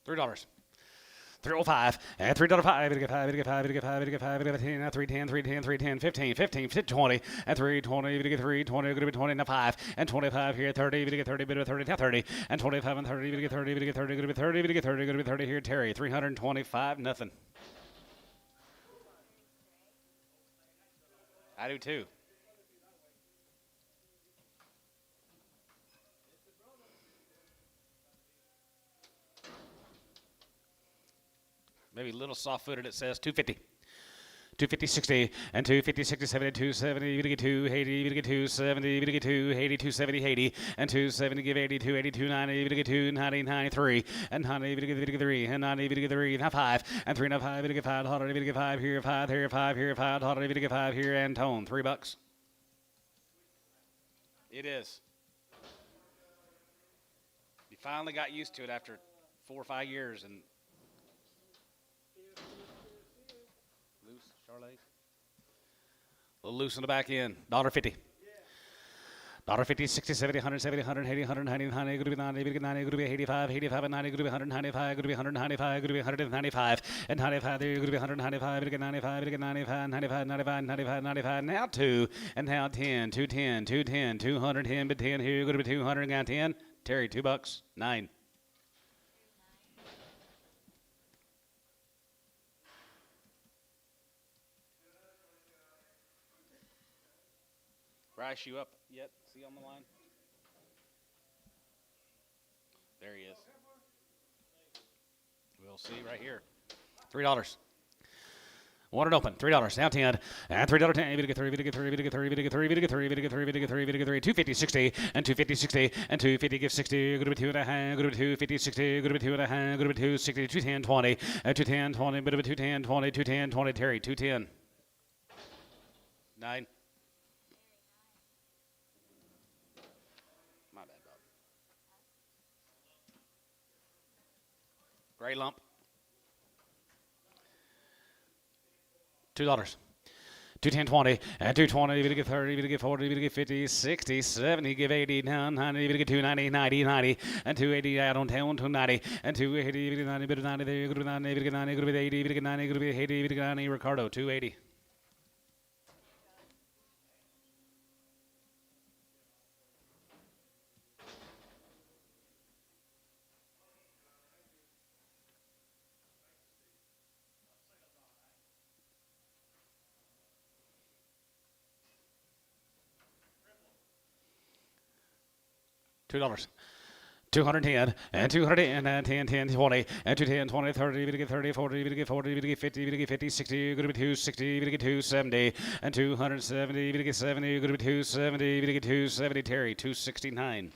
$3. 305 and $3.05. Get 5. Get 5. Get 5. Get 5. Get 10. 310. 310. 310. 15. 15. 20 and 320. Get 320. Going to be 20 and 5 and 25 here. 30. Get 30. Bit of 30. 30 and 25 and 30. Get 30. Get 30. Going to be 30. Get 30. Going to be 30 here. Terry 325. Nothing. I do too. Maybe a little soft-footed. It says 250. 250, 60, and 250, 60, 70, 270, you get 280, you get 270, you get 280, 270, 80, and 270, give 82, 82, 90, you get 290, 93, and 90, you get 3, and 90, you get 3, and 5, and 3, and 5, you get 5, 100, you get 5 here, 5 here, 5 here, 5, 100, you get 5 here, and tone, $3. It is. You finally got used to it after 4 or 5 years, and a little loose in the back end. $1.50. $1.50, 60, 70, 170, 180, 190, 190, going to be 90, going to be 90, going to be 85, 85 and 90, going to be 195, going to be 195, going to be 195, and 95 there, going to be 195, going to get 95, going to get 95, 95, 95, 95, 95, now 2, and now 10, 210, 210, 210, but 10 here, going to be 200, got 10. Terry, $2, 9. Bryce, you up yet? See on the line? There he is. We'll see right here. $3. Want it open. $3. Now 10. And $3.10. Get 3. Get 3. Get 3. Get 3. Get 3. Get 3. Get 3. Get 3. 250, 60, and 250, 60, and 250. Give 60. Go to 2.5. Go to 250, 60. Go to 2.5. Go to 260. 210, 20. 210, 20. Bit of a 210, 20. 210, 20. Terry, 210. 9. Gray lump. $2. 210, 20, and 220, you get 30, you get 40, you get 50, 60, 70, give 80, down 90, you get 290, 90, 90, and 280 out on 10, 290, and 280, you get 90, bit of 90 there, you go to 90, you get 90, you go to 80, you get 90, you go to 80, you get 90, Ricardo, 280. $2. 210 and 210 and 10, 10, 20 and 210, 20, 30, you get 30, 40, you get 40, you get 50, you get 50, 60, you're going to be 260, you get 270 and 270, you get 70, you're going to be 270, you get 270, Terry, 269.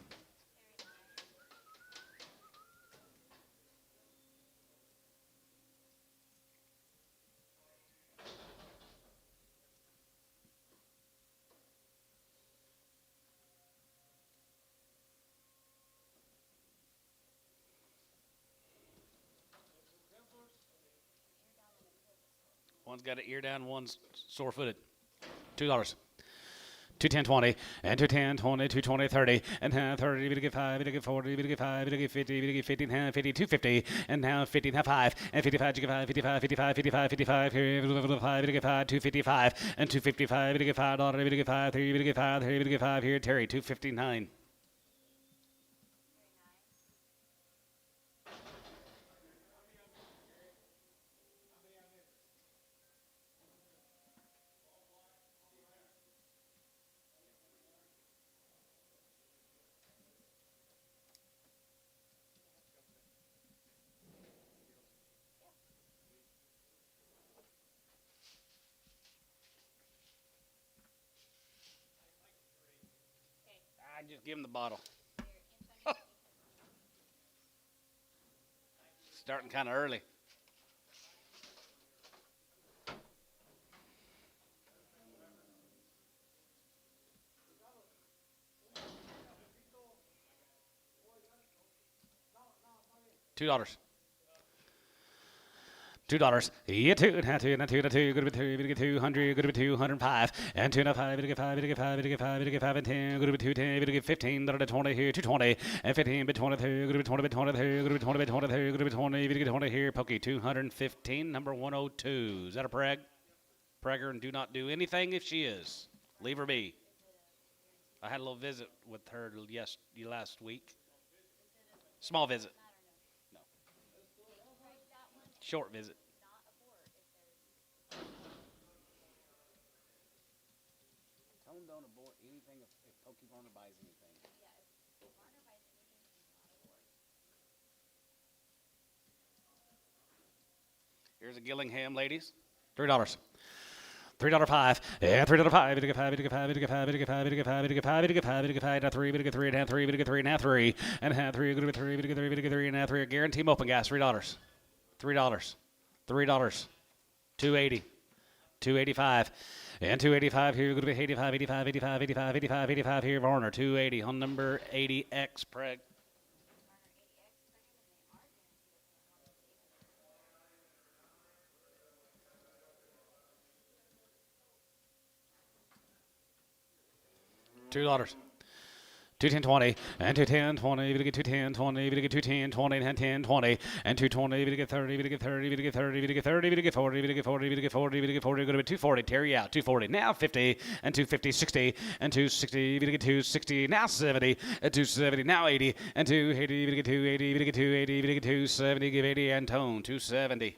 One's got an ear down, one's sore-footed. $2. 210, 20, and 210, 20, 220, 30, and now 30, you get 5, you get 40, you get 5, you get 50, you get 50, now 50, 250, and now 50, now 5, and 55, you get 5, 55, 55, 55, 55, here, 5, you get 5, 255, and 255, you get $5, you get 5, 3, you get 5, 3, you get 5, here, Terry, 259. Just give him the bottle. Starting kind of early. $2. $2. Yeah, two, and two, and two, and two. Good to be two, good to get 200, good to be 205, and 205, good to get 5, good to get 5, good to get 5, good to get 5 and 10, good to be 210, good to get 15, good to 20 here, 220, and 15, bit 22, good to be 20, bit 22, good to be 20, bit 22, good to be 20, good to get 20 here, Pokey 215, number 102. Is that a preg? Pregger, and do not do anything if she is. Leave her be. I had a little visit with her last week. Small visit. No. Short visit. Tell them don't abort anything if Pokey Varner buys anything. Yeah, if Varner buys anything, he's not abort. Here's a Gillingham, ladies. $3. $3.05, and $3.05, to get 5, to get 5, to get 5, to get 5, to get 5, to get 5, to get 5, to get 5, now 3, to get 3, and 3, to get 3, and 3, and 3, to get 3, to get 3, to get 3, and 3, guarantee them open gas, $3. $3. $3. 280. 285. And 285 here, going to be 85, 85, 85, 85, 85, 85 here, Varner, 280 on number 80X, Preg. $2. 210.20 and 210.20. We get 210.20. We get 210.20 and 10.20 and 220. We get 30. We get 30. We get 30. We get 30. We get 40. We get 40. We get 40. We get 40. We're going to be 240. Terry out. 240. Now 50 and 250. 60 and 260. We get 260. Now 70 and 270. Now 80 and 280. We get 280. We get 280. We get 270. Give 80 and tone 270.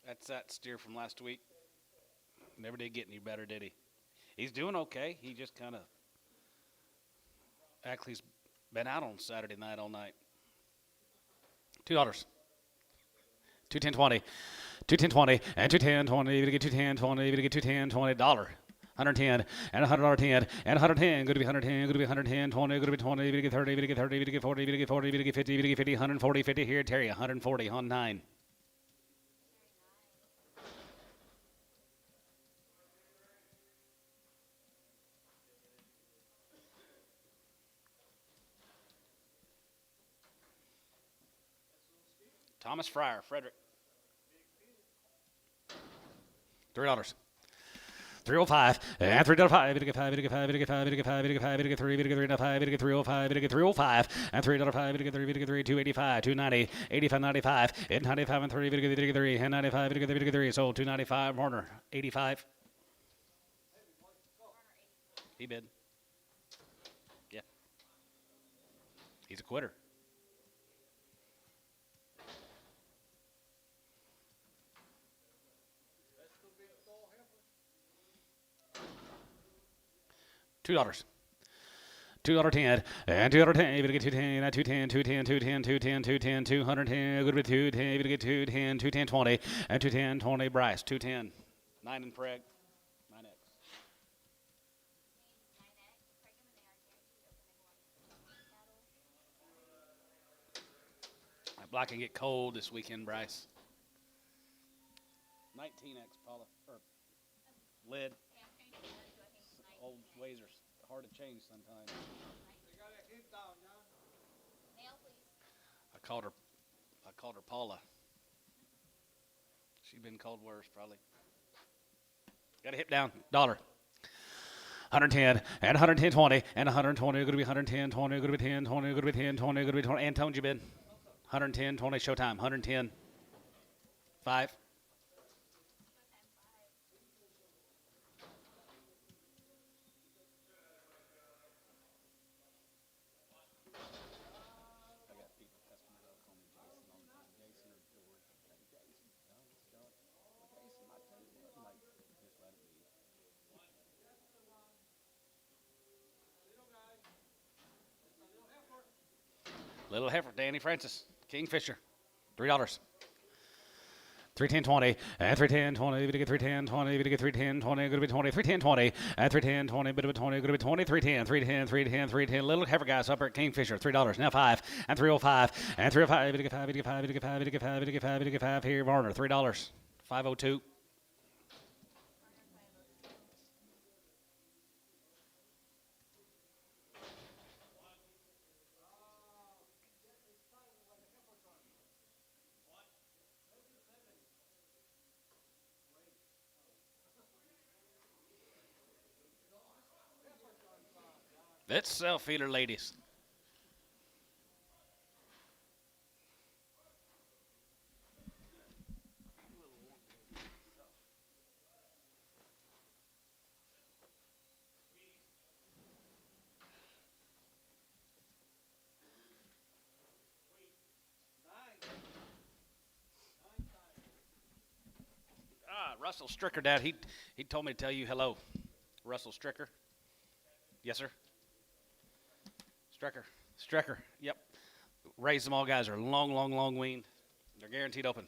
That's that steer from last week. Never did get any better, did he? He's doing okay. He just kind of actually he's been out on Saturday night all night. $2. 210.20. 210.20 and 210.20. We get 210.20. We get 210.20 $1. 110 and $100.10 and 110. Good to be 110. Good to be 110. 20. Good to be 20. We get 30. We get 30. We get 40. We get 40. We get 50. We get 50. 140. 50 here. Terry 140 on 9. Thomas Frier, Frederick. $3. 305 and 3.5. We get 5. We get 5. We get 5. We get 5. We get 5. We get 3. We get 3.5. We get 305. We get 305 and 3.5. We get 3. We get 3. 285. 290. 85. 95. And 95 and 3. We get 3 and 95. We get 3. Sold 295. Warner 85. He bid. Yeah. He's a quitter. $2. $2.10 and $2.10. We get 210. 210. 210. 210. 210. 210. 210. Good with 210. We get 210. 210.20 and 210.20. Bryce 210. 9 and Preg. 9X. That block can get cold this weekend, Bryce. 19X, Paula. Or lead. Old ways are hard to change sometimes. I called her Paula. She's been called worse, probably. Got a hip down. $1. 110 and 110.20 and 120. Going to be 110, 20. Going to be 10, 20. Going to be 10, 20. Going to be 20. Antone, you bid. 110, 20. Showtime. 110. 5. Little heifer, Danny Francis, Kingfisher, $3. 310 20 and 310 20 to get 310 20 to get 310 20 going to be 20 310 20 and 310 20 bit of 20 going to be 20 310 310 310 310 little heifer guys up at Kingfisher $3 now 5 and 305 and 305 to get 5 to get 5 to get 5 to get 5 to get 5 to get 5 here Varner $3 502. Let's sell feeder ladies. Russell Stricker, Dad. He told me to tell you hello. Russell Stricker. Yes, sir. Stricker. Yep. Raised them all guys are long weaned. They're guaranteed open.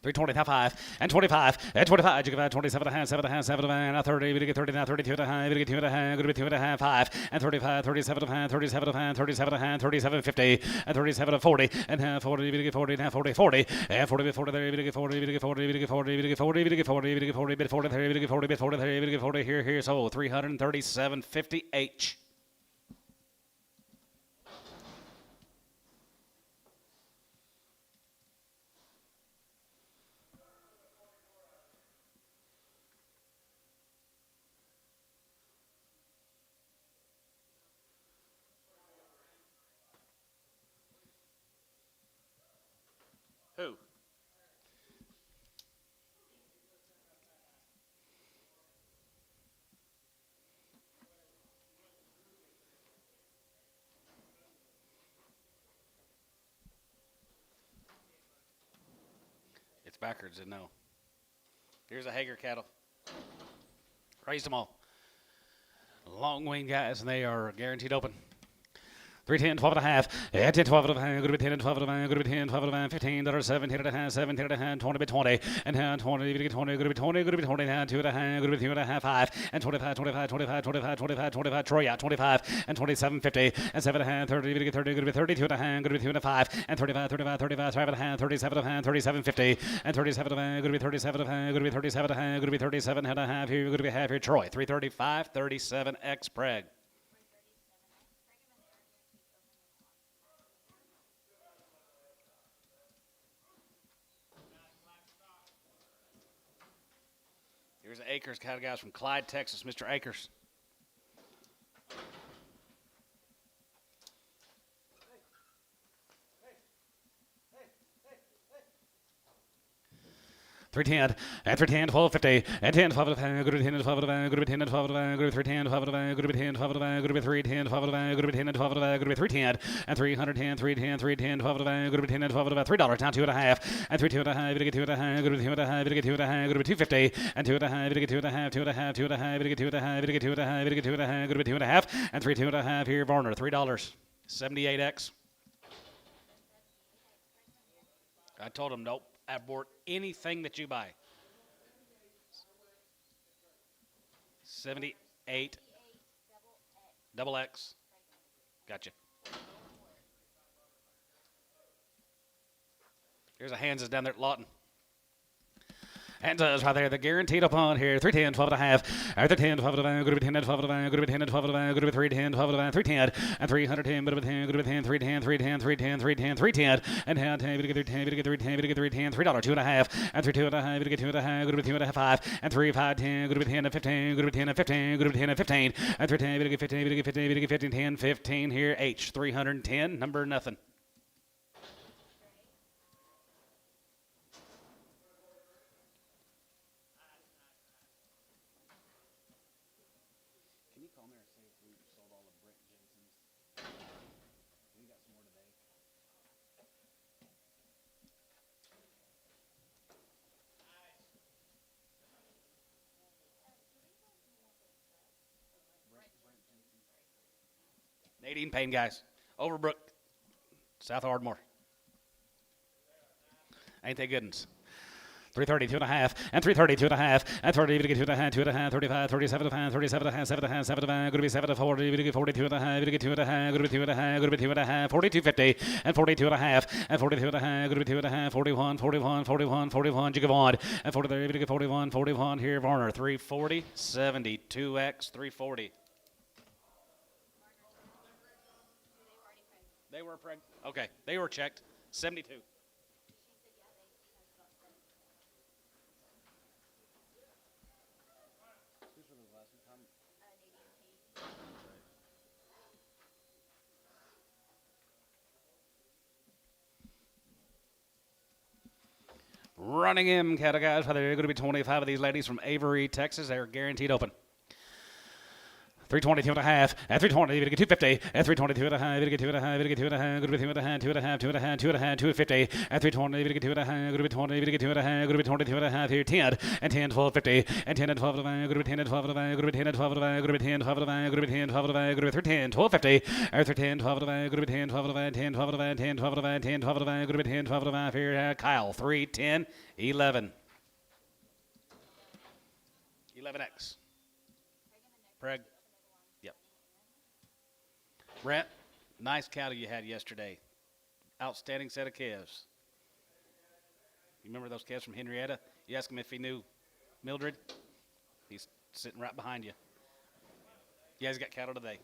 320, now 5, and 25, and 25, you can find 27 and a half, 7 and a half, 7 and a half, now 30, we get 30, now 32 and a half, we get 2 and a half, going to be 2 and a half, 5, and 35, 37 and a half, 37 and a half, 37 and a half, 37, 50, and 37 and 40, and half 40, we get 40, now 40, 40, and 40, 40, there, we get 40, we get 40, we get 40, we get 40, we get 40, we get 40, bit 40, there, we get 40, bit 40, there, we get 40, here, so 337.50 H. Who? It's backwards and no. Here's a Hager cattle. Raised them all. Long weaned guys, and they are guaranteed open. 310, 12 and a half, 10, 12 and a half, good to be 10 and 12 and a half, good to be 10, 12 and a half, $15, 17 and a half, 17 and a half, 20 by 20, and now 20, good to be 20, good to be 20, good to be 20, now 2 and a half, good to be 2 and a half, 5, and 25, 25, 25, 25, 25, 25, Troy out, 25, and 27, 50, and 7 and a half, 30, good to get 30, good to be 32 and a half, good to be 2 and a 5, and 35, 35, 35, 5 and a half, 37 and a half, 37, 50, and 37 and a half, good to be 37 and a half, good to be 37 and a half, good to be 37 and a half, here, good to be half here, Troy, 335, 37, X Preg. Here's the Acres cattle guys from Clyde, Texas, Mr. Acres. 310, and 310, 12, 50, and 10, 12, good to be 10, 12, good to be 10, 12, good to be 310, 12, good to be 10, 12, good to be 310, 12, good to be 10, 12, good to be 310, and 310, 310, 310, 12, good to be 10, 12, $3, now 2 and a half, and 3 2 and a half, to get 2 and a half, good to be 2 and a half, to get 2 and a half, good to be 250, and 2 and a half, to get 2 and a half, 2 and a half, 2 and a half, to get 2 and a half, to get 2 and a half, to get 2 and a half, good to be 2 and a half, and 3 2 and a half here, Varner, $3, 78X. I told him, nope, abort anything that you buy. 78 double X. Gotcha. Here's a Hanzas down there at Lawton. Hanzas right there, the guaranteed upon here. 310, 12 and a half. After 10, 12 and a half, good to be 10, 12 and a half, good to be 10, 12 and a half, good to be 310, 12 and a half, 310, and 310, good to be 10, good to be 10, 310, 310, 310, 310, 310, and now 10, we get 310, we get 310, we get 310, $3, 2 and a half, and 3 2 and a half, we get 2 and a half, good to be 2 and a half, 5, and 3 5 10, good to be 10 and 15, good to be 10 and 15, good to be 10 and 15, and 3 10, we get 15, we get 15, we get 15, 10, 15 here, H 310, number nothing. Nadine Pain, guys. Overbrook, South Ardmore. Ain't they good ones? 330, 2.5, and 330, 2.5, and 30, 2.5, 2.5, 35, 37, 37, 7, 7, going to be 7 to 40, 42 and a half, 2.5, going to be 2.5, going to be 2.5, 42.50, and 42.5, and 42.5, going to be 2.5, 41, 41, 41, 41, you go on, and 43, 41, 41 here, Varner, 340, 72x, 340. They were pregnant. Okay, they were checked, 72. Running in cattle guys, they're going to be 25 of these ladies from Avery, Texas. They're guaranteed open. 322 and a half, and 320, we get 250, and 322 and a half, we get 2.5, we get 2.5, good to be 2.5, 2.5, 2.5, 2.5, 250, and 320, we get 2.5, good to be 20, we get 2.5, good to be 22 and a half here, 10, and 10, 12, 50, and 10 and 12 to good to be 10 and 12 to good to be 10 and 12 to good to be 10, 12 to good to be 10, 12 to good to be 13, 12, 50, and 10, 12 to good to be 10, 12 to 10, 12 to 10, 12 to 10, 12 to good to be 10, 12 to here, Kyle, 3, 10, 11. 11X. Preg. Brent, nice cattle you had yesterday. Outstanding set of calves. You remember those calves from Henrietta? You asked him if he knew Mildred. He's sitting right behind you. Yeah, he's got cattle today.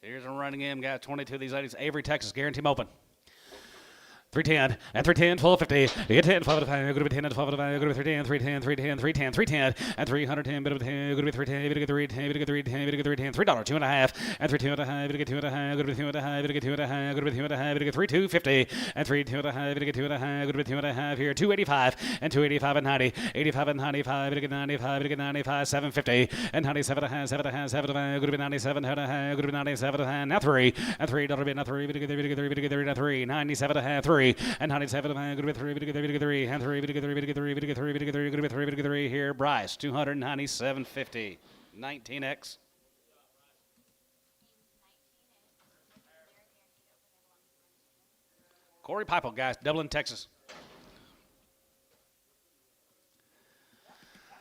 Here's a running in. Got 22 of these ladies. Avery, Texas. Guarantee him open. 310 and 310, 1250. You get 10, 12 to 5. You're going to be 10 and 12 to 5. You're going to be 310, 310, 310, 310, 310, and 310. Bit of 10. You're going to be 310. You're going to get 310. You're going to get 310. You're going to get 310. $3, 2.5, and 3 2.5. You're going to get 2.5. You're going to be 2.5. You're going to get 2.5. You're going to be 2.5. You're going to get 3 250, and 3 2.5. You're going to get 2.5. You're going to be 2.5 here. 285 and 285 and 90. 85 and 95. You're going to get 95. You're going to get 95. 750 and 97 and 7 7. You're going to be 97 and you're going to be 97 and now 3 and $3 be not 3. You're going to get 3 97 and 3 and 97. Good to be 3, good to 3, and 3, good to 3, good to 3, good to 3, good to 3, good to 3, good to 3 here. Bryce, 297.50, 19X. Corey Piple, guys, Dublin, Texas.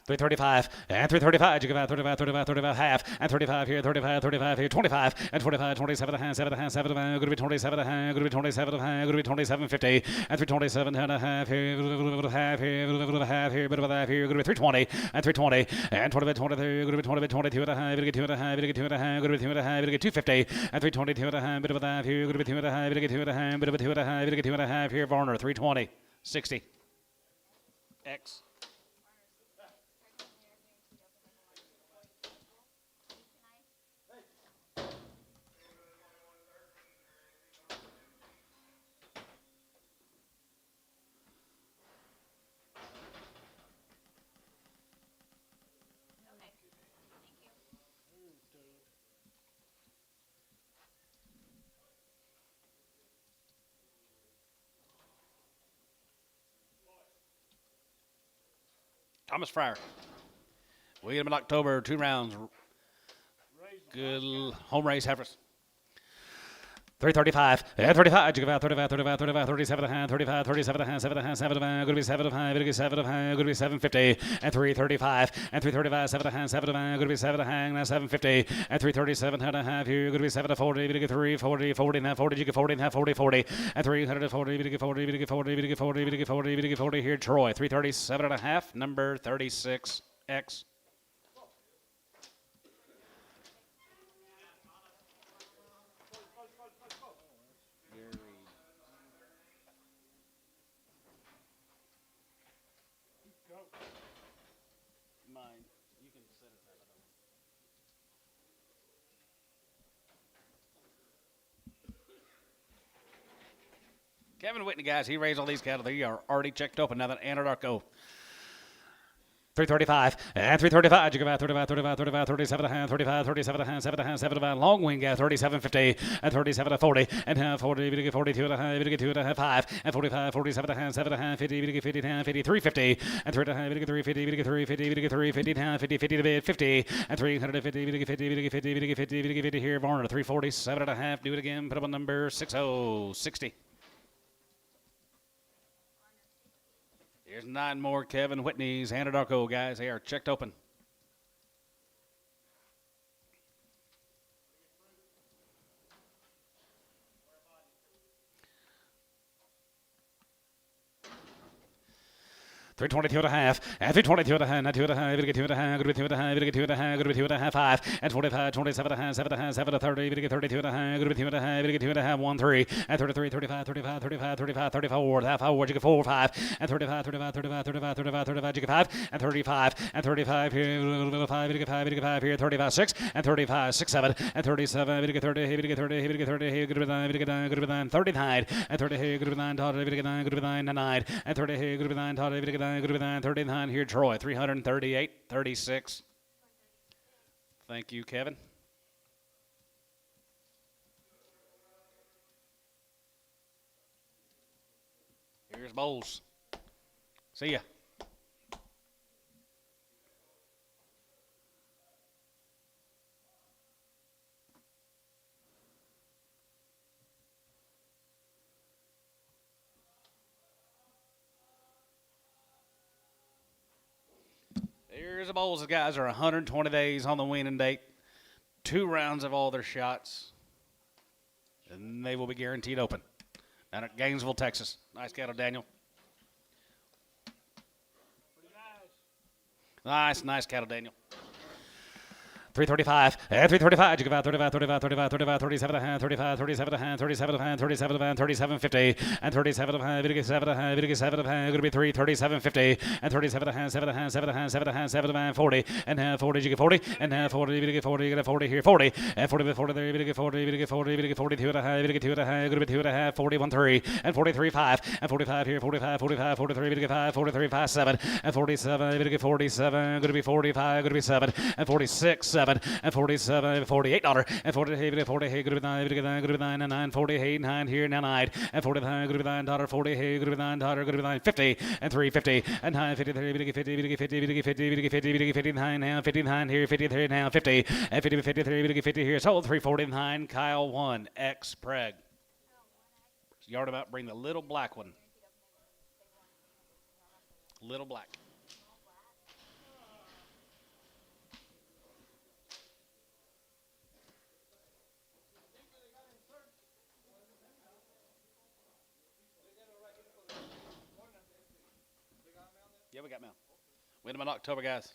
335 and 335. You give out 35, 35, 35 half, and 35 here, 35, 35 here, 25 and 25, 27 and a half, 7 and a half, 7 and a half. Going to be 27 and a half, going to be 27 and a half, going to be 27.50, and 327 and a half here, half here, half here, bit of a half here. Going to be 320 and 320 and 20, 23. Going to be 20, 22 and a half. Going to get 2 and a half. Going to get 2 and a half. Going to be 2 and a half. Going to get 250 and 322 and a half. Bit of a half here. Going to be 2 and a half. Going to get 2 and a half. Bit of a 2 and a half. Going to get 2 and a half here. Varner 320, 60. X. Thomas Frier. We get him in October, 2 rounds. Good home race heifers. 335 and 35. You give out 35, 35, 35, 37 and a half, 35, 37 and a half, 7 and a half, 7 and a half. Going to be 7 and a half, going to be 7 and a half, going to be 750 and 335 and 335, 7 and a half, 7 and a half, going to be 7 and a half, now 750 and 337 and a half. Here you're going to be 7 to 40, going to get 3, 40, 40, now 40. You get 40 and a half, 40, 40 and 340, going to get 40, going to get 40, going to get 40, going to get 40, going to get 40 here. Troy 337 and a half, number 36X. Kevin Whitney, guys, he raised all these cattle. They are already checked open now that Anadarko. 335 and 335. You give out 35, 35, 35, 37 and a half, 35, 37 and a half, 7 and a half, 7 and a half. Long wing at 37.50 and 37 to 40 and half 40. You get 42 and a half, you get 2 and a half, 5 and 45, 47 and a half, 7 and a half, 50. You get 50 and a half, 53.50 and 3 and a half, you get 350, you get 350, you get 350 and a half, 50, 50 to bid, 50 and 350, you get 50, you get 50, you get 50, you get 50 here. Varner 347 and a half. Do it again. Put up on number 60. Here's 9 more. Kevin Whitney's Anadarko, guys. They are checked open. $322 and a half, and $322 and a half, not 2 and a half, you get 2 and a half, good to be 2 and a half, you get 2 and a half, good to be 2 and a half, 5, and 25, 27 and a half, 7 and a half, 7 to 30, you get 32 and a half, good to be 2 and a half, you get 2 and a half, 1, 3, and 33, 35, 35, 35, 35, 34, half hour, you get 4, 5, and 35, 35, 35, 35, 35, 35, you get 5, and 35, and 35 here, a little bit of 5, you get 5, you get 5 here, 35, 6, and 35, 6, 7, and 37, you get 30, you get 30, you get 30, you get 9, you get 9, good to be 9, 39, and 30, you get 9, you get 9, good to be 9, 9, and 30, you get 9, you get 9, good to be 9, 39 here, Troy, 338.36. Thank you, Kevin. Here's Bowles. See ya. Here's the Bowles. The guys are 120 days on the weaning date. 2 rounds of all their shots. And they will be guaranteed open. Down at Gainesville, Texas. Nice cattle, Daniel. Nice cattle, Daniel. 335, and 335, you give out 35, 35, 35, 35, 37 and a half, 35, 37 and a half, 37 and a half, 37 and a half, 37.50, and 37 and a half, you get 7 and a half, you get 7 and a half, going to be 3, 37.50, and 37 and a half, 7 and a half, 7 and a half, 7 and a half, 7 and a half, 40, and half 40, you get 40, and half 40, you get 40, you get 40 here, 40, and 40 there, you get 40, you get 40, you get 42 and a half, you get 2 and a half, going to be 2 and a half, 41, 3, and 43, 5, and 45 here, 45, 45, 43, you get 5, 43, 5, 7, and 47, you get 47, going to be 45, going to be 7, and 46, 7, and 47, $48, and 40, 40, hey, good to be 9, good to be 9, and 9, 40, hey, 9 here, now 9, and 49, good to be $9, 40, hey, good to be $9, good to be 9, 50, and 350, and 9, 50, 50, 50, 50, 50, 50, 59 now, 59 here, 53 now, 50, and 50, 53, 50 here, sold 349, Kyle 1, X Preg. Yard about, bring the little black one. Little black. Yeah, we got mail. Wait a minute, October, guys.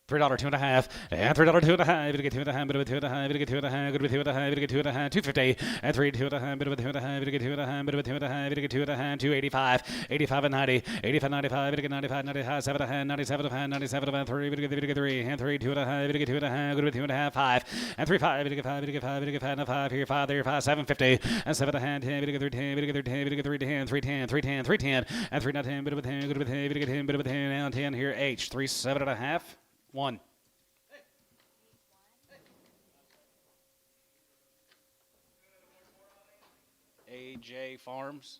$3, 2 and a half, and $3, 2 and a half. You get 2 and a half, bit of 2 and a half, you get 2 and a half, good with 2 and a half, you get 2 and a half, 250, and 3, 2 and a half, bit of 2 and a half, you get 2 and a half, bit of 2 and a half, you get 2 and a half, 285, 85 and 90, 85, 95, you get 95, 95, 7 and a half, 97 and a half, 97 and 3, you get 3, and 3, 2 and a half, you get 2 and a half, good with 2 and a half, 5, and 3, 5, you get 5, you get 5, you get 5 and a 5 here, 5 there, 5, 750, and 7 and a half, 10, you get 3, 10, you get 3, 10, you get 3, 10, 3, 10, 3, 10, 3, 10, and 3, not 10, bit of 10, good with 10, you get 10, bit of 10, and 10 here, H, 3, 7 and a half, 1. AJ Farms.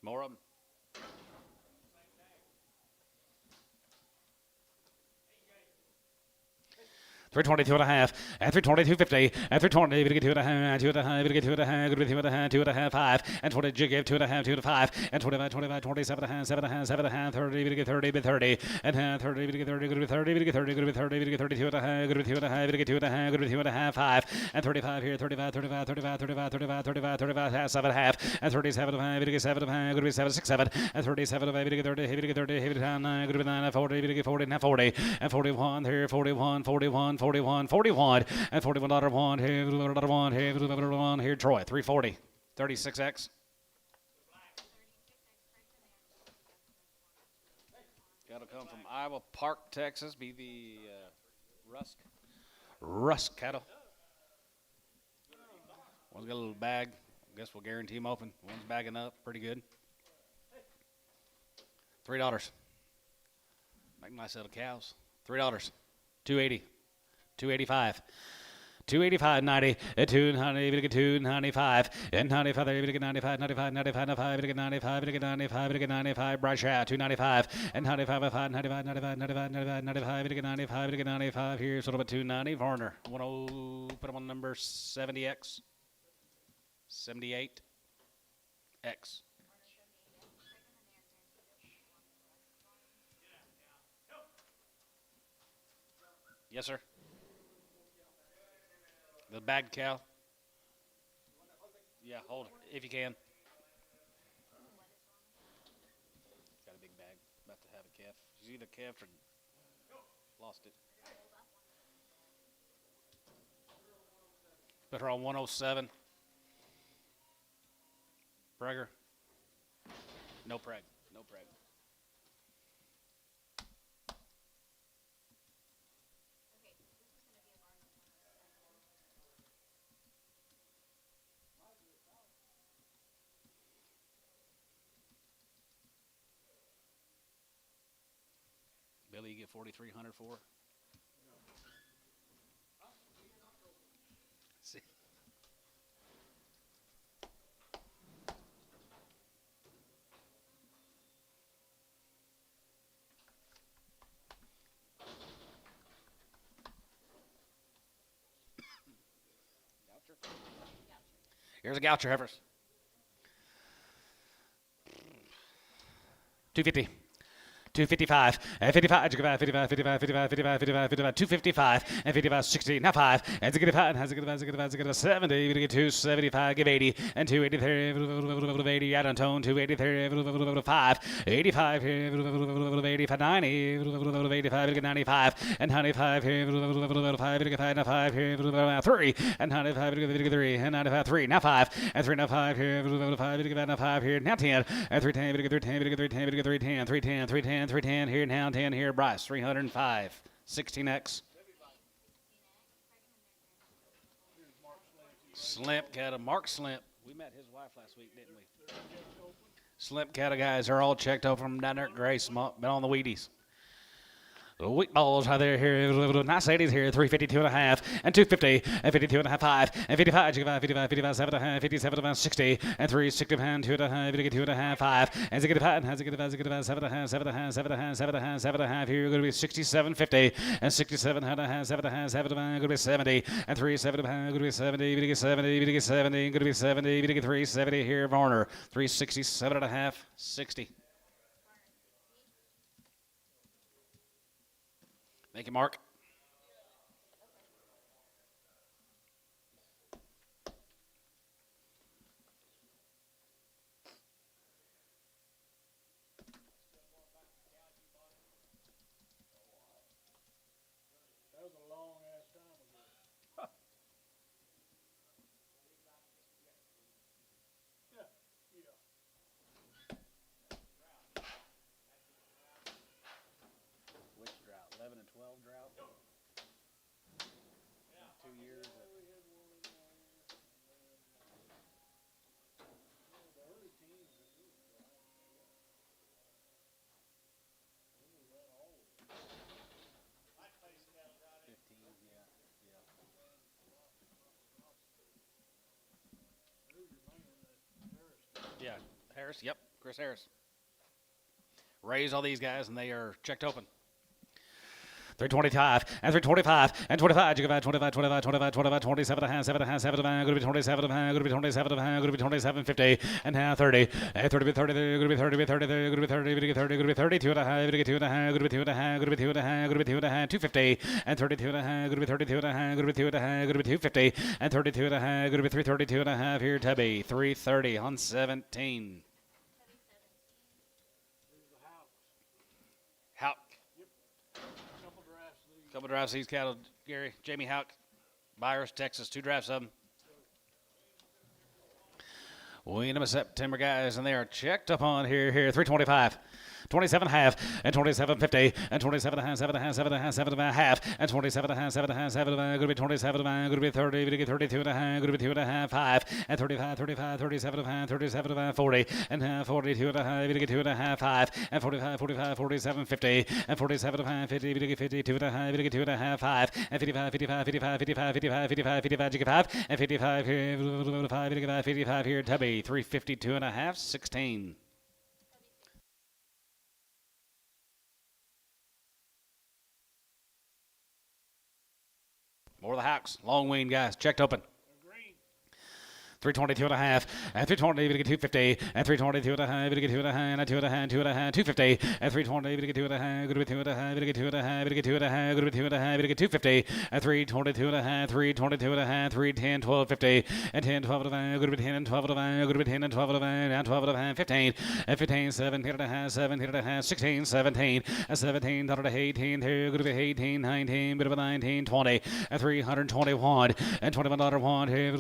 More of them. $322 and a half, and $322.50, and $320, you get 2 and a half, 2 and a half, you get 2 and a half, good with 2 and a half, 2 and a half, 5, and 20, you give 2 and a half, 2 to 5, and 25, 25, 27 and a half, 7 and a half, 7 and a half, 30, you get 30, 30, and half, 30, you get 30, good with 30, you get 30, good with 30, you get 32 and a half, good with 2 and a half, you get 2 and a half, good with 2 and a half, 5, and 35 here, 35, 35, 35, 35, 35, 35, 35, half, 7 and a half, and 37 and a half, you get 7 and a half, good with 7, 6, 7, and 37 and a half, you get 30, you get 30, you get 9, good with 9, 40, you get 40, and 40, and 41 here, 41, 41, 41, 41, and 41. $1 here, Troy, 340, 36X. Got to come from Iowa Park, Texas, be the Rusk cattle. One's got a little bag. I guess we'll guarantee them open. One's bagging up pretty good. $3. Make a nice little cows. $3. 280. 285. 285.90, 290, 295, and 95, 95, 95, 95, 95, 95, 95, 95, Bryce Shaw, 295, and 95, 95, 95, 95, 95, 95, 95, 95, here's sort of a 290, Varner, 10, put him on number 70X, 78X. Yes, sir. The bagged cow. Yeah, hold it if you can. Got a big bag. About to have a calf. She's either calf or lost it. Put her on 107. Prager. No preg. No preg. Billy, you get 4,300 for? See. Here's a Goucher heifers. 250. 255, and 55, 55, 55, 55, 55, 55, 55, 255, and 55, 60, now 5, and 65, and 65, 70, we get 275, give 80, and 280, 80, out on tone, 280, 5, 85, 85, 90, 85, 95, and 95, 5, 3, and 95, 3, and 95, 3, now 5, and 3, now 5, 5, here, now 10, and 310, 310, 310, 310 here, now 10 here, Bryce, 305, 16X. Slimp cattle, Mark Slimp. We met his wife last week, didn't we? Slimp cattle guys are all checked over from down there at Grace, been on the Wheaties. The wheat balls right there here, nice 80s here, 352 and a half, and 250, and 52 and a half, 5, and 55, 55, 55, 7 and a half, 57, 60, and 360 pound, 2 and a half, 2 and a half, 5, and 65, and 65, 7 and a half, 7 and a half, 7 and a half, 7 and a half, 7 and a half, here, going to be 67, 50, and 67 and a half, 7 and a half, 7 and a half, going to be 70, and 370 pound, going to be 70, we get 70, we get 70, going to be 70, we get 370 here, Varner, 367 and a half, 60. Thank you, Mark. That was a long ass time ago. Yeah. Which drought? 11 and 12 drought? 2 years. The early teens, it was dry. It was run all the way. 15, yeah. Who's your man, that Harris? Yeah, Harris, yep, Chris Harris. Raise all these guys, and they are checked open. 325, and 325, and 25, 25, 25, 25, 25, 25, 27 and a half, 7 and a half, 7 and a half, going to be 27 and a half, going to be 27 and a half, going to be 27, 50, and now 30, and 30, 30, going to be 30, 30, going to be 30, going to be 30, going to be 32 and a half, going to be 2 and a half, going to be 2 and a half, going to be 2 and a half, going to be 2 and a half, 250, and 32 and a half, going to be 32 and a half, going to be 2 and a half, going to be 250, and 32 and a half, going to be 332 and a half here, Tubby, 330 on 17. Houck. Couple drafts these cattle, Gary. Jamie Houck, Byers, Texas. 2 drafts of them. We in September, guys, and they are checked up on here. 325. 27 half, and 27.50, and 27 half, 7 half, 7 half, 7 half, and 27 half, 7 half, 7 going to be 27, going to be 30, going to be 32 and a half, going to be 2 and a half, 5, and 35, 35, 37 half, 37 40, and 42 and a half, going to get 2 and a half, 5, and 45, 45, 47, 50, and 47 half, 50, going to get 52 and a half, going to get 2 and a half, 5, and 55, 55, 55, 55, 55, 55, 55, 55, and 55 here, 55, 55 here, Tubby, 352 and a half, 16. More of the hacks. Long wean, guys. Checked open. 322 and a half, and 320, we get 250, and 322 and a half, we get 2 and a half, and 2 and a half, 2 and a half, 250, and 320, we get 2 and a half, good with 2 and a half, we get 2 and a half, we get 2 and a half, good with 2 and a half, we get 250, and 322 and a half, 322 and a half, 310, 12, 50, and 10, 12 and a half, good with 10 and 12 and a half, good with 10 and 12 and a half, and 12 and a half, 15, and 15, 17 and a half, 17 and a half, 16, 17, and 17, 18, good with 18, 19, good with 19, 20, and 321, and 21 1, 2,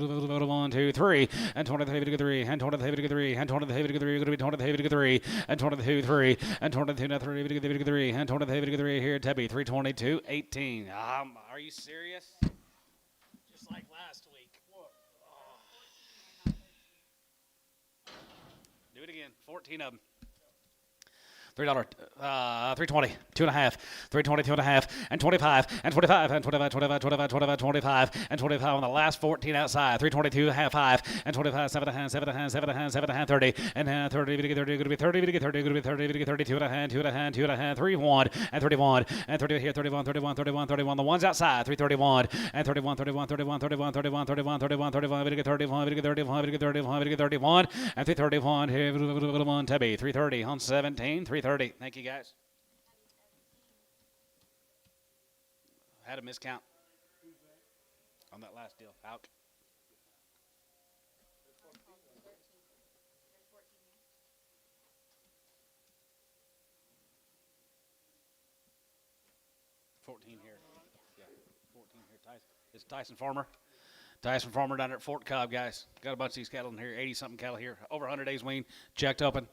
1, 2, 3, and 23, 3, and 23, 3, and 23, 3, going to be 23, 3, and 22, 3, and 22, 3, 3, and 23, 3 here, Tebby, 322, 18. Are you serious? Just like last week. Oh. Do it again. 14 of them. $3, 320, 2 and a half, 320, 2 and a half, and 25, and 25, and 25, 25, 25, 25, 25, and 25 on the last 14 outside, 322, half, 5, and 25, 7 and a half, 7 and a half, 7 and a half, 7 and a half, 30, and 30, we get 30, going to be 30, we get 30, going to be 30, we get 30, 2 and a half, 2 and a half, 2 and a half, 3, 1, and 31, and 30 here, 31, 31, 31, 31, the ones outside, 331, and 31, 31, 31, 31, 31, 31, 31, 31, we get 31, we get 31, we get 31, we get 31, and 331 here, 1, Tebby, 330 on 17, 330. Thank you, guys. Had a miscount on that last deal. Out. $14 here. Yeah, 14 here. Tyson. It's Tyson Farmer. Tyson Farmer down there at Fort Cobb, guys. Got a bunch of these cattle in here. 80-something cattle here. Over 100 days wean. Checked open.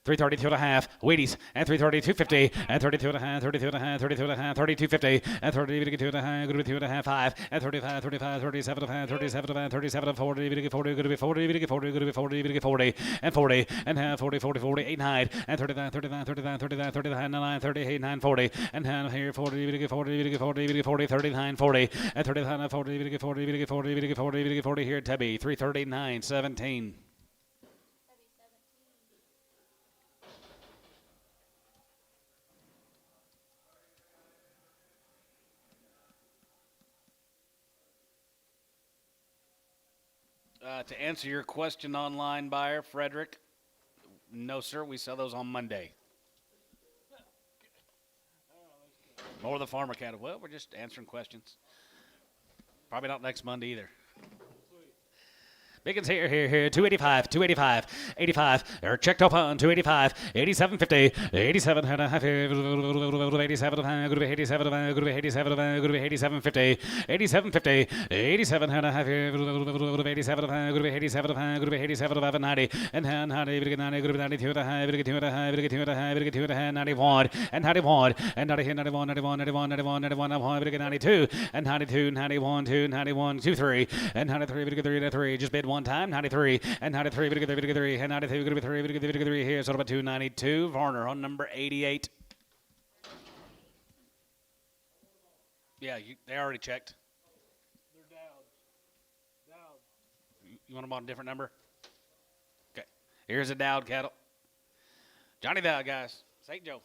332 and a half, Wheaties, and 332, 50, and 32 and a half, 32 and a half, 32 and a half, 32, 50, and 30, 2 and a half, good to be 2 and a half, 5, and 35, 35, 37 and a half, 37 and a half, 37 and 40, good to be 40, good to be 40, good to be 40, good to be 40, good to be 40, and 40, and half, 40, 40, 40, 8, 9, and 39, 39, 39, 39, 39, 9, 38, 9, 40, and half here, 40, good to be 40, good to be 40, good to be 40, 39, 40, and 39, 40, good to be 40, good to be 40, good to be 40, good to be 40 here, Tebby, 339, 17. To answer your question, online buyer, Frederick, no, sir. We sell those on Monday. More of the farmer cattle. Well, we're just answering questions. Probably not next Monday either. Biggins here, 285, 285, 85, they're checked up on 285, 87, 50, 87 and a half, 87, 87, 87, 50, 87, 50, 87 and a half, 87, 87, 90, and 90, 92 and a half, 2 and a half, 2 and a half, 2 and a half, 91, and 91, and 91, 91, 91, 91, 91, 92, and 92, 91, 2, 91, 2, 3, and 93, 3, just bid one time, 93, and 93, and 93, 3 here, sort of a 292, Varner on number 88. Yeah, they already checked. They're Dowd. You want them on a different number? Okay, here's a Dowd cattle. Johnny Dowd, guys. St. Joe.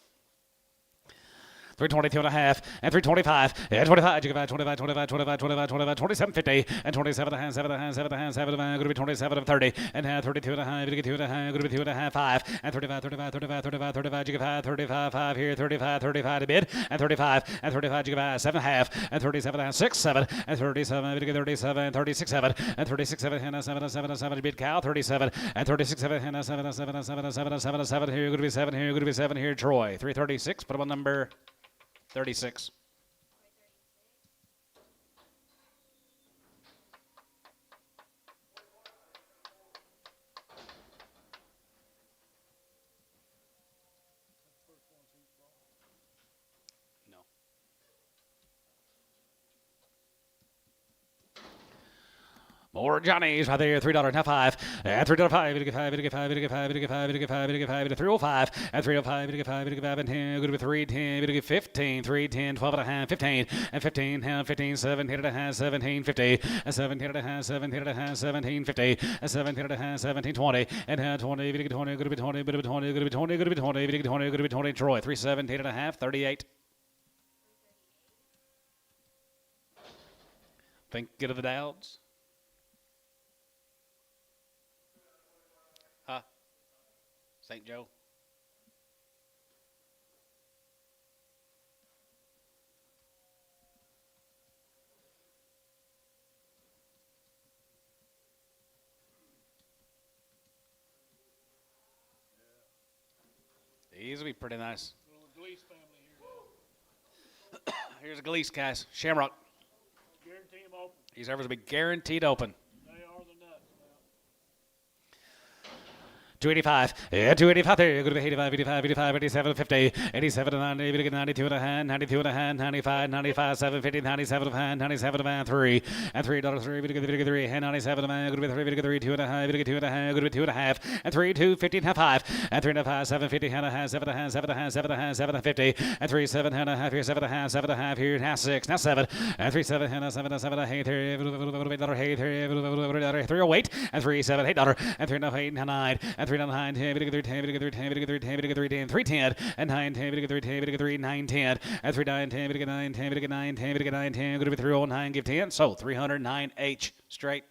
322 and a half, and 325, and 25, 25, 25, 25, 25, 25, 27, 50, and 27 and a half, 7 and a half, 7 and a half, 7 and a half, going to be 27 and 30, and 32 and a half, 2 and a half, going to be 2 and a half, 5, and 35, 35, 35, 35, 35, 35, 5 here, 35, 35 to bid, and 35, and 35, 7 and a half, and 37 and a half, 6, 7, and 37, 37, 36, 7, and 36, 7, and 7, 7, 7 to bid cow, 37, and 36, 7, and 7, 7, 7, 7, 7, 7 here, going to be 7 here, going to be 7 here, Troy, 336, put him on number 36. Or Johnny's right there, $3 now 5. At $3.05, it get 5, it get 5, it get 5, it get 5, it get 5, it get 5, it get 305. At 305, it get 5, it get 5 and 10. Go to 310, it get 15, 310, 12 and a half, 15, and 15, 15, 17 and a half, 17, 50, and 17 and a half, 17 and a half, 17, 50, and 17 and a half, 17, 20, and 20, it get 20, go to 20, go to 20, go to 20, go to 20, it get 20, go to 20, Troy, 317 and a half, 38. Think good of the Dowds? Huh? St. Joe? These will be pretty nice. Little Gleese family here. Here's a Gleese, guys. Shamrock. Guarantee them open. These heifers will be guaranteed open. They are the nuts now. 285, yeah, 285 there, go to 85, 85, 85, 87, 50, 87 and 90, 92 and a hand, 92 and a hand, 95, 95, 750, 97 of hand, 97 of hand, 3, and $3, 3, video 3, and 97 of hand, go to 3, video 3, 2 and a half, video 2 and a half, go to 2 and a half, and 3, 2, 50 and a half, 5, and 3 and a half, 750, and a half, 7 and a half, 7 and a half, 7 and a half, 7 and 50, and 3, 7 and a half here, 7 and a half, 7 and a half here, and half 6, now 7, and 3, 7, and a 7, and 7, and 8, $308, and 3, 7, $8, and 3 and a half, 8, and 9, and 3 and a half, 10, video 3, 10, video 3, 10, video 3, 10, video 3, 10, 3, 10, and 9, 10, video 3, 10, video 3, 9, 10, and 3, 9, 10, video 9, 10, video 9, 10, video 9, 10, go to 309, give 10, so 309H straight.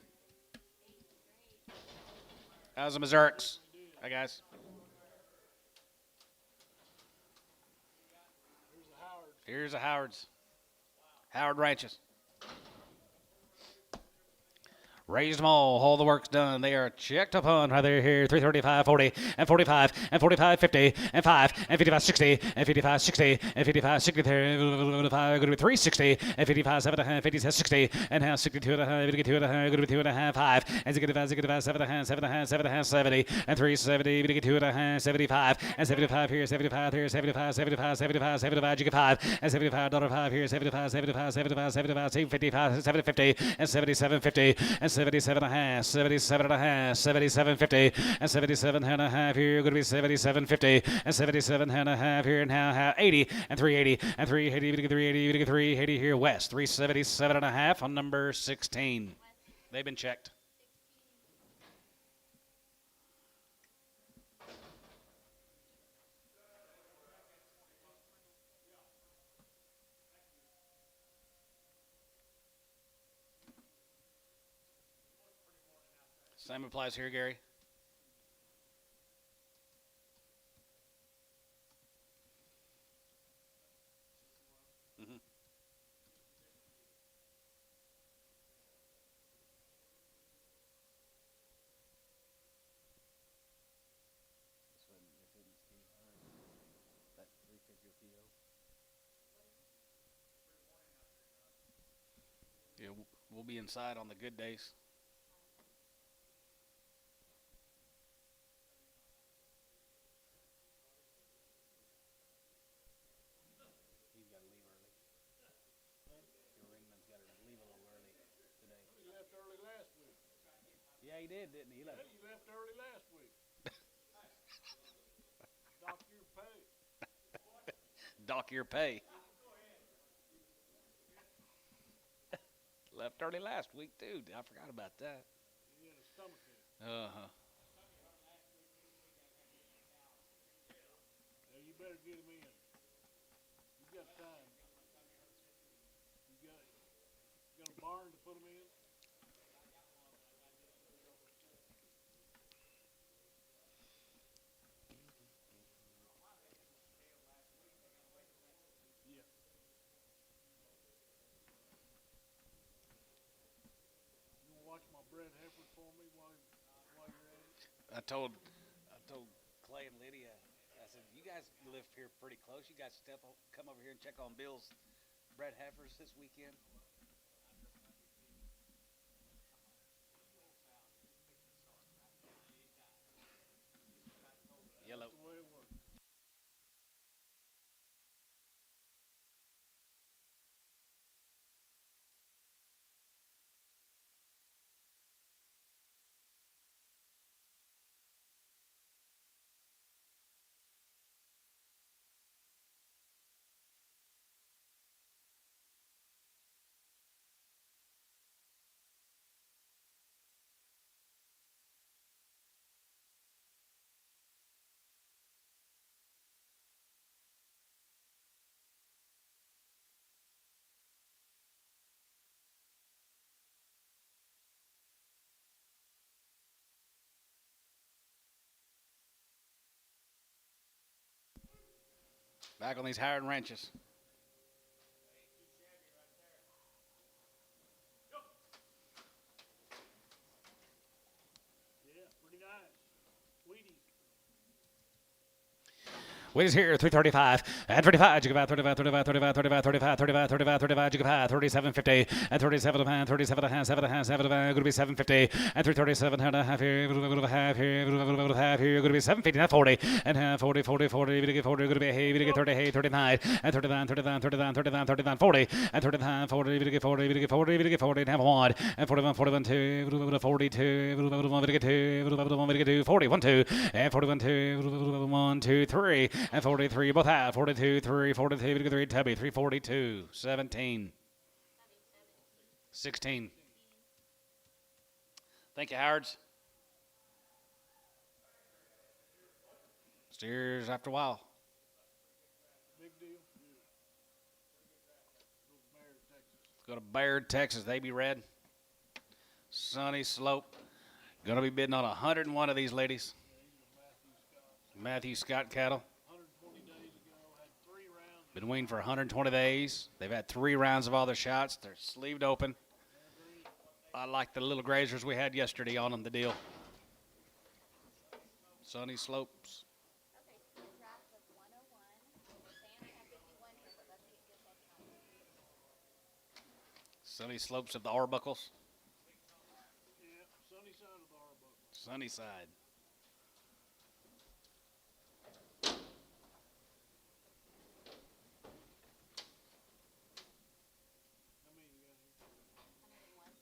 How's the Mazurks? Hi, guys. Here's the Howards. Howard Ranches. Raised them all the work's done. They are checked upon right there here. 335, 40, and 45, and 45, 50, and 5, and 55, 60, and 55, 60, and 55, 60 there. 5, go to 360, and 55, 7 and a half, 50, 60, and half 62 and a half, 2 and a half, go to 2 and a half, 5, and 65, 7 and a half, 7 and a half, 7 and a half, 70, and 370, 2 and a half, 75, and 75 here, 75 here, 75, 75, 75, 75, you get 5, and $75 here, 75, 75, 75, 75, 55, 750, and 77.50, and 77 and a half, 77 and a half, 77.50, and 77 and a half here, going to be 77.50, and 77 and a half here, and now 80, and 380, and 380, 380, 380 here west, 377 and a half on number 16. They've been checked. Same applies here, Gary. Mm-hmm. Yeah, we'll be inside on the good days. Yeah, he did, didn't he? He left early last week. Dock your pay. Dock your pay. Left early last week, too. I forgot about that. He had a stomach ache. Uh-huh. Yeah, you better get him in. You got time. You got a barn to put him in? Watch my bread heifer for me while you're at it. I told Clay and Lydia, I said, you guys live here pretty close. You guys come over here and check on Bill's bread heifers this weekend. Yellow. That's the way it works. Back on these hired ranches. Yeah, pretty nice. Wheaties. Wheaties here, 335 and 35. You give out 35, 35, 35, 35, 35, 35, 35, 35. You give out 37.50 and 37 and 37 and 7 and 7 and going to be 7.50 and 337 and a half here, half here, half here. Going to be 7.50 and 40 and 40, 40, 40. We get 40. Going to be hey, we get 30, hey, 39 and 39, 39, 39, 39, 39, 40 and 39, 40. We get 40, we get 40, we get 40 and have one and 41, 41, 2, 42, we get 2, we get 2, 41, 2 and 41, 2, 1, 2, 3. And 43, both half, 42, 3, 42, 3, Tubby, 342, 17, 16. Thank you, Howards. Steers after a while. Big deal. Go to Bayard, Texas. They be red. Sunny slope. Gonna be bidding on 101 of these ladies. Matthew Scott cattle. 120 days ago, had 3 rounds. Been weaned for 120 days. They've had 3 rounds of all their shots. They're sleeved open. I like the little grazers we had yesterday on them, the deal. Sunny slopes. Okay, so the draft was 101. Sam had 51 here, but let's get that counted. Sunny slopes of the Arbuckles. Yeah, sunny side of the Arbuckle. Sunny side. How many you got here? 101.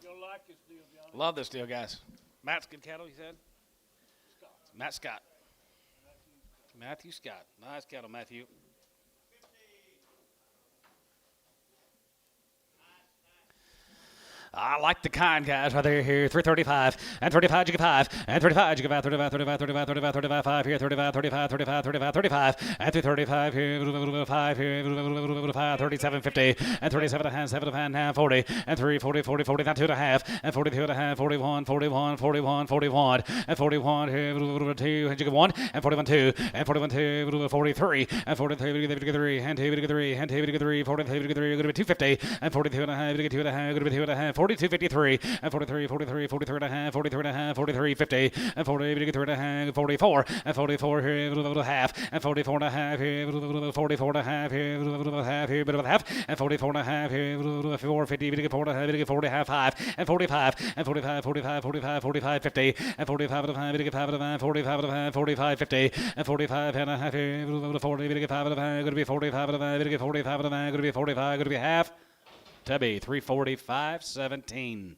You're gonna like this deal, Johnny. Love this deal, guys. Matt's good cattle, you said? Scott. Matt Scott. Matthew Scott. Nice cattle, Matthew. I like the kind guys right there here. 335 and 35, you get 5 and 35, you get 5, 35, 35, 35, 35, 35, 5 here, 35, 35, 35, 35, 35, and 335 here, 5 here, 5, 37, 50, and 37 and a half, 7 and a half, 40, and 3, 40, 40, 40, not 2 and a half, and 42 and a half, 41, 41, 41, 41, and 41 here, 2, and you get 1, and 41, 2, and 41, 2, 43, and 43, you get 3, and 2, you get 3, and 2, you get 3, 43, you get 3, you're going to be 250, and 42 and a half, you get 2 and a half, you're going to be 2 and a half, 42, 53, and 43, 43, 43 and a half, 43 and a half, 43, 50, and 40, you get 3 and a half, 44, and 44 here, half, and 44 and a half here, 44 and a half here, half here, bit of a half, and 44 and a half here, 450, you get 4 and a half, you get 40 half, 5, and 45, and 45, 45, 45, 45, 50, and 45 and a half, you get 5 and a half, 45 and a half, 45, 50, and 45 and a half here, 40, you get 5 and a half, going to be 45 and a half, you get 45 and a half, going to be 45, going to be half. Tubby, 345, 17.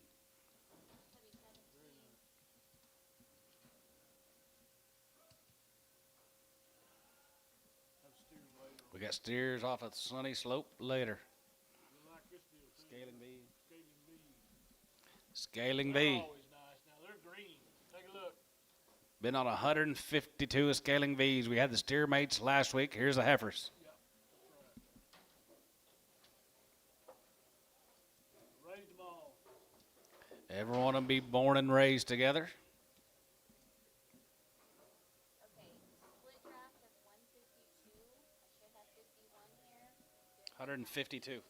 We got steers off a sunny slope later. You like this deal, too. Scaling B. Scaling bees. Scaling They're B. always nice. Now, they're green. Take a look. Been on 152 of scaling V's. We had the steer mates last week. Here's the heifers. Yep, that's right. Raised them all. Every one of them be born and raised together. Okay, split draft of 152. I should have 51 here. 152.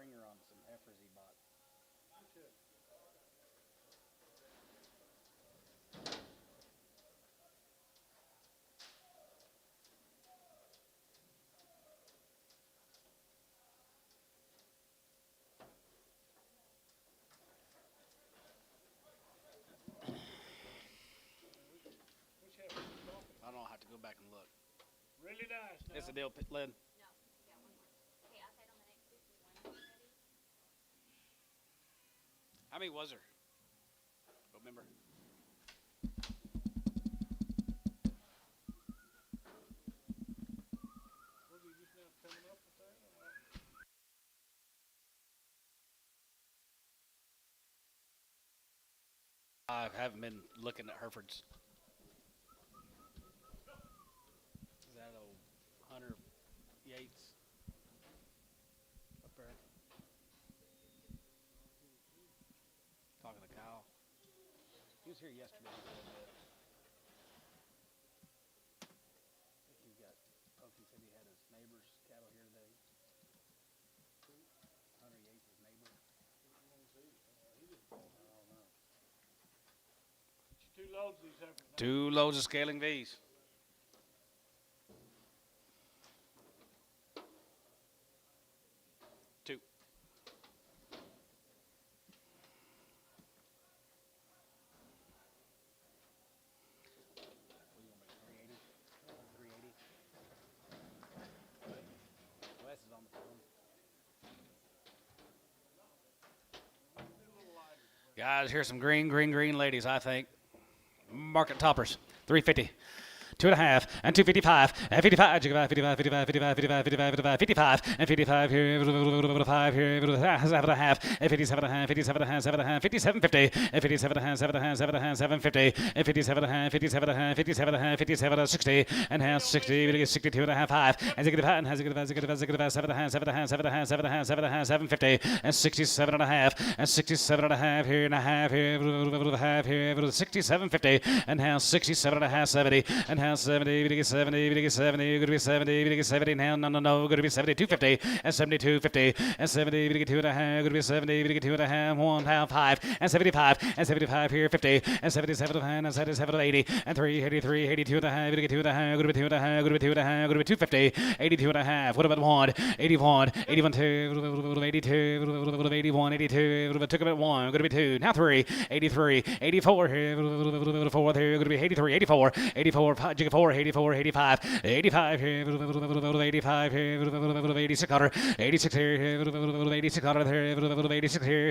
ringer on some heifers he bought. Which heifer you talking? I don't know. I'll have to go back and look. Really nice now. It's the deal, Lynn. No, we got one more. Okay, outside on the next 51. Ready? How many was there? Don't remember. Was he just now coming up with that? I haven't been looking at Herefords. Is that old Hunter Yates up there? Talking to Kyle. He was here yesterday a little bit. I think he got, Pokey said he had his neighbor's cattle here today. Hunter Yates' neighbor. Two loads of these heifers now. 2 loads of scaling V's. Two. What do you want to make, 380? 380? Wes is on the phone. Guys, here's some green ladies, I think. Market toppers, 350. 2.5 and 255 and 55, 55, 55, 55, 55, 55, 55, and 55 here, 5 here, 7.5, and 57.5, 57.5, 7.5, 57.50, and 57.5, 7.5, 7.50, and 57.5, 57.5, 57.5, 57.60, and half 60, 62.5, 5, and 65, and 7.5, 7.50, and 67.5, and 67.5 here, and a half here, 67.50, and half 67.5, 70, and 70, we get 70, we get 70, we're gonna be 70, we get 70 now, no, we're gonna be 72.50, and 72.50, and 70, we get 2.5, we're gonna be 70, we get 2.5, 1.5, and 75, and 75 here, 50, and 77, and 77, 80, and 383, 82.5, we get 2.5, we're gonna be 2.5, we're gonna be 2.5, we're gonna be 250, 82.5, what about 1, 81, 81, 2, 82, 81, 82, took him at 1, we're gonna be 2, now 3, 83, 84 here, 4 here, we're gonna be 83, 84, 84, 84, 84, 85, 85 here, 85 here, 8600, 86 here, 8600 here, 86 here,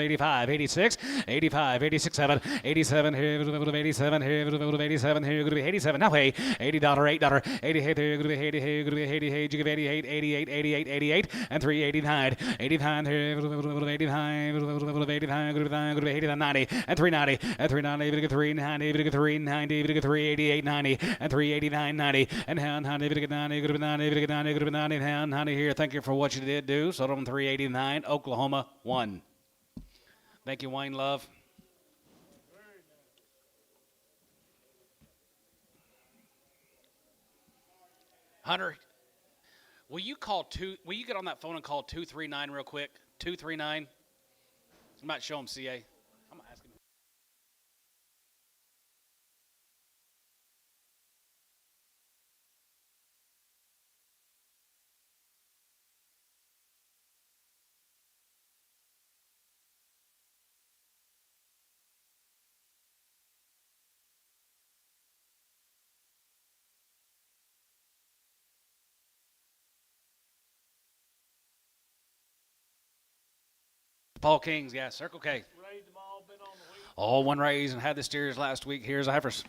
85, 86, 85, 86, 7, 87 here, 87 here, 87 here, going to be 87, now hey, $80, $8, 88 here, going to be 80 here, going to be 80 here, you give 88, 88, 88, 88, and 389, 89 here, 89, 85, going to be 89, 90, and 390, and 390, going to get 390, going to get 390, going to get 388, 90, and 389, 90, and Hound, 90, going to get 90, going to be 90, going to get 90, going to be 90, Hound, 90 here. Thank you for what you did do. So on 389, Oklahoma 1. Thank you, Wayne Love. Hunter, will you get on that phone and call 239 real quick? 239. I might show him CA. I'm gonna ask him. Paul Kings, yeah, Circle K. Raised them all, been on the wheel. All one raise and had the steers last week. Here's the heifers.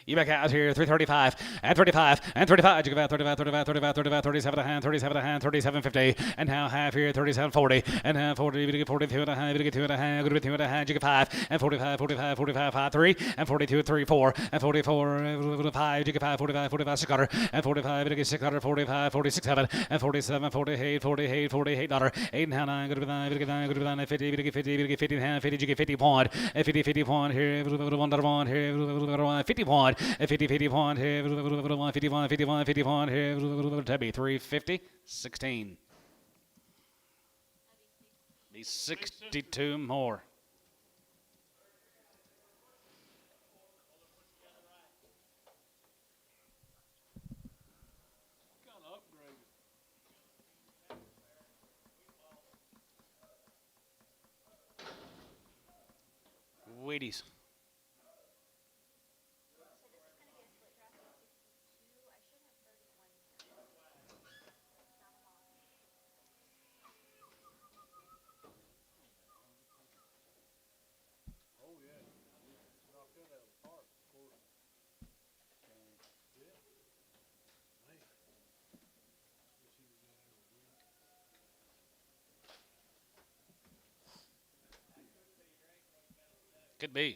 You back out here, 335, and 35, and 35, you give out 35, 35, 35, 35, 37 a hand, 37 a hand, 37.50, and now half here, 37.40, and half 40, you get 42 and a half, you get 2 and a half, good with 2 and a half, you get 5, and 45, 45, 45, 5, 3, and 42, 3, 4, and 44, 5, you get 5, 45, 45, 600, and 45, you get 600, 45, 46, 7, and 47, 48, 48, 48, $8, 8 and a half, 9, good with 9, good with 9, good with 9, 50, you get 50, you get 50 and a half, 50, you get 50 point, and 50, 50 point here, 1 here, 50 point, and 50, 50 point here, 51, 51, 51, 51 here, that'd be 350, 16. Be 62 more. Kind of upgraded. Wheaties. So this is going to be a split draft of 62. I should have 31 here. Not a lot. Oh yeah, knocked that out of the park, of course. Yeah. Man, wish he was in there every week. Could be.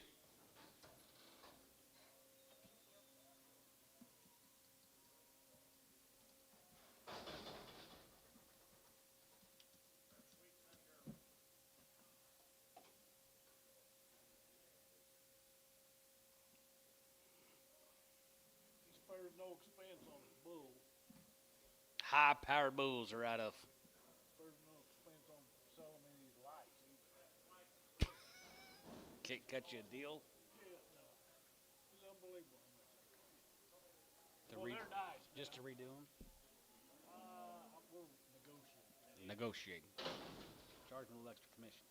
He spares no expense on his bull. High-powered bulls are out of. Spares no expense on selling me these lights either. Can't cut you a deal. Yeah, no. It's unbelievable how much they cost. To Well, they're nice. just to redo them. We're negotiating. Negotiating. Charge a little extra commission.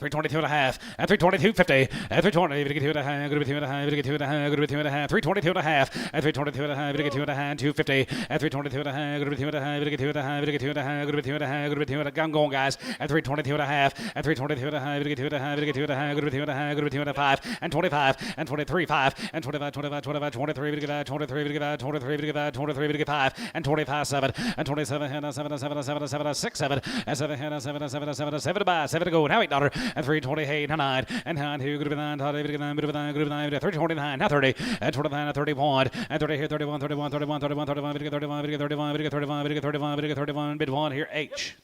322 and a half, and 322.50, and 320, we get 2 and a half, good to be 2 and a half, we get 2 and a half, good to be 2 and a half, 322 and a half, and 322 and a half, we get 2 and a half, 250, and 322 and a half, good to be 2 and a half, we get 2 and a half, we get 2 and a half, good to be 2 and a half, good to be 2 and a half, I'm going guys, and 322 and a half, and 322 and a half, we get 2 and a half, we get 2 and a half, good to be 2 and a half, good to be 2 and a 5, and 25, and 23, 5, and 25, 25, 25, 23, we get 23, we get 23, we get 23, we get 5, and 25, 7, and 27, and 7, 7, 7, 7, 6, 7, and 7, and 7, 7, 7, 7 to buy, 7 to go, now $8, and 328, and 9, and 9, 2, good to be 9, 329, now 30, and 29, 31, and 30 here, 31, 31, 31, 31, 31, we get 31, we get 31, we get 31, we get 31, we get 31, bid 1 here, H.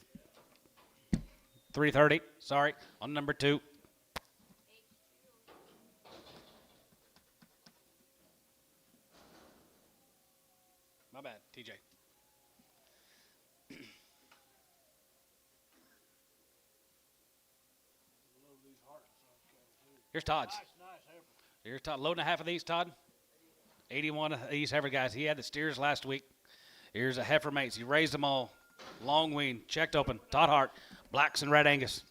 330, sorry, on number 2. My bad, TJ. Love these hearts South Carolina. Here's Todd's. Nice heifer. Here's Todd. Loading a half of these, Todd. 81 of these heifer guys. He had the steers last week. Here's a heifer mates. He raised them all. Long wean, checked open. Todd Hart, blacks and red Angus.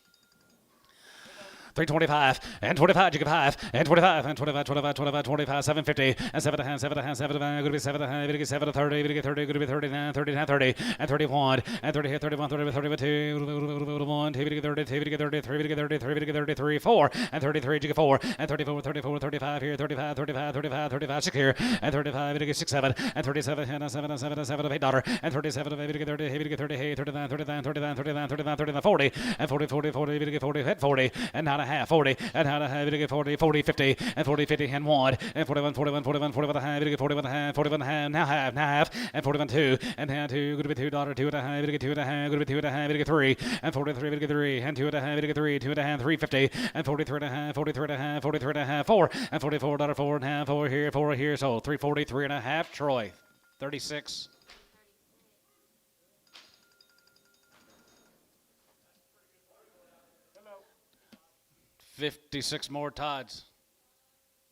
325 and 25, you get 5 and 25 and 25, 25, 25, 25, 750 and 7 to hand, 7 to hand, 7 to hand, going to be 7 to hand, going to get 7 to 30, going to get 30, going to be 39, 39, 30 and 31 and 30 here, 31, 30, 32, 1, 2, get 30, 2, get 30, 3, get 30, 3, get 33, 4 and 33, you get 4 and 34, 34, 35 here, 35, 35, 35, 35, 6 here and 35, you get 6, 7 and 37 and 7 7 7 $8 and 37, you get 30, you get 30, hey, 39, 39, 39, 39, 39, 39, 40 and 40, 40, 40, you get 40, hit 40 and not a half, 40 and how to have it get 40, 40, 50 and 40, 50 and 1 and 41, 41, 41, 41 and a half, you get 41 and a half, 41 and a half, now half and 41, 2 and now 2, going to be $2, 2 and a half, you get 2 and a half, going to be 2 and a half, you get 3 and 43, you get 3 and 2 and a half, you get 3, 2 and a half, 350 and 43 and a half, 43 and a half, 43 and a half, 4 and $44, 4 and a half, 4 here, so 343 and a half, Troy, 36. Hello. 56 more Todds.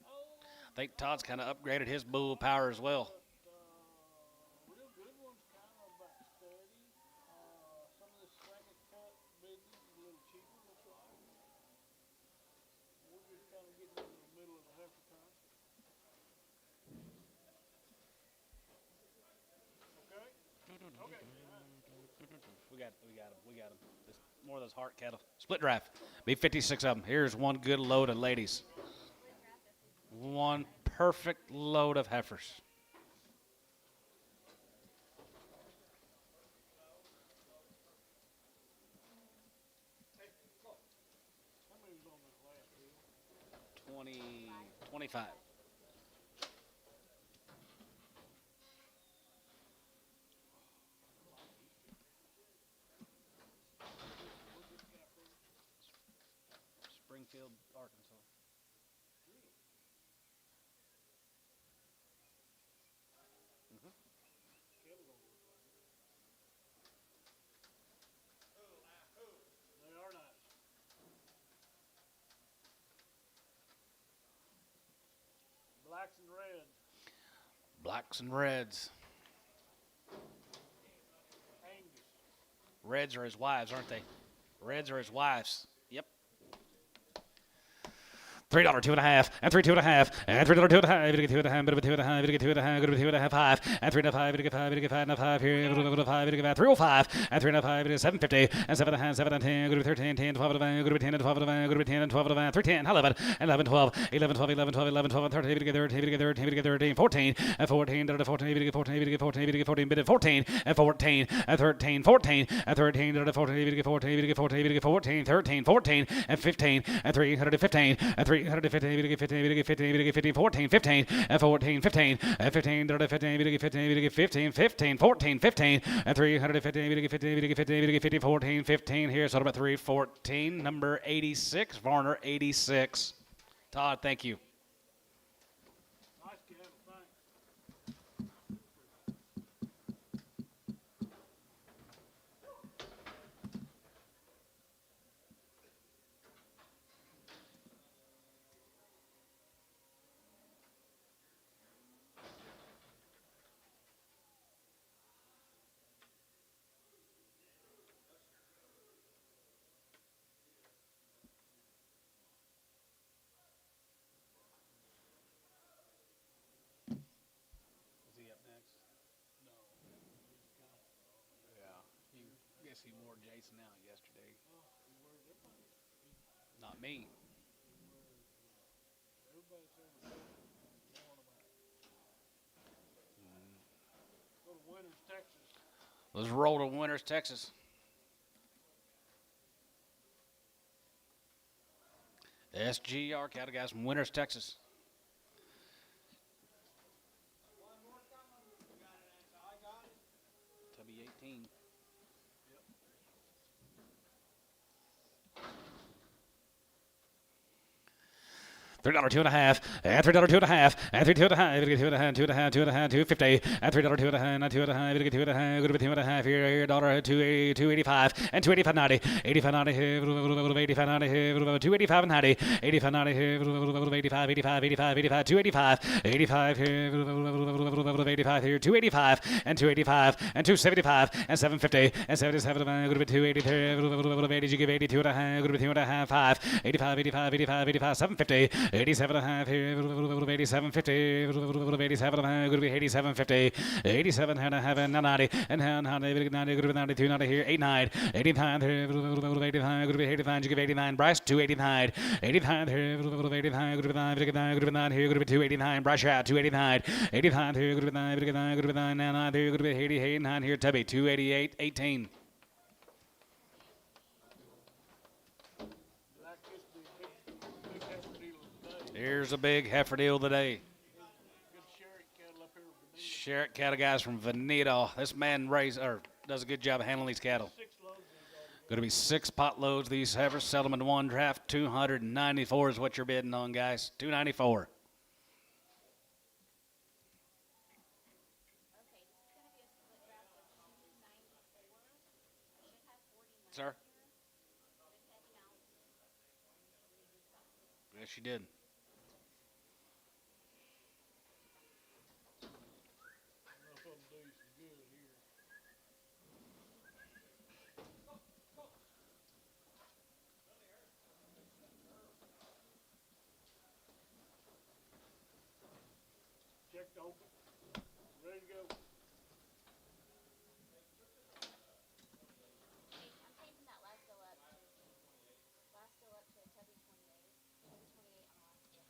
I think Todd's kind of upgraded his bull power as well. Real good ones, kind of about steady. Some of the second cut business is a little cheaper, looks like. We're just kind of getting into the middle of the heifer country. Okay? Okay. We got him. This, more of those heart cattle. Split draft. Be 56 of them. Here's one good load of ladies. One perfect load of heifers. How many was on that last deal? 20, 25. Springfield, Arkansas. Blacks and reds. Angus. Reds are his wives, aren't they? Reds are his wives. Yep. $3, 2.5, and $3, 2.5, and $3, 2.5, bit of 2.5, bit of 2.5, bit of 2.5, good of 2.5, 5, and 3.5, bit of 5, bit of 5, and 5 here, bit of 5, bit of 305, and 3.5, bit of 750, and 7.5, 7 and 10, good of 13, 10, 12 of 5, good of 10 and 12 of 5, good of 10 and 12 of 5, 310, 11, 11, 12, 11, 12, 11, 12, 11, 12, and 13, bit of 13, bit of 13, bit of 13, 14, and 14, bit of 14, bit of 14, bit of 14, bit of 14, bit of 14, and 14, and 13, 14, and 13, bit of 14, bit of 14, bit of 14, bit of 14, 13, 14, and 15, and 315, and 315, bit of 15, 15, 14, 15, and 14, 15, and 15, 15, 15, 15, 15, 14, 15, and 315, 15, 15, 15, 14, 15 here. So about 314, number 86, Varner 86. Todd, thank you. Nice cattle, thanks. Is he up next? No. He's kind of, Yeah. I guess he wore Jason out yesterday. he wears everybody. Not me. Everybody says worn them out. Go to Winters, Texas. Let's roll to Winters, Texas. SGR cattle guys from Winters, Texas. Tubby 18. $3, 2.5, and $3, 2.5, and $3, 2.5, 2.5, 2.5, 2.5, 250, and $3, 2.5, and 2.5, 2.5, good 2.5 here, dollar 280, 285, and 285.90, 85.90 here, 85.90 here, 285 and 90, 85.90 here, 85, 85, 85, 85, 285, 85 here, 85 here, 285, and 285, and 275, and 750, and 77, good 280 here, 80, you give 82 and a half, good 2 and a half, 5, 85, 85, 85, 85, 750, 87 and a half here, 87.50, 87 and a half, good to be 87.50, 87 and a half, and 90, and 90, 90, good to be 92, 90 here, 89, 89 here, 85, good to be 85, you give 89, Bryce, 289, 85 here, 85, good to be 9, good to be 9 here, good to be 289, Bryce out, 289, 85 here, good to be 9, good to be 9, 9 here, good to be 88, 9 here, Tubby, 288, 18. Like this big heifer deal today. Here's a big heifer deal today. Good Sherrick cattle up here with me. Sherrick cattle guys from Veneta. This man does a good job of handling these cattle. 6 loads of them. Going to be 6 pot loads. These heifers sell them in one draft. 294 is what you're bidding on, guys. 294. Okay, this is going to be a split draft of 294. I should have 49 Sir? here. Been heading out. Yes, you did. Enough of them do you some good here. Checked open. Ready to go. Hey, I'm changing that last bill up. Last bill up to Tubby 28. Tubby 28 on the last bill.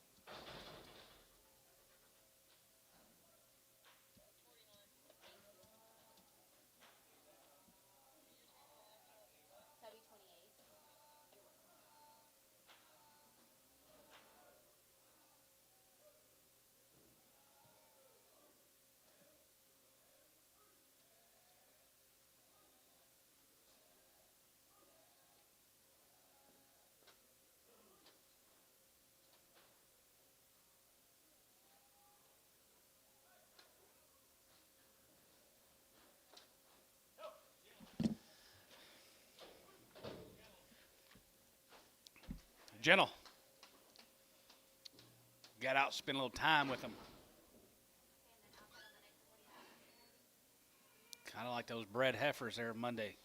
Tubby 28. Gentle. Got out, spent a little time with them. And then I'll put on the I don't like those bred heifers there Monday.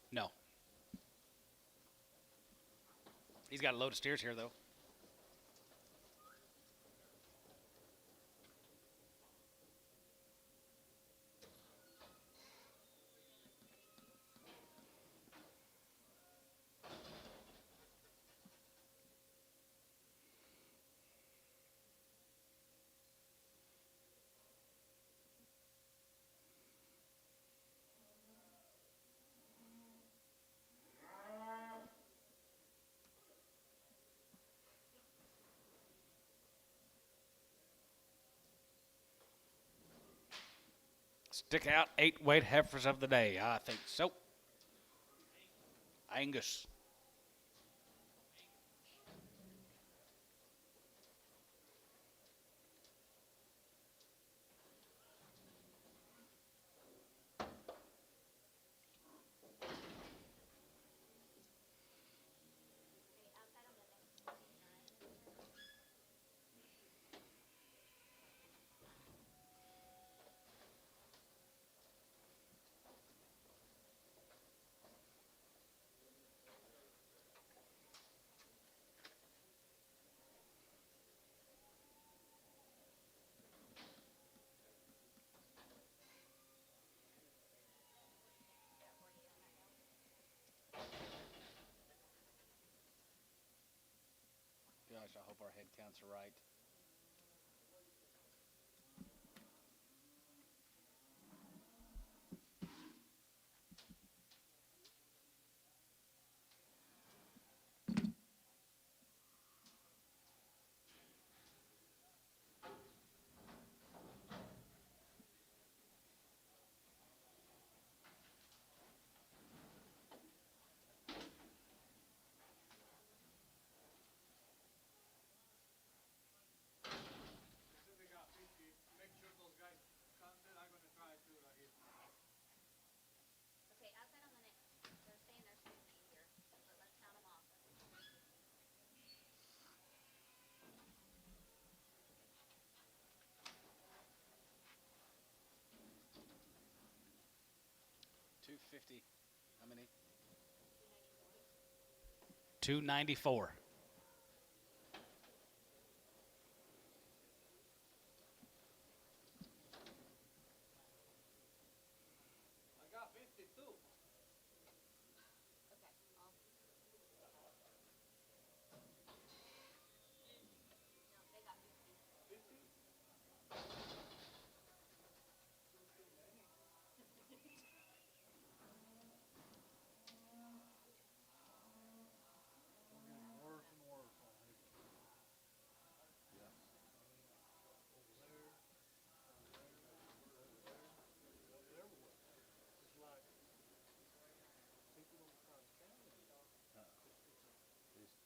No. He's got a load of steers here, though. Stick out 8-weight heifers of the day. I think so. Angus. Okay, outside on the next 49. 48 on that now. Gosh, I hope our head counts are right. Okay, outside on the next. They're saying there's 50 here, but let's count them off. 250. How many? 294. 294. I got 52. Okay, I'll. No, they got 50. 50? We're getting worse and worse on here. Yeah. Over there, everywhere. It's like people don't try to count anymore. It's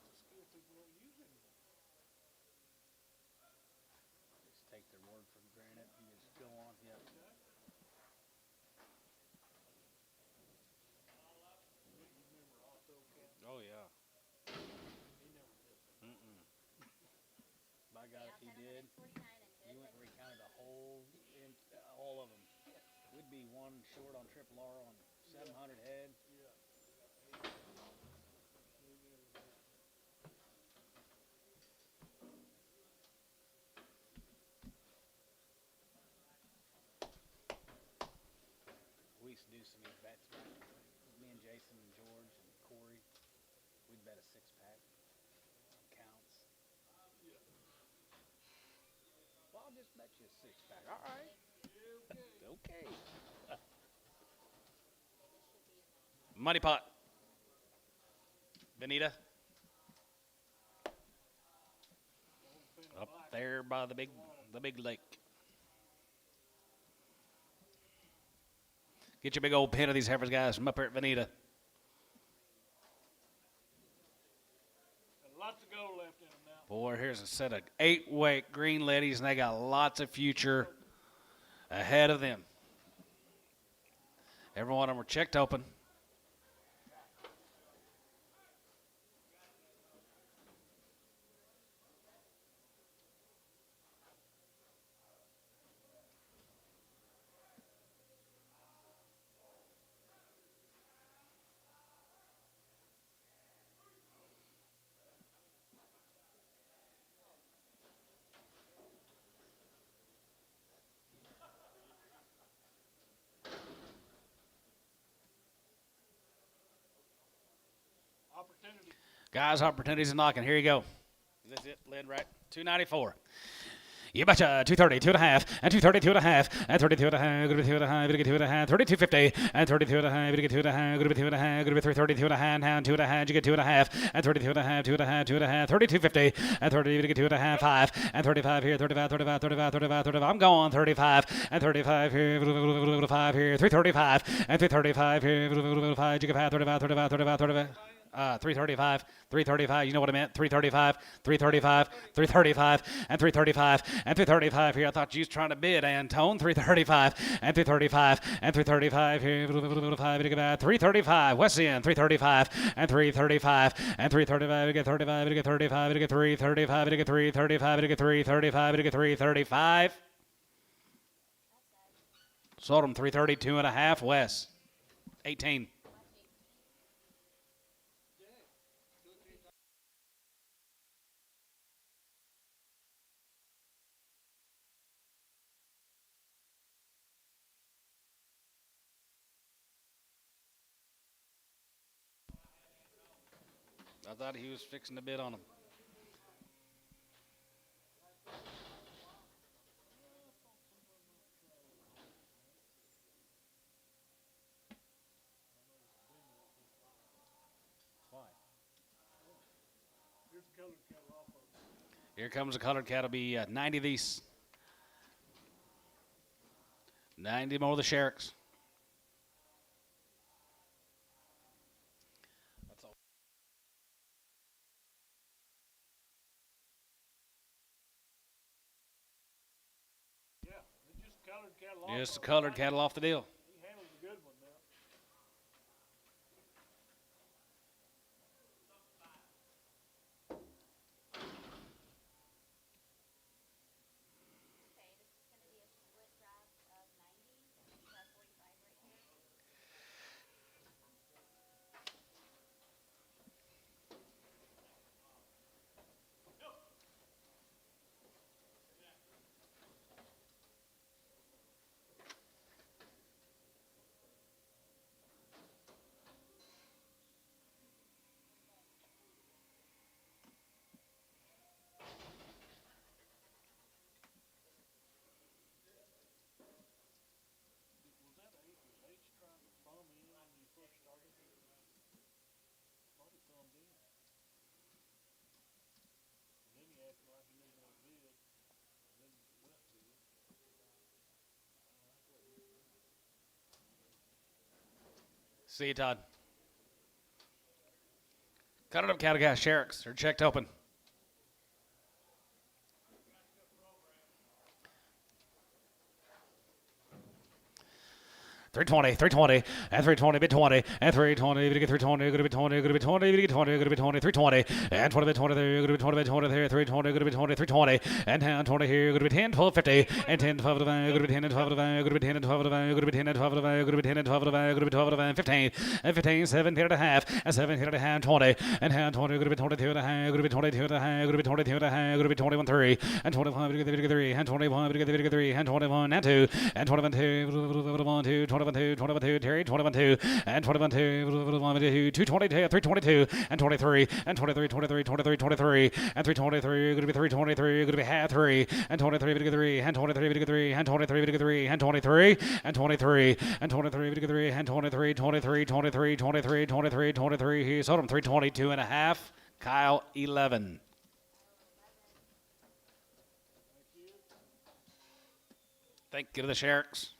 a skill people don't use anymore. Just take their word for granted and just go on. Yeah. You remember Otto Kent? Oh, yeah. He never missed it. Mm-mm. By Okay, God, if he outside on the did, next 49 and good. you went and recounted the whole, all of them. We'd be one short on Triple R on 700 head. Yeah. He never missed it. We used to do some bets back. Me and Jason and George and Corey. We'd bet a 6-pack on counts. Yeah. Well, I'll just bet you a 6-pack. All right. Okay. Money pot. Benita. Up there by the big lake. Get your big old pen of these heifers, guys, from up here at Veneta. And lots of gold left in them now. Boy, here's a set of 8-weight green ladies, and they got lots of future ahead of them. Every one of them were checked open. Guys, opportunities and knocking. Here you go. Is this it? Lid right. 294. You betcha. 230, 2.5, and 230, 2.5, and 32 and a half, good 2.5, good 2.5, 32.50, and 32 and a half, good 2.5, good 2.5, good 332 and a half, and 2.5, you get 2.5, and 32 and a half, 2.5, 2.5, 32.50, and 30, you get 2.5, 5, and 35 here, 35, 35, 35, 35, 35. I'm going 35, and 35 here, 5 here, 335, and 335 here, 5, you get 35, 35, 35, 35. 335, 335, you know what I meant, 335, 335, 335, and 335, and 335 here. I thought you was trying to bid, Antone. 335, and 335, and 335 here, 335, West End, 335, and 335, and 335, we get 35, we get 35, we get 335, we get 335, we get 335, we get 335. Sold them 332 and a half, West, 18. I thought he was fixing to bid on them. Here comes the colored cat. Will be 90 these. 90 more of the Sharks. That's all. Yeah, it's just colored cattle off. Just the colored cattle off the deal. He handles a good one now. Okay, this is going to be a split draft of 90. You have 45 right here. Was that H trying to thumb in when you first started? Thought he thumbed in. And then he acted like he was going to bid. And then went bid. See you, Todd. Cut it up, cattle gas. Sharks. They're checked open. 320, and 320, bid 20, and 320, we get 320, good to be 20, good to be 20, we get 20, good to be 20, 320, and 20 bid 20 there, good to be 20 bid 20 there, 320, good to be 20, 320, and down 20 here, good to be 10, 12, 50, and 10, 12 to the good to be 10, and 12 to the good to be 10, and 12 to the good to be 10, and 12 to the good to be 10, and 12 to the good to be 12 to the 15, and 15, 17 and a half, and 17 and a half, 20, and down 20, good to be 22 and a half, good to be 22 and a half, good to be 22 and a half, good to be 21, 3, and 25, we get 3, and 21, we get 3, and 21, and 2, and 21, 2, 21, 2, 21, 2, Terry, 21, 2, and 21, 2, 222, 322, and 23, and 23, 23, 23, 23, and 323, going to be 323, going to be half 3, and 23, going to 3, and 23, going to 3, and 23, going to 3, and 23, and 23, and 23, going to 3, and 23, 23, 23, 23, 23, 23. He sold him 322 and a half. Kyle 11. Thank you to the Sharks.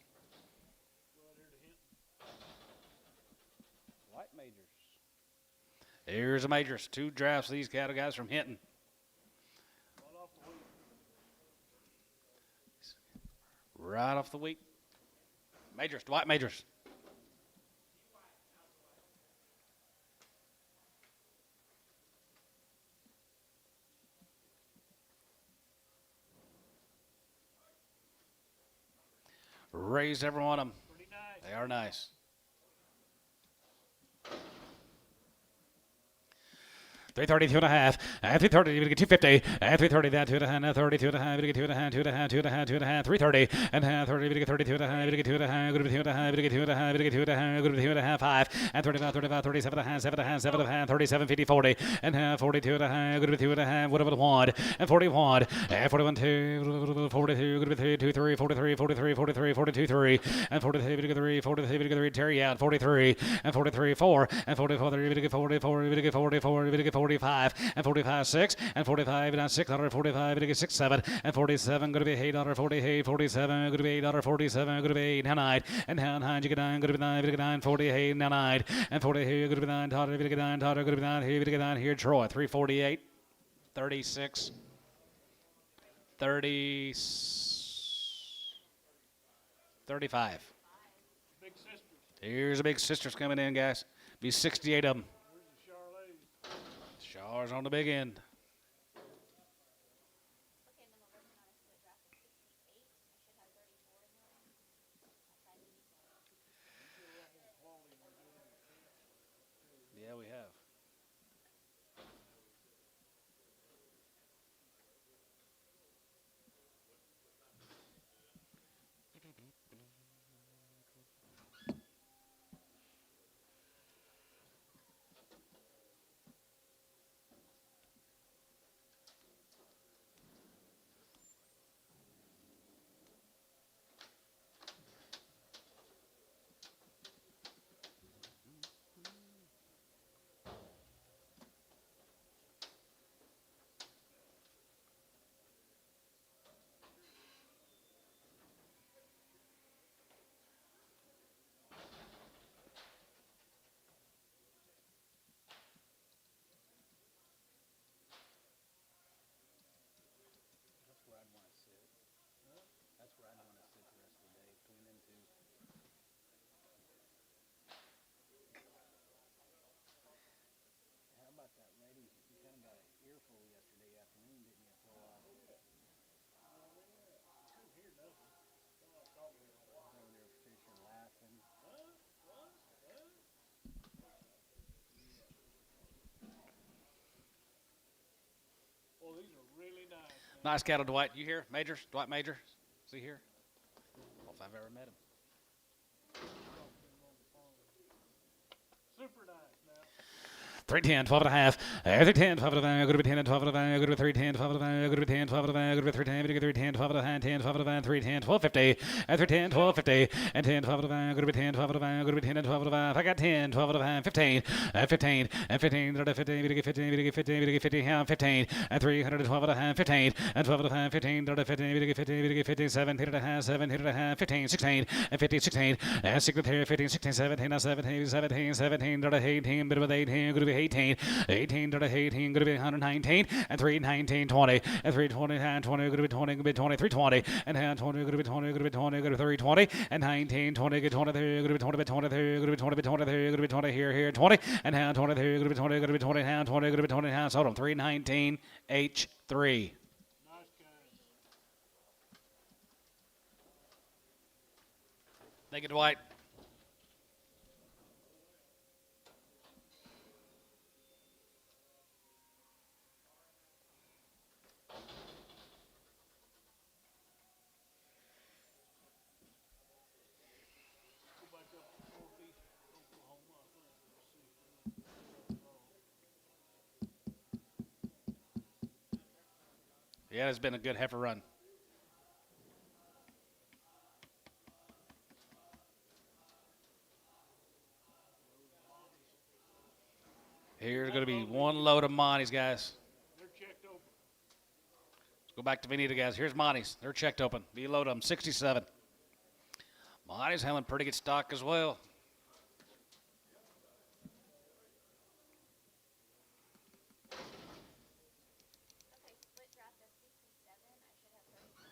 White majors. Here's the majors. 2 drafts of these cattle guys from Hinton. Right off the wheat. Majors, Dwight Majors. Raised every one of them. Pretty nice. They are nice. 332 and a half. At 330, you're going to get 250. At 330, that 2 and a half. Now 32 and a half. You're going to get 2 and a half. 2 and a half. 2 and a half. 2 and a half. 330 and a half. 30. You're going to get 32 and a half. You're going to get 2 and a half. You're going to get 2 and a half. You're going to get 2 and a half. You're going to get 2 and a half. You're going to get 2 and a half. 5. And 35, 35, 37 and a half. 7 and a half. 7 and a half. 37, 50, 40 and a half. 42 and a half. You're going to be 2 and a half. Whatever the wad. And 41. And 41, 2. 42. You're going to be 2, 3. 43, 43, 43, 42, 3. And 43, you're going to get 3. 43, you're going to get 3. Terry out. 43. And 43, 4. And 44, you're going to get 44. You're going to get 44. You're going to get 45. And 45, 6. And 45, and 645. You're going to get 6, 7. And 47, going to be $8.48. 47, going to be $8.47. Going to be 8. 9. And 9, you get 9. Going to be 9. You get 9. 48, 9. And 40 here, you're going to be 9. Todd, you get 9. Todd, going to be 9. Here, you get 9. Here, Troy. 348. 36. 30. 35. Big sisters. Here's the big sisters coming in, guys. Be 68 of them. Where's the Charlotte? Shaw's on the big end. Okay, and then we're working on a split draft of 68. I should have 34 in there. Outside of these. Yeah, we have. Well, these are really nice. Man. Nice cattle, Dwight. You here? Major? Dwight Major? Is he here? I don't know if I've ever met him. Super nice now. 310, 12 and a half. 310, 12 and a half. Go to be 10 and 12 and a half. Go to be 310, 12 and a half. Go to be 10, 12 and a half. Go to be 310, 310, 12 and a half. 10, 12 and a half. 310, 12, 50. 310, 12, 50. And 10, 12 and a half. Go to be 10, 12 and a half. Go to be 10 and 12 and a half. I got 10, 12 and a half. 15. 15. And 15. 15. We get 15. We get 15. We get 15. 15. And 312 and a half. 15. And 12 and a half. 15. 15. We get 15. We get 15. 17 and a half. 17 and a half. 15. 16. And 15. 16. And 16. 15. 16. 17. 17. 17. 17. 18. Bit of 18. Go to be 18. 18 to the 18, going to be 119, and 319, 20, and 320, and 20, going to be 20, going to be 20, 320, and 20, going to be 20, going to be 20, going to be 320, and 19, 20, get 20, going to be 20, 20, going to be 20, 20, going to be 20, here, 20, and 20, going to be 20, going to be 20, and 20, going to be 20, and sold them, 319, H3. Nice guy. Thank you, Dwight. Go back up to northeast Oklahoma, I think. Yeah, it's been a good heifer run. Here's going to be one load of Monty's, guys. They're checked open. Let's go back to Veneta, guys. Here's Monty's. They're checked open. V-load them, 67. Monty's having pretty good stock as well. Okay, split draft of 67. I should have 34.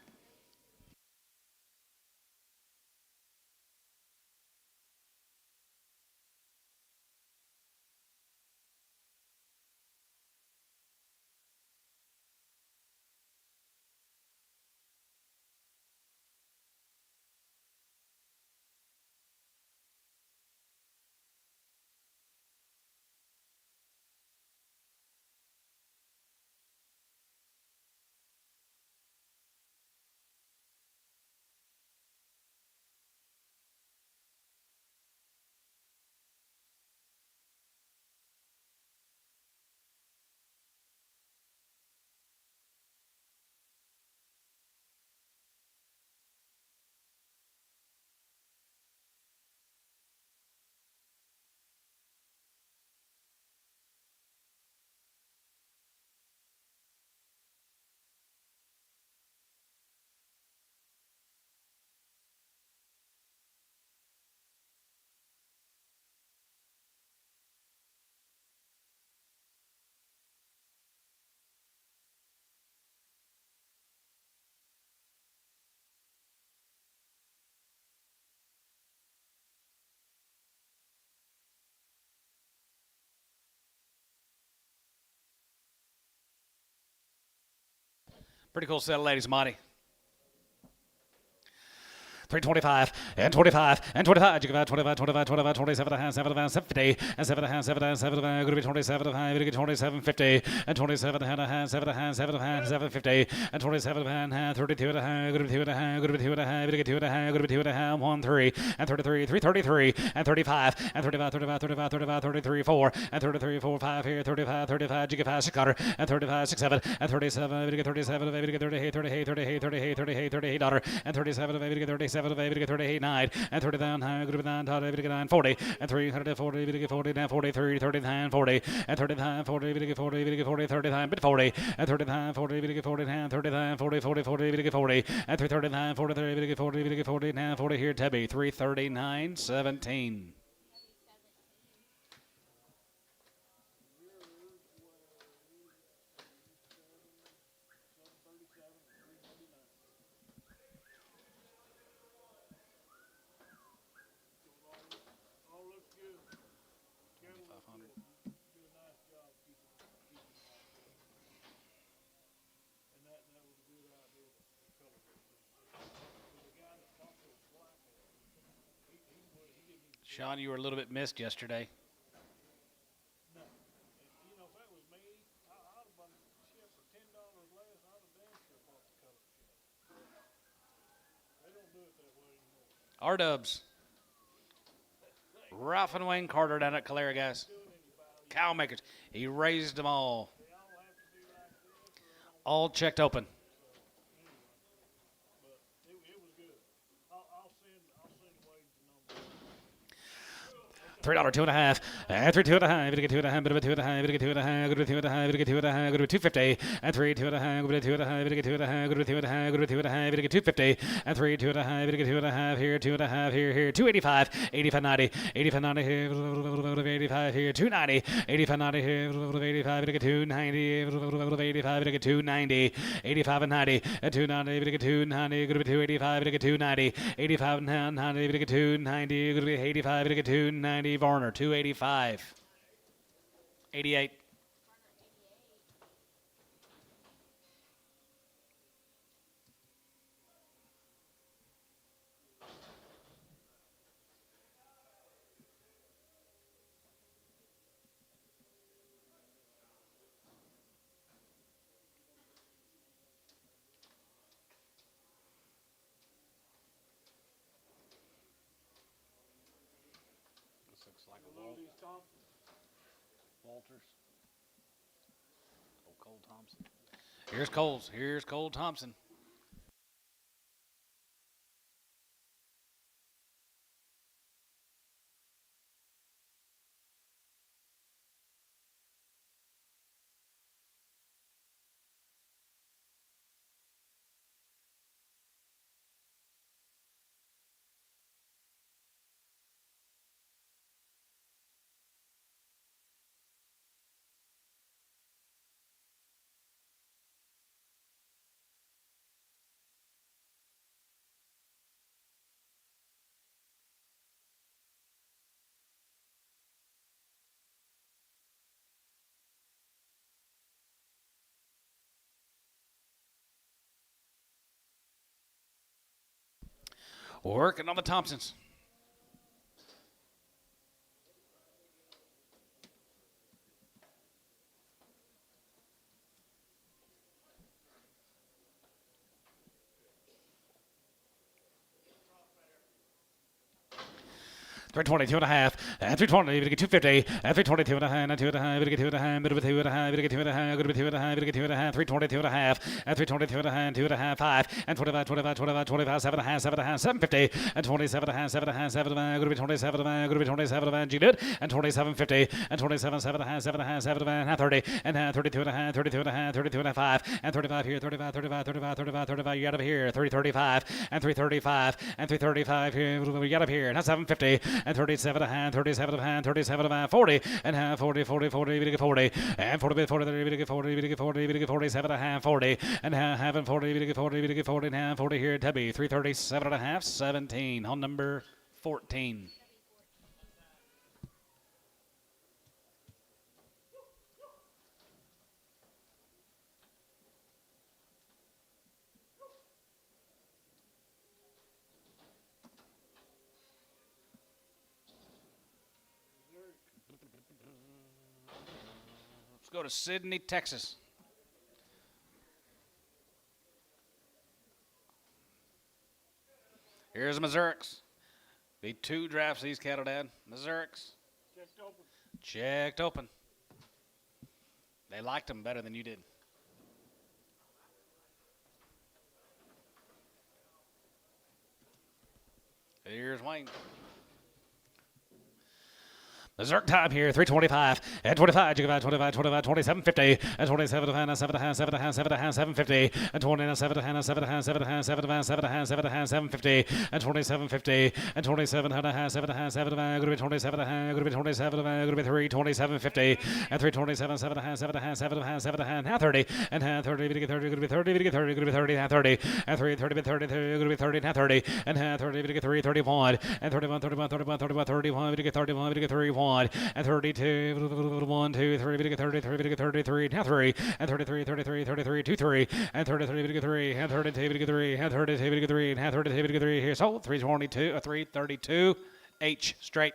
Pretty cool set of ladies, Monty. 325 and 25 and 25. You give 25, 25, 25, 27 and a half, 7 and a half, 750 and 7 and a half, 7 and a half, 7 and a half. Going to be 27 and a half. Going to get 27.50 and 27 and a half, 7 and a half, 7 and a half, 750 and 27 and a half, 32 and a half. Going to be 2 and a half. Going to be 2 and a half. Going to get 2 and a half. Going to be 2 and a half. 1 3 and 33, 333 and 35 and 35, 35, 35, 35, 33 4 and 33 4 5 here. 35, 35. You give 5 6 cutter and 35 6 7 and 37. Going to get 37. Going to get 38, 38, 38, 38, 38, 38 dollar and 37. Going to get 37. Going to get 38 9 and 39 high. Going to be 9 dollar. Going to get 9 40 and 340. Going to get 40 down 43 39 40 and 39 40. Going to get 40. Going to get 40 39 bit 40 and 39 40. Going to get 40 down 39 40 40 40. Going to get 40 and 339 43. Going to get 40. Going to get 40 now 40 here. Tebby 339 17. All looks good. Cattle look good. Do a nice job keeping them like that. And that was a good idea to color those things. The guy that bought those black ones, he didn't even. Sean, you were a little bit missed yesterday. No. And, you know, if that was me, I'd have been shit for $10 less. I'd have damn sure bought the color shit. They don't do it that way anymore. R-Dubs. Ralph and Wayne Carter down at Calera, guys. Cow makers. He raised them all. They all have to be like this, or All checked open. but it was good. I'll send Wade the number. $3, 2 and a half, and 3 2 and a half. Going to get 2 and a half, bit of a 2 and a half. Going to get 2 and a half. Going to 2 and a half. Going to get 2 and a half. Going to 250 and 3 2 and a half. Going to 2 and a half. Going to get 2 and a half. Going to 2 and a half. Going to 2 and a half. Going to get 250 and 3 2 and a half. Going to get 2 and a half here. 2 and a half here. 285, 85 90, 85 90 here. 85 here. 290, 85 90 here. 85. Going to get 290. 85. Going to get 290, 85 and 90 and 290. Going to get 290. Going to be 285. Going to get 290, 85 and 90. Going to get 290. Going to be 85. Going to get 290. Varner 285, 88. This looks like a These Thompson. Walters. Old Cole Thompson. Here's Coles. Here's Cole Thompson. Working on the Thompsons. $322 and a half, and $320, we get $250, and $322 and a half, and $2 and a half, we get $2 and a half, bit of a $2 and a half, we get $2 and a half, good $2 and a half, we get $2 and a half, $322 and a half, and $322 and a half, $2 and a half, 5, and 25, 25, 25, 25, 7 and a half, 7 and a half, 750, and 27 and a half, 7 and a half, 7 and a half, good to be 27 and a half, good to be 27 and a half, G did, and 27.50, and 27, 7 and a half, 7 and a half, 7 and a half, 30, and 32 and a half, 32 and a half, 32 and a half, 5, and 35 here, 35, 35, 35, 35, 35, you got up here, 335, and 335, and 335 here, we got up here, and 750, and 37 and a half, 37 and a half, 37 and a half, 40, and half, 40, 40, 40, we get 40, and 40, 40, we get 40, we get 40, we get 47 and a half, 40, and half, and 40, we get 40, we get 40 and a half, 40 here, Tebby, 337 and a half, 17, on number 14. go to Sydney, Texas. Here's Missouri's. Be 2 drafts these cattle, Dad. Missouri's. Checked open. Checked open. They liked them better than you did. Here's Wayne. Berserk time here, 325 and 25, 25, 25, 2750 and 27 and 7 750 and 27 and 7 750 and 2750 and 27 and 7 7 27 27 3 2750 and 327 7 7 now 30 and 30 30 30 30 30 now 30 and 3 30 30 30 now 30 and 30 3 31 and 31 31 31 31 31 31 31 and 32 1 2 3 33 33 now 3 and 33 33 33 2 3 and 33 3 and 32 3 and 32 3 and 32 3 here so 322 332 H straight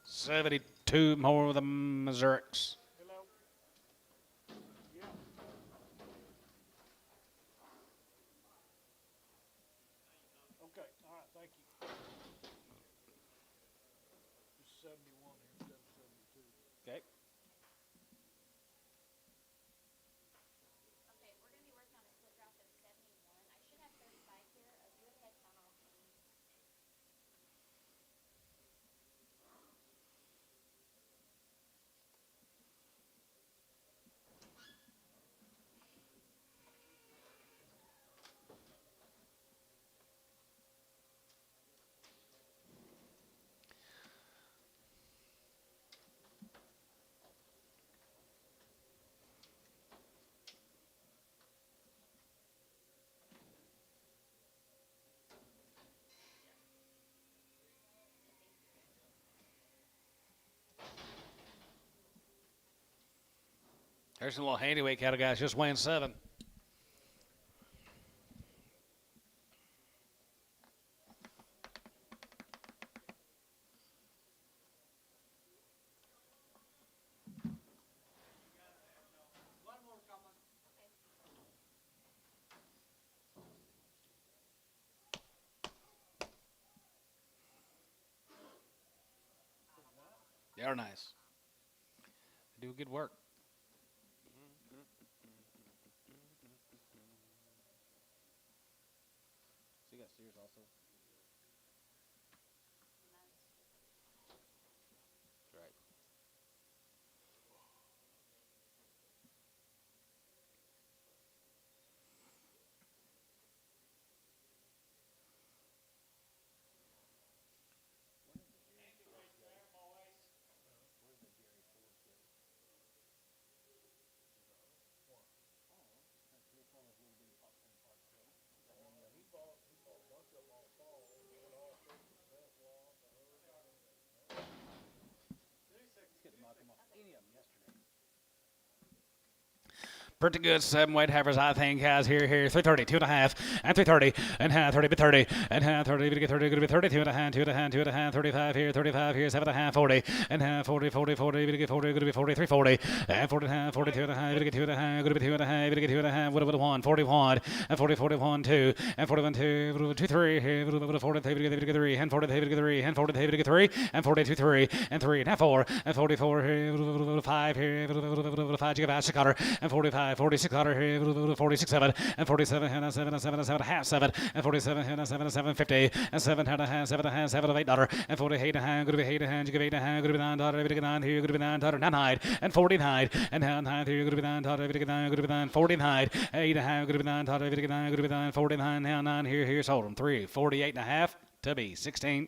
72 more of the Missouri's. Hello. Yeah. Okay. All right. Thank you. It's 71 here instead of 72. Okay. Okay, we're going to be working on a split draft of 71. I should have 35 here. A few heads on all teams. There's some little handy weight cattle guys just weighing 7. They are nice. They do good work. So you got steers also? That's right. Pretty good 7 weight heifers, I think, has here 330, 2.5, and 330, and 30 by 30, and 30 by 30, going to be 32 and a half, 2 and a half, 2 and a half, 35 here, 7.5, 40, and 40, 40, 40, going to be 43, 40, and 40 and a half, 42 and a half, going to be 2 and a half, going to be 2 and a half, going to be 2 and a half, what about 1, 41, and 40, 41, 2, and 41, 2, 2, 3, here, 40, 3, and 40, 3, and 40, 3, and 42, 3, and 3, and 4, and 44, here, 5, here, 5, you got 6 cutter, and 45, 46 cutter here, 46 7, and 47 and 7 and 7 and 7 half 7, and 47 and 7 and 7 50, and 7 and a half, 7 and a half, 7 of $8, and 48 and a half, going to be 8 and a half, you give 8 and a half, going to be $9, every day 9 here, going to be $9, 9, and 49, and 9 here, going to be $9, every day 9, going to be 9, 49, 8 and a half, going to be $9, every day 9, going to be 9, 49, now 9 here, sold them 3, 48 and a half to be 16.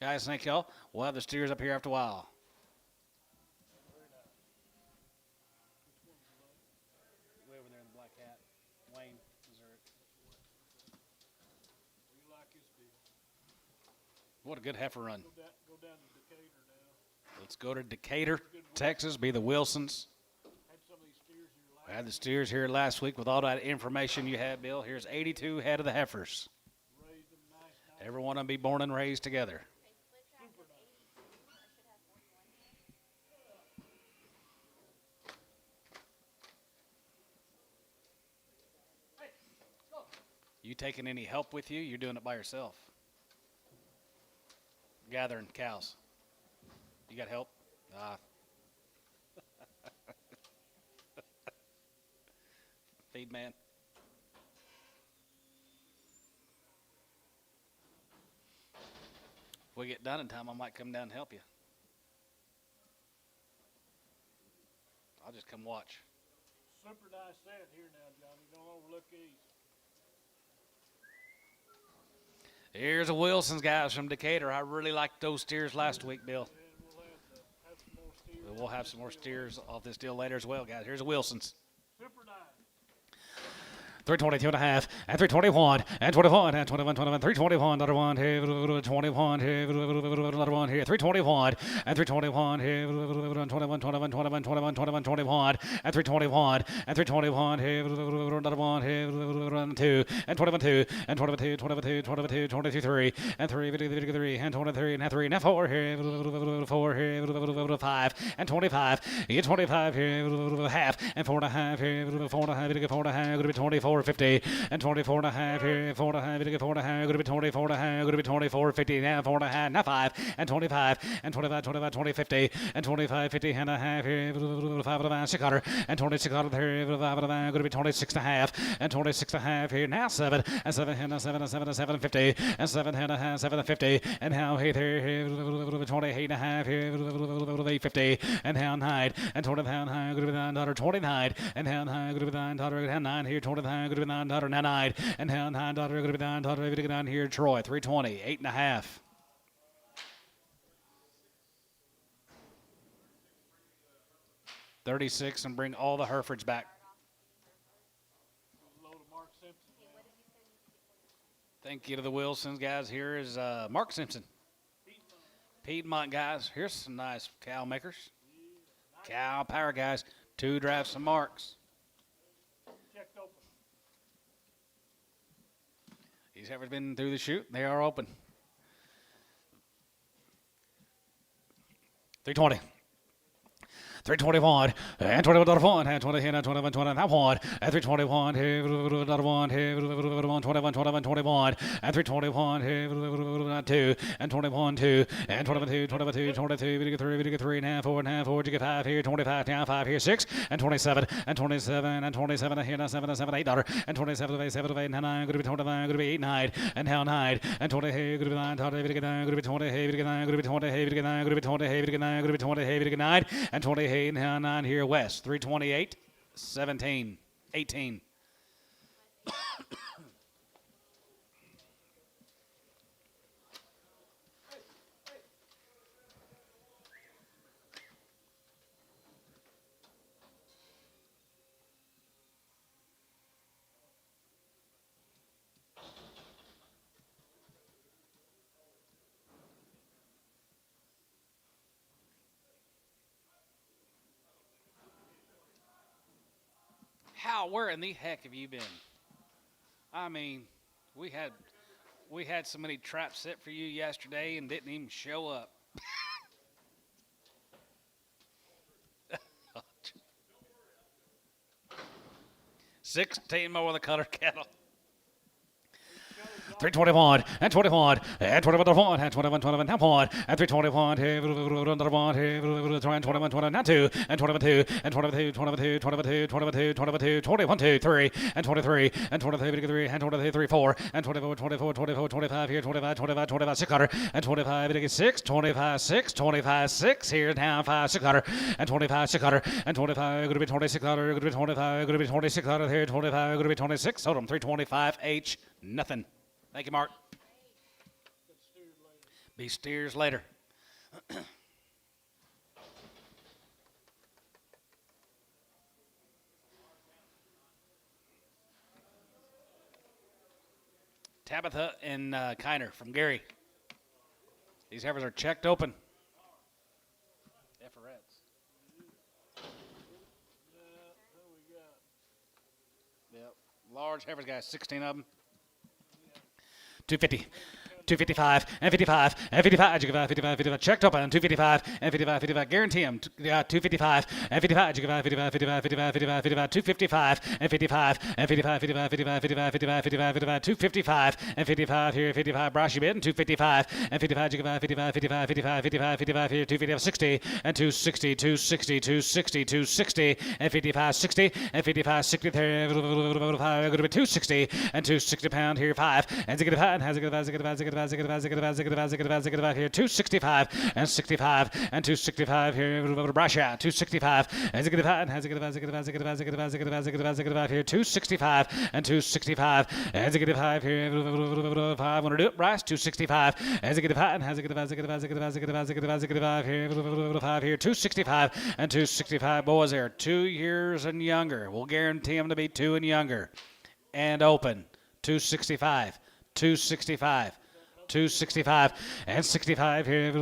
Guys, thank y'all. We'll have the steers up here after a while. What a good heifer run. Go down to Decatur now. Let's go to Decatur, Texas, be the Wilsons. Had some of these steers here We had the steers here last week with all that information you had, Bill. Here's 82 head of the heifers. raised them nice. Every one of them be born and raised together. Okay, split draft of 82. I should have 41 here. You taking any help with you? You're doing it by yourself. Gathering cows. You got help? Feed man. If we get done in time, I might come down and help you. I'll just come watch. Super nice set here now, Johnny. Don't overlook these. Here's a Wilson's, guys, from Decatur. I really liked those steers last week, Bill. And we'll have some more steers. We'll have some more steers off this deal later as well, guys. Here's a Wilson's. Super nice. 322 and a half, and 321, and 21, and 21, 21, 321, another one here, 21 here, another one here, 321, and 321 here, 21, 21, 21, 21, 21, 21, and 321, and 321 here, another one here, 2, and 21, 2, and 22, 22, 22, 23, and 3, 3, and 23, and 3, and 4 here, 4 here, 5, and 25, 25 here, half, and 4 and a half here, 4 and a half, 4 and a half, going to be 24. 50 and 24 and a half here, 4 and a half, 4 and a half, going to be 24 and a half, going to be 24, 50, now 4 and a half, now 5, and 25, and 25, 25, 20, 50, and 25, 50 and a half here, 5 and a half, 600, and 26 here, 5 and a half, going to be 26 and a half, and 26 and a half here, now 7, and 7 and 7 and 7 and 7 50, and 7 and a half, 7 and 50, and now 8 here, 28 and a half here, 850, and now 9, and 20 pound high, going to be 929, and now 9, going to be 9 here, 29, going to be 900, now 9, and now 900, going to be 900, going down here, Troy, 320, 8 and a half. $36 and bring all the Herefords back. Load of Mark Simpson. Thank you to the Wilsons, guys. Here is Mark Simpson. Piedmont, guys. Here's some nice cow makers. Cow power, guys. 2 drafts of Marks. Checked open. These heifers been through the chute. They are open. 320. 321, and 21, and 20, and 21, 20, and 1, and 321, here, another one, here, 21, 21, 21, and 321, here, 2, and 21, 2, and 22, 22, 22, we get 3, we get 3, and 4, and 4, you get 5 here, 25, now 5 here, 6, and 27, and 27, and 27, here, now 7, and 7, $8, and 27, 7, 8, 9, going to be 29, going to be 8, 9, and now 9, and 20, here, going to be 9, 20, we get 9, going to be 20, here, we get 9, going to be 20, here, we get 9, going to be 20, here, we get 9, going to be 20, here, we get 9, and 20, here, now 9 here west, 328, 17, 18. How, where in the heck have you been? I mean, we had so many traps set for you yesterday and didn't even show up. 16 more of the color cattle. 321, and 21, and 21, and 21, 21, now 1, and 321, here, another 1, here, 21, 20, now 2, and 22, and 22, 22, 22, 22, 22, 21, 2, 3, and 23, and 23, 3, and 23, 3, 4, and 24, 24, 24, 25, here, 25, 25, 25, 600, and 25, 6, 25, 6, 25, 6, here, now 5, 600, and 25, 600, and 25, going to be 2600, going to be 25, going to be 2600, here, 25, going to be 26, sold them, 325, H, nothing. Thank you, Mark. Be steers later. Tabitha and Kiner from Gary. These heifers are checked open. Efferettes. Yep. Large heifers, guys. 16 of them. 250. 255 and 55 and 55. 55 checked open. 255 and 55 guarantee him. 255 and 55 55 255 and 55 and 55 255 and 55 here 55 Brashy bid and 255 and 55 55 here 255 60 and 260 and 55 60 and 55 60 there going to be 260 and 260 pound here 5 and zig and has here 265 and 65 and 265 here Brasha 265 and zig and has here 265 and 265 and zig here 5 want to do it Bryce 265 and zig and has here 265 and 265 boys there 2 years and younger. We'll guarantee them to be 2 and younger. And open 265 265 265 and 65 here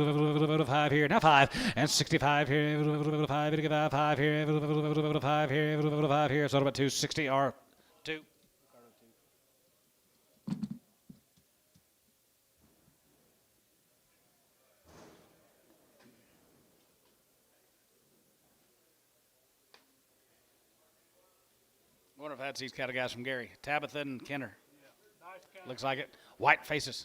5 here now 5 and 65 here 5 here 5 here 5 here so about 260 or 2. I wonder if that's these cattle guys from Gary. Tabitha and Kenner. Yeah, nice cattle. Looks like it. White faces.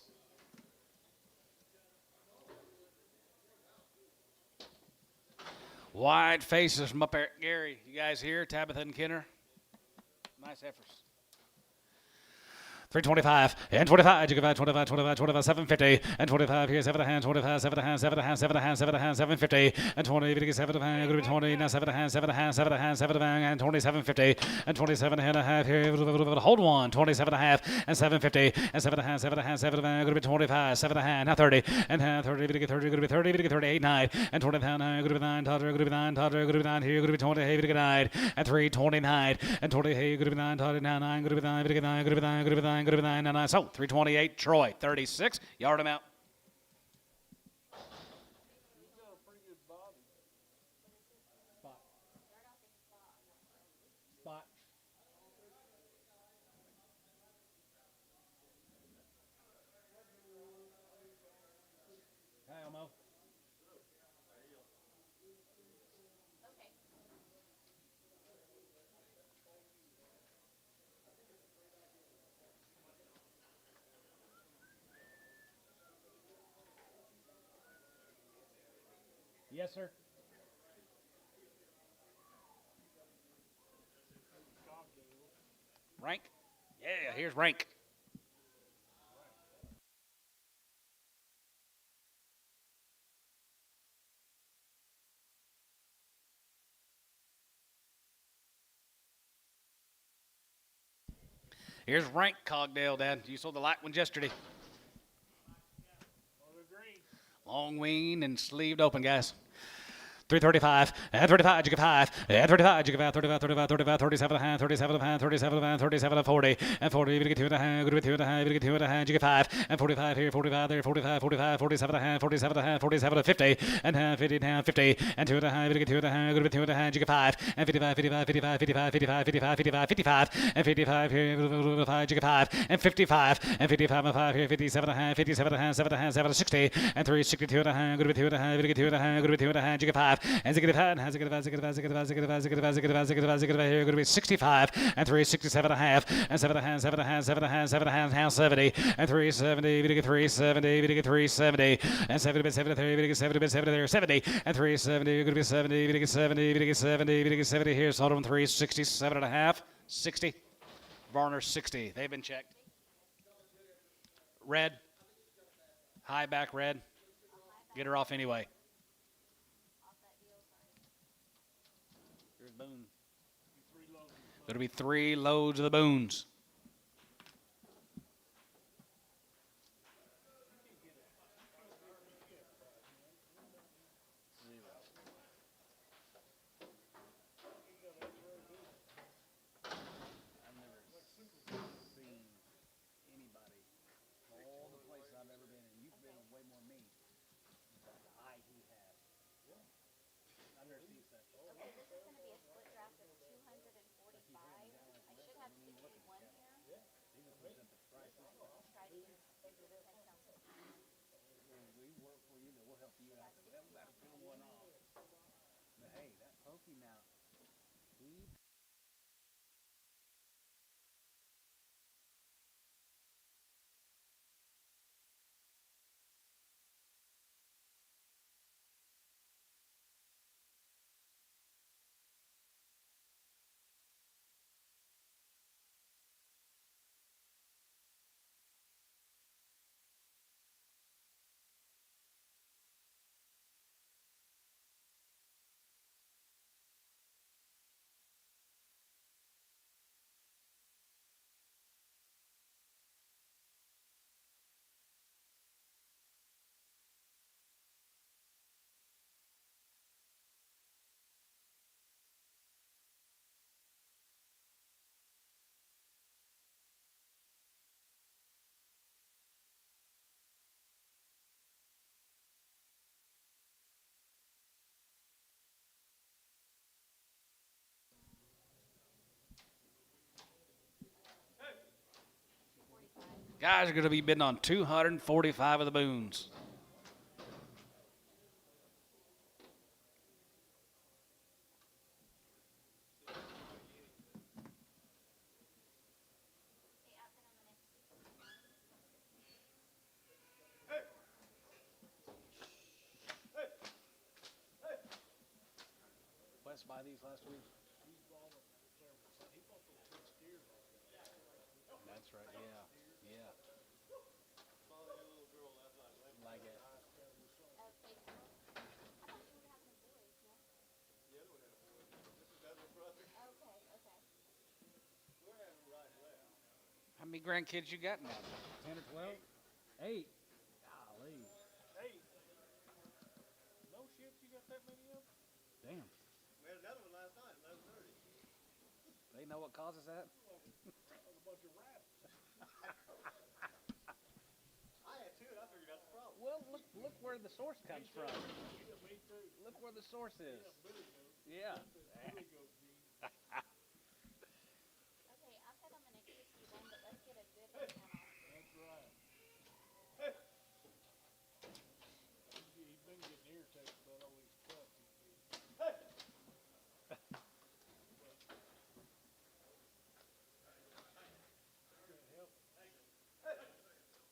White faces from up there at Gary. You guys here? Tabitha and Kenner. Nice heifers. 325 and 25, 25, 750 and 25 here, 7 hands, 25, 7 hands, 7 hands, 7 hands, 7 hands, 750 and 20, 7 hands, 20, now 7 hands, 7 hands, 7 hands, 7 and 2750 and 27 and a half here, hold one, 27 and a half and 750 and 7 hands, 7 hands, 7 and going to be 25, 7 and a half, now 30 and 30, going to be 30, going to be 38, 9 and 20 pound, going to be 9, toddler, going to be 9, toddler, going to be 9 here, going to be 20, hey, going to be 9 and 329 and 20, hey, going to be 9, toddler, now 9, going to be 9, going to be 9, going to be 9, going to be 9. Going to be 9. So 328 Troy 36 yard him out. He's got a pretty good body. Spot. Spot. Hi, Elmo. Okay. Yes, sir. Rank. Yeah, here's Rank. Here's Rank Cogdale, Dad. You saw the light one yesterday. Oh, they're green. Long wing and sleeved open, guys. 335 and 35, you 5 and 35, you 35, 37 hand, 37 hand, 37 hand, 37 40 and 40, you get 2 and a hand, good with 2 and a hand, you get 2 and a hand, you get 5 and 45 here, 45 there, 45, 45, 47 hand, 47 hand, 47 50 and hand, 50 hand, 50 and 2 and a hand, you get 2 and a hand, good with 2 and a hand, you get 5 and 55, 55, 55, 55, 55, 55, 55, 55 and 55 here, 5, you get 5 and 55 and 55 and 5 here, 57 and a hand, 57 and a hand, 7 and a hand, 7 60 and 3, 62 and a hand, good with 2 and a hand, you get 2 and a hand, good with 2 and a hand, you get 5 and zig and has here going to be 65 and 367 and a half and 7 and a hand, 7 and a hand, 7 and a hand, 7 and a hand, hand 70 and 370, we get 370, we get 370 and 70 73, we get 70 70 there 70 and 370, you're going to be 70, we get 70, we get 70, we get 70 here, sold them 367 and a half, 60, Varner 60. They've been checked. Red, high back red. Get her off anyway. Here's Boone. Going to be 3 loads of the Boones. I've never seen anybody, all the places I've ever been in, you've been way more than me, but the eye he has. I've never seen such. Okay, this is going to be a split draft of 245. I should have 61 here. Let's try to get 10 sounds good. a few out there. That about to pull one off. But hey, that pokey now. He Guys are going to be bidding on 245 of the boons. West buy these last week. That's right. Yeah. Yeah. Like it. How many grandkids you got now? 10 or 12? 8. Golly. Hey. No shit, you got that many of them? Damn. We had another one last night, 11:30. They know what causes that? That was a bunch of rats. I had two, and I figured out the problem. Well, look where the source comes from. Yeah, me too. Look where the source is. Billy goes. Yeah. Billy goes, Gene. Okay, I've got them in a crispy one, but let's get a good one count off. That's right. He's been getting irritated about all these cuts he's getting. Can't help it.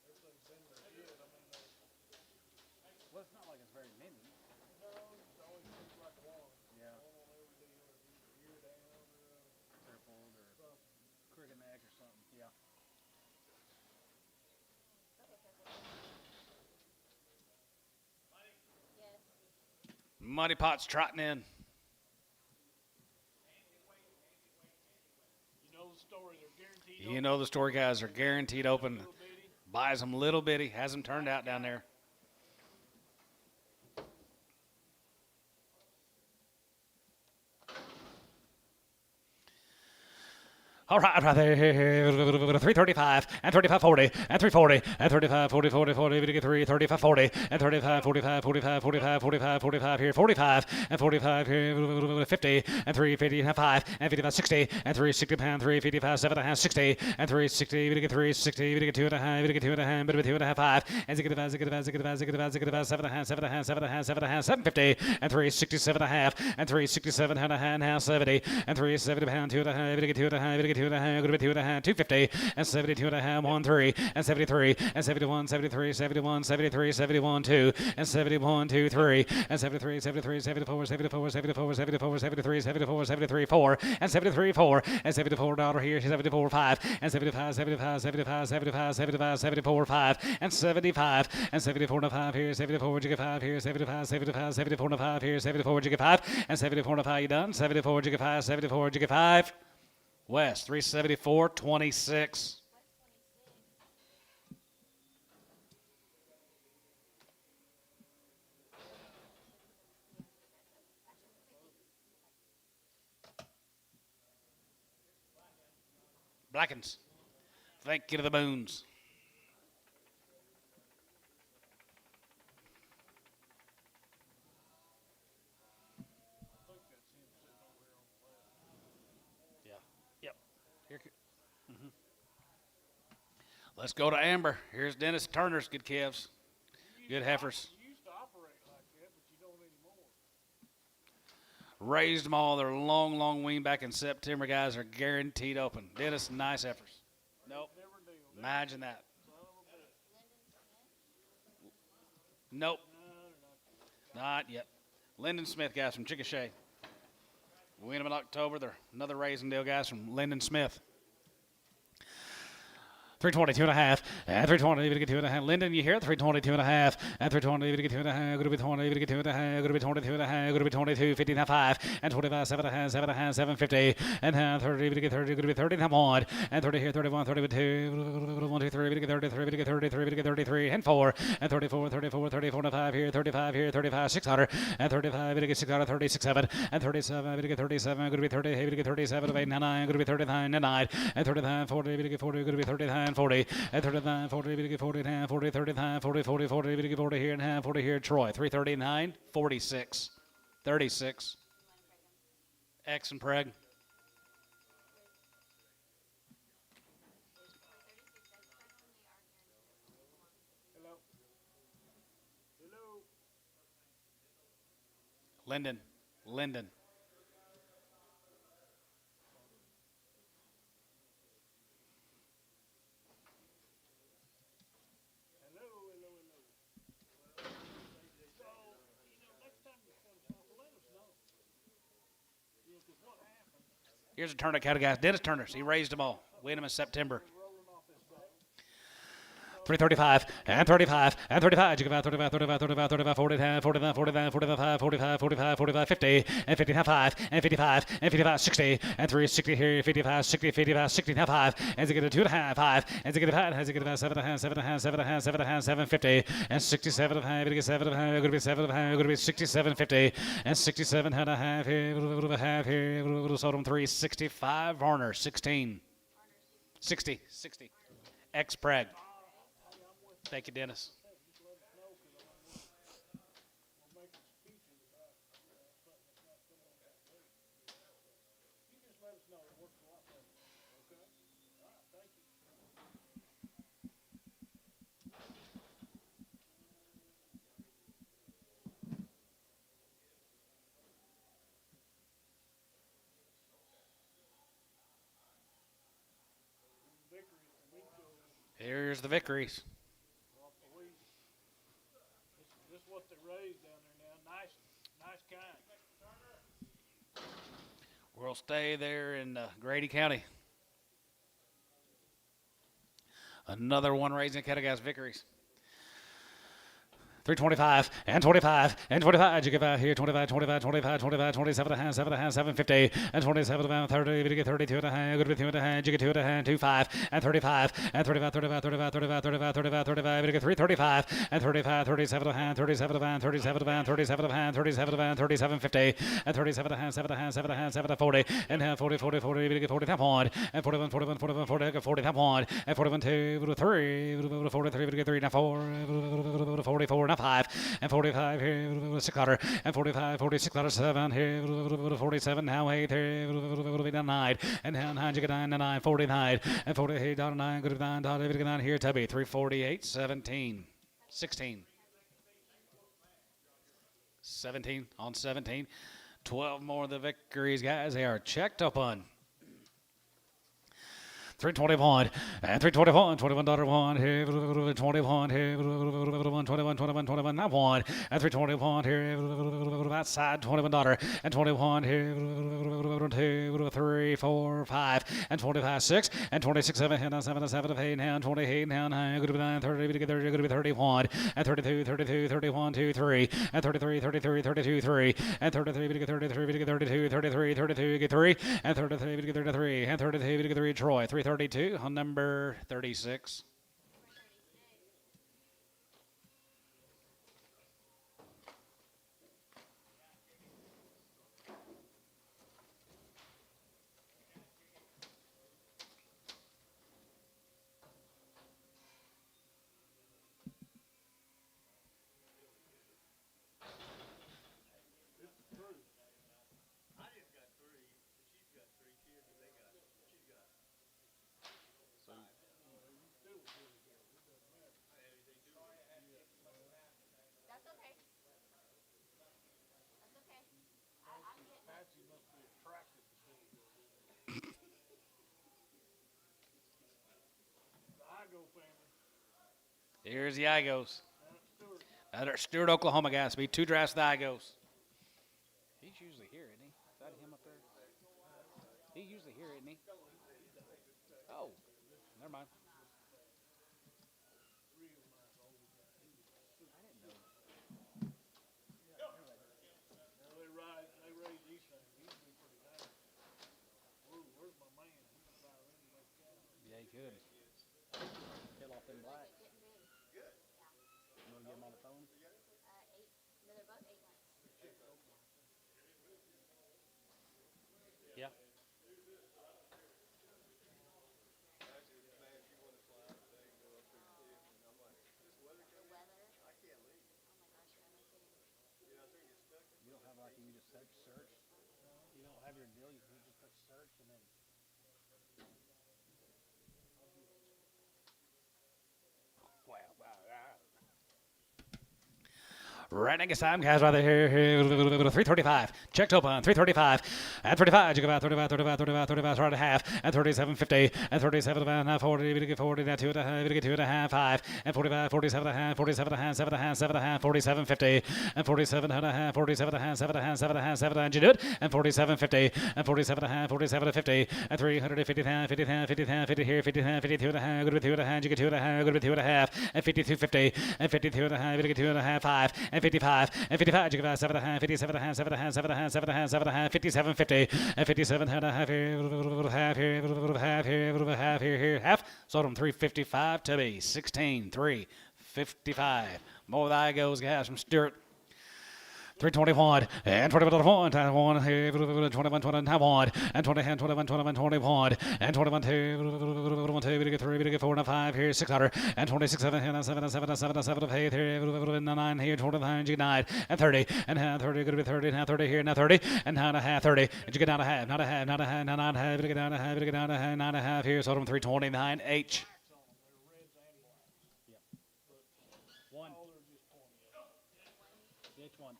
Everything's been legit. I mean, Well, it's not like it's very many. no, it always seems like one. Yeah. One on every deal, either ear down or Crippled or something. crooked neck or something. Yeah. Okay, perfect. Yes. Muddy Pot's trotting in. You know the story. They're guaranteed. You know the story, guys. Are guaranteed open. Little bitty. Buys them little bitty. Has them turned out down there. All right, right there. 335 and 3540 and 340 and 35 40 40 40 we get 3 35 40 and 35 45 45 45 45 45 here 45 and 45 here 50 and 350 and 5 and 55 60 and 360 pound 355 7 and a half 60 and 360 we get 360 we get 2 and a half we get 2 and a half but 2 and a half 5 and 7 and a half 7 and a half 7 and a half 7 and a half 750 and 367 and a half and 367 and a half 70 and 370 pound 2 and a half we get 2 and a half we get 2 and a half, 2 and a half, 250 and 72 and a half, 1 3 and 73 and 71, 73, 71, 73, 71 2 and 71 2 3 and 73, 73, 74, 74, 74, 74, 73, 74, 73 4 and 73 4 and $74 here, 74 5 and 75, 75, 75, 75, 75, 74 5 and 75 and 74 and a 5 here, 74 jigga 5 here, 75, 75, 74 and a 5 here, 74 jigga 5 and 74 and a 5 you done, 74 jigga 5, 74 jigga 5. West, 374, 26. Blackens. Thank you to the Boons. Yeah. Yep. Here. Let's go to Amber. Here's Dennis Turner's good calves. Good heifers. You used to operate like Raised them all. They're long wean back in September, guys. Are guaranteed open. Dennis, nice heifers. Nope. Never deal. Imagine that. Son of a bitch. Nope. No, they're not. Not yet. Lyndon Smith, guys, from Chickasha. Win them in October. They're another raising deal, guys, from Lyndon Smith. 322 and a half, and 320, even to get 2.5. Lyndon, you hear it? 322 and a half, and 320, even to get 2.5. Going to be 20, even to get 2.5. Going to be 22 and a half. Going to be 22, 15 and a half, and 25, 7.5, 7.5, 750, and 30, even to get 30. Going to be 30 and a half on, and 30 here, 31, 32, 1, 2, 3, even to get 33, even to get 33, even to get 33, and 4, and 34, 34, 34 and a 5 here, 35 here, 35, 600, and 35, even to get 600, 36, 7, and 37, even to get 37. Going to be 30, even to get 37, 8, 9, going to be 39, 9, and 39, 40, even to get 40. Going to be 39, 40, and 39, 40, even to get 40 and a half, 40, 39, 40, 40, 40, even to get 40 here and a half, 40 here. Troy, 339, 46, 36. X and Preg. Hello. Hello. Lyndon. Next time you come talk, let us know. Because what happened, Here's a Turner cattle, guys. Dennis Turner's. He raised them all. Win them in September. rolling off his back. 335 and 35 and 35. You give out 35, 35, 35, 35, 49, 49, 49, 45, 45, 45, 45, 50 and 55 and 55 and 55, 60 and 360 here, 55, 60, 55, 60 and 5 and they get a 2.5, 5 and they get a 5, has to get a 7.5, 7.5, 7.5, 7.5, 750 and 67 and 5, 7 going to be 7 going to be 67.50 and 67 and a half here, a half here, sold them 365. Varner 16, 60, 60. X Preg. Thank you, Dennis. You just let us know. It works a lot better. Okay? All right. Thank you. Victory from each other. Here's the victories. Off the wheat. This is what they raise down there now. Nice kind. We'll stay there in Grady County. Another one raising cattle, guys. Victories. 325 and 25 and 25. You give out here 25, 25, 25, 25, 27 and a half, 750 and 27 and 30. You get 32 and a half. Good with 2 and a half. You get 2 and a half. 25 and 35 and 35, 35, 35, 35, 35, 35, 35. You get 335 and 35, 37 and a half, 37 and a half, 37 and a half, 37 and a half, 37 and a half, 37, 50 and 37 and a half, 7 and a half, 7 and a half, 7 and 40 and half, 40, 40, 40. You get 40 top on and 41, 41, 41, 40, 40 top on and 41, 2, 3, 43. You get 3 and 4, 44 and a 5 and 45 here, 600 and 45, 46, 7 here, 47 now 8 here, 9 and now 9 you get 9 and 9, 49 and 48 down 9, good 9 down, David 9 here, Tubby 348, 17, 16, 17 on 17, 12 more of the victories, guys. They are checked up on. 321 and 321, $21 here, 21 here, 21, not one, and 321 here, outside $21 and 21 here, 2, 3, 4, 5 and 25, 6 and 26, 7, 7, 7, 8 now, 28 now, 9, good to be 9, 30, good to be 31 and 32, 32, 31, 2, 3 and 33, 33, 32, 3 and 33, good to get 33, good to get 32, 33, 32, get 3 and 33, good to get 33 and 32, good to get 3. Troy 332 on number 36. I just got 3. She's got 3 kids, and she's got 5. Here's the Igos. Another Stewart, Oklahoma guys. Be 2 drafts of the Igos. He's usually here, isn't he? Is that him up there? He's usually here, isn't he? Oh, never mind. They raise these things. He's been pretty high. Whoa, where's my man? He can fly around and make cows. Yeah, he could. Kill off them blacks. You want to get them on the phone? 8. No, they're both 8 months. Yeah. The weather. I can't leave. Oh my gosh, yeah, no kidding. Yeah, I think it's stuck. You don't have like you just search. You don't have your deal. You can just put search and then. Right next time, guys, right here, 335. Checked open, 335. And 35, you go about 35, 35, right at half. And 37.50. And 37 and a half, 40, we get 40, now 2 and a half, we get 2 and a half, 5. And 45, 47 and a half, 47 and a half, 7 and a half, 7 and a half, 47.50. And 47 and a half, 47 and a half, 7 and a half, 7 and a half, 7 and a half, you do it. And 47.50. And 47 and a half, 47.50. And 350 and a half, 50 and a half, 50 and a half, 50 here, 50 and a half, 52 and a half, good with 2 and a half, you get 2 and a half, good with 2 and a half. And 52.50. And 52 and a half, we get 2 and a half, 5. And 55, and 55, you give out 7 and a half, 57 and a half, 7 and a half, 7 and a half, 7 and a half, 7 and a half, 57.50, and 57 and a half here, half here, half here, half here, half. Sold them 355 to be 16, 355. More of the Igos guys from Stewart. 321 and 21 and 1 here 21 21 and 1 and 20 and 21 21 21 and 21 2 we get 3 we get 4 and 5 here 600 and 26 7 and 7 and 7 and 7 and 7 of hey here 9 here 29 you get 9 and 30 and 30 going to be 30 and 30 here now 30 and now and a half 30 and you get down a half not a half not a half not a half we get down a half we get down a half 9 and a half here sold them 329 H. One. All they're just 20. Which one?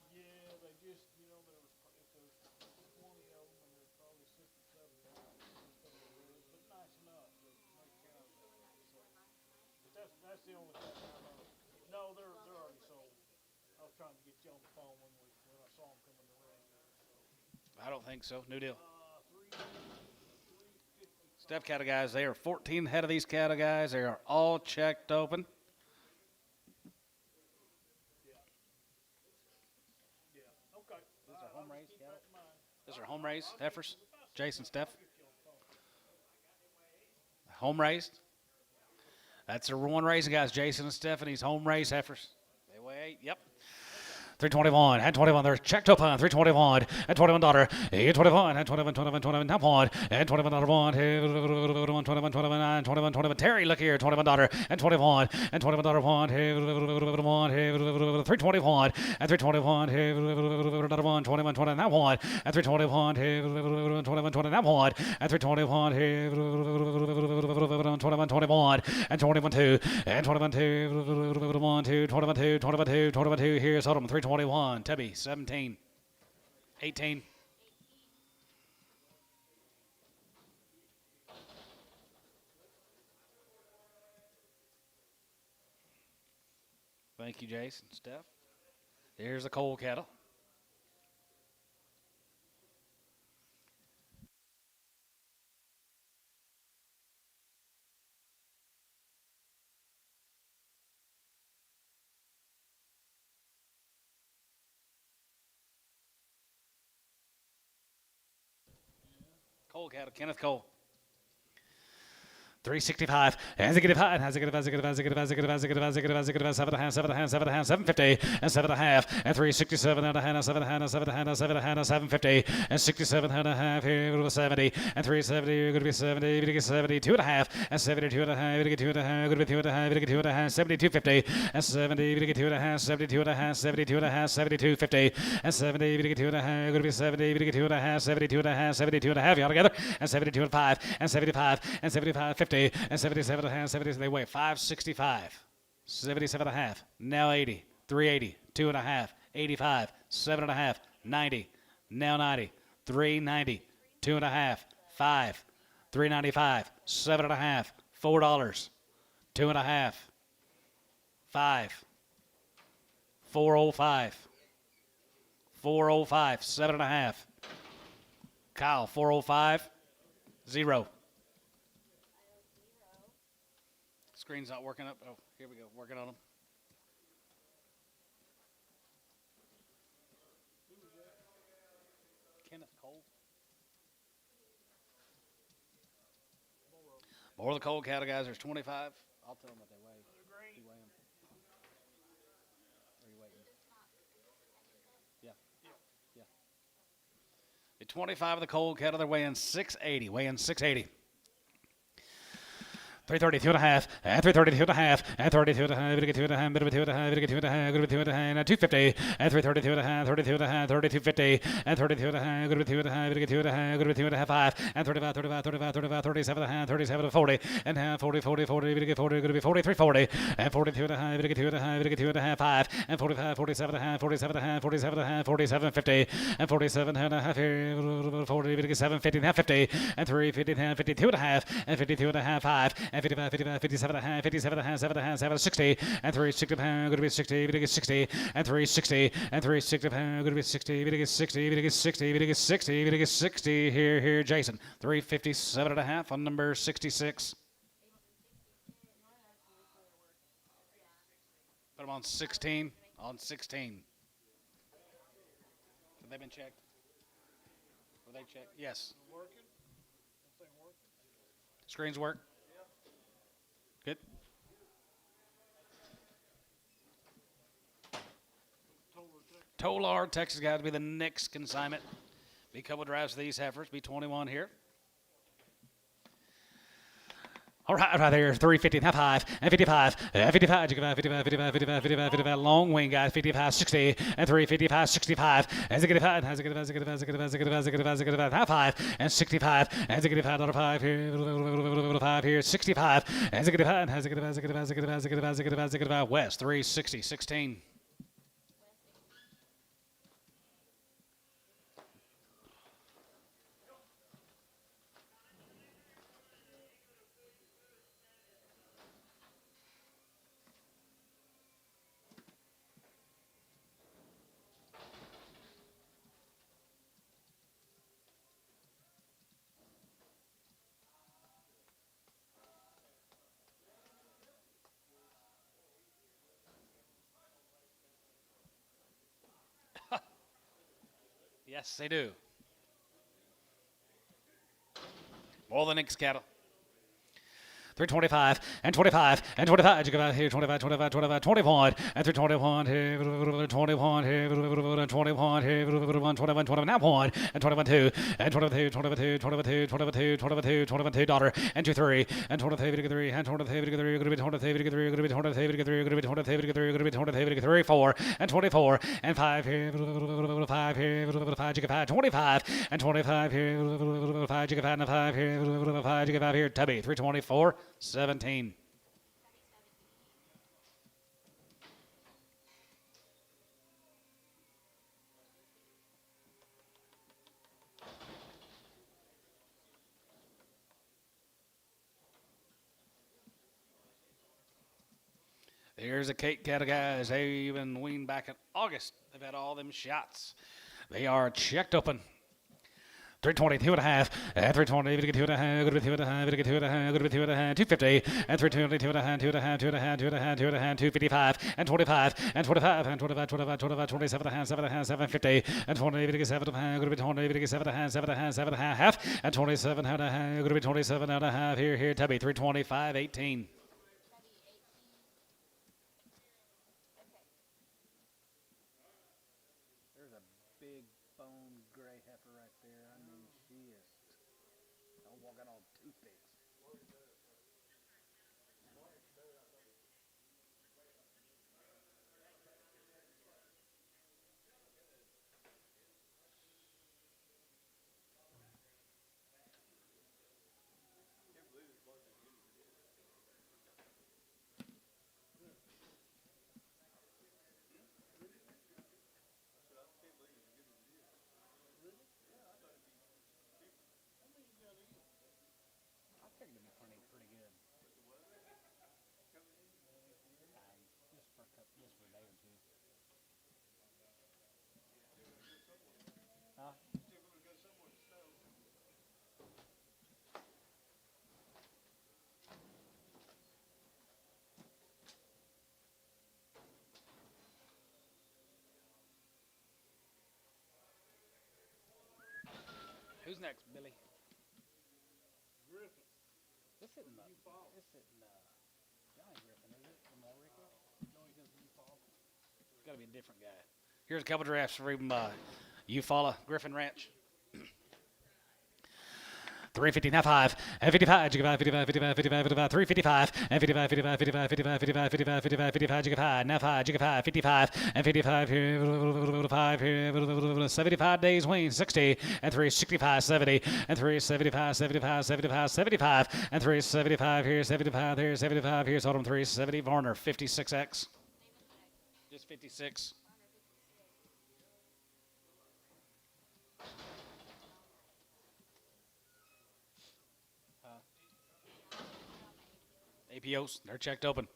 Yeah, they just, you know, there was, if there's 20 of them, and there's probably 6 or 7 of them, but nice enough to make cows. So, but that's the only thing I know. No, they're already sold. I was trying to get you on the phone when I saw them come in the ring. I don't think so. New deal. 350. Step cattle guys, they are 14 head of these cattle guys. They are all checked open. Yeah, okay. These are home raised cattle. These are home raised heifers. Jason, Steph. Home raised. That's the one raising guys, Jason and Stephanie's home raised heifers. They weigh 8. Yep. 321 and 21. They're checked up on 321 and 21 daughter. 21 and 21, 21, 21, top one and 21 daughter 1. 21, 21, 21, 21, 21. Terry, look here, 21 daughter and 21 and 21 daughter 1. 321 and 321. Daughter 1, 21, 20, that one and 321. 21, 20, that one and 321. 21, 21 and 21 2 and 21 2 1 2 21 2 21 2 21 2 here sold them 321 Tubby 17 18 Thank you Jason Steph. Here's the coal cattle. Cole cattle, Kenneth Cole. 365, and 7 and a half, 7 and a half, 750, and 7 and a half, and 367 and a half, 7 and a half, 7 and a half, 7 and a half, 750, and 67 and a half, here with 70, and 370, you're going to be 70, you're going to get 72 and a half, and 72 and a half, you're going to get 2 and a half, you're going to be 2 and a half, you're going to get 2 and a half, 72.50, and 70, you're going to get 2 and a half, 72 and a half, 72 and a half, 72.50, and 70, you're going to get 2 and a half, you're going to be 70, you're going to get 2 and a half, 72 and a half, 72 and a half, you all together, and 72 and 5, and 75, and 75, 50, and 77 and a half, 70, they weigh 565, 77 and a half, now 80, 380, 2 and a half, 85, 7 and a half, 90, now 90, 390, 2 and a half, 5, 395, 7 and a half, $4, 2.5. 5. 405. 405. 7.5. Kyle, 405. 0. Screen's not working up. Oh, here we go. Working on them. Kenneth Cole. More of the cold cattle guys. There's 25. I'll tell them what they weigh. You weigh them. Are you waiting? Yeah. Yeah. The 25 of the cold cattle. They're weighing 680. Weighing 680. 332 and a half, and 332 and a half, and 32 and a half, 2 and a half, 2 and a half, 2 and a half, 2 and a half, 250, and 332 and a half, 32 and a half, 3250, and 32 and a half, 2 and a half, 2 and a half, 2 and a half, 5, and 35, 35, 35, 35, 37 and a half, 37 to 40, and half, 40, 40, 40, 40, going to be 43, 40, and 42 and a half, 2 and a half, 2 and a half, 5, and 45, 47 and a half, 47 and a half, 47 and a half, 47, 50, and 47 and a half here, 40, 7, 50 and a half, 50, and 350 and a half, 52 and a half, and 52 and a half, 5, and 55, 55, 57 and a half, 57 and a half, 7 and a half, 7, 60, and 360 pound, going to be 60, going to get 60, and 360, and 360 pound, going to be 60, going to get 60, going to get 60, going to get 60, going to get 60, here, Jason, 357 and a half on number 66. Put them on 16, on 16. Have they been checked? Were they checked? Yes. Working? This thing working? Screens work? Good. Tolar, Texas guys, to be the next consignment. Be a couple drives to these heifers. Be 21 here. All right there, 350 and half, 5, and 55, 55, 55, 55, 55, 55, 55, long wing, guys, 55, 60, and 355, 65, and 65, and 65, half 5, and 65, and 65, dollar 5 here, 5 here, 65, and 65, and 65, west, 360, 16. Yes, they do. More than Nick's cattle. 325 and 25 and 25. You go out here, 25, 25, 25, 21 and 321 here, 21 here, 21 here, 21, 21, 21, now 1 and 21, 2 and 22, 22, 22, 22, 22, 22, daughter and 2, 3 and 23, 3 and 23, 3, going to be 23, 3, going to be 23, 3, going to be 23, 3, going to be 23, 3, 4 and 24 and 5 here, 5 here, 5, you get 5, 25 and 25 here, 5, you get 5 and 5 here, 5, you get 5 here, Tubby, 324. 17. There's a Kate cattle guys. They even weaned back in August. They've had all them shots. They are checked open. 322 and a half, and 320, 2 and a half, good 2 and a half, 2 and a half, good 2 and a half, 250, and 322 and a half, 2 and a half, 2 and a half, 2 and a half, 2 and a half, 255, and 25, and 25, and 25, 25, 25, 27 and a half, 7 and a half, 750, and 20, 7 and a half, good 20, 7 and a half, 7 and a half, 7 and a half, and 27 and a half, good 27 and a half, here, Tubby, 325, 18. There's a big bone gray heifer right there. I mean, she is. I'm walking on toothpicks. I figured it'd be plenty. next, Billy? Griffin. This isn't Johnny Griffin, is it? From Ulrika? No, he doesn't fall. It's got to be a different guy. Here's a couple drafts from Eufaula Griffin Ranch. 350, now 5, and 55, 55, 55, 55, 55, 355, and 55, 55, 55, 55, 55, 55, 55, 55, now 5, 55, 55, and 55 here, 5 here, 75 days wean, 60, and 365, 70, and 375, 75, 75, 75, and 375 here, 75 here, 75 here, sold him 370, Varner, 56X. Just 56. APOs, they're checked open.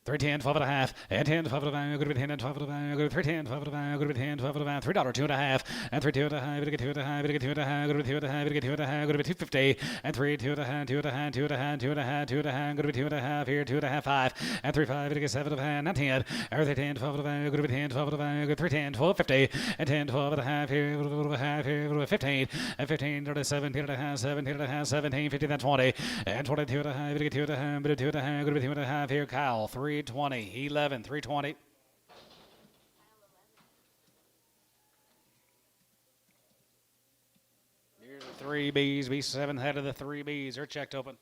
310, 12 and a half, and 10, 12 and a half, good with 10 and 12 and a half, good with 310, 12 and a half, good with 10, 12 and a half, $3, 2 and a half, and 3, 2 and a half, we get 2 and a half, we get 2 and a half, good with 2 and a half, we get 2 and a half, good with 250, and 3, 2 and a half, 2 and a half, 2 and a half, 2 and a half, 2 and a half, good with 2 and a half here, 2 and a half, 5, and 3, 5, we get 7 and a half, not 10, or 3, 10, 12 and a half, good with 10, 12 and a half, good 3, 10, 12, 50, and 10, 12 and a half here, 15, and 15, 17 and a half, 17 and a half, 17, 15, then 20, and 22 and a half, we get 2 and a half, but 2 and a half, good with 2 and a half here, Kyle, 320, 11, 320. Here's the 3Bs, B7 head of the 3Bs. They're checked open.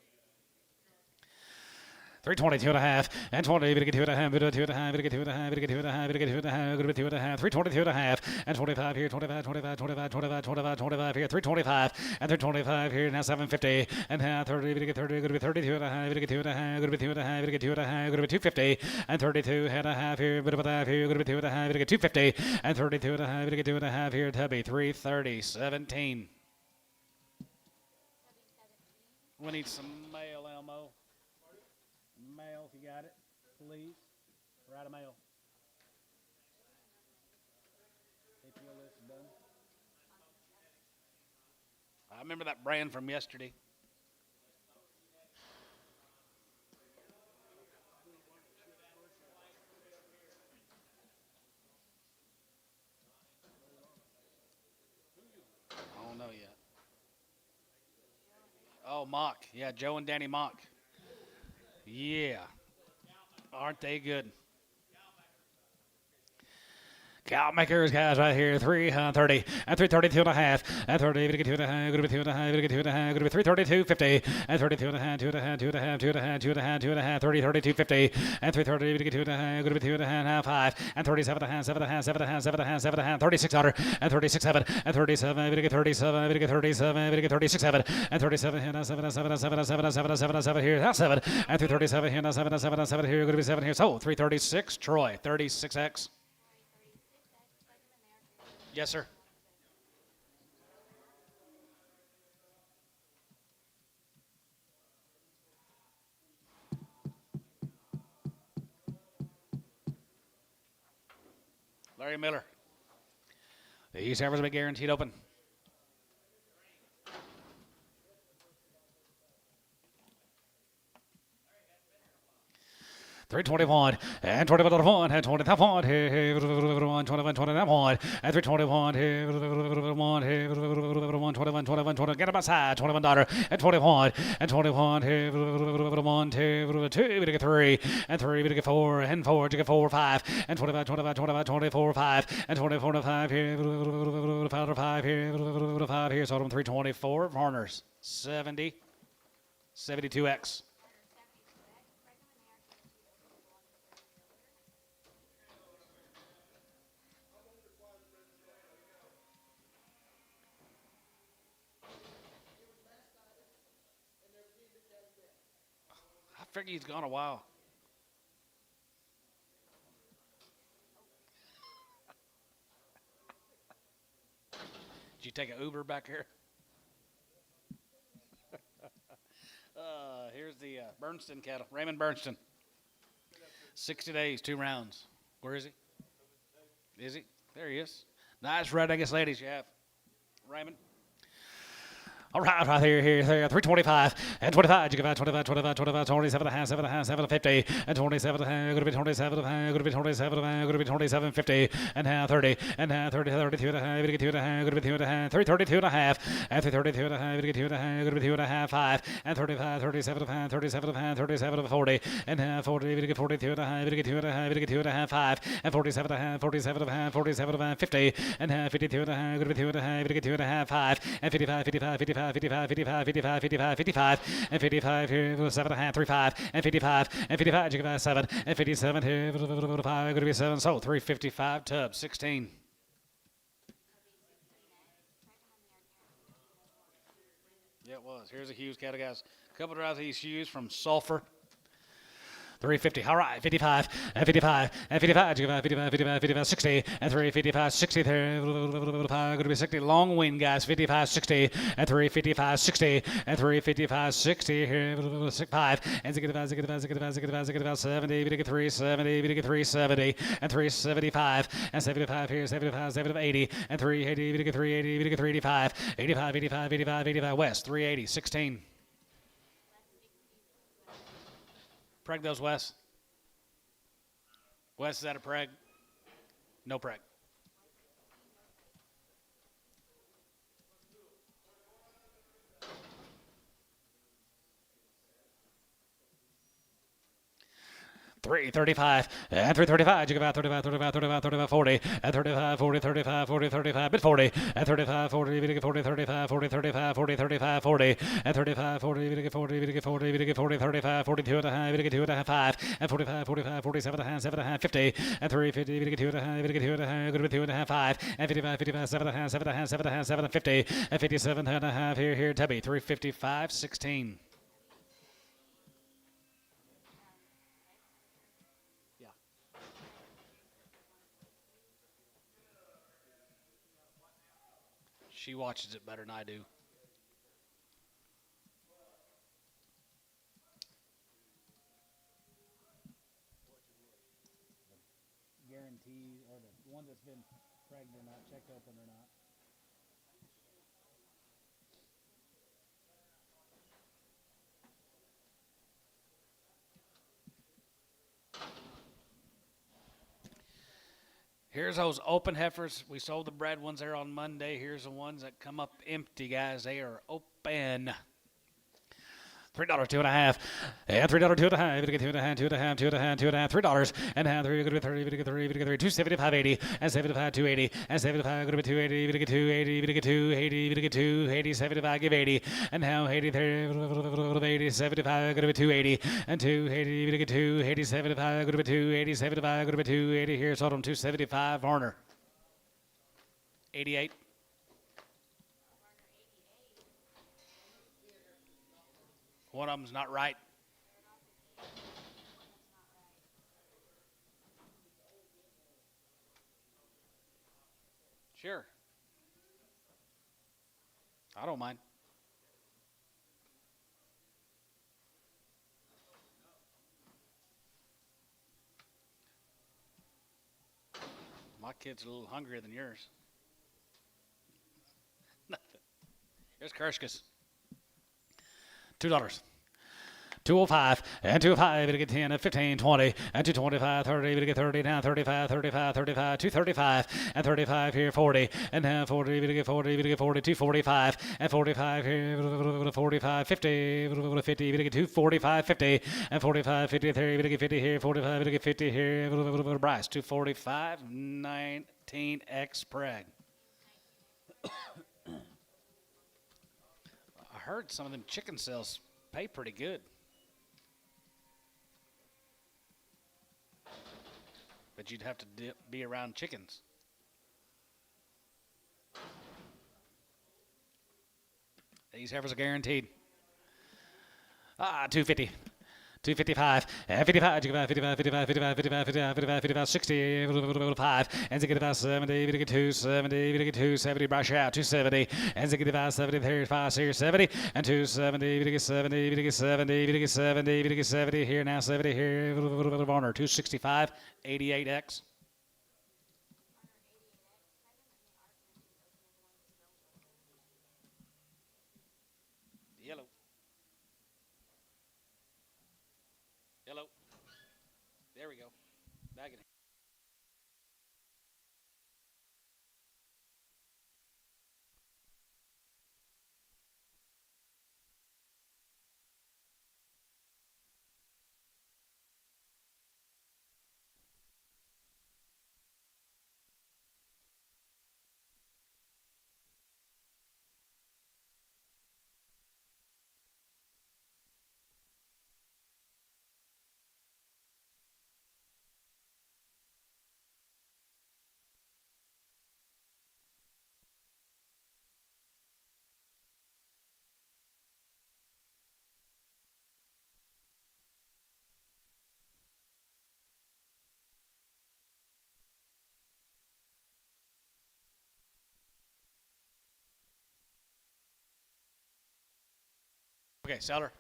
322 and a half, and 20, we get 2 and a half, we get 2 and a half, we get 2 and a half, we get 2 and a half, we get 2 and a half, good with 2 and a half, 322 and a half, and 25 here, 25, 25, 25, 25, 25, 25 here, 325, and 325 here, now 750, and now 30, we get 30, good with 32 and a half, we get 2 and a half, good with 2 and a half, we get 2 and a half, good with 250, and 32 and a half here, bit of a half here, good with 2 and a half, we get 250, and 32 and a half, we get 2 and a half here, Tubby, 330, 17. We need some mail, Elmo. Mail, if you got it, please. Write a mail. APO list is done. I remember that brand from yesterday. I don't know yet. Oh, Mock. Yeah, Joe and Danny Mock. Yeah. Aren't they good? Cow makers, guys, right here, 330, and 332 and a half, and 30, we get 2 and a half, good with 2 and a half, we get 2 and a half, good with 332, 50, and 32 and a half, 2 and a half, 2 and a half, 2 and a half, 2 and a half, 2 and a half, 30, 32, 50, and 330, we get 2 and a half, good with 2 and a half, now 5, and 37 and a half, 7 and a half, 7 and a half, 7 and a half, 7 and a half, 3600, and 36, 7, and 37, we get 37, we get 37, we get 36, 7, and 37 here, now 7, and 7, and 7, and 7, and 7, and 7, and 7 here, now 7, and 337 here, now 7, and 7, and 7 here, good to be 7 here, so 336, Troy, 36X. Yes, sir. Larry Miller. These heifers will be guaranteed open. Three 21 and 21 and 21 here 21 21 and 321 here 1 here 21 21 get up outside $21 and 21 and 21 here 1 2 2 we get 3 and 3 we get 4 and 4 to get 4 5 and 25 25 25 24 5 and 24 5 here 5 here 5 here so 324 Varner's 70 72X. I figure he's gone a while. Did you take an Uber back here? Here's the Bernston cattle. Raymond Bernston. 60 days, 2 rounds. Where is he? Is he? There he is. Nice red Angus ladies you have. Raymond. All right, here, 325 and 25. You give out 25, 25, 25, 27 and a half, 7 and a half, 7 50, and 27 and a half, going to be 27 and a half, going to be 27 and a half, going to be 27, 50, and half 30, and half 30, 32 and a half, going to be 2 and a half, going to be 2 and a half, 332 and a half, and 332 and a half, going to be 2 and a half, going to be 2 and a half, 5, and 35, 37 and a half, 37 and a half, 37 and 40, and half 40, going to get 42 and a half, going to get 2 and a half, going to get 2 and a half, 5, and 47 and a half, 47 and a half, 47 and a half, 50, and half 52 and a half, going to be 2 and a half, going to get 2 and a half, 5, and 55, 55, 55, 55, 55, 55, 55, 55, and 55 here, 7 and a half, 35, and 55, and 55, you give out 7, and 57 here, 5, going to be 7, so 355 tub, 16. Yeah, it was. Here's a Hughes cattle, guys. A couple of these Hughes from Sulphur. 350. All right, 55, and 55, and 55, 55, 55, 55, 60, and 355, 60 there. Going to be 60. Long wind, guys. 55, 60, and 355, 60, and 355, 60 here. 5, and 65, 70, 370, 370, and 375, and 75 here, 75, 75, 80, and 380, 380, 385, 85, 85, 85, 85, west, 380, 16. Preg those, Wes. Wes, is that a preg? No preg. $335 and $335. You give out 35, 35, 35, 35, 40, and 35, 40, 35, 40, 35, bit 40, and 35, 40, 40, 35, 40, 35, 40, 35, 40, and 35, 40, 40, 40, 40, 35, 42 and a half, 2 and a half, 5, and 45, 45, 47 and a half, 7 and a half, 50, and 350, 2 and a half, 2 and a half, going to be 2 and a half, 5, and 55, 55, 7 and a half, 7 and a half, 7 and a half, 7 and 50, and 57 and a half here, Tubby, 355, 16. She watches it better than I do. Guarantee, or the one that's been pregnant or not, checked open or not. Here's those open heifers. We sold the bred ones there on Monday. Here's the ones that come up empty, guys. They are open. $3, 2 and a half, and $3, 2 and a half. $2 and a half, 2 and a half, 2 and a half, 2 and a half, $3 and a half. 3 going to be 30, 3, 275, 80, and 75, 280, and 75 going to be 280, 280, 280, 280, 75, give 80, and now 80 there, 80, 75 going to be 280, and 280, 280, 75 going to be 280, 75 going to be 280 here. Sold them 275. Varner, 88. One of them's not right. Sure. I don't mind. My kid's a little hungrier than yours. Here's Kershkus. $2. 205 and 205, to get 10 and 15, 20 and 225, 30, to get 30 now, 35, 35, 35, 235 and 35 here, 40 and now 40, to get 40, to get 40, 245 and 45 here, 45, 50, 50, to get 245, 50 and 45, 50, 30, to get 50 here, 45, to get 50 here, Bryce, 245, 19X Preg. I heard some of them chicken sales pay pretty good. But you'd have to be around chickens. These heifers are guaranteed. 250. 255, 55, 55, 55, 55, 55, 55, 55, 55, 60, 5, and 70, 270, 270, brush out, 270, and 70, 35, here, 70, and 270, 70, 70, 70, 70, here, now 70, here, Varner, 265, 88X. Okay, seller.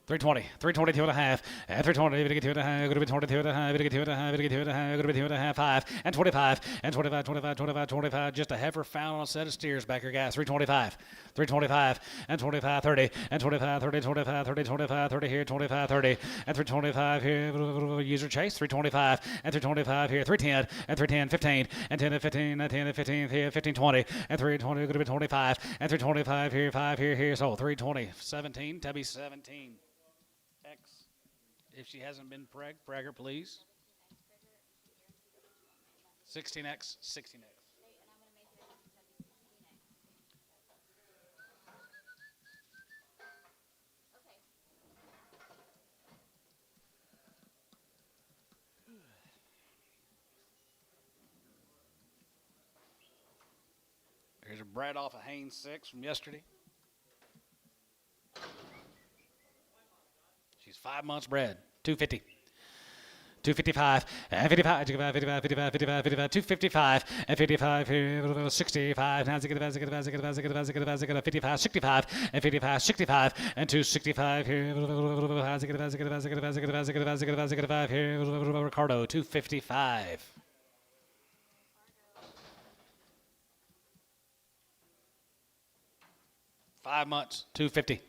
320, 322 and a half, and 320, we get 2 and a half, going to be 22 and a half, we get 2 and a half, we get 2 and a half, going to be 2 and a half, 5, and 25, and 25, 25, 25, 25, just a heifer found on a set of steers back here, guys, 325, 325, and 25, 30, and 25, 30, 25, 30, 25, 30 here, 25, 30, and 325 here, user chase, 325, and 325 here, 310, and 310, 15, and 10 and 15, and 10 and 15 here, 15, 20, and 320, going to be 25, and 325 here, 5 here, so 320, 17, Tubby 17. X. If she hasn't been preg her, please. 16X, 16X. Here's a bred off of Haynes 6 from yesterday. She's 5 months bred. 250. 255, 55, 55, 55, 55, 55, 255, and 55, 65, 55, 65, and 55, 65, and 265 here, Ricardo, 255. Five months, 250.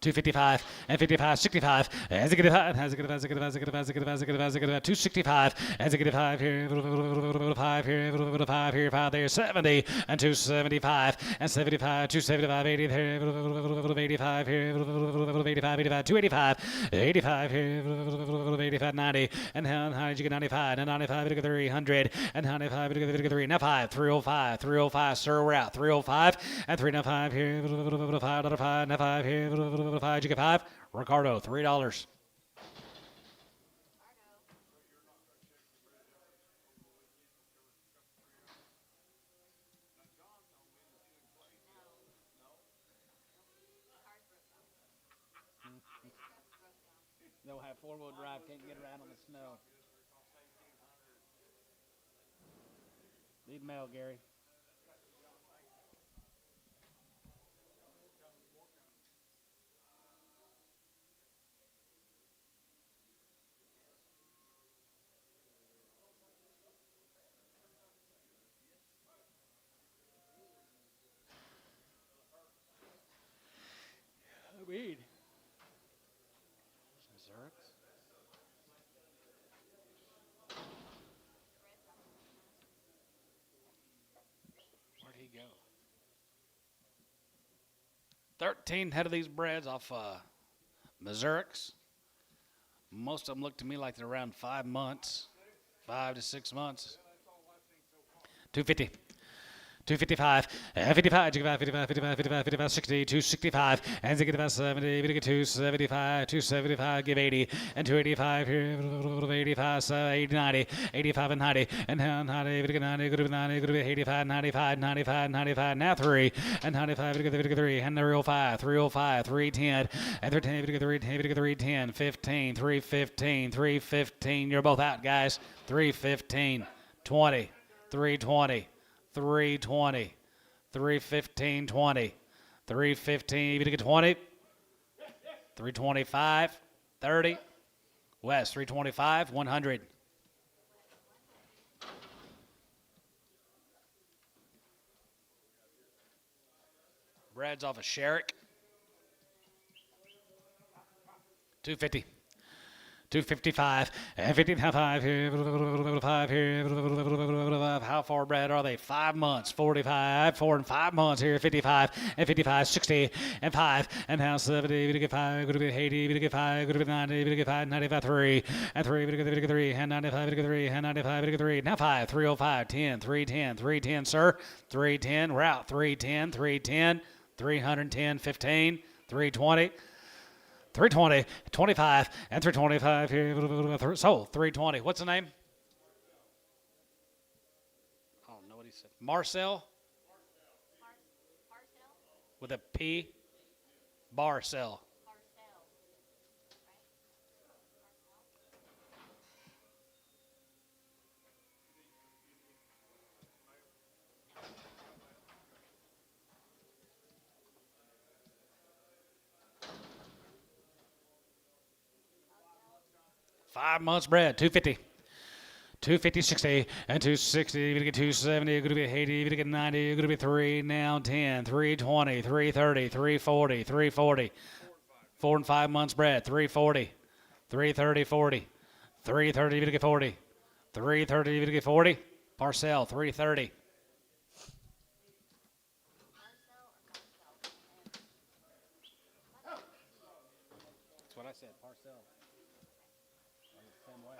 255 and 55, 65, as a 265, as a 5 here, 5 here, 5 here, 5 there, 70 and 275 and 75, 275, 80 here, 85 here, 85, 85, 285, 85 here, 85, 90, and how did you get 95, and 95, 300, and 95, 3, now 5, 305, 305, sir, we're out, 305, and 395 here, 5, now 5 here, 5, you get 5. Ricardo, $3. They'll have 4-wheel drive, can't get around on the snow. Need mail, Gary. Weed. Zerks. Where'd he go? 13 head of these breds off Missourics. Most of them look to me like they're around 5 months, 5 to 6 months. 250. 255, 55, 55, 55, 55, 55, 60, 265, and 70, 275, 275, give 80, and 285 here, 85, 80, 90, 85 and 90, and 90, 90, good to 90, good to 85, 95, 95, 95, now 3, and 95, 3, and 305, 305, 310, and 310, 310, 15, 315, 315, you're both out, guys, 315, 20, 320. 320, 315, 20, 315, even to get 20, 325, 30, West, 325, 100. Brad's off of Shamrock. 250. 255, and 55 here, 5 here, how far, Brad, are they? 5 months, 45, 4 and 5 months here, 55, and 55, 60, and 5, and now 70, we get 5, going to be 80, we get 5, going to be 90, we get 5, 95, 3, and 3, we get 3, and 95, we get 3, and 95, we get 3, now 5, 305, 10, 310, 310, sir, 310, we're out, 310, 310, 310, 15, 320, 320, 25, and 325 here. So, 320. What's the name? I don't know what he said. Marcel? With a P? Barcel. 5 months bred, 250. 250, 60, and 260. You're going to get 270. You're going to be 80. You're going to get 90. You're going to be 3, now 10, 320, 330, 340, 340. 4 and 5 months bred, 340, 330, 40, 330. You're going to get 40. 330. You're going to get 40. Parcel, 330. That's what I said, parcel. Same way.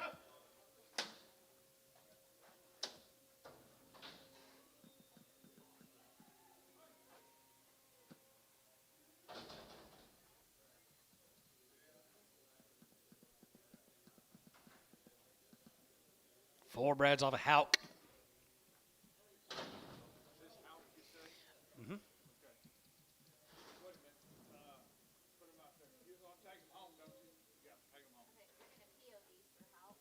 Four breds off a Hauk. Mm-hmm. Put them out there. You're gonna take them home, don't you? Yeah, take them home. Okay, we're gonna PO these for help.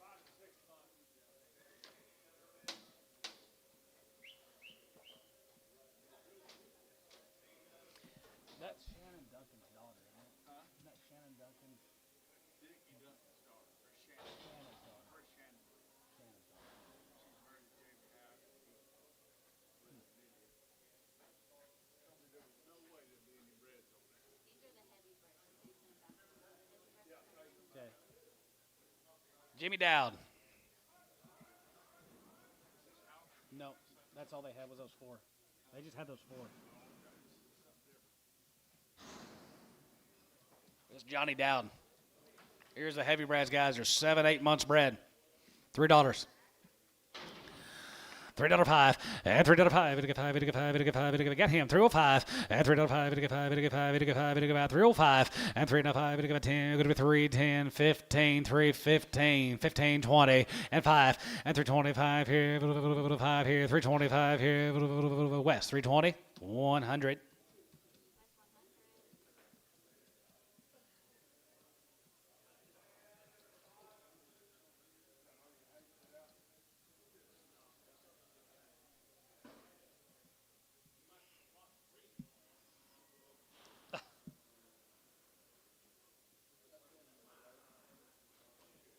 5 to 6 months. That's Shannon Duncan's daughter, isn't it? Huh? Isn't that Shannon Duncan's? Dickie Duncan's daughter, or Shannon. Shannon's daughter. Or Shannon. Shannon's daughter. She's married to Jamie Howard. Told me there was no way there'd be any reds over there. These are the heavy bricks. These are the best. Yeah, take them. Okay. Jimmy Dowd. No, that's all they had was those 4. They just had those 4. This is Johnny Dowd. Here's the heavy breds, guys. They're 7, 8 months bred. $3. $3.05 and $3.05. It get 5. It get 5. It get 5. It get him. 305 and $3.05. It get 5. It get 5. It get 5. It get about 305 and $3.05. It get 10. It get 3, 10, 15, 3, 15, 15, 20 and 5 and 325 here. 5 here. 325 here. West 320. 100.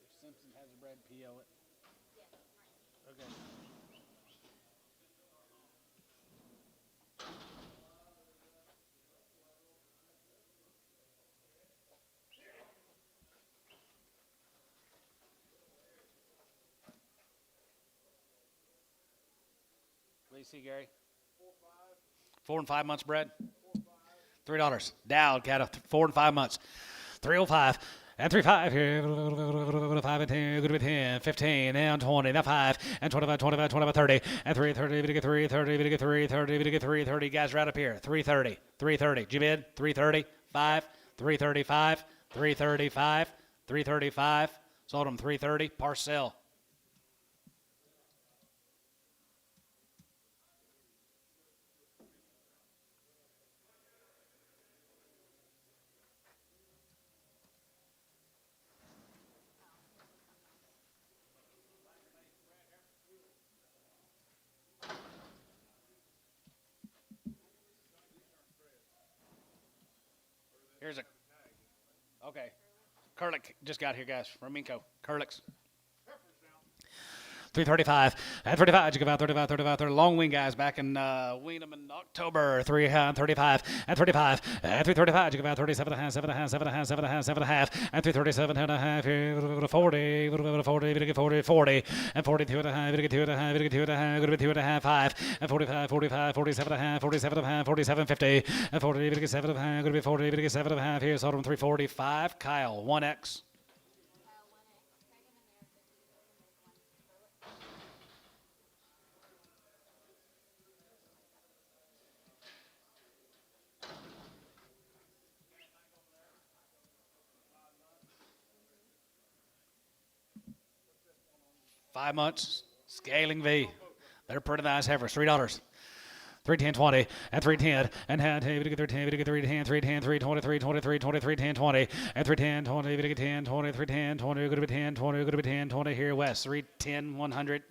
If Simpson has a bread, PO it. Okay. What do you see, Gary? 4 and 5 months bred. $3. Dowd cattle. 4 and 5 months. 305 and 35 here. 5 and 10. Good with 10. 15 and 20. Now 5 and 25, 25, 25, 30 and 330. We get 330. We get 330. We get 330. Guys, right up here. 330. 330. Did you bid? 330. 5. 335. 335. 335. Sold them 330. Parcel. Here's a. Okay. Curlick just got here, guys. Raminko. Curlicks. 335 and 35. You give out 35, 35, 30. Long wing guys back in Weenham in October. 335 and 35 and 335. You give out 37 and a half, 7 and a half, 7 and a half, 7 and a half, 7 and a half, and 337 and a half. Here, 40, 40, 40, 40, and 42 and a half. You get 2 and a half, you get 2 and a half, good 2 and a half, 5, and 45, 45, 47 and a half, 47 and a half, 47, 50, and 40, you get 7 and a half, good to be 40, you get 7 and a half. Here, sold them 345. Kyle, 1X. Five months, scaling V. They're pretty nice heifers. $3. 310 20 and 310 and 10 we get 310 we get 310 310 320 323 23 10 20 and 310 20 we get 10 20 310 20 good to be 10 20 good to be 10 20 here west 310 100.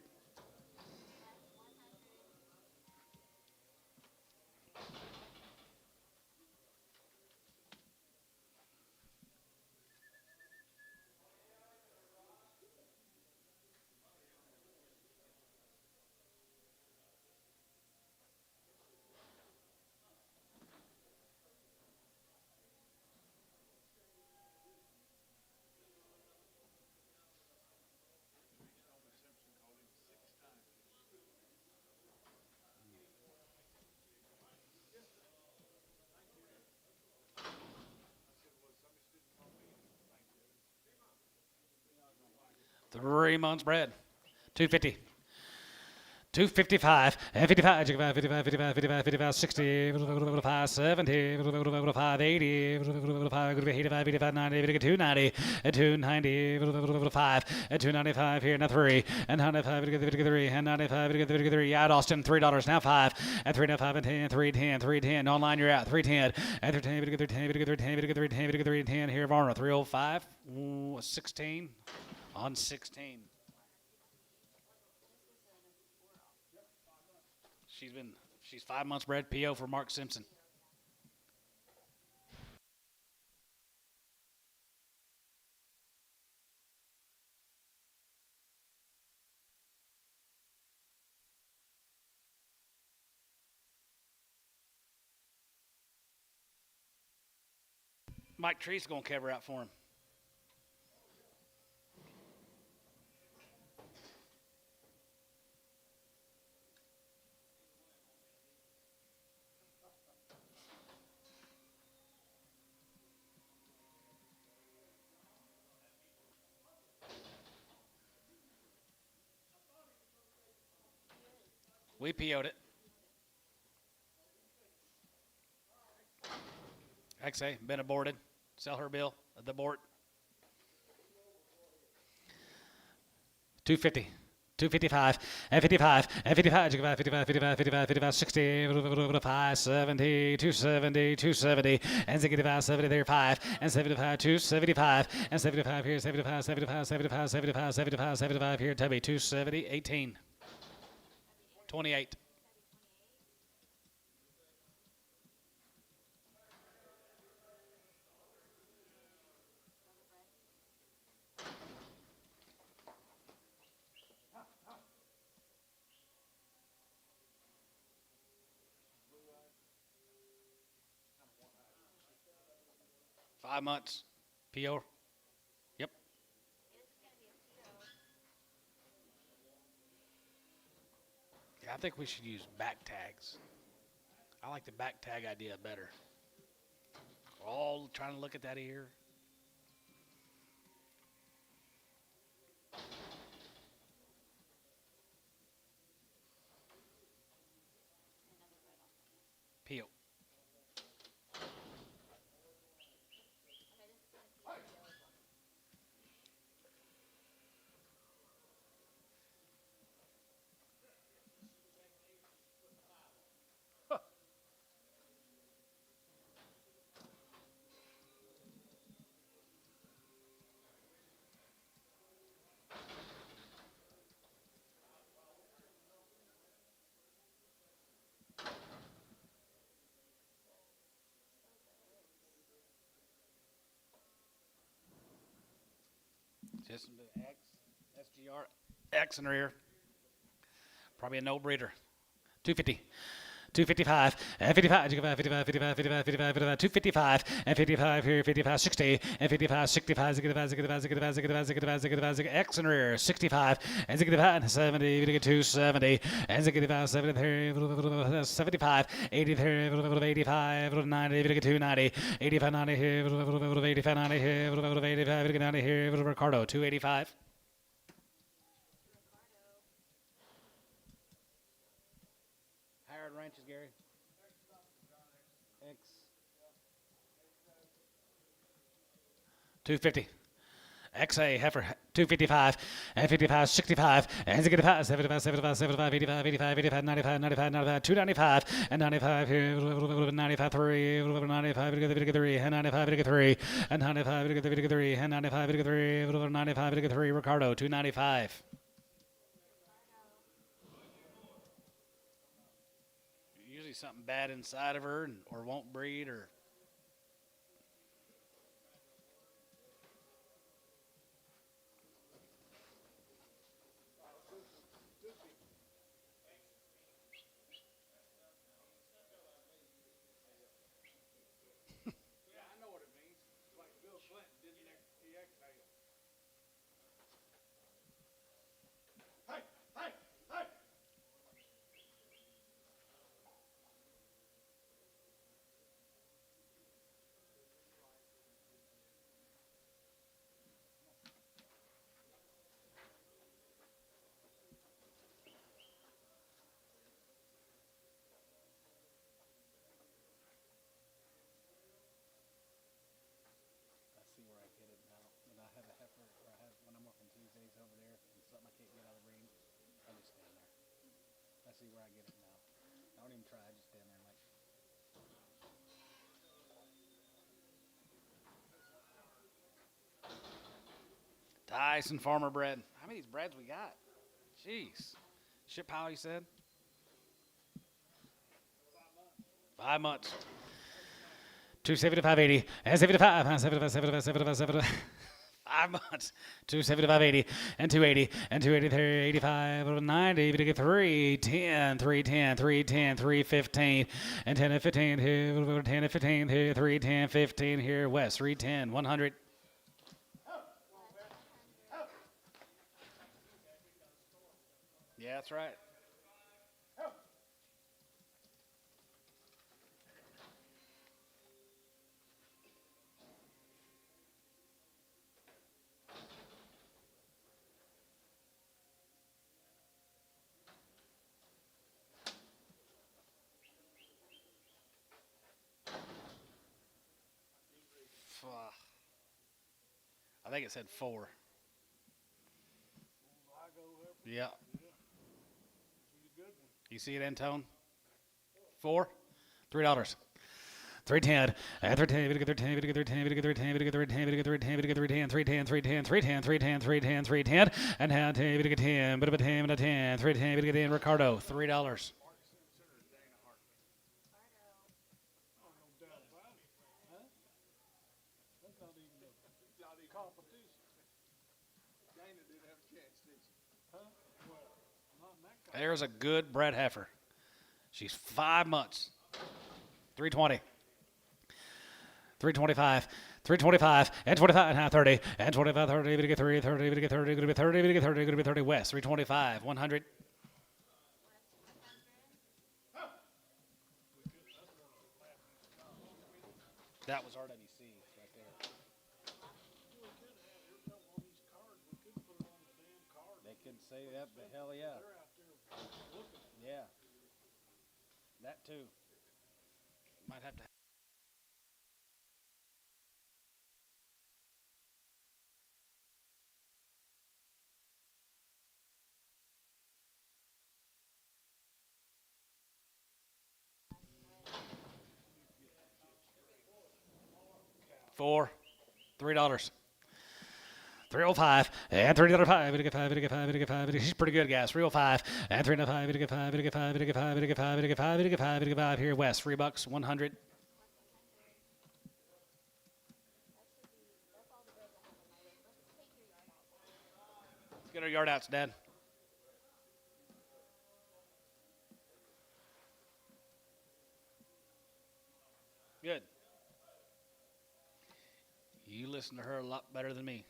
3 months bred. 250. 255, 55, 55, 55, 55, 55, 60, 5, 70, 5, 80, 85, 85, 90, 290, 290, 5, 295 here, now 3, and 95, 3, and 95, 3. Out Austin, $3, now 5, and 3, now 5, and 10, 310, 310. Online, you're out, 310, and 310, 310 here, Varner, 305, 16 on 16. She's 5 months bred. PO for Mark Simpson. Mike Tree's gonna cover out for him. We PO'd it. XA, been aborted. Sell her bill at the board. 250. 255, and 55, and 55, 55, 55, 55, 55, 55, 60, 5, 70, 270, 270, and 65, 70 there, 5, and 75, 275, and 75 here, 75, 75, 75, 75, 75, 75 here, Tubby, 270, 18. 28. Five months. PO. Yep. Yeah, I think we should use back tags. I like the back tag idea better. We're all trying to look at that ear. PO. Just X, SGR, X in her ear. Probably a no breeder. 250. 255, and 55, 55, 55, 55, 55, 55, 255, and 55 here, 55, 60, and 55, 65, 65, 65, 65, 65, 65, 65, X in rear, 65, and 65, 70, 270, and 65, 73, 75, 83, 85, 90, 290, 85, 90 here, 85, 90 here, 85, 90 here, Ricardo, 285. Ranches, Gary. X. 250. XA heifer 255 and 55 65 and 65 75 75 75 85 85 85 95 95 95 295 and 95 here 95 3 95 3 and 95 3 and 95 3 and 95 3 95 3 Ricardo 295. Something bad inside of her or won't breed or Yeah, I know what it means. It's like Bill Clinton didn't exhale. Hey, hey, hey! Don't even try. Just stand there like. Tyson Farmer bread. How many of these breads we got? Jeez. Ship how you said? 5 months. 275.80 and 75 and 75 75 75 75 5 months. 275.80 and 280 and 280 85 90 310 310 310 315 and 10 and 15 here 10 and 15 here 310 15 here west 310 100. Yeah, that's right. I think it said 4. Yeah. You see it, Antone? 4? $3. 310 and 310 310 310 310 310 310 310 310 310 310 310 310 310 and now 10 but a 10 and a 10 310 Ricardo $3. That's not even a competition. Dana didn't have a chance, did she? Huh? Well, not in that There's a good bred heifer. She's 5 months. 320. 325. 325 and 25 and half 30 and 25 30 to get 3 30 to get 30 to be 30 to get 30 to be 30 west 325 100. That was RWC right there. They could say that, but hell yeah. Yeah. That too. Might have to. $4, $3. 305 and 305 to get 5 to get 5 to get 5. She's pretty good, guys. 305 and 305 to get 5 to get 5 to get 5 to get 5 to get 5 to get 5 to get 5 here west. $3, 100. Get our yard outs, Dad. Good. You listen to her a lot better than me.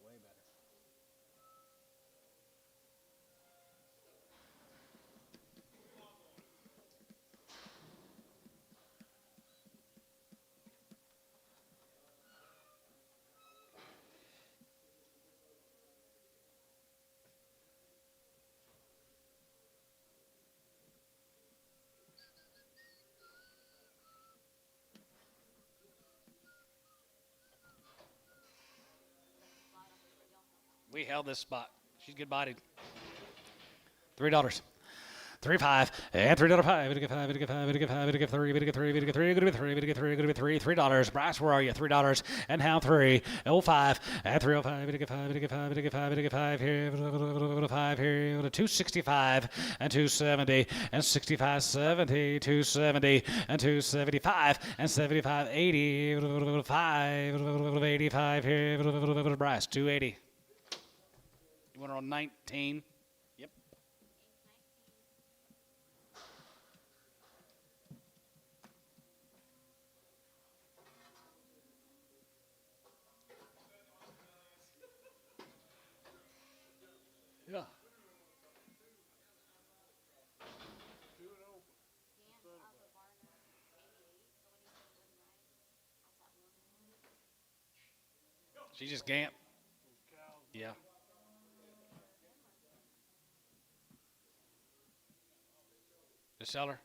Way better. We held this spot. She's good bodied. $3. 3.5 and $3.05 to get 5 to get 5 to get 5 to get 3 to get 3 to get 3 to get 3 to get 3 to get 3 $3. Bryce, where are you? $3 and how 3 05 and 305 to get 5 to get 5 to get 5 to get 5 here 5 here 265 and 270 and 65 70 270 and 275 and 75 80 5 85 here Bryce 280. You want her on 19? Yep. Yeah. She just gamp. Yeah. The seller.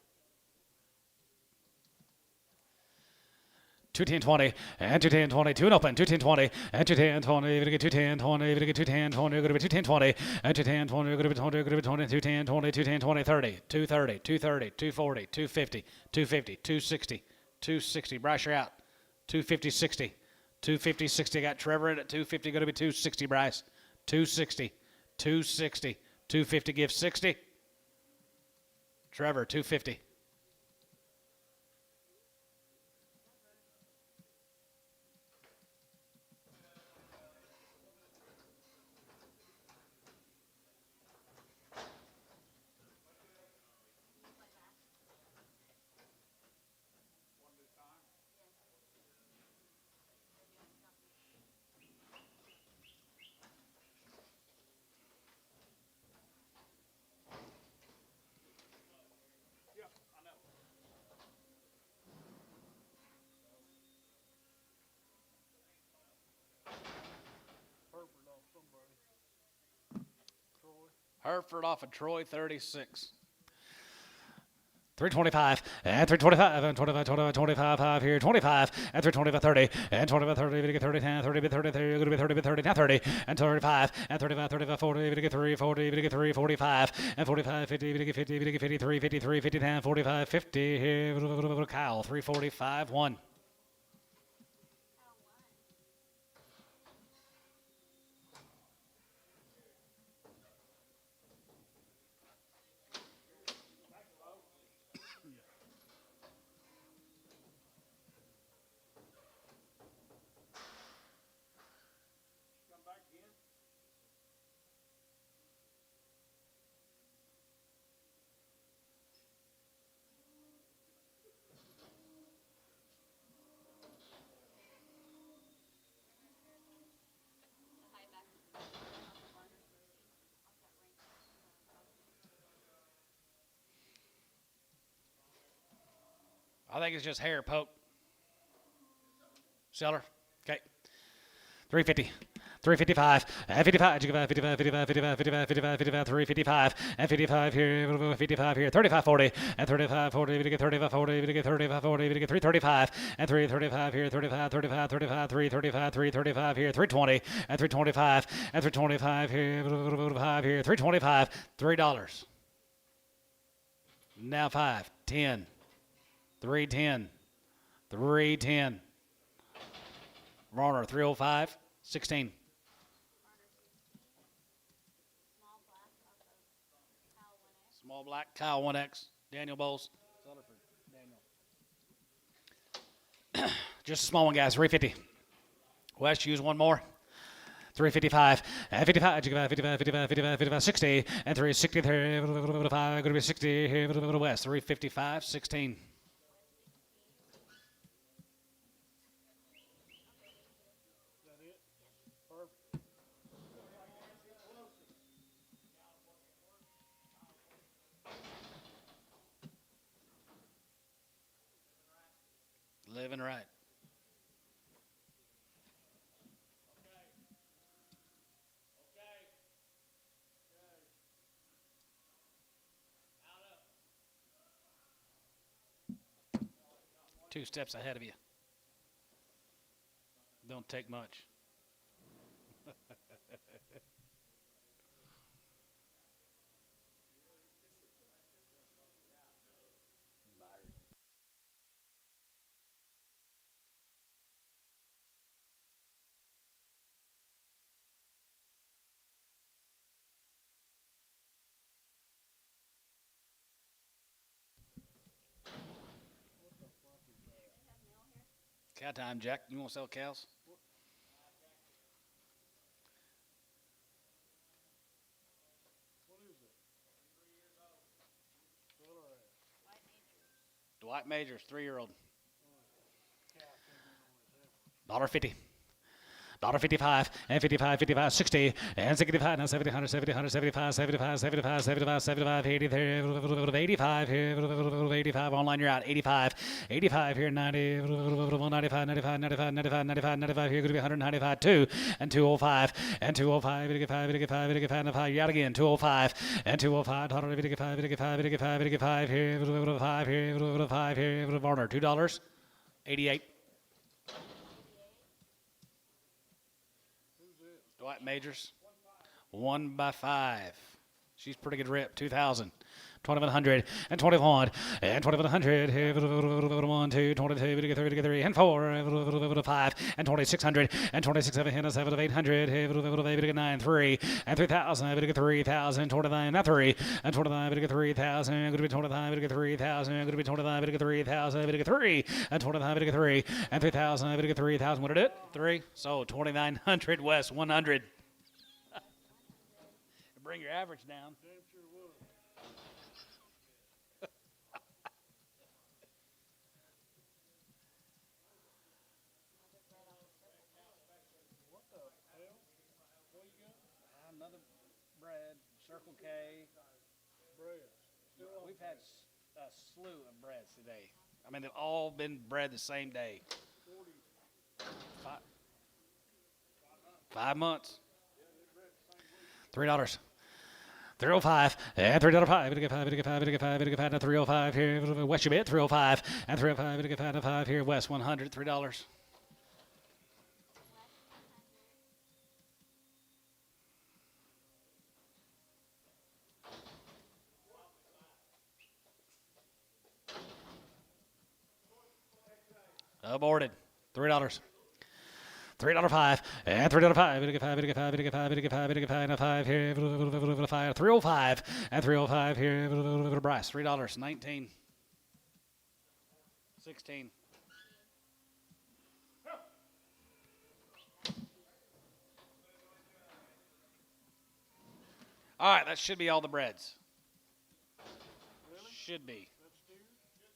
210-20, and 210-20, 2 and open, 210-20, and 210-20, you're going to get 210-20, you're going to get 210-20, you're going to be 210-20, and 210-20, you're going to be 20, you're going to be 20, 210-20, 210-20, 30, 230, 230, 240, 250, 250, 260, 260, Bryce, you're out, 250, 60, 250, 60, I got Trevor in at 250, going to be 260, Bryce, 260, 260, 250, give 60, Trevor, 250. Hereford off somebody. Troy. Hereford off of Troy, 36. 325 and 325 and 25, 25, 25 5 here, 25 and 325, 30 and 25, 30, you're going to get 30, 10, 30, 30, 30, you're going to be 30, 30, now 30 and 35 and 35, 35, 40, you're going to get 3, 40, you're going to get 3, 45 and 45, 50, you're going to get 50, you're going to get 53, 53, 50, 10, 45, 50 here, Kyle, 345, 1. Come back again. I think it's just hair poke. Seller. Okay. 350. 355 and 55, 55, 55, 55, 55, 55, 55, 355 and 55 here, 55 here, 35, 40 and 35, 40, we get 35, 40, we get 35, 40, we get 335 and 335 here, 35, 35, 35, 335, 335 here, 320 and 325 and 325 here, 5 here, 325, $3. Now 5, 10, 310, 310. Warner, 305, 16. Small black, Kyle 1X, Daniel Bowles. Sutherford, Daniel. Just a small one, guys, 350. West, use one more. 355, and 55, 55, 55, 55, 55, 60, and 360, 5, going to be 60 here, West, 355, 16. That it? Perfect. Living right. Two steps ahead of you. Don't take much. Cow time, Jack. You want to sell cows? What is it? 3 years old. What are they? Dwight Majors, 3-year-old. Cow came in on his heifer. $1.50. $1.55 and 55, 55, 60 and 65, now 70, 100, 70, 100, 75, 75, 75, 75, 75, 80, 85 here, 85 online, you're out, 85, 85 here, 90, 95, 95, 95, 95, 95, 95 here, going to be 195, 2 and 205 and 205, 85, 85, 85, 95, you're out again, 205 and 205, 185, 85, 85, 85 here, 5 here, 5 here, Varner, $2, 88. Dwight Majors. 1 by 5. She's pretty good rip. 2,000. 2,100 and 21 and 2,100. 1, 2, 22, 3, and 4, 5 and 2,600 and 26, 7 of 800. 9, 3 and 3,000. 3,000. 29 and 3 and 29. 3,000. Going to be 29. 3,000. Going to be 29. 3,000. 3 and 29. 3 and 3,000. 3,000. What did it? 3. So 2,900 West 100. Bring your average down. Damn sure was. What the hell? What you got? Another bread, Circle K. Bread. Still on. We've had a slew of breads today. I mean, they've all been bred the same day. 5 months. $3. 305 and $3.05. We get 5. We get 5. We get 5. We get 5. Now 305 here. West you bet 305 and 305. We get 5 to 5 here. West 100. $3. Aborted. $3. $3.05 and $3.05. We get 5. We get 5. We get 5. We get 5. We get 5. Now 5 here. 5. 305 and 305 here. Bryce. $3. 19. 16. All right, that should be all the breads. Should be.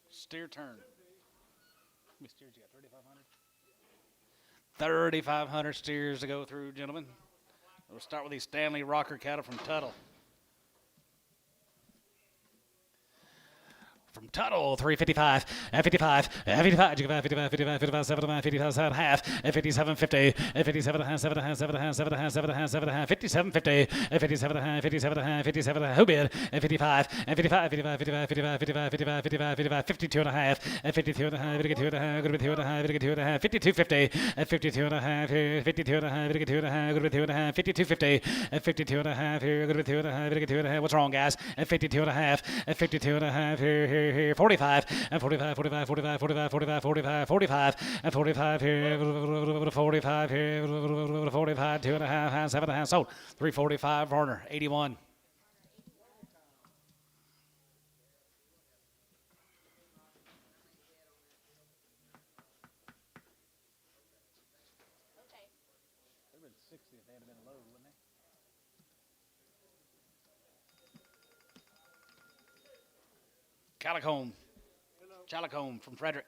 Steer turn. How many steers you got? 3,500? 3,500 steers to go through, gentlemen. We'll start with these Stanley Rocker cattle from Tuttle. From Tuttle, 355 and 55 and 55, 55, 55, 55, 75, 55, and half, and 57, 50, and 57 and a half, 7 and a half, 7 and a half, 7 and a half, 7 and a half, 7 and a half, 57, 50, and 57 and a half, 57 and a half, 57 and a half, who bid, and 55, and 55, 55, 55, 55, 55, 55, 55, 55, 52 and a half, and 52 and a half, 52 and a half, going to be 2 and a half, 2 and a half, 52, 50, and 52 and a half, 52 and a half, 2 and a half, going to be 2 and a half, 52, 50, and 52 and a half, here, going to be 2 and a half, 2 and a half, what's wrong, guys, and 52 and a half, and 52 and a half, here, 45, and 45, 45, 45, 45, 45, 45, 45, and 45 here, 45 here, 45, 2 and a half, 7 and a half, sold. 345, Varner, 81. Okay. They'd been 60 if they had been low, wouldn't they? Calicombe. Chalicombe from Frederick.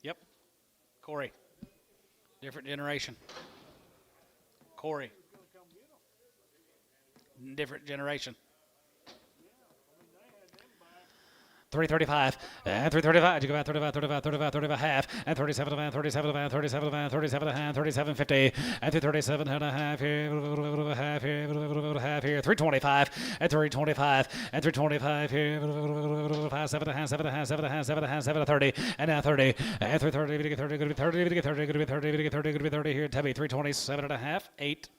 Yep. Corey. Different generation. Corey. Different generation. 335 and 335. You go about 35, 35, 35, 35 half and 37 and 37 and 37 and 37 and 37 50 and 337 and a half here, half here, half here. 325 and 325 and 325 here, 5 7 and a half, 7 and a half, 7 and a half, 7 and a half, 7 and 30 and now 30 and 330. We get 30. Going to be 30. We get 30. Going to be 30. We get 30. Going to be 30 here. Tubby 327 and a half, 8.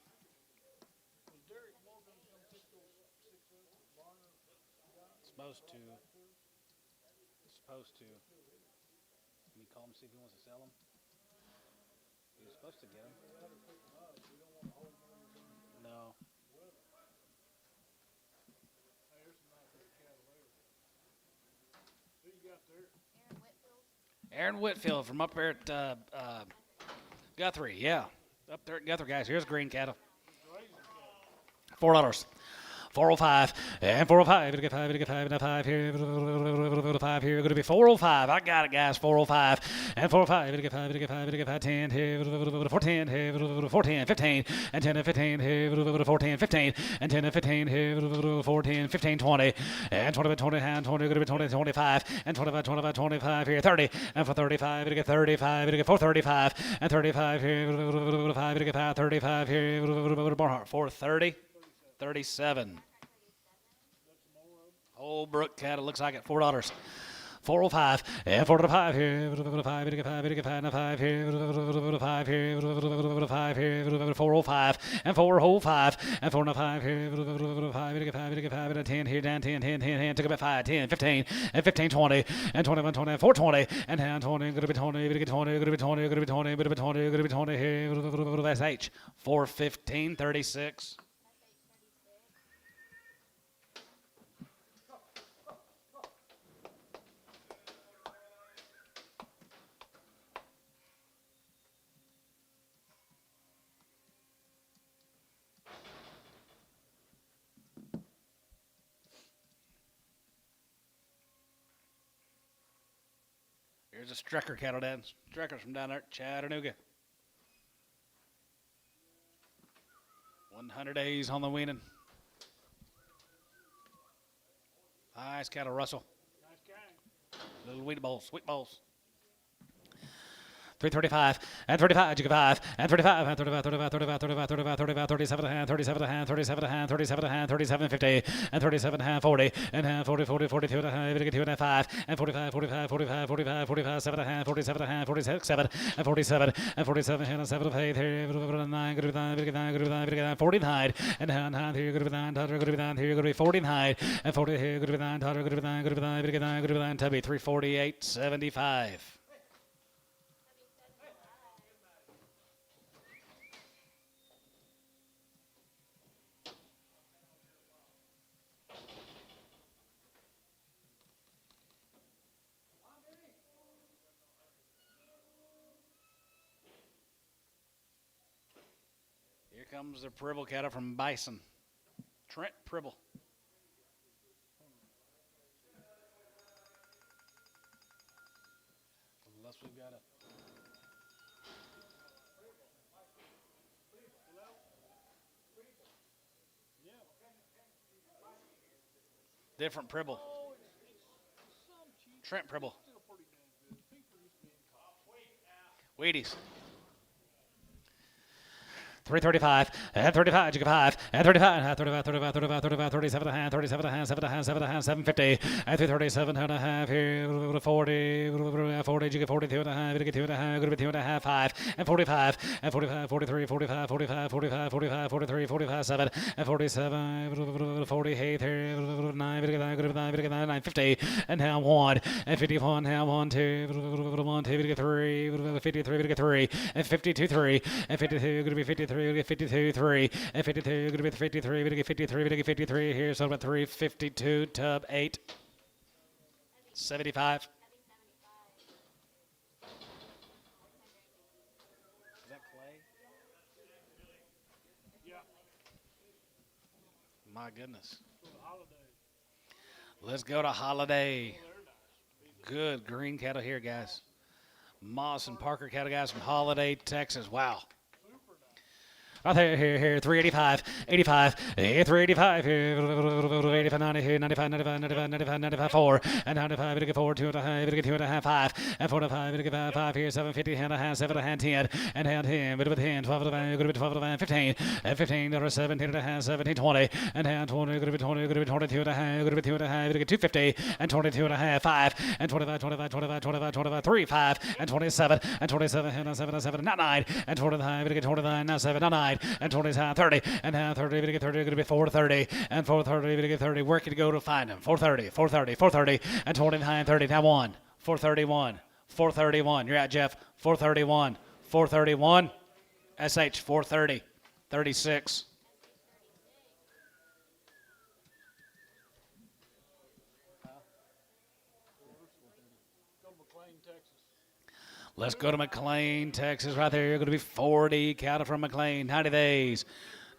Supposed to. Can you call him, see if he wants to sell them? He was supposed to get them. No. Who you got there? Aaron Whitfield. Aaron Whitfield from up there at Guthrie. Yeah, up there at Guthrie, guys. Here's green cattle. $4. 405 and 405. We get 5. We get 5 and a 5 here. 5 here. Going to be 405. I got it, guys. 405 and 405. We get 5. We get 5. We get 5. 10 here. 14 here. 14. 15 and 10 and 15 here. 14. 15 and 10 and 15 here. 14. 15. 20 and 20. 20 and 20. Going to be 20. 25 and 25. 25. 25 here. 30 and for 35. We get 35. We get 435 and 35 here. 5. We get 5. 35 here. Barnhart 430. 37. Overbrook cattle looks like it. $4. 405 and 405 here, 5, 5 here, 5 here, 5 here, 405 and 405 and 405 here, 5 and 10 here, down 10, 10, took about 5, 10, 15 and 15, 20 and 21, 20 and 420 and down 20, going to be 20, going to be 20, going to be 20, going to be 20, going to be 20, going to be 20 here, SH 415, 36. Here's a Stricker cattle down. Stricker's from down there at Chattanooga. 100 days on the weaning. Nice cattle, Russell. Nice game. Little sweet balls. 335 and 35, you 5 and 35 and 35, 35, 35, 35, 35, 35, 37 and 37 and 37 and 37 and 37 50 and 37 and 40 and 40, 40, 42 and 52 and 5 and 45, 45, 45, 45, 45, 7 and 47 and 46, 7 and 47 and 47 and 7 of 8 here, 9, good to be 9, 49 and 9 here, good to be 9, good to be 9 here, good to be 49 and 40 here, good to be 9, good to be 9, good to be 9, good to be 9, good to be 9, Tubby 348, 75. Here comes the Pribble cattle from Bison. Trent Pribble. Unless we've got a different Pribble. Trent Pribble. Wheaties. 335 and 35, you 5 and 35 and 35, 35, 35, 35, 37 and 37 and 7 and 7 and 750 and 337 and a half here, 40, 40, you get 42 and a half, you get 2 and a half, going to be 2 and a half, 5 and 45 and 45, 43, 45, 45, 45, 45, 43, 45, 7 and 47, 48 here, 9, 9, 50 and now 1 and 51, now 1, 2, 1, 2, 3, 53, 3 and 52, 3 and 52, going to be 53. We get 52, 3, and 52, going to be 53, we get 53, we get 53 here, so about 352, tub 8, 75. Is that clay? Yeah. My goodness. For the holiday. Let's go to Holiday. Good green cattle here, guys. Moss and Parker cattle guys from Holiday, Texas. Wow. Right here, 385, 85, 385, 85, 90, 95, 95, 95, 95, 95, 4, and 95, we get 4, 2 and a half, we get 2 and a half, 5, and 45, we get 5, 5 here, 750, and a half, 7 and a half, 10, and hand 10, bit of 10, 12 and a half, good to be 12 and a half, 15, and 15, 17 and a half, 17, 20, and hand 20, good to be 20, good to be 22 and a half, good to be 2 and a half, we get 250, and 22 and a half, 5, and 25, 25, 25, 25, 25, 3, 5, and 27, and 27, and 7, and 7, not 9, and 29, we get 29, now 7, not 9, and 29, 30, and now 30, we get 30, going to be 430, and 430, we get 30, where can you go to find them? 430, 430, 430, and 29, 30, now 1, 431, 431, you're out, Jeff, 431, 431, SH, 430, 36. Let's go to McLean, Texas. Right there, you're going to be 40 cattle from McLean. 90 days,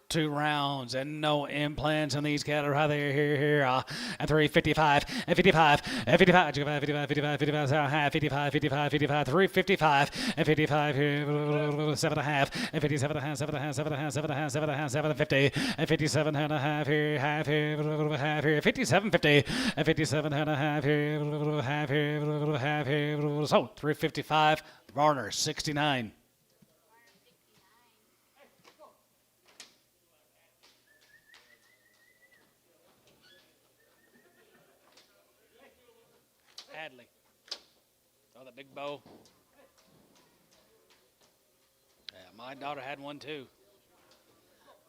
2 rounds, and no implants in these cattle. Right there, here, and 355, and 55, and 55, 55, 55, 55, 55, 55, 55, 55, 355, and 55 here, 7.5, and 57 and a half, 7 and a half, 7 and a half, 7 and a half, 7 and a half, 750, and 57 and a half here, half here, 57.50, and 57 and a half here, half here, half here, so 355, Varner, 69. Hadley. Oh, that big bow. Yeah, my daughter had one too.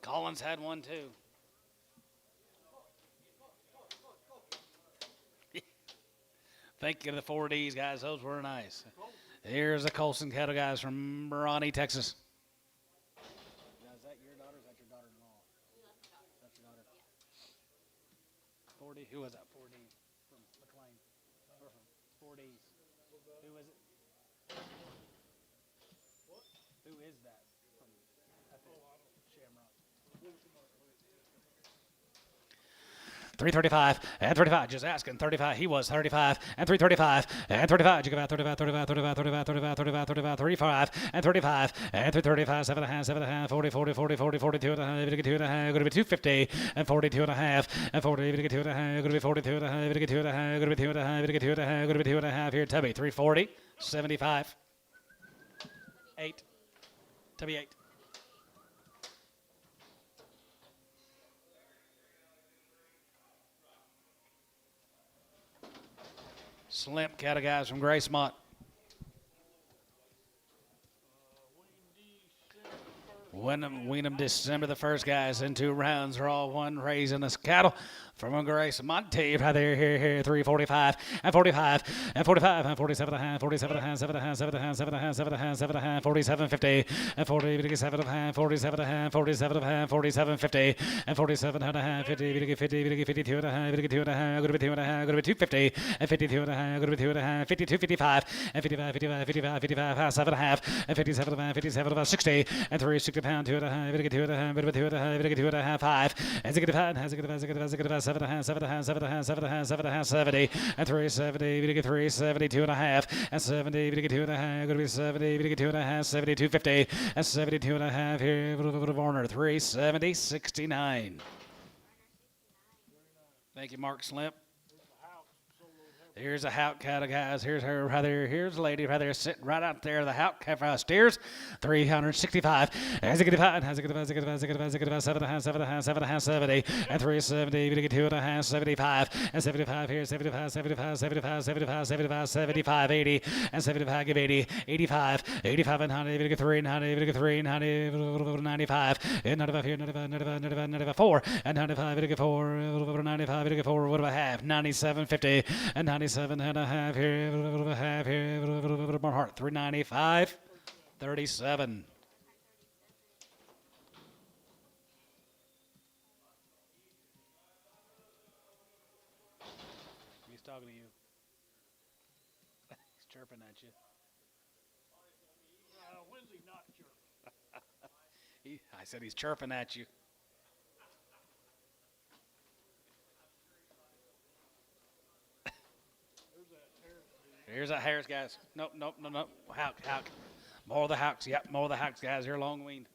Collins had one too. Thank you to the 4Ds, guys. Those were nice. Here's the Colson cattle guys from Ronnie, Texas. Now, is that your daughter? Is that your daughter-in-law? That's your daughter. 4D. Who was that? 4D from McLean. Or from 4Ds. Who is it? Who is that from Shamrock? 335 and 35. Just asking. 35. He was 35 and 335 and 35. You go about 35, 35, 35, 35, 35, 35, 35, 35 and 35 and 335. 7.5, 40, 40, 40, 40, 42 and a half. Going to be 250 and 42 and a half and 40. Going to be 2 and a half. Going to be 42 and a half. Going to be 2 and a half. Going to be 2 and a half. Going to be 2 and a half. Going to be 2 and a half here. Tubby 340, 75, 8. Tubby 8. Slim cattle guys from Gracemont. Wean'em December the 1st, guys. In 2 rounds are all one raising this cattle from Gracemont. Right there, here, 345 and 45 and 45 and 47 and a half, 47 and a half, 7 and a half, 7 and a half, 7 and a half, 7 and a half, 7 and a half, 47, 50 and 40, 7 and a half, 47 and a half, 47 and a half, 47, 50 and 47 and a half, 50, 52 and a half, 52 and a half, going to be 2 and a half, going to be 250 and 52 and a half, going to be 2 and a half, 52, 55 and 55, 55, 55, 55, 7 and a half and 57 and a half, 57 about 60 and 3, 60 pound, 2 and a half, 2 and a half, 2 and a half, 2 and a half, 5 and 65, 7 and a half, 7 and a half, 7 and a half, 7 and a half, 7 and a half, 70 and 370, 370, 2 and a half and 70, 2 and a half, going to be 70, 2 and a half, 72, 50 and 72 and a half here, Warner, 370, 69. Thank you, Mark Slimp. Here's a Hout cattle, guys. Here's her right there. Here's a lady right there sitting right out there. The Hout cattle steers, 365. Has a good five. Has a good five. 7 and a half, 7 and a half, 7 and a half, 70 and 370. 2 and a half, 75 and 75 here. 75, 75, 75, 75, 75, 75, 80 and 75. Give 80, 85, 85 and 100. 3, 90, 3, 90, 95 and 95 here. 95, 95, 95, 94 and 95. 4, 95. 4. What about half? 97, 50 and 97 and a half here, half here, Barnhart, 395, 37. He's talking to you. He's chirping at you. When's he not chirping? I said he's chirping at you. Here's that Harris, guys. Nope. Hawk. More of the Hawks. Yep, more of the Hawks, guys. They're long weaned.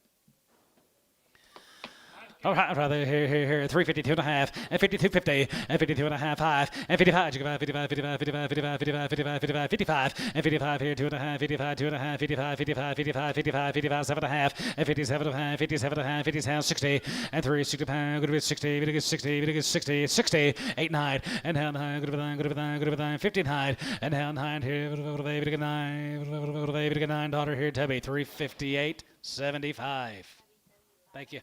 All right, brother. Here. 352 and a half, and 52, 50, and 52 and a half, 5, and 55. 55, 55, 55, 55, 55, 55, 55, and 55 here, 2 and a half, 55, 2 and a half, 55, 55, 55, 55, 55, 7 and a half, and 57 and a half, 57 and a half, 57, 60, and 3, 60 pound, good to be 60, 60, 60, 8, 9, and down 9, good to be 9, 15 9, and down 9 here, baby to 9, daughter here, Tubby, 358, 75. Thank you.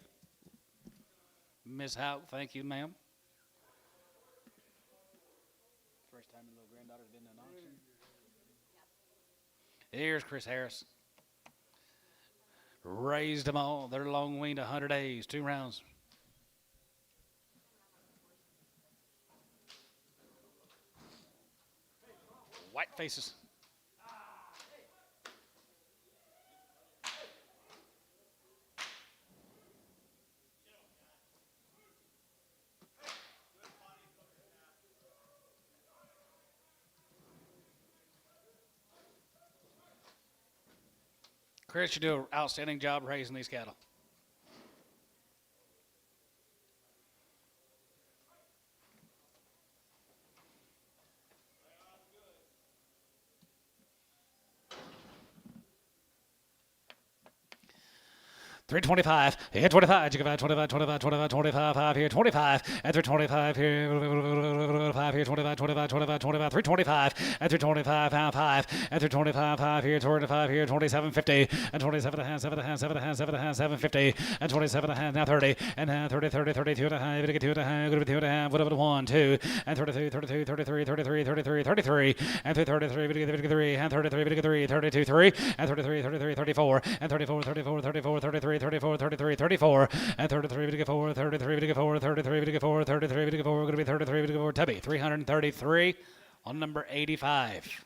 Miss Howe, thank you, ma'am. First time your little granddaughter's been to an auction. Here's Chris Harris. Raised them all. They're long weaned 100 days, 2 rounds. White faces. Chris, you do an outstanding job raising these cattle. 325, here 25, you 25, 25, 25, 25, 5 here, 25, and 325 here, 5 here, 25, 25, 25, 25, 325, and 325, 5, and 325, 5 here, 25 here, 2750, and 27 and a half, 7 and a half, 7 and a half, 7 and a half, 750, and 27 and a half, now 30, and 30, 30, 32 and a half, 2 and a half, good 2 and a half, whatever, 1, 2, and 33, 33, 33, 33, 33, 33, and 33, 33, and 33, 33, 32, 3, and 33, 33, 34, and 34, 34, 34, 33, 34, 33, 34, and 33, 4, 33, 4, 33, 4, 33, 4, going to be 33, 4, Tubby, 333 on number 85.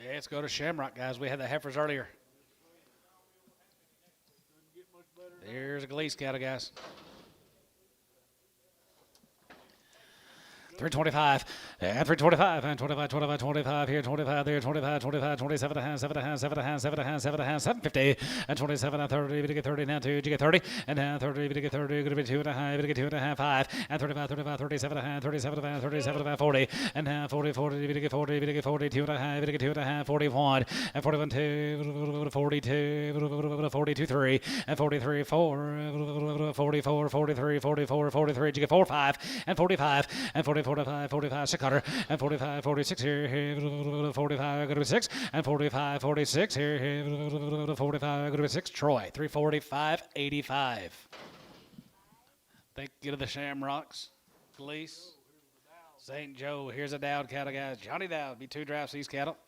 Yeah, let's go to Shamrock, guys. We had the heifers earlier. There's a Gleese cattle, guys. 325, and 325, and 25, 25, 25 here, 25 there, 25, 25, 27 and a half, 7 and a half, 7 and a half, 7 and a half, 7 and a half, 750, and 27 and 30, to get 30, now 2, to get 30, and now 30, to get 30, going to be 2 and a half, to get 2 and a half, 5, and 35, 35, 37 and a half, 37 and a half, 37 and a half, 40, and now 40, 40, to get 40, to get 40, 2 and a half, to get 2 and a half, 41, and 41, 2, 42, 42, 3, and 43, 4, 44, 43, 44, 43, to get 4, 5, and 45, and 44, 45, 600, and 45, 46 here, 45, go to 6, and 45, 46 here, 45, go to 6, Troy, 345, 85. Thank you to the Shamrocks, Gleese, St. Joe, here's a Dowd cattle, guys, Johnny Dowd, be 2 drafts, these cattle.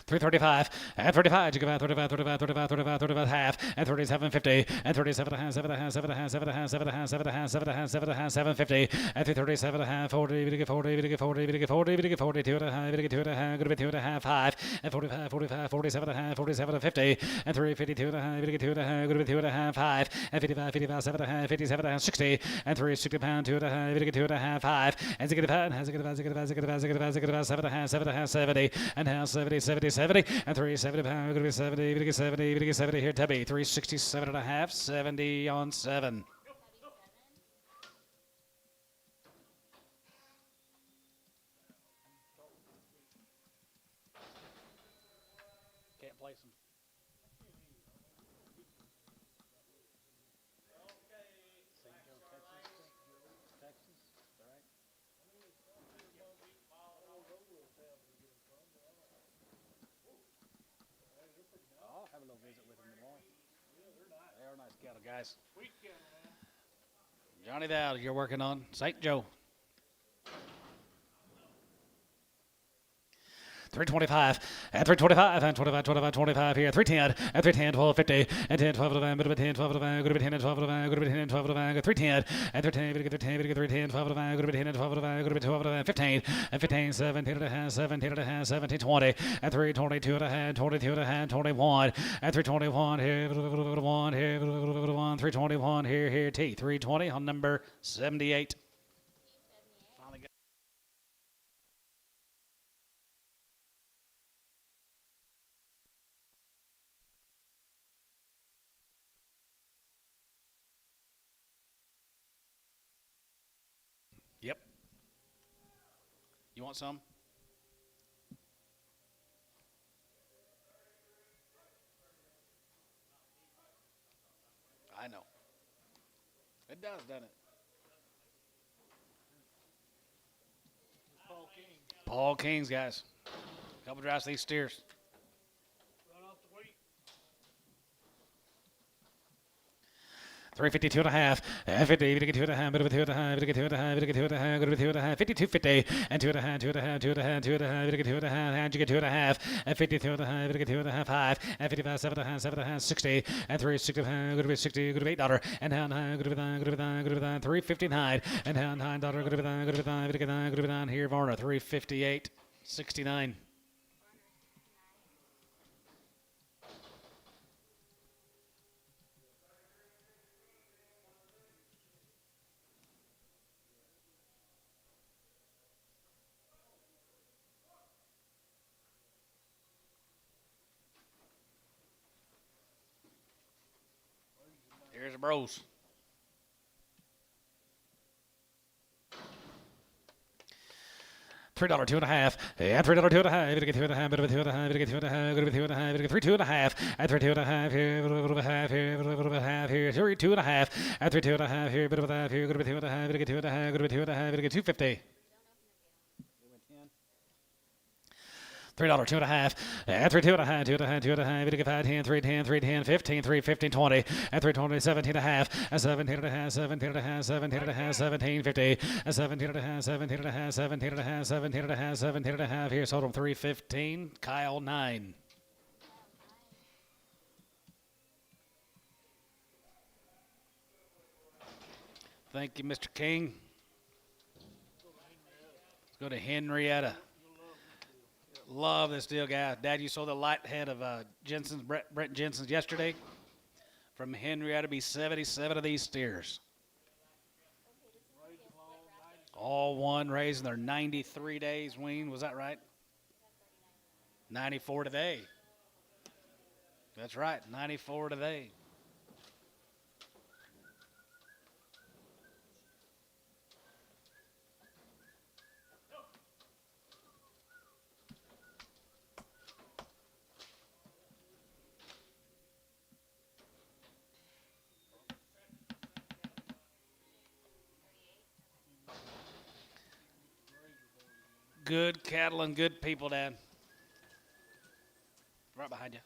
335, and 35, you go out 35, 35, 35, 35, 35, half, and 37, 50, and 37 and a half, 7 and a half, 7 and a half, 7 and a half, 7 and a half, 7 and a half, 7 and a half, 7 and a half, 750, and 337 and a half, 40, to get 40, to get 40, to get 40, to get 40, 2 and a half, to get 2 and a half, going to be 2 and a half, 5, and 45, 45, 47 and a half, 47 and 50, and 352 and a half, to get 2 and a half, going to be 2 and a half, 5, and 55, 55, 7 and a half, 57 and a half, 60, and 360 pound, 2 and a half, to get 2 and a half, 5, and 7 and a half, 7 and a half, 70, and now 70, 70, 70, and 370 pound, going to be 70, to get 70, to get 70 here, Tubby, 367 and a half, 70 on 7. Can't place them. I'll have a little visit with them tomorrow. They are nice cattle, guys. Johnny Dowd, you're working on St. Joe. 325, and 325, and 25, 25, 25 here, 310, and 310, 12, 50, and 10, 12 of the van, good to be 10, 12 of the van, good to be 10, and 12 of the van, good to be 10, and 12 of the van, 310, and 310, 310, 12 of the van, good to be 10, and 12 of the van, good to be 12 of the van, 15, and 15, 17 and a half, 17 and a half, 17, 20, and 322 and a half, 22 and a half, 21, and 321 here, 1 here, 1, 321 here, T, 320 on number 78. Yep. You want some? I know. It does, doesn't it? Paul King. Paul King's, guys. Couple drives to these steers. Right off the wheat. 352 and a half, and 50, to get 2 and a half, bit of a 2 and a half, to get 2 and a half, to get 2 and a half, go to 2 and a half, 52, 50, and 2 and a half, 2 and a half, 2 and a half, 2 and a half, to get 2 and a half, and you get 2 and a half, and 52 and a half, to get 2 and a half, 5, and 55, 7 and a half, 7 and a half, 60, and 360, go to be 60, go to be $8, and now 9, go to be 9, go to be 9, go to be 9, 359, and now $9, go to be 9, go to be 9, to get 9, go to be 9 here, Varna, 358, 69. the bros. $3, 2.5, and $3, 2.5. Bit of get 2.5, bit of 2.5, bit of get 2.5, bit of 2.5, bit of 3, 2.5, and 3, 2.5 here, bit of a half here, bit of a half here, 3, 2.5, and 3, 2.5 here, bit of a half here, good of 2.5, bit of get 2.5, good of 2.5, bit of get 250. $3, 2.5, and 3, 2.5, 2.5, 2.5, bit of 5, 10, 3, 10, 3, 10, 15, 3, 15, 20, and 3, 20, 17.5, and 17.5, 17.5, 17.5, 17.50, and 17.5, 17.5, 17.5, 17.5, 17.5. Here, sold them 315. Kyle 9. Thank you, Mr. King. Let's go to Henrietta. Love this deal, guys. Dad, you saw the light head of Jensen's, Brett Jensen's yesterday. From Henrietta, be 77 of these steers. All one raising their 93 days wean. Was that right? 94 today. That's right, 94 today. Good cattle and good people, Dad. Right behind you.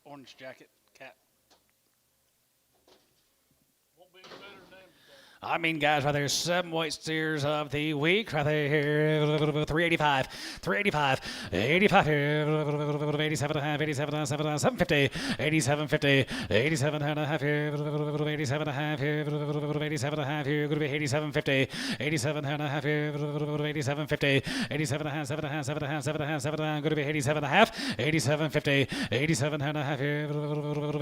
Orange jacket, cat. Won't be any better than them today. I mean, guys, right there, 7 weight steers of the week. Right there, 385, 385, 85 here, 87 and a half, 87 and a half, 750, 87.50, 87 and a half here, 87 and a half here, 87 and a half here, going to be 87.50, 87 and a half here, 87.50, 87 and a half, 7 and a half, 7 and a half, 7 and a half, 7 and a half, going to be 87 and a half, 87.50, 87 and a half here,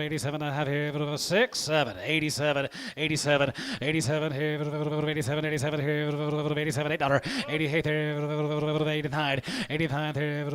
87 and a half here, 6, 7, 87, 87, 87 here, 87, 87 here, 87, $8, 88 here, 89, 85 here,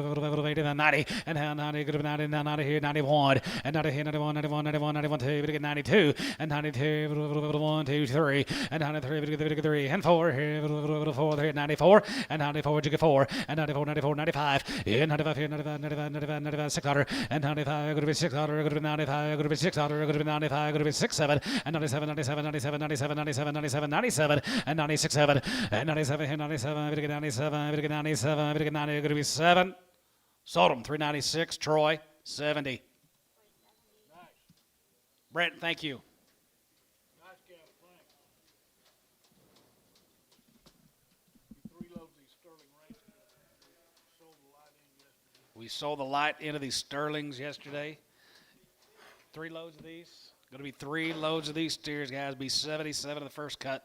89, 90, and now 90, good 90, now 90 here, 91, and 90 here, 91, 91, 91, 91, 2, we get 92, and 92, 1, 2, 3, and 93, we get 3, and 4 here, 4 here, 94, and 94, you get 4, and 94, 94, 95, and 95 here, 95, 95, 95, 95, 600, and 95, good to be 600, good to be 95, good to be 600, good to be 95, good to be 6, 7, and 97, 97, 97, 97, 97, 97, 97, and 96, 7, and 97 here, 97, we get 97, we get 97, we get 90, good to be 7. Sold them, 396, Troy, 70. Nice. Brent, thank you. Nice cattle, thanks. Three loads of these sterling range. Sold the light in yesterday. We sold the light into these Sterlings yesterday. 3 loads of these. Going to be 3 loads of these steers, guys. Be 77 of the first cut.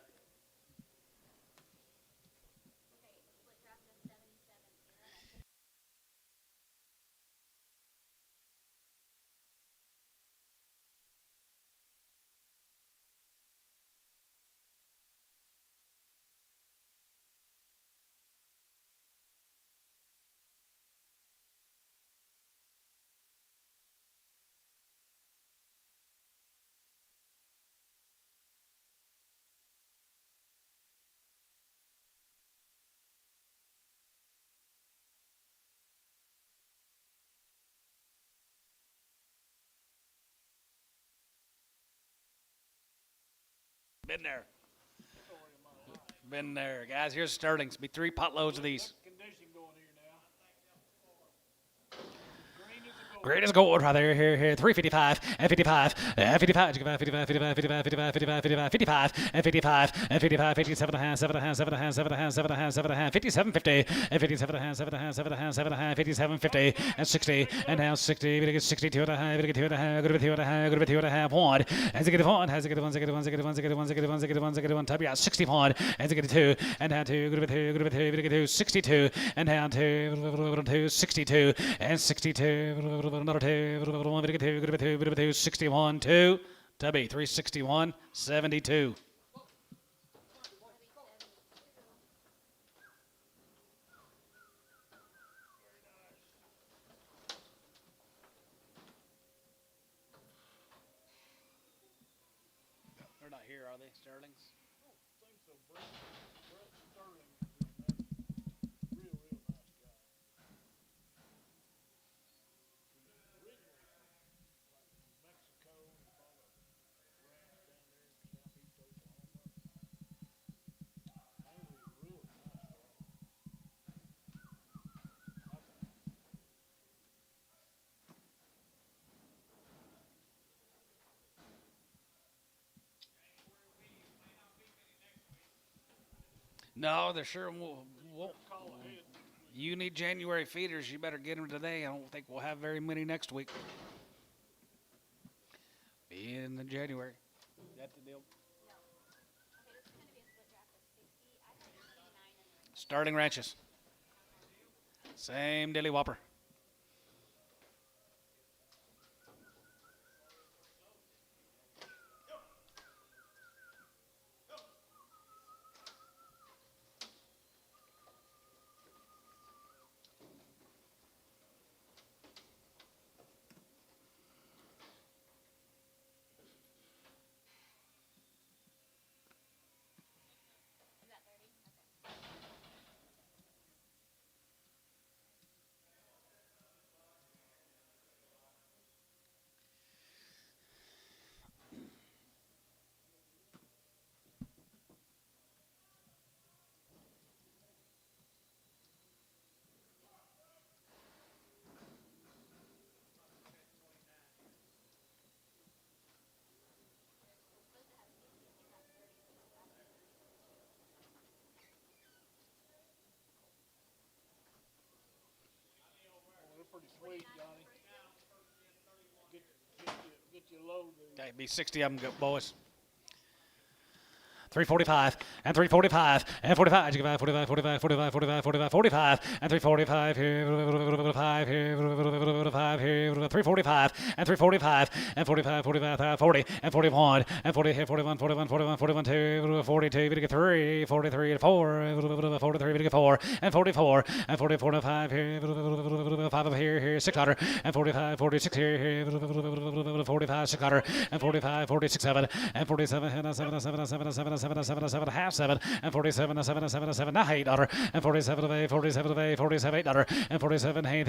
Been there. Been there. Guys, here's Sterlings. Be 3 pot loads of these. Condition going here now. Green is a gold. Great as gold right there, here, 355, and 55, and 55, 55, 55, 55, 55, 55, 55, 55, and 55, and 55, 57 and a half, 7 and a half, 7 and a half, 7 and a half, 7 and a half, 7 and a half, 57, 50, and 57 and a half, 7 and a half, 7 and a half, 7 and a half, 57, 50, and 60, and now 60, we get 62 and a half, we get 2 and a half, good to be 2 and a half, good to be 2 and a half, 1, as it get 1, as it get 1, as it get 1, as it get 1, as it get 1, as it get 1, as it get 1, as it get 1, type, yeah, 61, as it get 2, and now 2, good to be 2, good to be 2, we get 2, 62, and down 2, 62, and 62, another 2, 1, 2, 61, 2, Tubby, 361, 72. here, are they? Sterlings? I don't think so. Brett Sterling is a real nice guy. He's originally from Mexico and he bought a ranch down there in southeast Oklahoma. Avery's a real nice guy. No, there sure won't. Call ahead. You need January feeders. You better get them today. I don't think we'll have very many next week. Be in the January. That's the deal. No. Okay, this is going to be a split draft of 60. I had 89 in the ring. Starting ranches. Same dilly whopper. Is that 30? Okay. We're supposed to have 60. You have 30. Oh, they're pretty sweet, Johnny. Get your load. Okay, be 60 of them, boys. 345 and 345 and 45. 45, 45, 45, 45, 45, 45 and 345 here, 5 here, 5 here, 345 and 345 and 45, 45, 40 and 41 and 40 here, 41, 41, 41, 41, 2, 42, we get 3, 43 and 4, 43, we get 4 and 44 and 44 and 5 here, 5 up here, 600 and 45, 46 here, 45, 600 and 45, 46, 7 and 47, 7, half 7 and 47, 7, now $8 and 47 of A, 47 of A, 47 $8 and 47 here,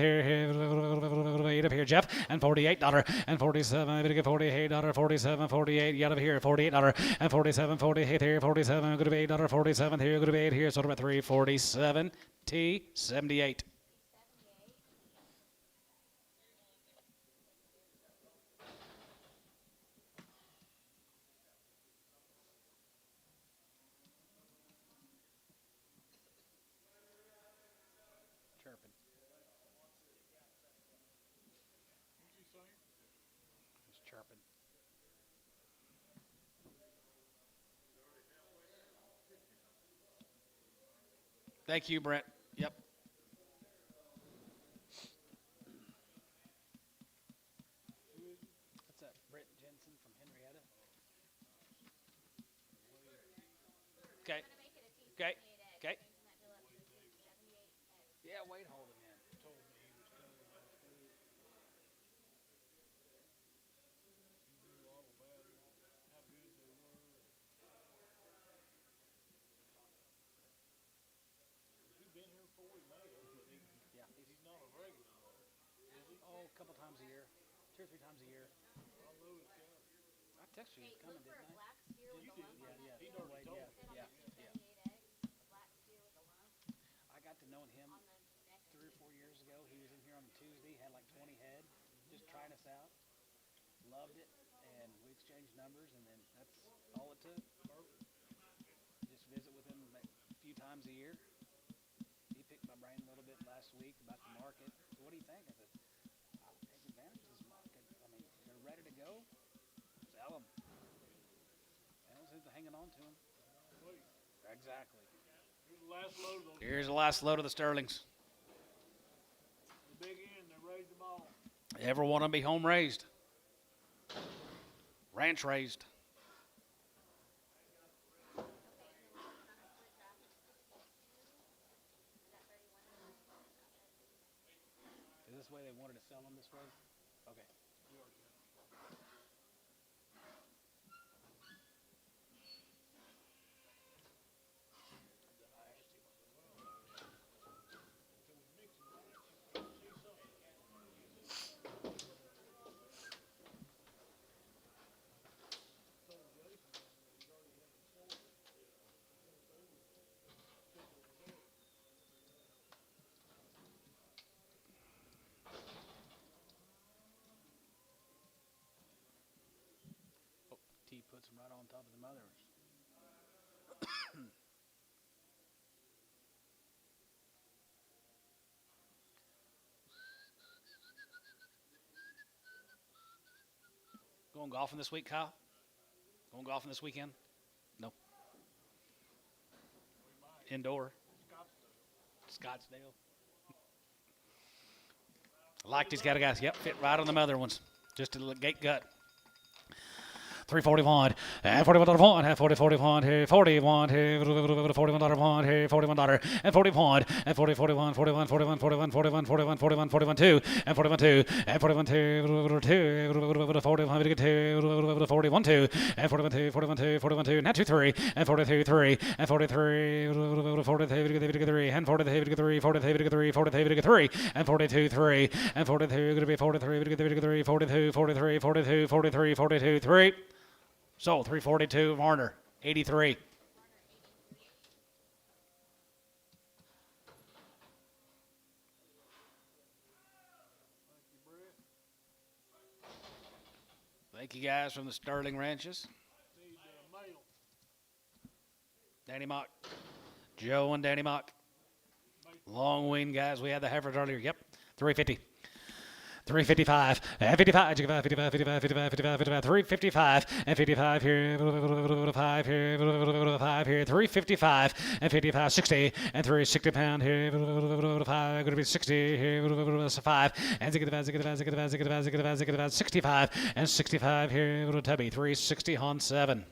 8 up here, Jeff, and $48 and 47, we get $48, 47, 48, out of here, $48 and 47, 48 here, 47, good to be $8, 47 here, good to be 8 here, so about 347 T 78. Chirping. He's chirping. Thank you, Brent. Yep. What's that? Britt Jensen from Henrietta? Okay. I'm going to make it a T78 Okay. egg. Okay. Changing that deal up to a T78 egg. Yeah, Wade holding in. Told me he was coming last week. He knew all about it, how good they were. Has he been here before? He may have, but Yeah, he's not a regular though. Is he? oh, a couple times a year, 2 or 3 times a year. I know it's got. I texted you Hey, he's coming, look for a didn't I? black steer with a lump on that He'd deal. already told me. Said on Yeah, the yeah. T78 eggs, a black steer with a lump I got to know him on the neck. 3 or 4 years ago. He was in here on a Tuesday, had like 20 head, just trying us out. Loved it, and we exchanged numbers, and then that's all it took. Just visit with him a few times a year. He picked my brain a little bit last week about the market. So what do you think? I said, I'll take advantage of this market. I mean, they're ready to go. Sell them. They don't seem to be hanging on to them. Wait, Exactly. here's the last load of those. Here's the last load of the Sterlings. The big end, they raised them all. Every one of them be home raised. Ranch raised. Okay, and then this is on a split draft of 62. Is that 31? Is this way they wanted to sell them this way? Okay. puts them right on top of the mothers. Going golfing this week, Kyle? Going golfing this weekend? No. Indoor. Scottsdale. I like these kind of guys. Yep, fit right on the mother ones. Just a little gate gut. 341, and 41 and 40, 41, 41, 41 1, 41 and 41, and 40, 41, 41, 41, 41, 41, 41, 41, 41, 2, and 41 2, and 41 2, 2, 41 2, 41 2, and 41 2, 41 2, 41 2, now 2 3, and 42 3, and 43, 43, 3, and 43 3, 43 3, 43 3, and 42 3, and 42 going to be 43 3, 42, 43, 42, 43, 42 3. So 342, Varner, 83. Thank you guys from the Sterling Ranches. Need a male. Danny Mock, Joe and Danny Mock. Long wing guys. We had the heifers earlier. Yep, 350. 355, and 55, 55, 55, 55, 55, 55, 355, and 55 here, 5 here, 5 here, 355, and 55, 60, and 360 pound here, 5, going to be 60 here, 5, and 65, and 65 here, Tubby, 360 on 7.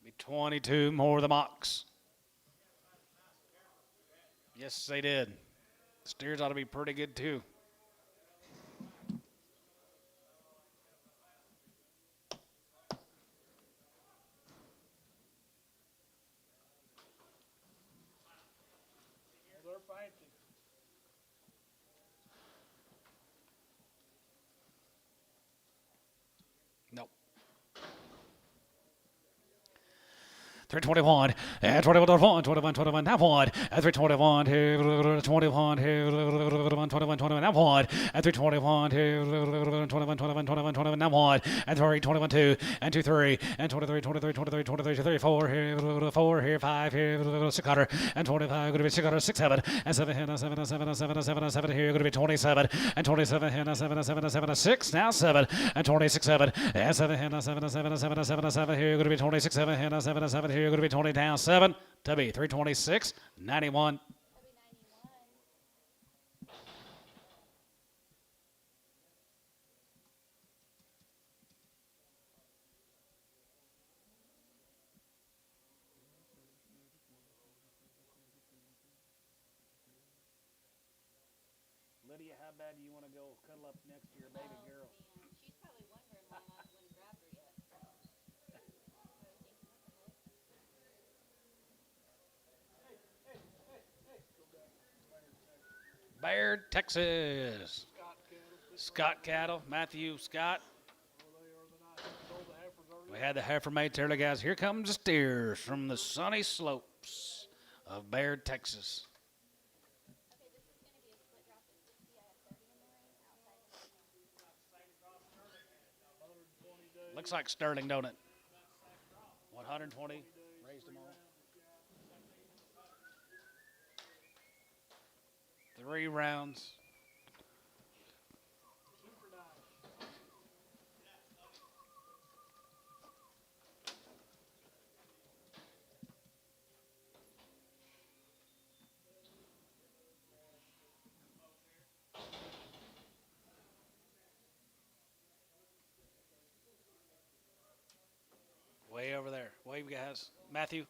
Be 22 more of the mocks. Yes, they did. Steers ought to be pretty good, too. Well, they're fancy. Nope. 321, and 21, 21, 21, now 1, and 321, 21, 21, 21, now 1, and 321, 21, 21, 21, 21, now 1, and 321, 2, and 2, 3, and 23, 23, 23, 23, 3, 4, here, 4, here, 5, here, 600, and 25, going to be 600, 6, 7, and 7, here, 7, 7, 7, 7, 7, here, going to be 27, and 27, here, 7, 7, 7, 6, now 7, and 26, 7, and 7, here, 7, 7, 7, 7, 7, here, going to be 26, 7, here, 7, 7, here, going to be 20 down 7. Tubby 326, 91. Lydia, how bad do you want to go cuddle up next to your baby girl? Man, she's probably wondering why I wouldn't grab her yet. Baird, Texas. Scott Cattle, Matthew Scott. We had the heifer mates earlier, guys. Here comes the steers from the sunny slopes of Baird, Texas. Okay, this is going to be a split drop of 60. I have 30 in there outside. Looks like Sterling, don't it? 120. Raised them all. 3 rounds. Way over there. Wave, guys. Matthew.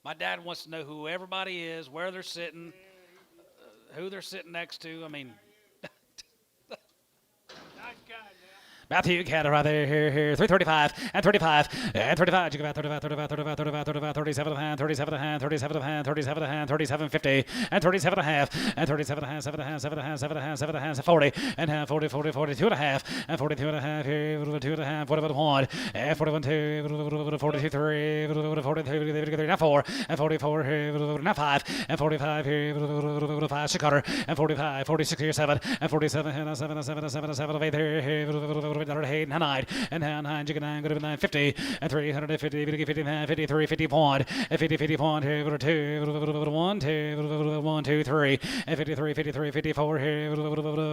My dad wants to know who everybody is, where they're sitting, who they're sitting next to. I mean, Nice guy Matthew Catter right there, here, 335 and 35 and 35. You go about 35, 35, 35, 35, 35, 37 and a half, 37 and a half, 37 and a half, 37 and a half, 37, 50 and 37 and a half, and 37 and a half, 7 and a half, 7 and a half, 7 and a half, 7 and a half, 40 and a half, 40, 40, 42 and a half, and 42 and a half, here, 2 and a half, 41, 1, and 41, 2, 42, 3, 43, now 4, and 44, here, now 5, and 45, here, 5, 6 quarter, and 45, 46, here, 7, and 47, and 7, 7, 7, 7, 8, here, 8, 9, and 9, chicken 9, good 9, 50, and 350, 53, 50 point, and 50, 50 point, here, 2, 1, 2, 1, 2, 3, and 53, 53, 54, here,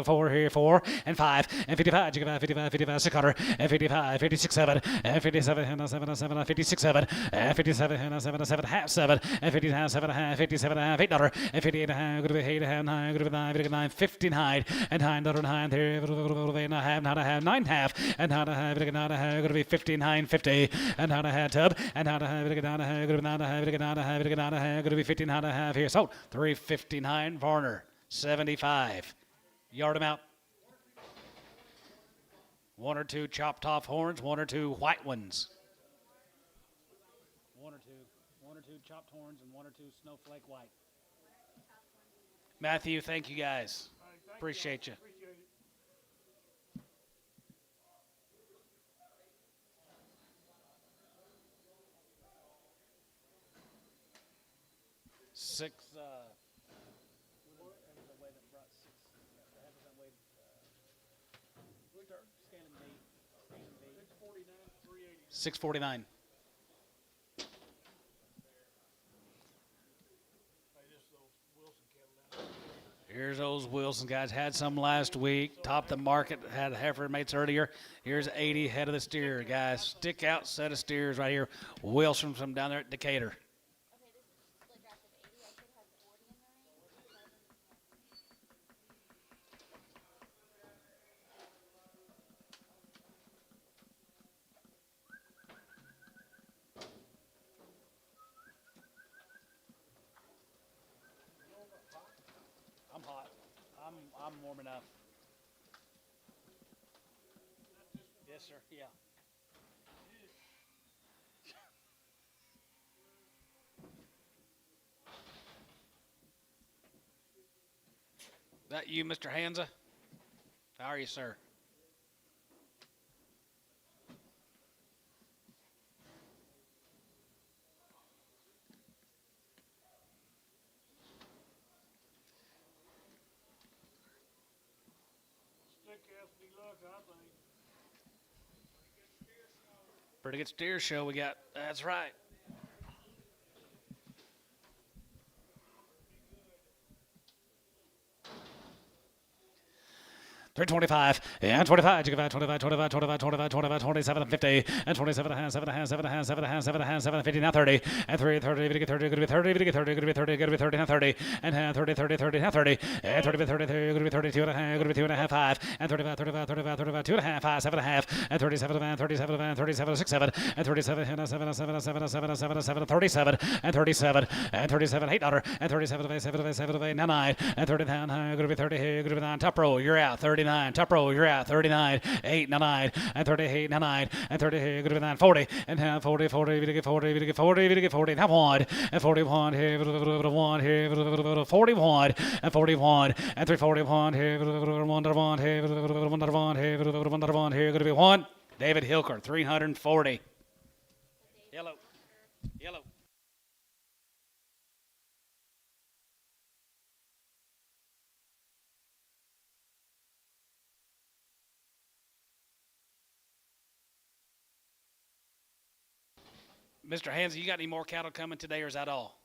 4, here, 4, and 5, and 55, chicken 5, 55, 55, 6 quarter, and 55, 56, 7, and 57, and 7, 7, 56, 7, and 57, and 7, 7, half 7, and 50, 7, half, 57, half, $8, and 58, half, good 8, half, 9, good 9, 59, and 9, 9, here, 8, half, 9, half, and how to have it again, going to be 59.50, and how to have tub, and how to have it again, going to be going to be 15, how to have here. So 359, Varner, 75. Yard them out. 1 or 2 chopped off horns, 1 or 2 white ones. 1 or 2 chopped horns and 1 or 2 snowflake white. Matthew, thank you guys. All right, thank Appreciate you. Appreciate it. Six. The way that brought 6. The heifers that weighed scaling B. 649, 380. 649. Hey, this is those Wilson cattle down there. Here's those Wilson guys. Had some last week. Topped the market. Had heifer mates earlier. Here's 80 head of the steer, guys. Stick out set of steers right here. Wilson from down there at Decatur. Okay, this is split draft of 80. I should have 40 in the ring. I'm hot. I'm warm enough. Yes, sir. Yeah. That you, Mr. Hanza? How are you, sir? Stick Cassidy luck, I think. Pretty good steer show we got. That's right. 325 and 25. You can 25, 25, 25, 25, 25, 27 and 50 and 27 and a half, 7 and a half, 7 and a half, 7 and a half, 7 and a half, 7 and 50, now 30 and 3, 30, going to get 30, going to be 30, going to get 30, going to be 30, going to be 30, now 30 and 30, 30, 30, now 30 and 30, 30, 30, going to be 32 and a half, going to be 2 and a half, 5 and 35, 35, 35, 35, 2 and a half, 5, 7 and a half and 37 and 37 and 37, 6, 7 and 37 and 7 and 7 and 7 and 7 and 7 and 7 and 37 and 37 and 37, $8 and 37 of 7 of 8, now 9 and 30 down, going to be 30 here, going to be 9, top row, you're out, 39, top row, you're out, 39, 8, 9, and 38, 9, and 30 here, going to be 9, 40, and 40, 40, we get 40, we get 40, we get 40, now 1, and 41 here, 1 here, 41, and 41, and 341 here, 1 here, 1 here, 1 here, going to be 1, David Hilker, 340. Yellow. Yellow. Mr. Hansa, you got any more cattle coming today, or is that all?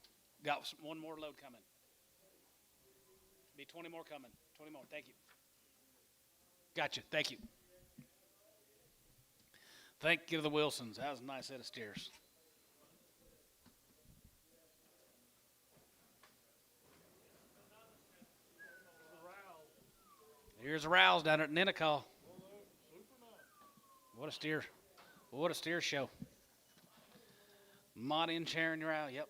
Got one more load coming. Be 20 more coming. 20 more. Thank you. Gotcha. Thank you. Thank you to the Wilsons. That was a nice set of steers. Here's a rouse down at Ninnekal. What a steer. What a steer show. Monty and Sharon, you're out. Yep.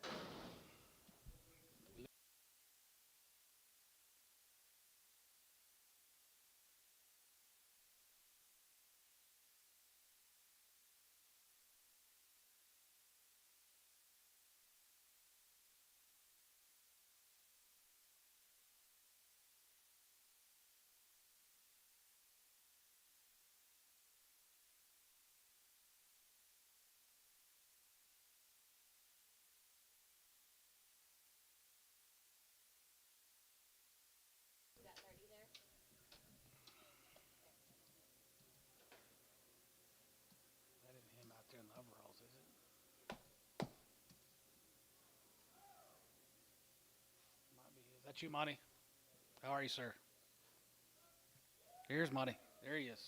at you, Monty. How are you, sir? Here's Monty. There he is.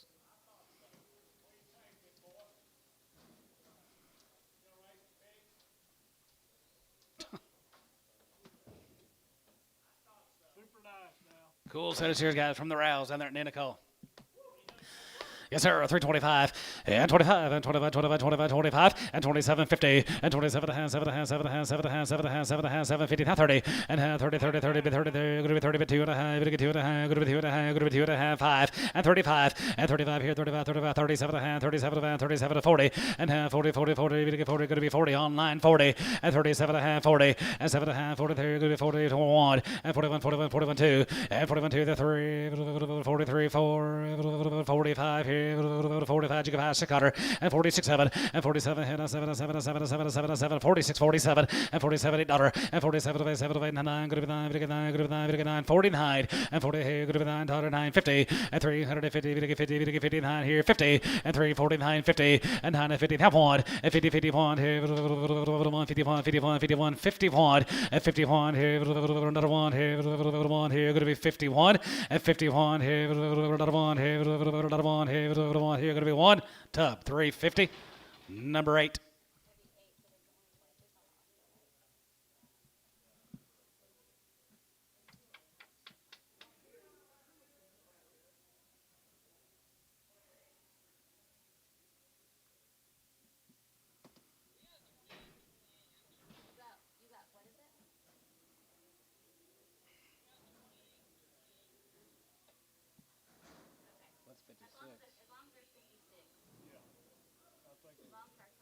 Super nice now. Cool set of cheers, guys, from the Rouse down there at Ninico. Yes, sir. 325 and 25 and 25, 25, 25, 25 and 27, 50 and 27 and a half, 7 and a half, 7 and a half, 7 and a half, 7 and a half, 7 and a half, 7, 50, 30 and a half, 30, 30, 30, 30, 30, good to be 30, 2 and a half, good to be 2 and a half, good to be 2 and a half, good to be 2 and a half, 5 and 35 and 35 here, 35, 35, 37 and a half, 37 and a half, 37 to 40 and a half, 40, 40, 40, good to be 40, good to be 40 online, 40 and 37 and a half, 40 and 7 and a half, 43, good to be 40 to 1 and 41, 41, 41, 2 and 41, 2 to 3, 43, 4, 45 here, 45, you can pass 600 and 46, 7 and 47, and 7, 7, 7, 7, 7, 7, 46, 47 and 47, $8 and 47, 7, 8, 9, good to be 9, good to be 9, good to be 9, good to be 9, 49 and 40, good to be 9, $9, 50 and 350, 50, 59 here, 50 and 349, 50 and 9 and 50, have one and 50, 51 here, 51, 51, 51, 51, 51 and 51 here, another one here, one here, good to be 51 and 51 here, another one here, another one here, another one here, good to be 1 tub 350 number 8. You got what is it? That's 56. As long as there's 56. As long as our total head count 56.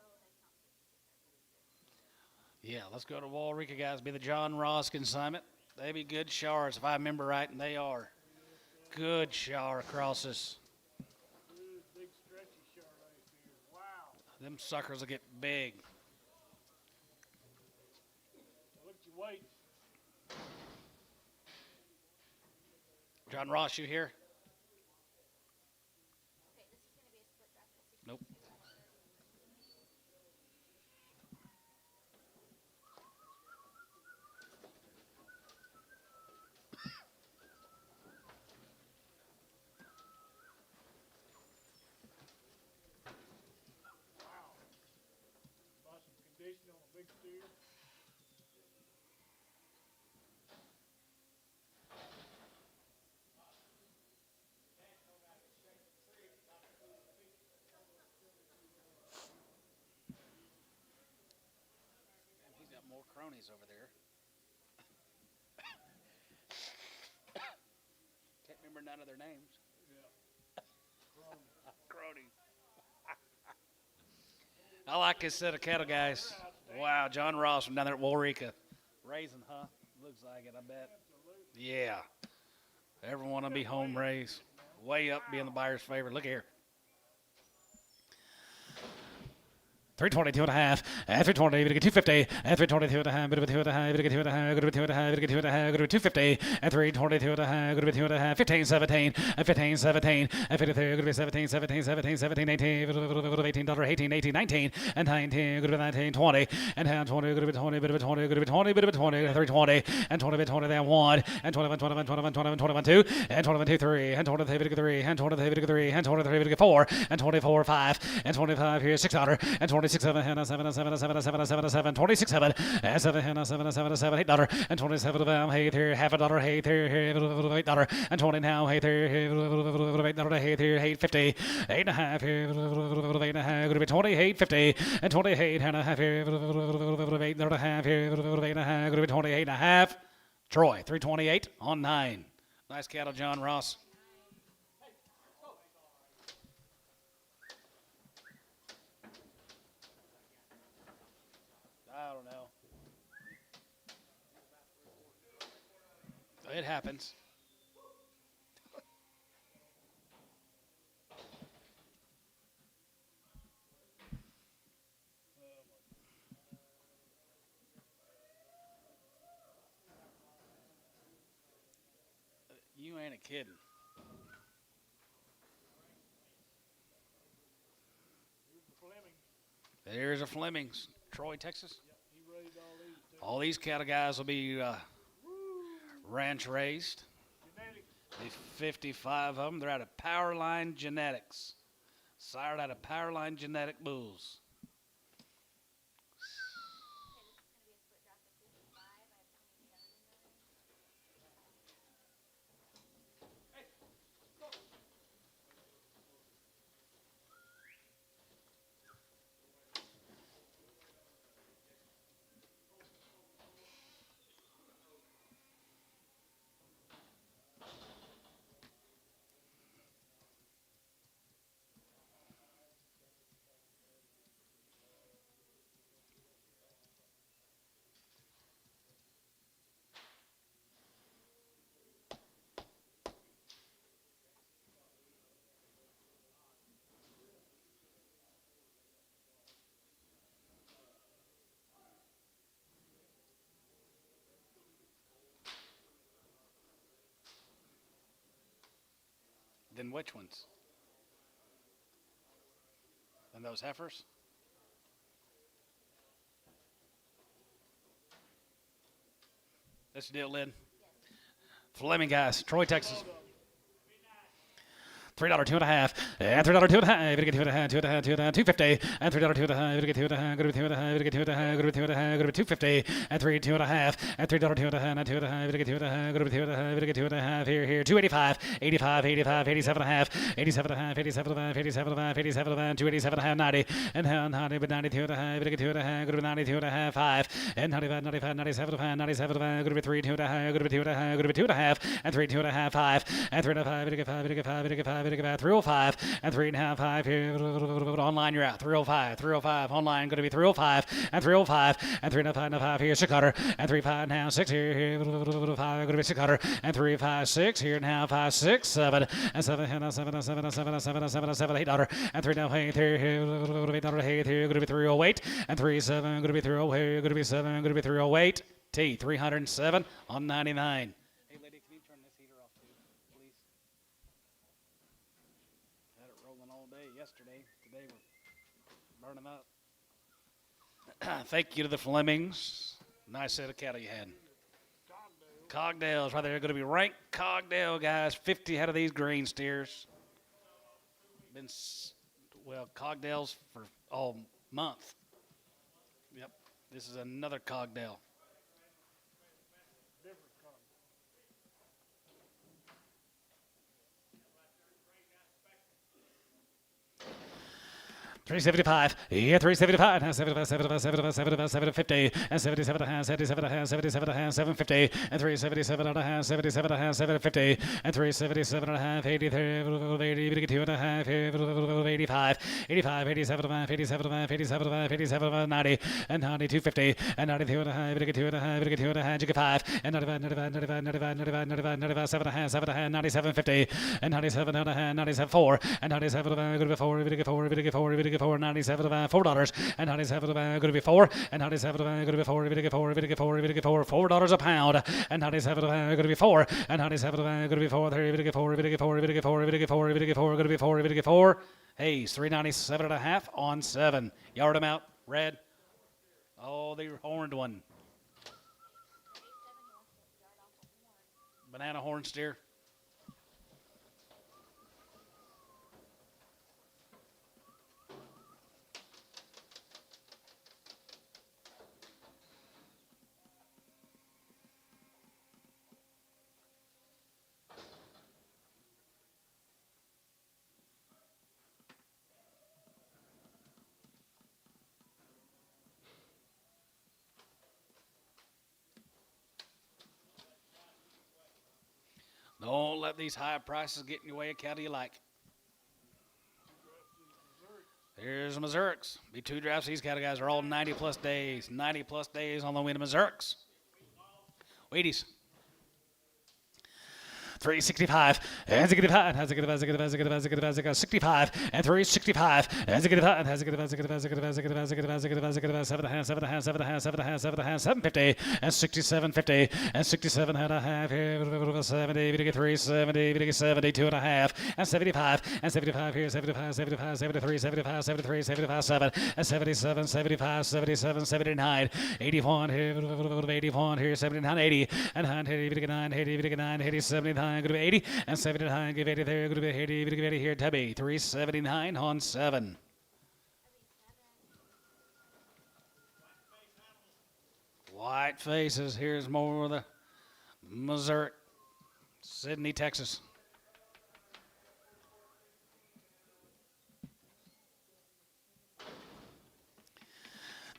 Yeah, let's go to Waurika, guys. Be the John Ross consignment. They be good showers, if I remember right, and they are. Good shower crosses. Good, big stretchy Chardonnay here. Wow. Them suckers will get big. Look at your weight. John Ross, you here? Okay, this is going to be a split draft at 60. Nope. Buy some condition on a big steer. He's got more cronies over there. Can't remember none of their names. Crony. I like this set of cattle, guys. Wow, John Ross from down there at Waurika. Raising, huh? Looks like it, I bet. Yeah. Everyone will be home raised. Way up, being the buyer's favorite. Look here. 322 and a half, and 320, we get 250, and 322 and a half, bit of a 2 and a half, we get 2 and a half, good of a 2 and a half, we get 2 and a half, good of a 250, and 322 and a half, good of a 2 and a half, 15, 17, and 15, 17, and 53, good of a 17, 17, 17, 17, 18, good of $18, 18, 18, 19, and 19, good of a 19, 20, and hand 20, good of a 20, bit of a 20, good of a 20, bit of a 20, 320, and 20, bit 20, then 1, and 21, 21, 21, 21, 21, 2, and 21, 2, 3, and 23, bit 3, and 23, bit 3, and 23, bit 4, and 24, 5, and 25 here, 600, and 26, 7, and 7, 7, 7, 7, 7, 7, 26, 7, and 7, and 7, 7, 7, $8, and 27 of them, hey, here, $half, hey, here, $8, and 20 now, hey, here, $8, hey, here, 850, 8.5 here, 8.5, going to be 20, 850, and 28 and a half here, 8.5 here, 8.5, going to be 28.5. Troy, 328 on 9. Nice cattle, John Ross. I don't know. It happens. You ain't a kidding. Here's the Fleming. There's a Flemings, Troy, Texas. He raised all these too. All these cattle guys will be ranch raised. Genetic. The 55 of them. They're out of Powerline Genetics. Sired out of Powerline Genetic bulls. Okay, this is going to be a split draft of 55. I have 27 in there. Then which ones? And those heifers? Let's do it, Lynn. Fleming, guys. Troy, Texas. $3 two and a half, and $3 two and a half. Gonna get two and a half, $2.50, and $3 two and a half. Gonna get two and a half, gonna be two and a half, gonna get two and a half, gonna be two and a half, gonna be $2.50, and two and a half, and $3 two and a half, and two and a half. Gonna get two and a half, gonna be two and a half, gonna get two and a half. Here, 285, 85, 85, 87 and a half, 87 and a half, 87 and a half, 87 and a half, 87 and a half, 287 and a half, 90, and 90, but 92 and a half. Gonna get two and a half, gonna be 92 and a half, 5, and 95, 95, 97 and a half, 97 and a half. Gonna be 3, 2 and a half, gonna be 2 and a half, gonna be 2 and a half, and 3, 2 and a half, 5, and 3 and a half. Gonna get 5, gonna get 5, gonna get 5, gonna get 5, 305. And 3.5, 5 here. Online, you're out. 305, 305. Online, going to be 305, and 305, and 3.5, and 5 here. 6 cutter, and 3.5 now 6 here. 5 going to be 6 cutter, and 3, 5, 6 here now 5, 6, 7, and 7, and 7, and 7, and 7, and 7, and 7, and 7, $8, and 3 now 8 here. $8 here. Going to be 308, and 3, 7 going to be 308. Going to be 7 going to be 308. T 307 on 99. Hey, lady, can you turn this heater off too, please? Had it rolling all day yesterday. Today we're burning up. Thank you to the Flemings. Nice set of cattle you had. Cogdales right there. Going to be ranked Cogdale, guys. 50 head of these green steers. Cogdales for all month. Yep. This is another Cogdale. $375, yeah, $375, and 75, 75, 75, 75, 750, and 77 and a half, 77 and a half, 77 and a half, 750, and 377 and a half, 77 and a half, 750, and 377 and a half, 83, 80, 2 and a half, 85, 85, 87 and a half, 87 and a half, 87 and a half, 87 and a half, 90, and 90, 250, and 92 and a half, 2 and a half, 2 and a half, 5, and 95, 95, 95, 95, 95, 95, 95, 7 and a half, 7 and a half, 97, 50, and 97 and a half, 97, 4, and 97 and a half, 4, 97 of $4, and 97 of going to be 4, and 97 of going to be 4, $4 a pound, and 97 of going to be 4, and 97 of going to be 4, going to be 4. Hayes 397 and a half on 7. Yard them out, red. Oh, the horned one. Banana horn steer. Don't let these high prices get in your way of cattle you like. Here's the Missourics. Be 2 drafts. These cattle guys are all 90-plus days. 90-plus days on the way to Missourics. Wheaties. 365, and 65, has a good 65, and 365, and 65, has a good 750, and 6750, and 67 and a half, 70, 370, 72 and a half, and 75, and 75 here, 75, 75, 73, 75, 73, 75, 7, and 77, 75, 77, 79, 81 here, 81 here, 79, 80, and 9, 80, 9, 80, 79, good 80, and 79, give 80 there, good 80, give 80 here, Tubby, 379 on 7. White faces, here's more of the Missouri, Sydney, Texas.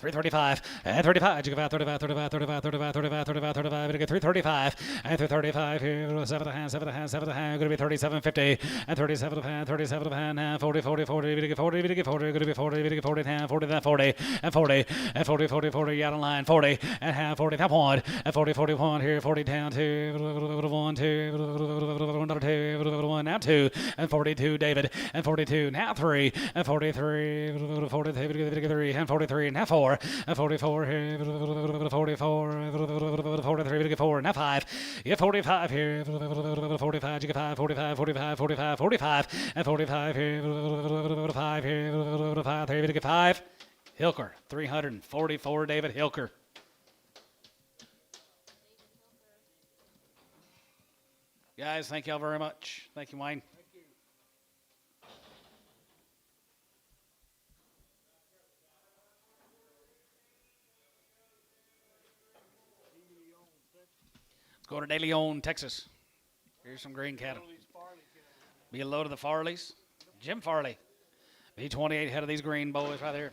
335, and 35, you go 35, 35, 35, 35, 35, 35, 35, 335, and 335, here, 7 to hand, 7 to hand, 7 to hand, going to be 3750, and 37 to hand, 37 to hand, and 40, 40, 40, 40, 40, 40, going to be 40, 40, hand, 40, then 40, and 40, and 40, 40, 40, out of line, 40, and hand, 40, that one, and 40, 41, here, 40 down, 2, 1, 2, 1, now 2, and 42, David, and 42, now 3, and 43, 43, and 43, now 4, and 44 here, 44, 43, 4, now 5, yeah, 45 here, 45, you get 5, 45, 45, 45, 45, and 45 here, 5 here, 5, 3, you get 5, Hilker, 344, David Hilker. Guys, thank y'all very much. Thank you, Wayne. Go to De Leon, Texas. Here's some green cattle. Be a load of the Farleys. Jim Farley. B28 head of these green boys right there.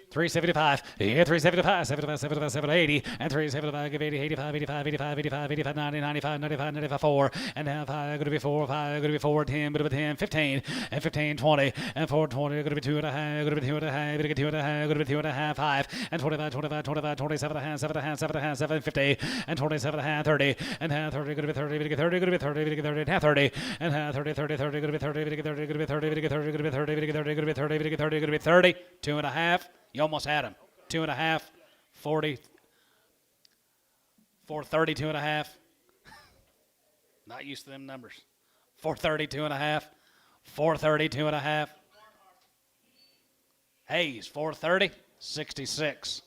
375, yeah, 375, 75, 75, 780, and 375, give 80, 85, 85, 85, 85, 85, 90, 95, 95, 95, 4, and now 5, going to be 4, 5, going to be 4, 10, bit of a 10, 15, and 15, 20, and 4, 20, going to be 2 and a half, going to be 2 and a half, going to be 2 and a half, going to be 2 and a half, 5, and 25, 25, 25, 27 and a half, 7 and a half, 7 and a half, 7, 50, and 27 and a half, 30, and half 30, going to be 30, going to be 30, going to be 30, going to be 30, and half 30, and half 30, 30, 30, going to be 30, going to be 30, going to be 30, going to be 30, going to be 30, going to be 30, going to be 30, going to be 30, going to be 30, 2 and a half. You almost had him. 2 and a half, 40, 430, 2 and a half. Not used to them numbers. 430, 2 and a half, 430, 2 and a half. Hayes, 430, 66.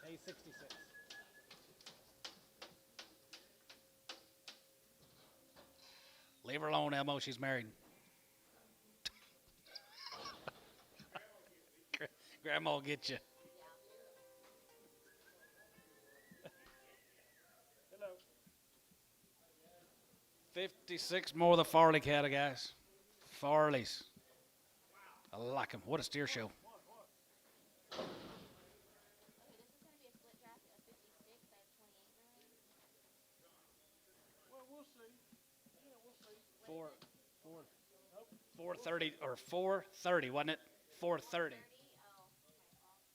Hayes, 66. Leave her alone, Elmo. She's married. Grandma will get you. Hello. 56 more of the Farley cattle, guys. Farleys. I like them. What a steer show. Okay, this is going to be a split draft of 56. I have 28 million. Well, we'll see. Yeah, we'll see. 430 or 430, wasn't it? 430.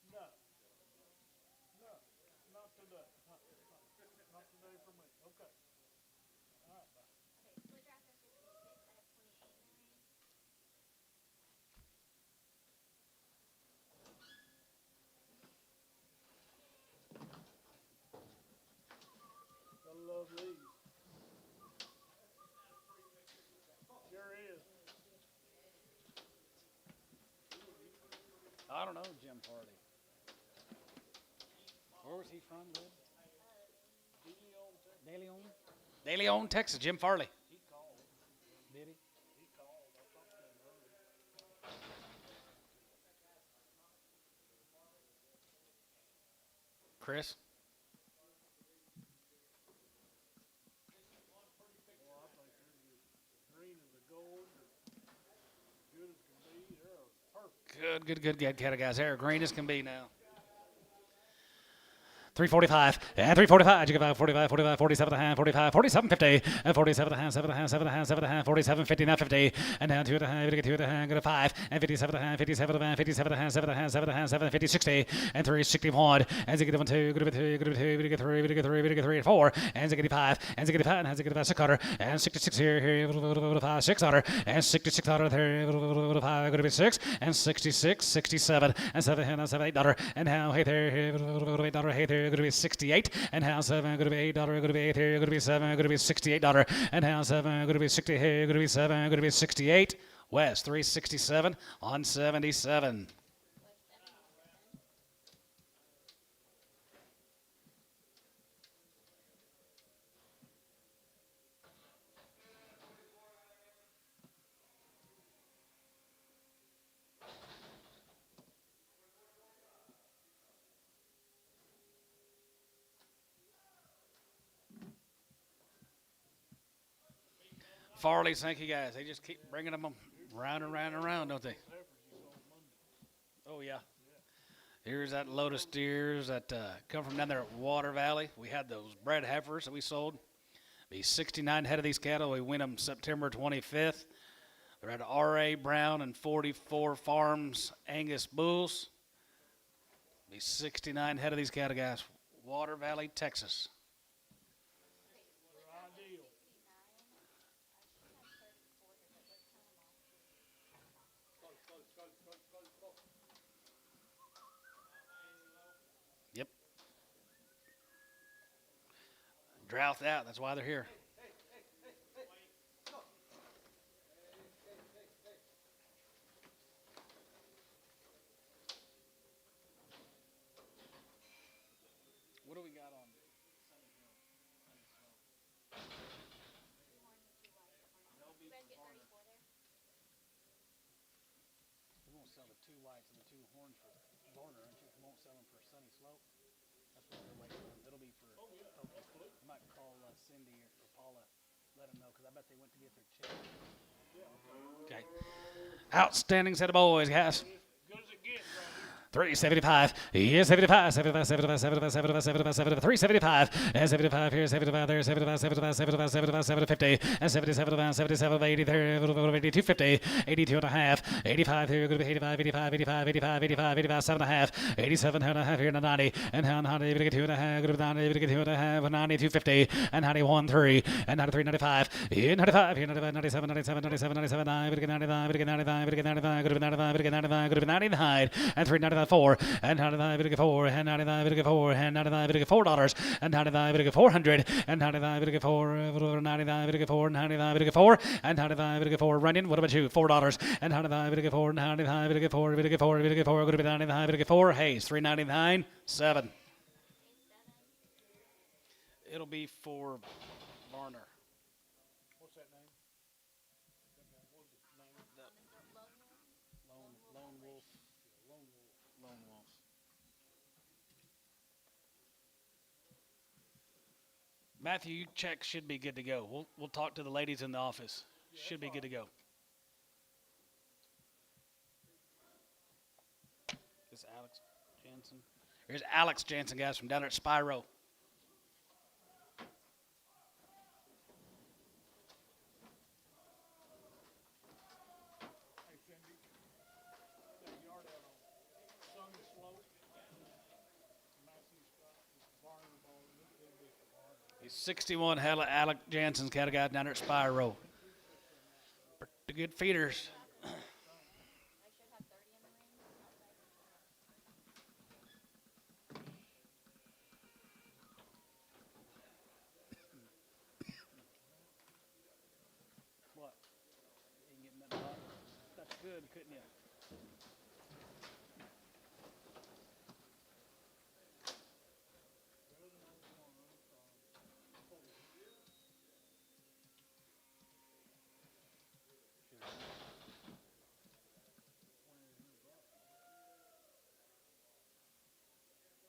No. No. Not today. Not today for me. Okay. All right, bye. Okay, split draft of 56. I have 28 million. I love these. Sure is. I don't know, Jim Farley. Where was he from, Lib? De Leon? De Leon, Texas. Jim Farley. He called. Did he? He called. I talked to him earlier. Chris. Well, I think they're just green as a gold. Good as can be. They're perfect. Good cattle, guys. They're green as can be now. 345 and 345. You give out 45, 45, 47 and a half, 45, 47, 50, and 47 and a half, 7 and a half, 7 and a half, 7 and a half, 47, 50, now 50, and down 2 and a half, get 2 and a half, go to 5, and 57 and a half, 57 and a half, 57 and a half, 7 and a half, 7 and a half, 7, 50, 60, and 3, 61, and 1, 2, go to 2, go to 2, we get 3, we get 3, we get 3, and 4, and 5, and 5, and 5, 600, and 66 here, 5, 600, and 6600 there, 5, go to 6, and 66, 67, and 7, and 7, $8, and now, hey there, $8, hey there, go to be 68, and how 7, go to be $8, go to be 8 here, go to be 7, go to be $68, and how 7, go to be 60 here, go to be 7, go to be 68, West 367 on 77. Farley's, thank you guys. They just keep bringing them round and round and round, don't they? Oh, yeah. Here's that load of steers that come from down there at Water Valley. We had those bred heifers that we sold. Be 69 head of these cattle. We win them September 25th. They're at R.A. Brown and 44 Farms Angus Bulls. Be 69 head of these cattle, guys. Water Valley, Texas. Yep. Drought out. That's why they're here. What do we got on? We won't sell the 2 whites and the 2 horns for Borner, and we won't sell them for Sunny Slope. That's what they're waiting on. It'll be for. Okay. I might call Cindy or Paula, let them know, because I bet they went to get their check. Okay. Outstanding set of boys, guys. Good as it gets right here. 375, yeah, 75, 75, 75, 75, 75, 75, 75, 375, and 75 here, 75 there, 75, 75, 75, 75, 750, and 77, 77, 80 there, 80, 250, 82 and a half, 85 here, going to be 85, 85, 85, 85, 85, 85, 7 and a half, 87 and a half here, 90, and 90, going to get 2 and a half, going to be 90, going to get 2 and a half, 90, 250, and 91, 3, and 93, 95, here, 95, here, 95, 97, 97, 97, 97, 9, going to get 99, going to get 99, going to get 99, going to be 99, going to get 99, going to be 99, and 395, 4, and 99, 4, and 99, 4, and 99, $4, and 99, 400, and 99, 4, 99, 4, 99, 4, and 99, 4, running. What about you? $4, and 99, 4, 99, 4, 4, going to be 99, 4, Hayes, 399, 7. It'll be for Varner. What's that name? What's his name? Lone Wolf. Lone Wolf. Matthew, your check should be good to go. We'll talk to the ladies in the office. Should be good to go. This is Alex Jansen. Here's Alex Jansen, guys, from down there at Spyro. Hey, Cindy. That yard out on Sunny Slope. Matthew Scott, Barney Ball. It'll be for Barney. He's 61 hella Alex Jansen's cattle guy down there at Spyro. Pretty good feeders. I should have 30 in the ring. What? You can get in that box. That's good, couldn't you?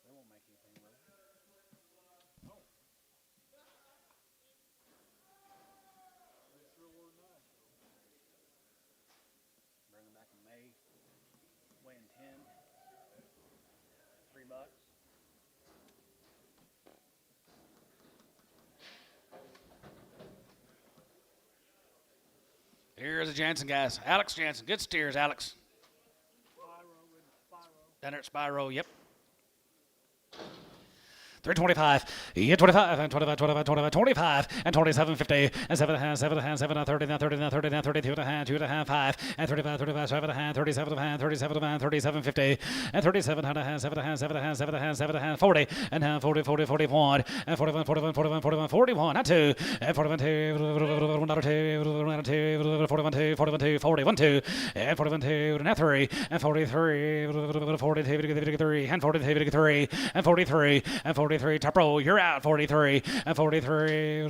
They won't make anything with it. Bring them back in May, weighing 10, $3. Here's the Jansen guys. Alex Jansen. Good steers, Alex. Down there at Spyro, yep. 325, yeah, 25, and 25, 25, 25, 25, and 27.50, and 7 and a half, 7 and a half, 7 and a 30, and 30, and 30, and 32 and a half, 2 and a half, 5, and 35, 35, 7 and a half, 37 and a half, 37 and a half, 37.50, and 37 and a half, 7 and a half, 7 and a half, 7 and a half, 7 and a half, 40, and half, 40, 40, 41, and 41, 41, 41, 41, 41, not 2, and 41, 2, 41, 2, 41, 2, 41, 2, 41, 2, and 41, 2, and 3, and 43, 42, 3, and 43, 3, and 43, and 43, top row, you're out, 43, and 43,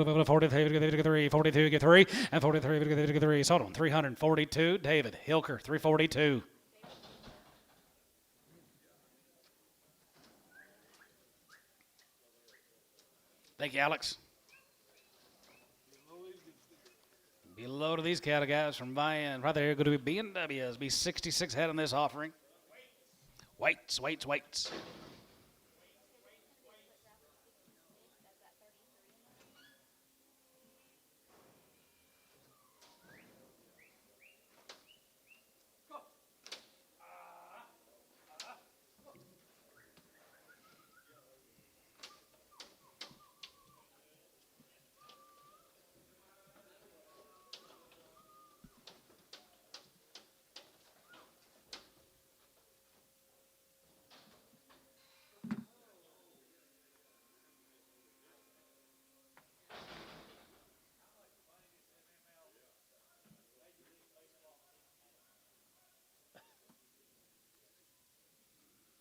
43, 42, get 3, and 43, get 3, sold on, 342, David, Hilker, 342. Thank you, Alex. Be low to these cattle guys from buying. Right there, going to be B&Ws. Be 66 head on this offering. Weights.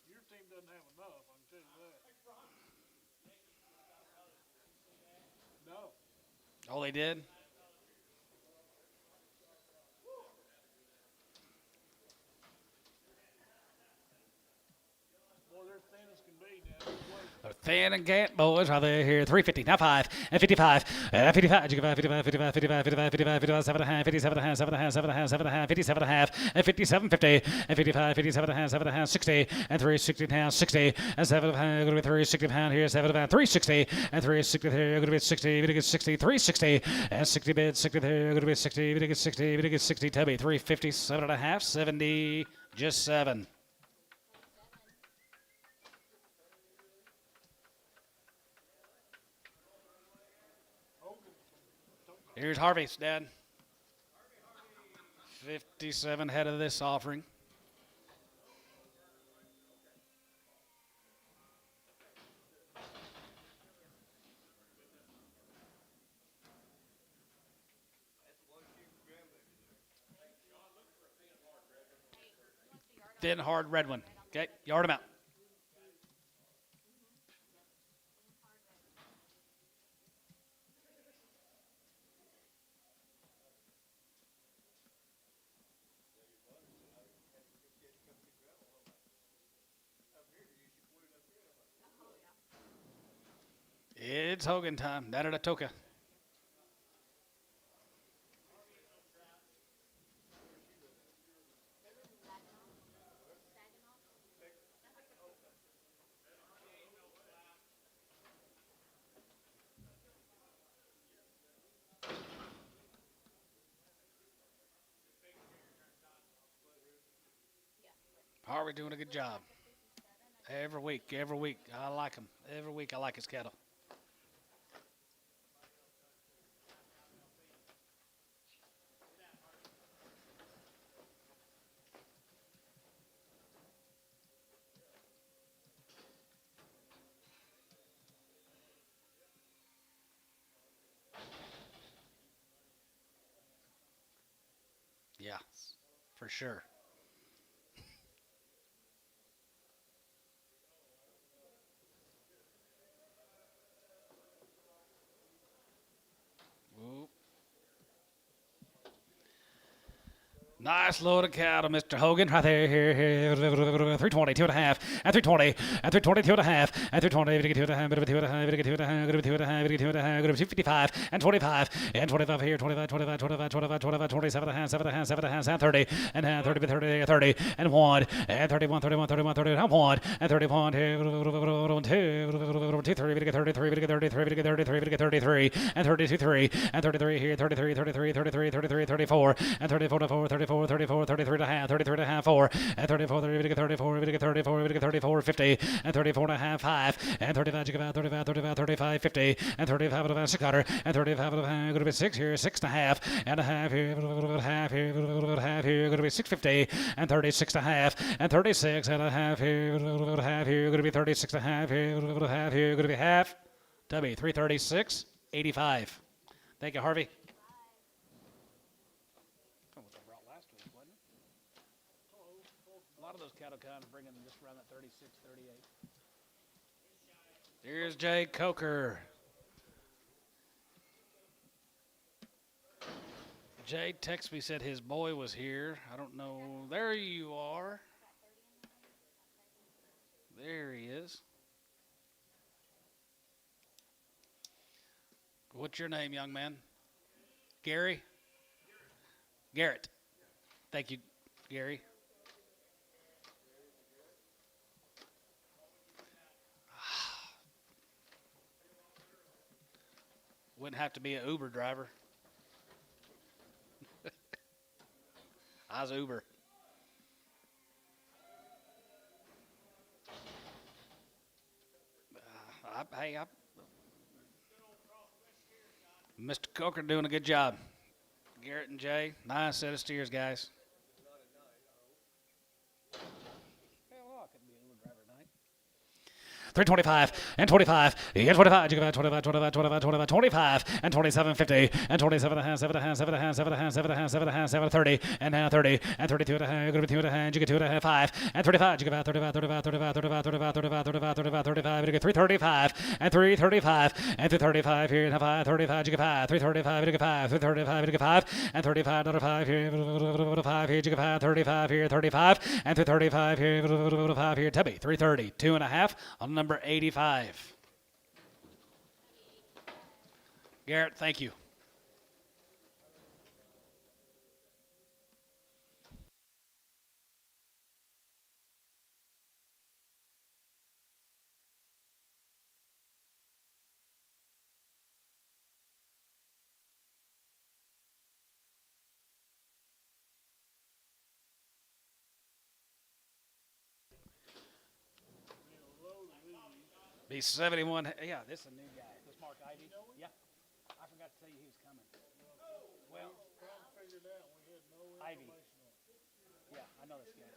Your team doesn't have enough, I can tell you that. No. Oh, they did? Boy, they're thin as can be now. They're thin and gant boys right there here. 350, now 5, and 55, 55, 55, 55, 55, 55, 55, 55, 7 and a half, 57 and a half, 7 and a half, 7 and a half, 7 and a half, 57 and a half, and 57.50, and 55, 57 and a half, 7 and a half, 60, and 360 pounds, 60, and 7 and a half, going to be 360 pound here, 7 and a half, 360, and 360 here, going to be 60, going to get 60, 360, and 60 bid, 60 there, going to be 60, going to get 60, going to get 60, Tubby, 350, 7 and a half, 70, just 7. Here's Harvey's dad. 57 head of this offering. Thin, hard red one. Okay, yard him out. It's Hogan time. Down at Atoka. Harvey doing a good job. Every week. I like him. Every week I like his cattle. Yeah, for sure. Nice load of cattle, Mr. Hogan. Right there, here, 320, 2.5, and 320, and 320, 2.5, and 320, 2.5, 255, and 25, and 25 here, 25, 25, 25, 25, 25, 27 and a half, 7 and a half, and 30, and 30, 30, 30, and 1, and 31, 31, 31, 31, and 1, and 31, 2, 2, 3, 33, 33, 33, 33, and 32, 3, and 33 here, 33, 33, 33, 33, 34, and 34, 34, 34, 33 and a half, 33 and a half, 4, and 34, 34, 34, 50, and 34 and a half, 5, and 35, 35, 50, and 35 and a half, 600, and 35 and a half, going to be 6 here, 6 and a half, and a half here, half here, half here, going to be 650, and 36 and a half, and 36 and a half here, half here, going to be 36 and a half here, half here, going to be half, W, 336, 85. Thank you, Harvey. A lot of those cattle kind of bringing just around that 36, 38. Here's Jay Coker. Jay texted me, said his boy was here. I don't know. There you are. There he is. What's your name, young man? Gary? Garrett. Thank you, Gary. Wouldn't have to be an Uber driver. I was Uber. Mr. Coker doing a good job. Garrett and Jay, nice set of steers, guys. Hell, I couldn't be an Uber driver tonight. 325 and 25, and 25, 25, 25, 25, 25, 25, and 27, 50, and 27 and a half, 7 and a half, 7 and a half, 7 and a half, 7 and a half, 7 and a half, 7, 30, and now 30, and 32 and a half, 2 and a half, you get 2 and a half, 5, and 35, you get 35, 35, 35, 35, 35, 35, 35, 35, you get 335, and 335, and 335 here, and 5, 35, you get 5, 335, you get 5, 335, you get 5, and 35, another 5 here, 5 here, you get 5, 35 here, 35, and 335 here, 5 here, Tubby, 330, 2 and a half on number 85. Garrett, thank you. Be 71. Yeah, This is a new guy. This Mark Ivy. Yeah. I forgot to tell you he was coming. Well, Ivy. Yeah, I know this guy.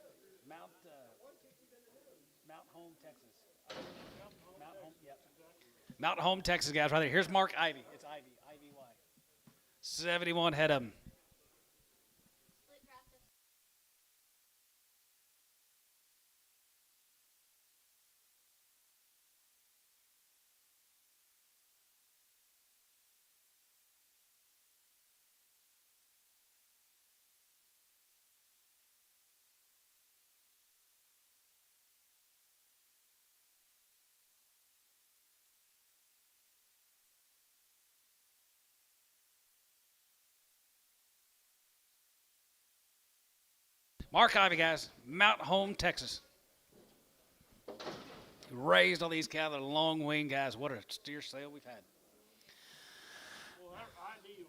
Mount Home, Texas. Mount Home, yep. Mountain Home, Texas, guys, right there. Here's Mark Ivy. It's Ivy, I-V-Y. 71 head of them. Mark Ivy, guys, Mount Home, Texas. Raised all these cattle, long wing, guys. What a steer sale we've had.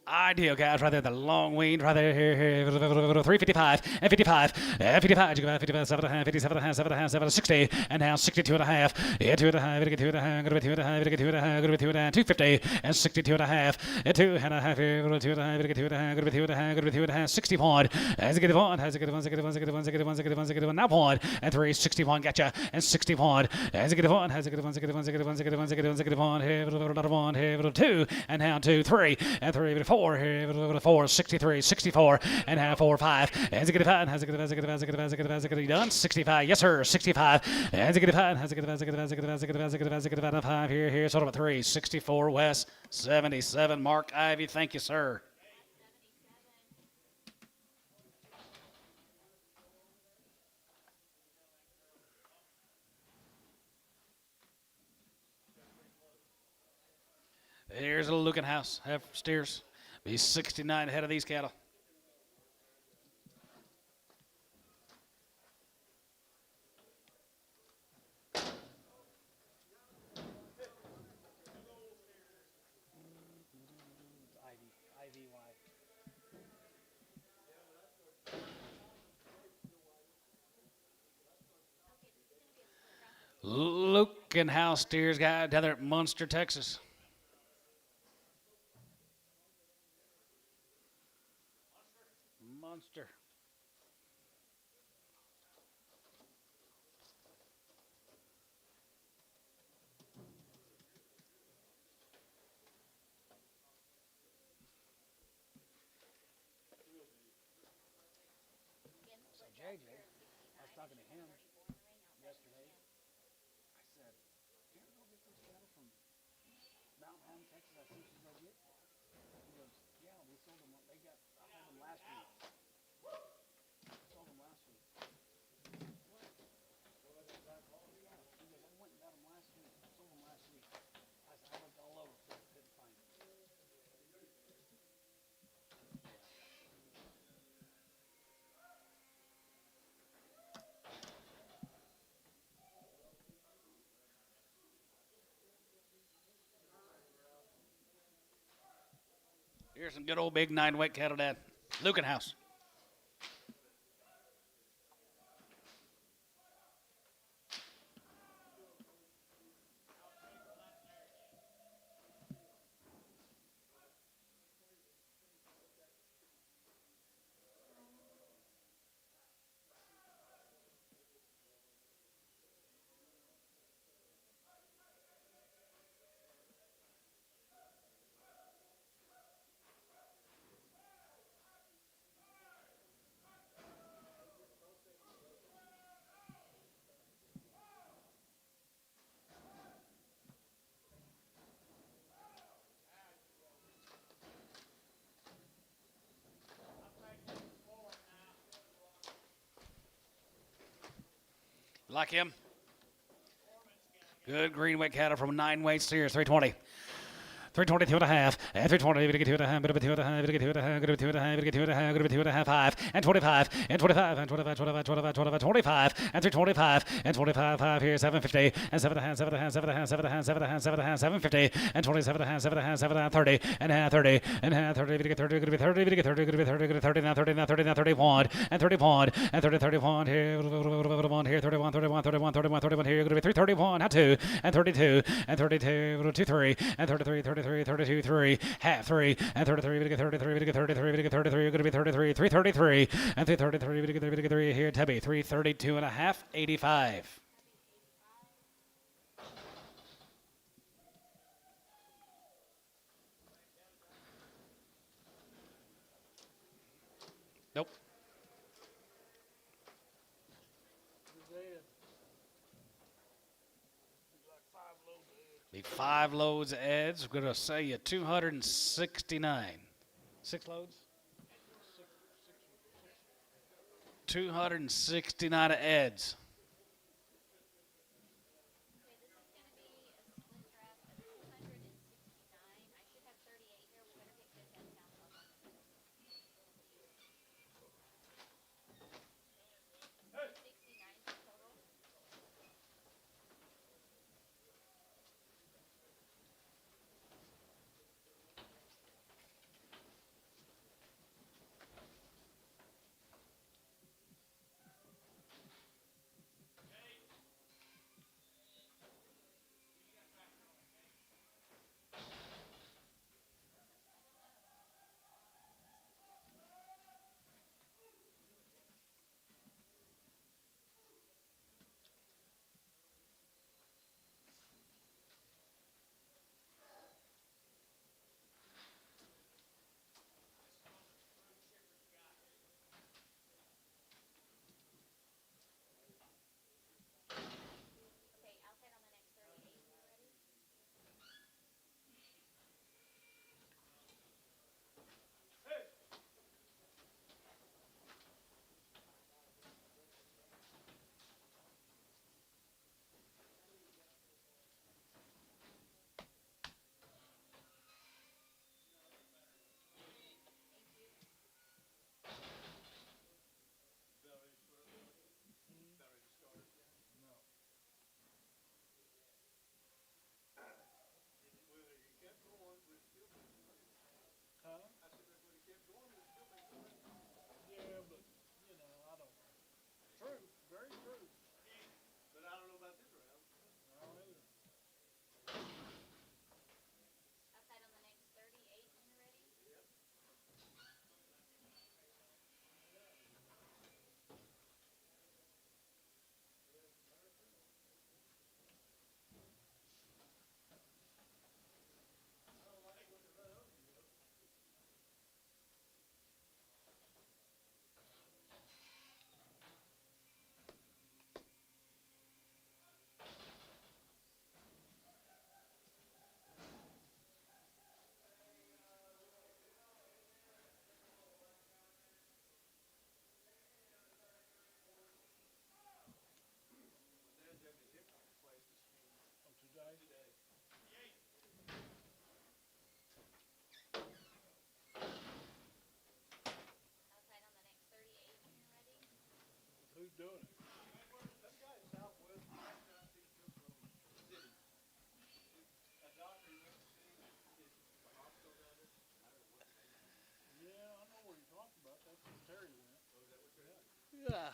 Ideal, guys, right there, the long wing, right there, here, 355, and 55, and 55, 55, 7 and a half, 57 and a half, 7 and a half, 7, 60, and now 62 and a half, and 2 and a half, 2 and a half, 2 and a half, 2 and a half, 2 and a half, 250, and 62 and a half, and 2 and a half, 2 and a half, 2 and a half, 2 and a half, 2 and a half, 61, as a good one, has a good one, a good one, a good one, a good one, a good one, a good one, now 1, and 3, 61, gotcha, and 61, as a good one, has a good one, a good one, a good one, a good one, a good one, a good one, here, another 1, here, 2, and now 2, 3, and 3, 4, here, 4, 63, 64, and half 4, 5, and a good 5, has a good, has a good, has a good, has a good, has a good, done, 65, yes sir, 65, and a good 5, has a good, has a good, has a good, has a good, has a good, has a good, 5, here, sort of a 3, 64 west, 77, Mark Ivy, thank you, sir. Here's a looking house. Have steers. Be 69 head of these cattle. IVY. Looking house steers guy down there at Munster, Texas. Monster. So JJ, I was talking to him yesterday. I said, "You ever go get those cattle from Mount Home, Texas? I think you go get." He goes, "Yeah, we sold them. I sold them last week. Sold them last week." What? Yeah. He goes, "I went and got them last week. Sold them last week." I said, "I looked all over, couldn't find them." Here's some good old big 9-weight cattle down. Lucan house. Like him. Good green weight cattle from 9-weight steers, 320. 322 and a half, and 320, we get 2 and a half, bit of a 2 and a half, we get 2 and a half, get 2 and a half, we get 2 and a half, get 2 and a half, 5, and 25, and 25, and 25, 25, 25, 25, 25, and 325, and 25, 5 here, 750, and 7 and a half, 7 and a half, 7 and a half, 7 and a half, 7 and a half, 7 and a half, 750, and 27 and a half, 7 and a half, 7 and a half, 30, and half, 30, and half, 30, we get 30, we get 30, we get 30, we get 30, we get 30, now 30, now 30, now 31, and 31, and 30, 31 here, 31 here, 31, 31, 31, 31, 31 here, going to be 331, not 2, and 32, and 32, 2, 3, and 33, 33, 32, 3, half 3, and 33, we get 33, we get 33, we get 33, you're going to be 33, 333, and 333, we get 3 here, Tebby, 332 and a half, 85. Nope. Be 5 loads of eds. We're going to say you 269. 6 loads? 269 of eds. Okay, this is going to be a split draft of 269. I should have 38 here. We better get good head counts up on this. 69 total. Who's doing it? That guy in Southwest, that guy I picked up from the city. A doctor he went to see is the hospital down there. I don't know what the name of it. Yeah, I know where you're talking about. That's where Terry went. Oh, is that what you're at? Yeah.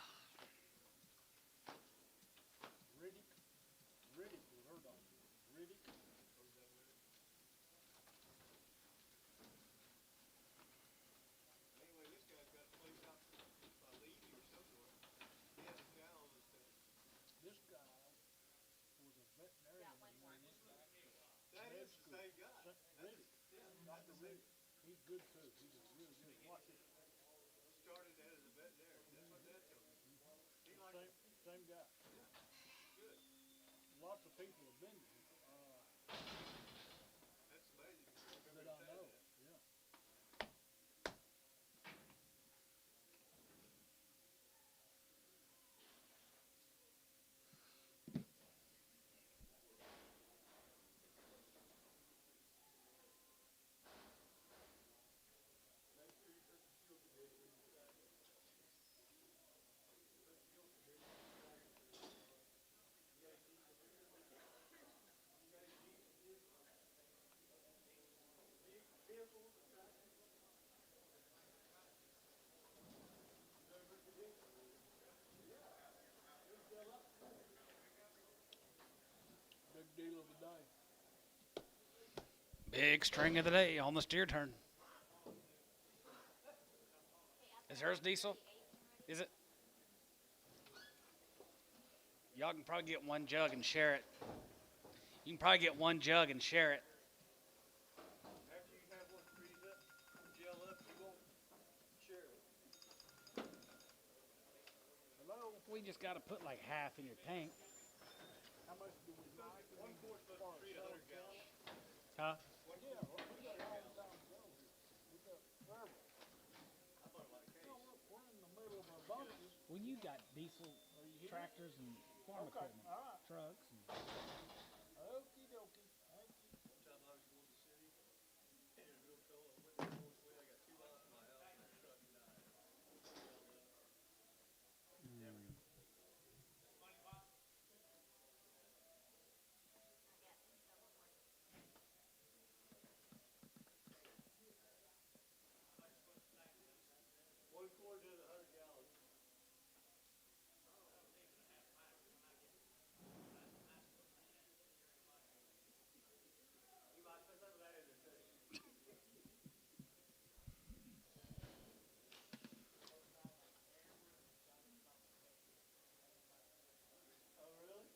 Riddick. Riddick was her doctor. Riddick. Oh, is that what it is? Anyway, this guy's got a place out by Levy or somewhere. He has cows and stuff. This guy was a veterinarian when he went into That med is the school. same guy. Riddick. Yeah, Dr. Riddick. He's good too. He's a really good. Watch it. started that as a veterinarian. That's what Dad told me. He liked Same, it. same guy. Good. Lots of people have been there. That's amazing. That I know. Yeah. Big deal of the day. Big string of the day on the steer turn. Is hers diesel? Is it? Y'all can probably get one jug and share it. You can probably get one jug and share it. After you have one freeze up, gel up, you won't share it. Hello? We just got to put like half in your tank. How much do we like? 1 quart supposed to treat 100 gallons. Huh? Yeah, well, we got a long time to go here. We got forever. I bought a lot of case. No, we're in the middle of our bunches. Well, you got diesel tractors and farm Okay, equipment, all right. trucks. And Okie dokie. Thank you. One time I was going to the city, and it was real cold. I went to the north way. I got 2 miles from my house, and the truck died. One quart does 100 gallons. You might put some of that in there too. Oh, really?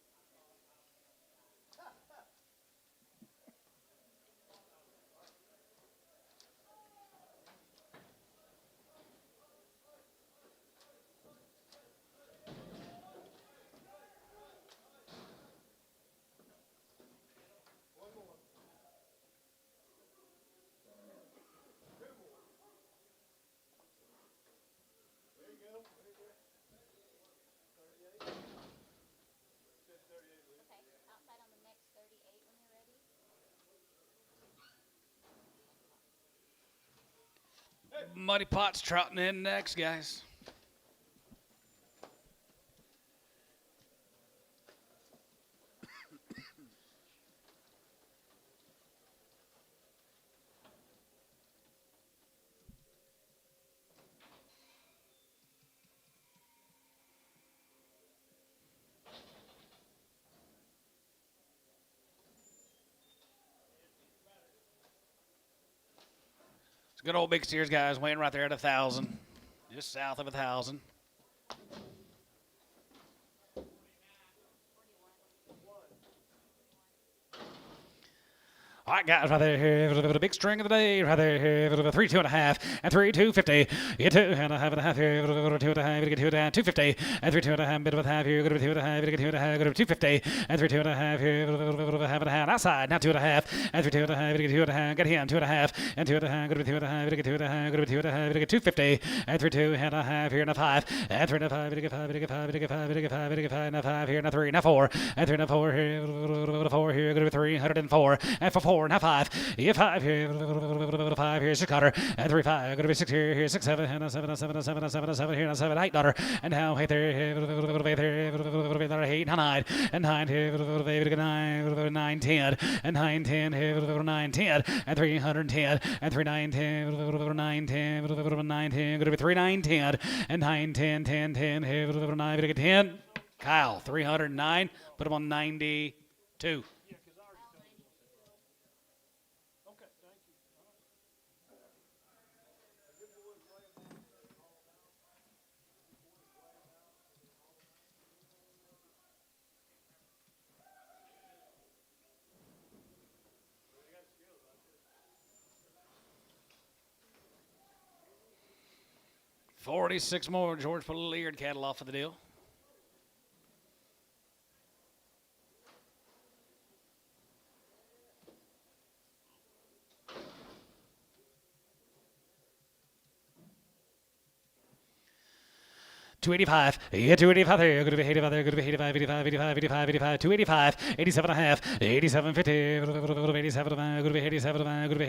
One more. 2 more. There you go. Right there. 38. Said 38, Lou. Okay, outside on the next 38 when you're ready. Muddy Pot's trotting in next, guys. It's good old big steers, guys, weighing right there at 1,000, just south of 1,000. All right, guys, right there here with a big string of the day. Right there here with a 3, 2.5, and 3, 250. Get 2.5 here, 2.5, get 250, and 3, 2.5, bit of a half here, go to 2.5, get 2.5, go to 250, and 3, 2.5 here, half and a half outside. Now 2.5, and 3, 2.5, get 2.5, get him 2.5, and 2.5, go to 2.5, get 2.5, go to 2.5, get 250, and 3, 2.5 here, and a 5, and 3, 5, get 5, get 5, get 5, get 5, get 5, and a 5 here, and a 3, and a 4, and 3, and a 4 here, 4 here, go to 304, and for 4. 4.5. Here 5 here 5 here 6 daughter and 3 5. Going to be 6 here 6 7 and 7 7 7 7 7 here 7 8 daughter and now 8 there 8 9 and 9 here 9 10 and 9 10 here 9 10 and 310 and 3 9 10 9 10 9 10 going to be 3 9 10 and 9 10 10 10 here 9 10. Kyle 309. Put him on 92. Yeah, 'cause I already told you. Okay, thank you. $46 more. George put a Leard cattle off of the deal. $285. Yeah, $285 there. Going to be 85 there. Going to be 85, 85, 85, 85, 85, 285, 87 and a half, 87, 50, 87, going to be 87, going to be 87, going to be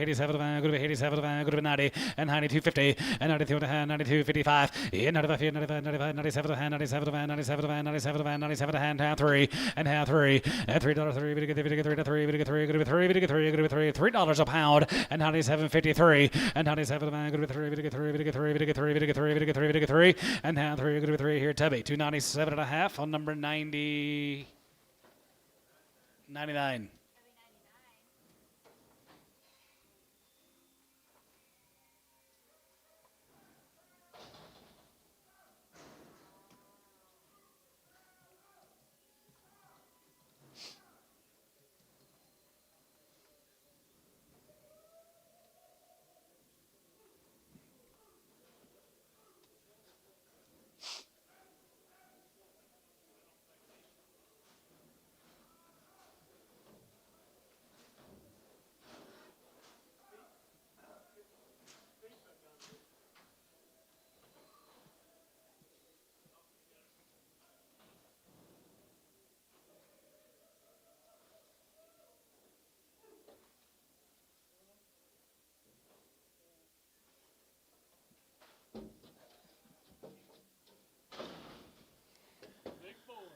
87, going to be 90, and 92, 50, and 92 and a half, 92, 55, yeah, 95, 95, 95, 97 and a half, 97 and 97 and 97 and 97 and half, 3, and half 3, and $3, 3, we get 3, we get 3, we get 3, we get 3, we get 3, we get 3, $3 a pound, and 97.53, and 97 going to be 3, we get 3, we get 3, we get 3, we get 3, we get 3, we get 3, and half 3. Going to be 3 here, Tubby. 297 and a half on number 90. 99.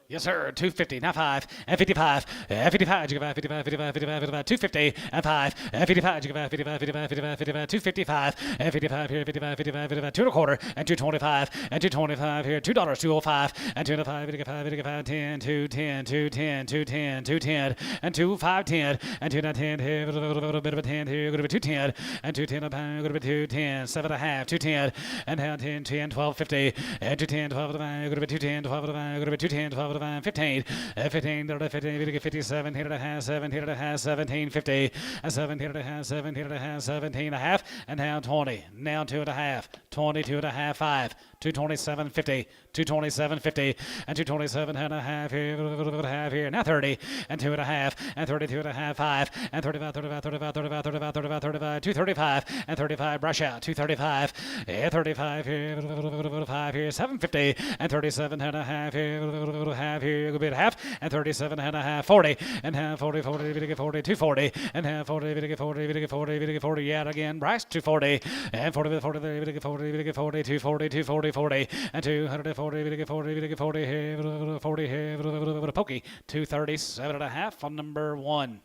Yes, sir. 250, now 5, and 55, and 55, 55, 55, 55, 55, 250, and 5, and 55, 55, 55, 55, 55, 255, and 55 here, 55, 55, 55, 2 and a quarter, and 225, and 225 here, $2, 205, and 205, 55, 55, 10, 210, 210, 210, 210, and 2510, and 210 here, a little bit of a 10 here, going to be 210, and 210 a pound, going to be 210, 7 and a half, 210, and now 10, 10, 12, 50, and 210, 12 of the going to be 210, 12 of the going to be 210, 12 of the 15, 15, 15, 57, hit it a half, 7, hit it a half, 17, 50, 7, hit it a half, 7, hit it a half, 17 and a half, and now 20, now 2 and a half, 22 and a half, 5, 227, 50, 227, 50, and 227 and a half here, half here, now 30, and 2 and a half, and 32 and a half, 5, and 35, 35, 35, 35, 35, 35, 35, 235, and 35, brush out, 235, and 35 here, 5 here, 750, and 37 and a half here, half here, a bit half, and 37 and a half, 40, and half 40, 40, 40, 240, and half 40, 40, 40, 40, yet again, Bryce, 240, and 40, 40, 40, 40, 40, 240, 240, 40, and 240, 40, 40, 40, here, pokey, 237 and a half on number 1.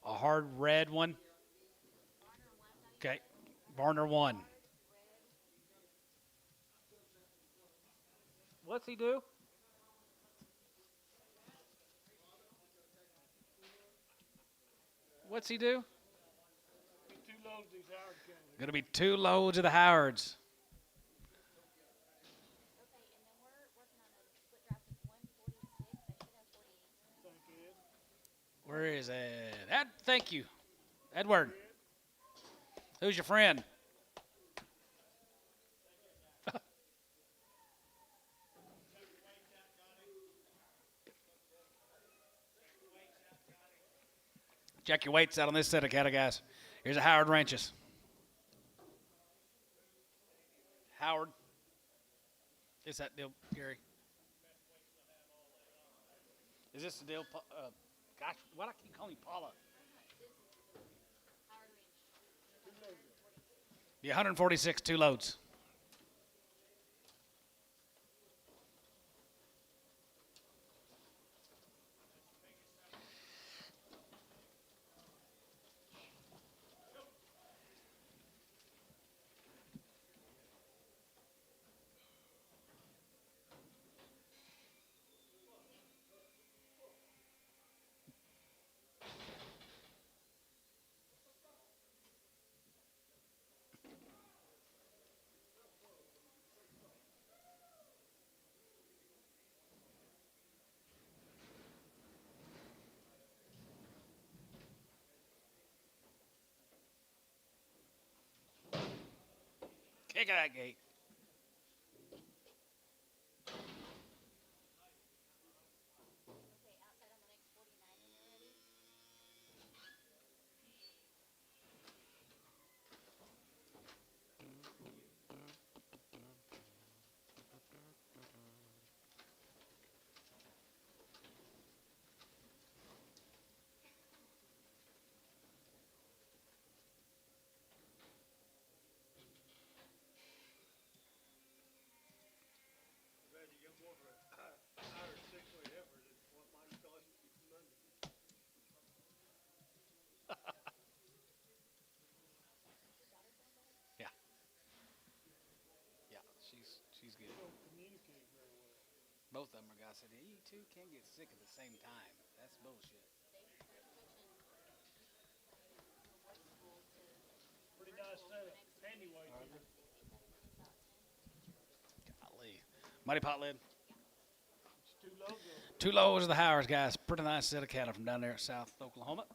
A hard red one. Okay, Varner 1. What's he do? What's he do? 2 loads of these Howard cattle. Going to be 2 loads of the Howards. Okay, and then we're working on a split draft of 146. I should have 48. Thank you, Ed. Where is Ed? Thank you. Edward. Who's your friend? Check your weights out on this set of cattle, guys. Here's a Howard Ranches. Howard. Is that deal, Gary? Is this the deal? Gosh, why do I keep calling you Paula? Yeah, 146, 2 loads. Kick that gate. Okay, outside on the next 49 when you're ready. Glad you get more for a Irish 6-weight heifer than what mine cost Monday. Yeah. Yeah, she's good. Don't communicate very well. Both of them are guys said, hey, you two can't get sick at the same time. That's bullshit. Pretty nice set of handy weight. Golly. Muddy pot lid. It's too low though. 2 lows of the Hyers, guys. Pretty nice set of cattle from down there at South Oklahoma.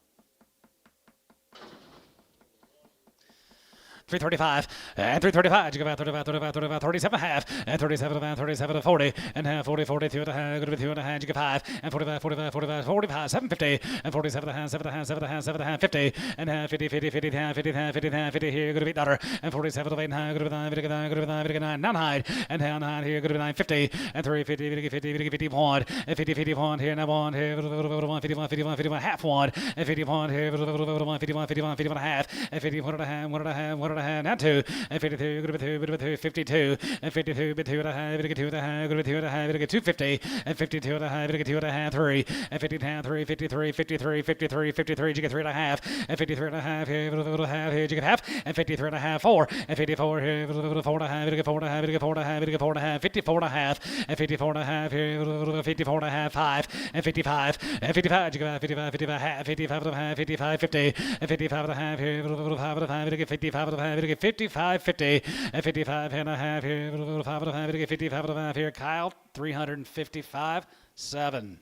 335 and 335. You go about 35, 35, 35, 37 and a half and 37 and 37 to 40 and half 40, 42 and a half. Good to be 2 and a half. You get 5 and 45, 45, 45, 45, 750 and 47 and a half, 7 and a half, 7 and a half, 7 and a half, 50 and half 50, 50, 50, 50, 50, 50, 50 here. Good to be daughter and 47 to 8 and half. Good to be 9, good to be 9, good to be 9, good to be 9, 9 hide and down 9 here. Good to be 950 and 350, 50, 50, 50, 1 and 50, 51 here. Now 1 here. 51, 51, 51, half 1 and 51 here. 51, 51, 51 and a half and 51 and a half, 1 and a half, 1 and a half, now 2 and 52, good to be 2, 52 and 52, bit 2 and a half, bit 2 and a half, good to be 2 and a half, bit 250 and 52 and a half, bit 2 and a half, 3 and 50 down 3, 53, 53, 53, 53, you get 3 and a half and 53 and a half here, half here, you get half and 53 and a half, 4 and 54 here, 4 and a half, bit 4 and a half, bit 4 and a half, bit 4 and a half, 54 and a half and 54 and a half here, 54 and a half, 5 and 55 and 55, you get 55, 55 half, 55 and a half, 55, 50 and 55 and a half here, 5 and a half, bit 55 and a half, bit 55, 50 and 55 and a half here, 5 and a half, bit 55 and a half here, Kyle, 355, 7.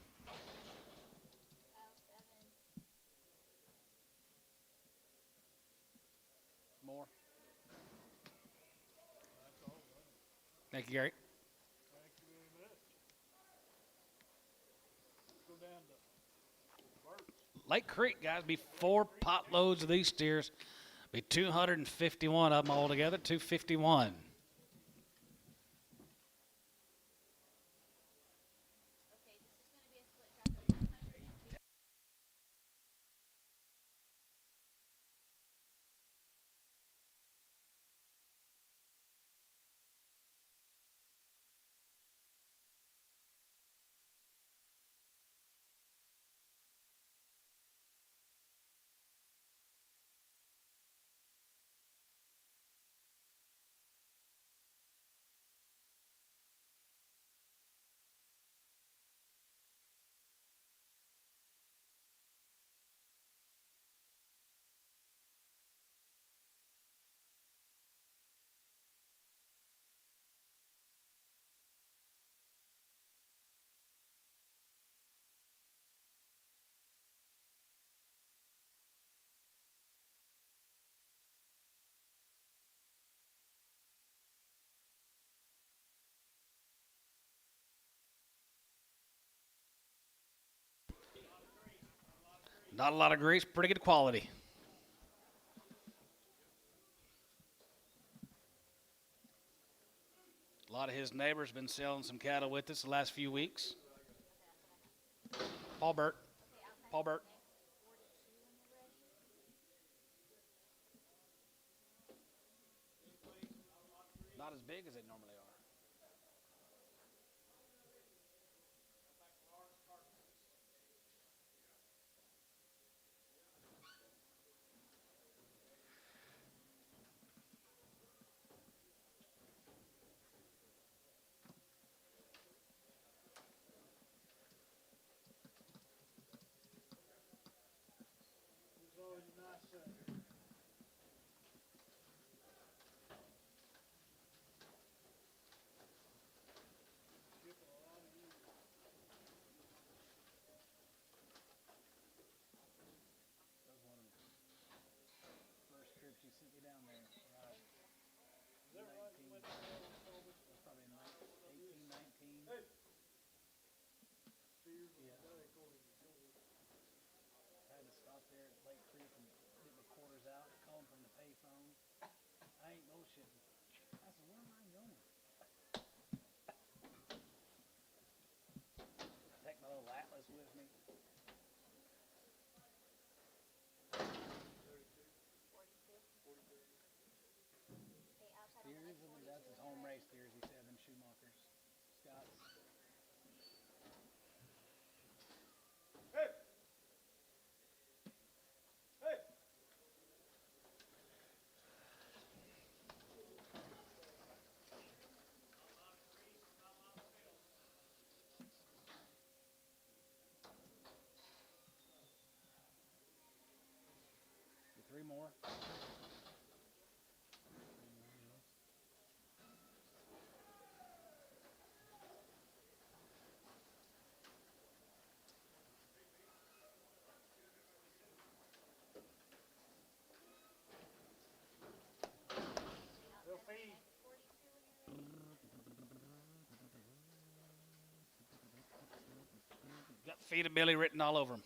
More. Thank you, Gary. Thank you very much. Go down to Bert. Lake Creek, guys, be 4 pot loads of these steers. Be 251 of them altogether, 251. Okay, this is going to be a split drop of 150. Not a lot of grease, pretty good quality. A lot of his neighbors been selling some cattle with us the last few weeks. Paul Burt. Okay, outside Paul Burt. Next 42 when you're ready. Not as big as they normally are. It's always a nice shipping a lot of years. That was one of the first trips you sent me down there. Right. Is that right? You went down there and sold it? That was probably in 18, 19. Hey! Fears of Yeah. the day according to George. I had to stop there at Lake Creek and get my quarters out, calling from the payphone. I ain't bullshitting. I said, where am I going? Take my little atlas with me. 42. Hey, outside on the Steers, next I mean, 42 that's his when home you're race ready. steers, he said, them Schumachers. Scott's. Hey! Hey! Get 3 more. They'll feed. Next 42 when you're ready. Got feedability written all over them.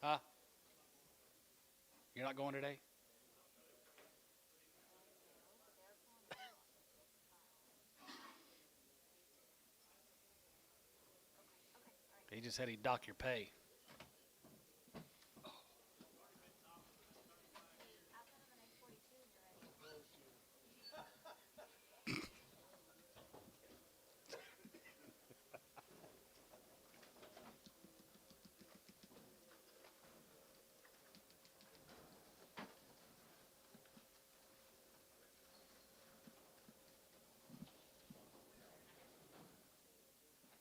Huh? You're not going today? He just said he'd dock your pay. Hey, outside on the next 42 when you're ready.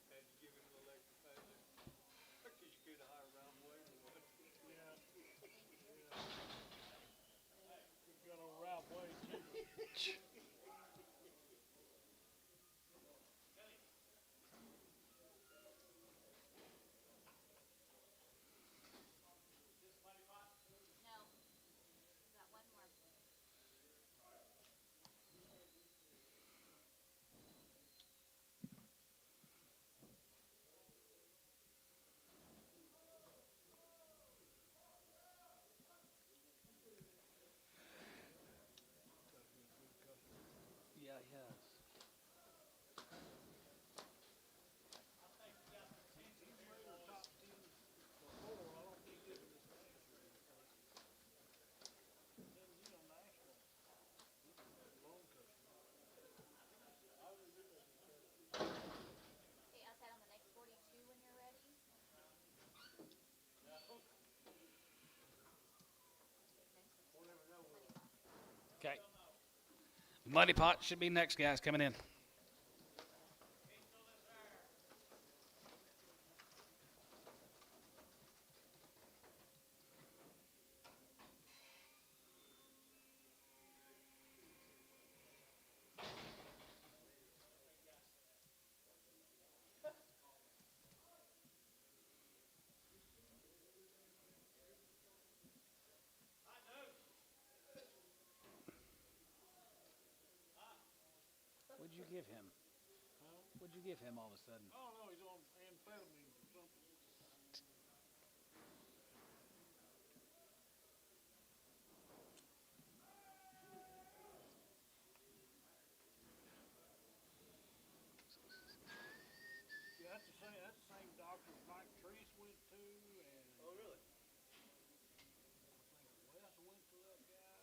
Had to give him a little extra pay there. I guess you could hire around way or what. Yeah. We've got on Ralph Way cheaper. No. Got one more. Yeah, he has. He's made our top 10 before. I don't think this is his last year. Then, national. He's a long customer. Hey, outside on the next 42 when you're ready. Okay. Muddy Pot should be next, guys, coming in. you give him? What'd you give him all of a sudden? I don't know, he's on amphetamines or something. Yeah, that's the same doctor Mike Treese went to, and Oh, really? I think Wes went to that guy,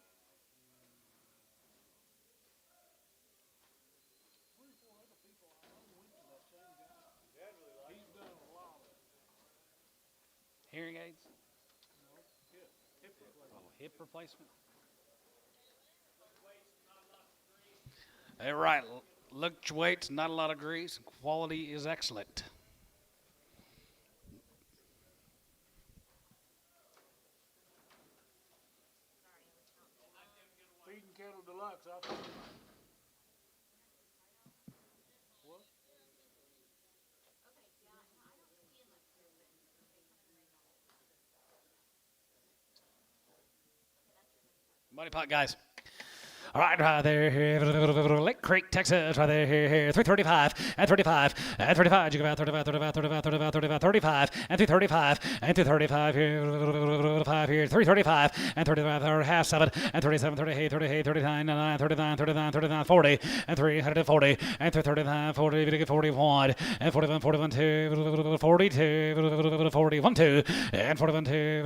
and 3 or 4 other people I know went to that same guy. Dad really likes He's done a lot of, Hearing aids? hip replacement. Oh, hip replacement? Right. Fluctuates, not a lot of grease. Quality is excellent. Feeding Cattle Deluxe, I think. What? Money pot, guys. All right, right there, Lake Creek, Texas, right there, 335 and 35 and 35. You go out 35, 35, 35, 35, 35, 35 and 335 and 235 here, 5 here, 335 and 35, or half 7 and 37, 38, 38, 39, 39, 39, 39, 40 and 340 and 339, 40, 41 and 41, 41, 2, 42, 41, 2 and 41, 2,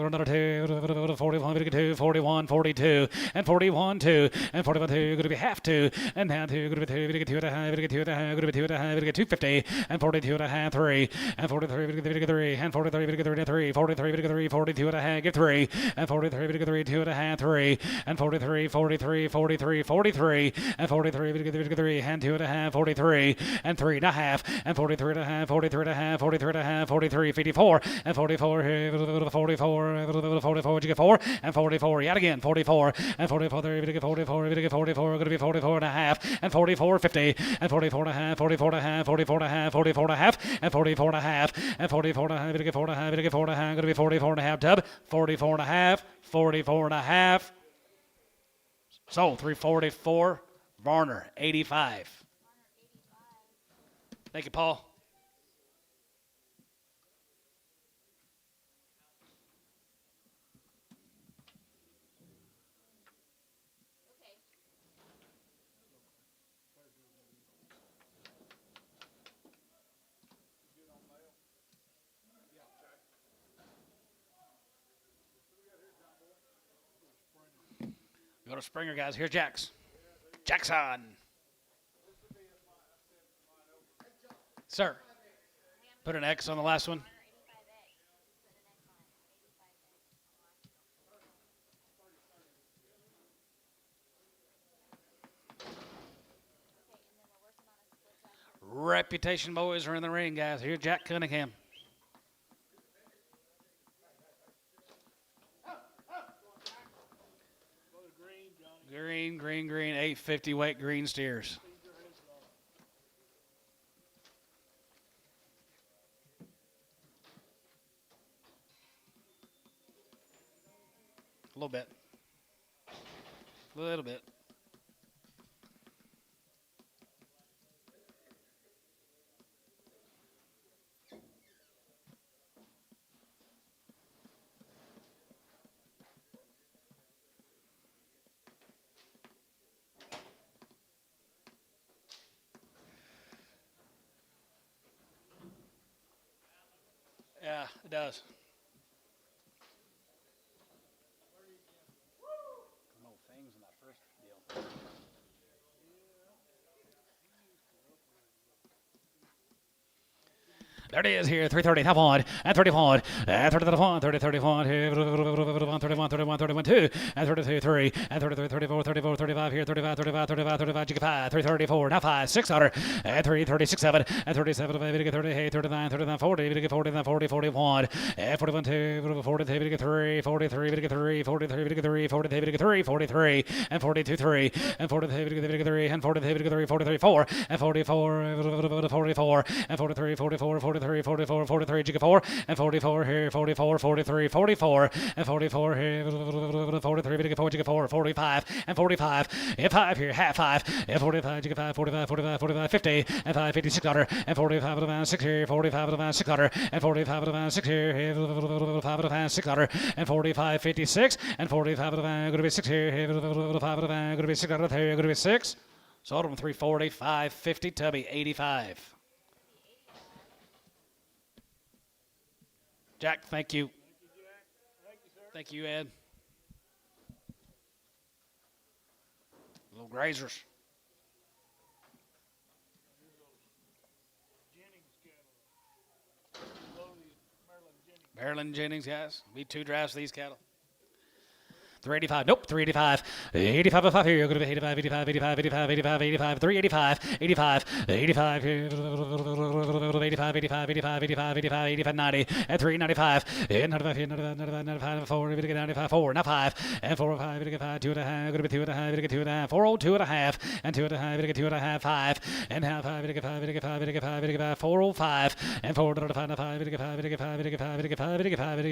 another 2, 41, 2, 41, 42 and 41, 2 and 41, 2, going to be half 2 and now 2, going to be 2, going to get 2 and a half, going to get 2 and a half, going to be 2 and a half, going to get 250 and 42 and a half, 3 and 43, going to get 3 and 43, going to get 3, 43, going to get 3, 42 and a half, get 3 and 43, going to get 3, 2 and a half, 3 and 43, 43, 43, 43 and 43, going to get 3 and 2 and a half, 43 and 3 and a half and 43 and a half, 43 and a half, 43 and a half, 43, 54 and 44, 44, 44, you get 4 and 44, yet again 44 and 44, going to get 44, going to get 44, going to be 44 and a half and 44, 50 and 44 and a half, 44 and a half, 44 and a half, 44 and a half and 44 and a half and 44 and a half, going to get 4 and a half, going to get 4 and a half, going to be 44 and a half, Dub, 44 and a half, 44 and a half. So 344, Varner 85. Thank you, Paul. Okay. Go to Springer, guys. Here's Jax. Jackson. Sir. Put an X on the last one. 85X. Put an X on it. 85X. Okay, and then we're working on a split track. Reputation boys are in the ring, guys. Here's Jack Cunningham. Brother Green, Johnny. Green, 850 weight green steers. Feed your heads off. A little bit. A little bit. Yeah, it does. No things in that first deal. There it is here, 330, half on, and 31, and 31, 30, 31, 31, 31, 31, 2, and 32, 3, and 33, 34, 34, 35 here, 35, 35, 35, 35, you get 5, 334, now 5, 600, and 3, 36, 7, and 37, 38, 39, 39, 40, 40, 40, 41, and 41, 2, 42, 3, 43, 3, 43, 3, 43, 3, 43, and 42, 3, and 43, 3, and 43, 3, 43, 4, and 44, 44, and 43, 44, 43, 43, 44, 43, jigga 4, and 44 here, 44, 43, 44, and 44 here, 43, jigga 4, jigga 4, 45, and 45, and 5 here, half 5, and 45, jigga 5, 45, 45, 45, 50, and 5, 56 $, and 45 around 6 here, 45 around 6 $, and 45 around 6 here, 5 around 6 $, and 45, 56, and 45 around, going to be 6 here, 5 around, going to be 6 $, here, going to be 6. Sold them 340, 550, Tubby 85. Jack, thank you. Thank you, sir. Thank you, Ed. Little grazers. Jennings cattle. Slowly, Maryland Jennings. Maryland Jennings, guys. Be 2 drafts of these cattle. 385. Nope, 385. 85 5 here. You're going to be 85, 85, 85, 85, 85, 85, 385, 85, 85, 85, 85, 85, 85, 85, 85, 90, and 395, and 95, 95, 95, 4, 95, 4, now 5, and 4, 5, 5, 2 and a half, going to be 2 and a half, 2 and a half, 4, 2 and a half, and 2 and a half, 2 and a half, 5, and half 5, 5, 5, 5, 5, 4, 5, and 4, 5, 5, 5,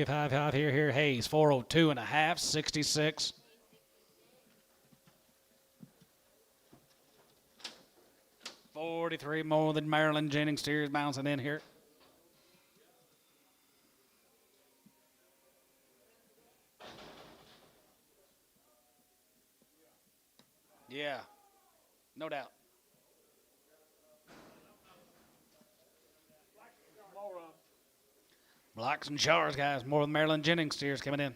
5, 5, here, Hayes, 402 and a half, 66. 43 more than Maryland Jennings steers bouncing in here. Yeah, no doubt. More of them. Blocks and showers, guys. More than Maryland Jennings steers coming in.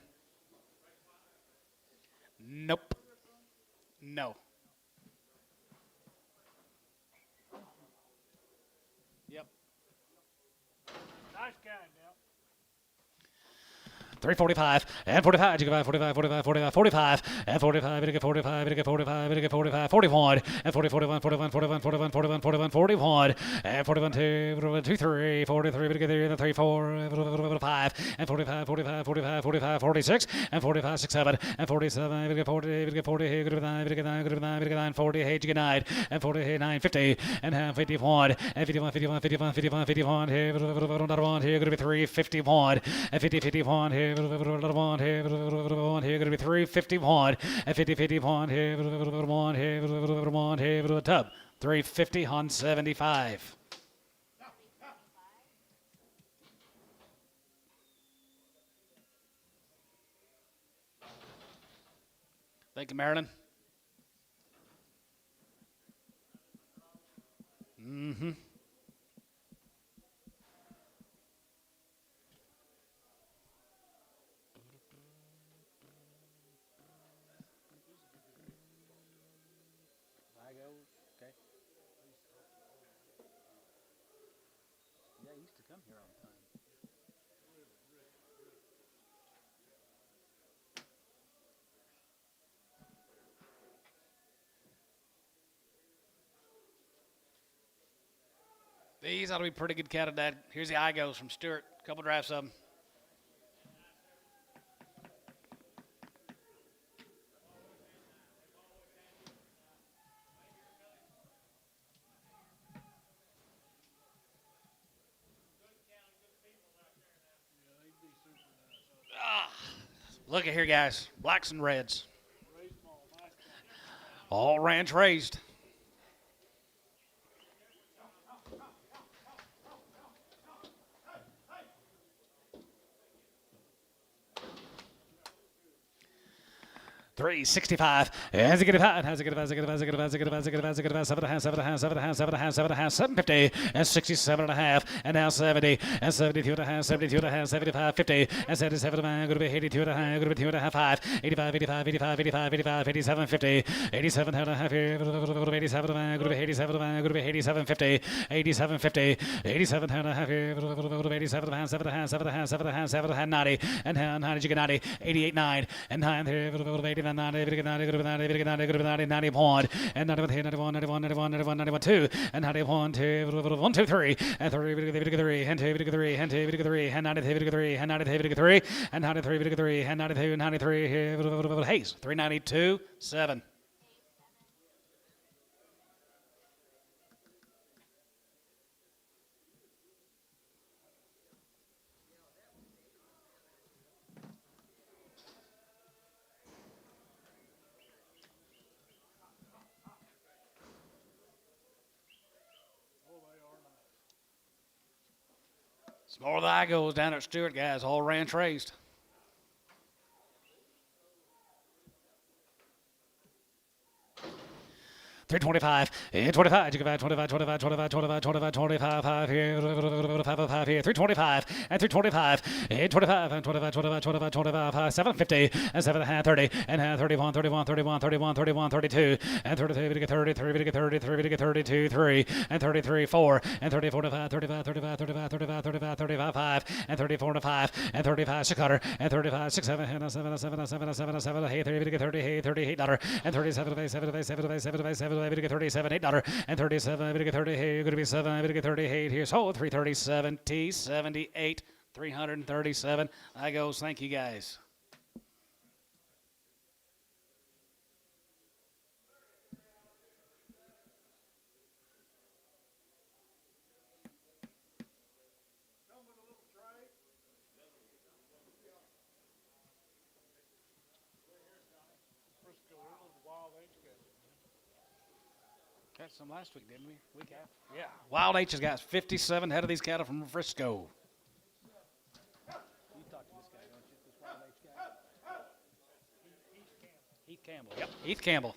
Nope. No. Yep. Nice kind now. 345 and 45, 45, 45, 45, 45, and 45, 45, 45, 45, 41, and 40, 41, 41, 41, 41, 41, 41, 41, and 41, 2, 3, 43, 3, 4, 5, and 45, 45, 45, 45, 46, and 45, 6, 7, and 47, 40, 40, 49, 40, 9, and 49, 50, and 51, and 51, 51, 51, 51, 51, here, going to be 351, and 50, 51, here, here, going to be 351, and 50, 51, here, here, tub, 350 on 75. Thank you, Marilyn. Mm-hmm. Okay. Yeah, he used to come here all the time. These ought to be pretty good cattle, Dad. Here's the Igos from Stewart. A couple drafts of them. Look at here, guys. Blacks and reds. Raised them all. Nice kind. All ranch raised. $365. Has it get it hot? Has it get it? Has it get it? Has it get it? Has it get it? Has it get it? Has it get it? 7.5, and 67 and a half, and now 70, and 72 and a half, 72 and a half, 75, 50, and 77 and a half, going to be 82 and a half, going to be 2 and a half, 5, 85, 85, 85, 85, 85, 87, 50, 87 and a half here, 87 and a half, going to be 87 and a half, going to be 87, 50, 87, 50, 87 and a half here, 87 and a half, 7 and a half, 7 and a half, 7 and a half, 7 and a half, 90, and 90, you get 90, 88, 9, and 9 here, 89, 90, 90, 90, 90, 91, and 91 here, 91, 91, 91, 91, 91, 2, and 91, 2, 1, 2, 3, and 3, and 2, 3, and 2, 3, and 93, 3, and 93, 3, and 93, 3, and 92, 93 here, Hayes, 392, 7. It's more of the Igos down at Stewart, guys, all ranch raised. $3.25, $25, you can buy 25, 25, 25, 25, 25, 25, 5 here, 5 here, $3.25, and $3.25, and 25, and 25, 25, 25, 25, 5, $7.50, and 7.5, 30, and 31, 31, 31, 31, 31, 32, and 33, we get 33, we get 33, we get 32, 3, and 33, 4, and 34 to 5, 35, 35, 35, 35, 35, 35, 5, and 34 to 5, and 35, 600, and 35, 6, 7, and 7, 7, 7, 7, 7, hey, 30, we get 30, hey, $38, and 37, 7, 7, 7, 7, we get 37, $8, and 37, we get 30, hey, you're going to be 7, we get 38 here, so 330, 70, 78, 337, I goes, thank you guys. Frisco, it was wild H cattle. Got some last week, didn't we? Week after? Yeah. Wild H has got 57 head of these cattle from Frisco. You talk to this guy, don't you? This Wild H guy? Heath Campbell. Yep. Heath Campbell.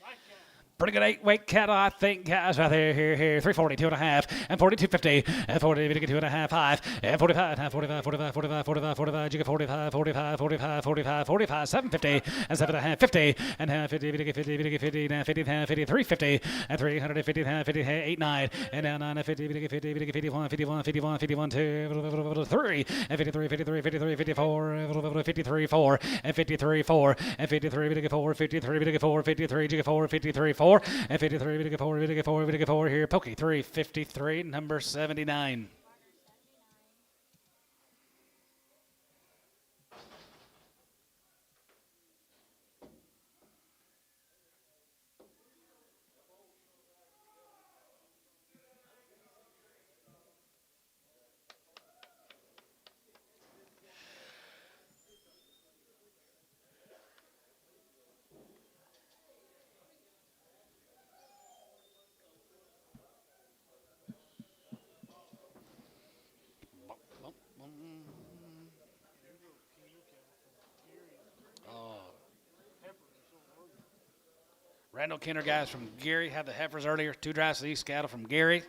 Nice cattle. Pretty good 8-weight cattle, I think, guys, right there, here, 340, 2.5, and 42.50, and 40, we get 2.5, 5, and 45, 45, 45, 45, 45, 45, you get 45, 45, 45, 45, 45, 750, and 7.5, 50, and 50, we get 50, we get 50, and 50, 53, 50, and 350, 50, 8, 9, and now 9, 50, we get 50, we get 51, 51, 51, 51, 2, 3, and 53, 53, 53, 54, 53, 4, and 53, 4, and 53, we get 4, 53, we get 4, 53, you get 4, 53, 4, and 53, we get 4, we get 4, we get 4 here, Pokey 353, number 79. Randall Kenner guys from Gary had the heifers earlier. 2 drives to the east cattle from Gary.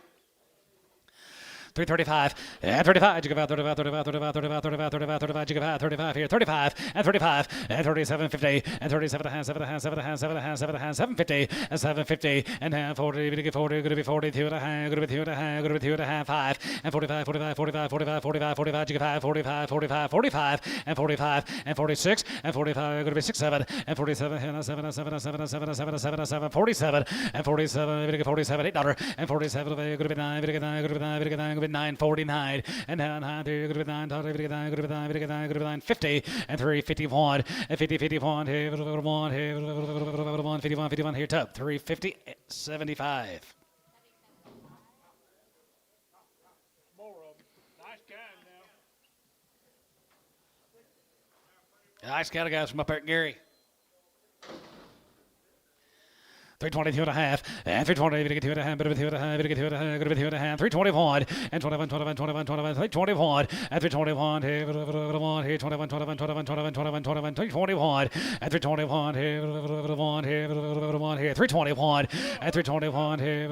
335, and 35, you give out 35, 35, 35, 35, 35, 35, 35, you give out 35 here, 35, and 35, and 37, 50, and 37 and a half, 7 and a half, 7 and a half, 7 and a half, 7 and a half, 750, and 750, and half 40, we get 40, going to be 42 and a half, going to be 2 and a half, going to be 2 and a half, 5, and 45, 45, 45, 45, 45, 45, you give out 45, 45, 45, and 45, and 46, and 45, going to be 6, 7, and 47, and 7, and 7, and 7, and 7, and 7, and 7, and 7, 47, and 47, we get 47, $8, and 47, going to be 9, we get 9, going to be 9, we get 9, going to be 949, and now 9, going to be 9, going to be 9, going to be 9, going to be 9, going to be 950, and 351, and 50, 51, here, 1, here, 1, 51, 51 here, tub, 350, 75. More of them. Nice kind now. Nice cattle guys from up there at Gary. 322 and a half, and 320, we get 2 and a half, bit of a 2 and a half, we get 2 and a half, good of a 2 and a half, 321, and 21, 21, 21, 21, 321, and 321, here, 21, here, 21, 21, 21, 21, 21, 21, 321, and 321, here, 1, here, 1, here, 321, and 321, here,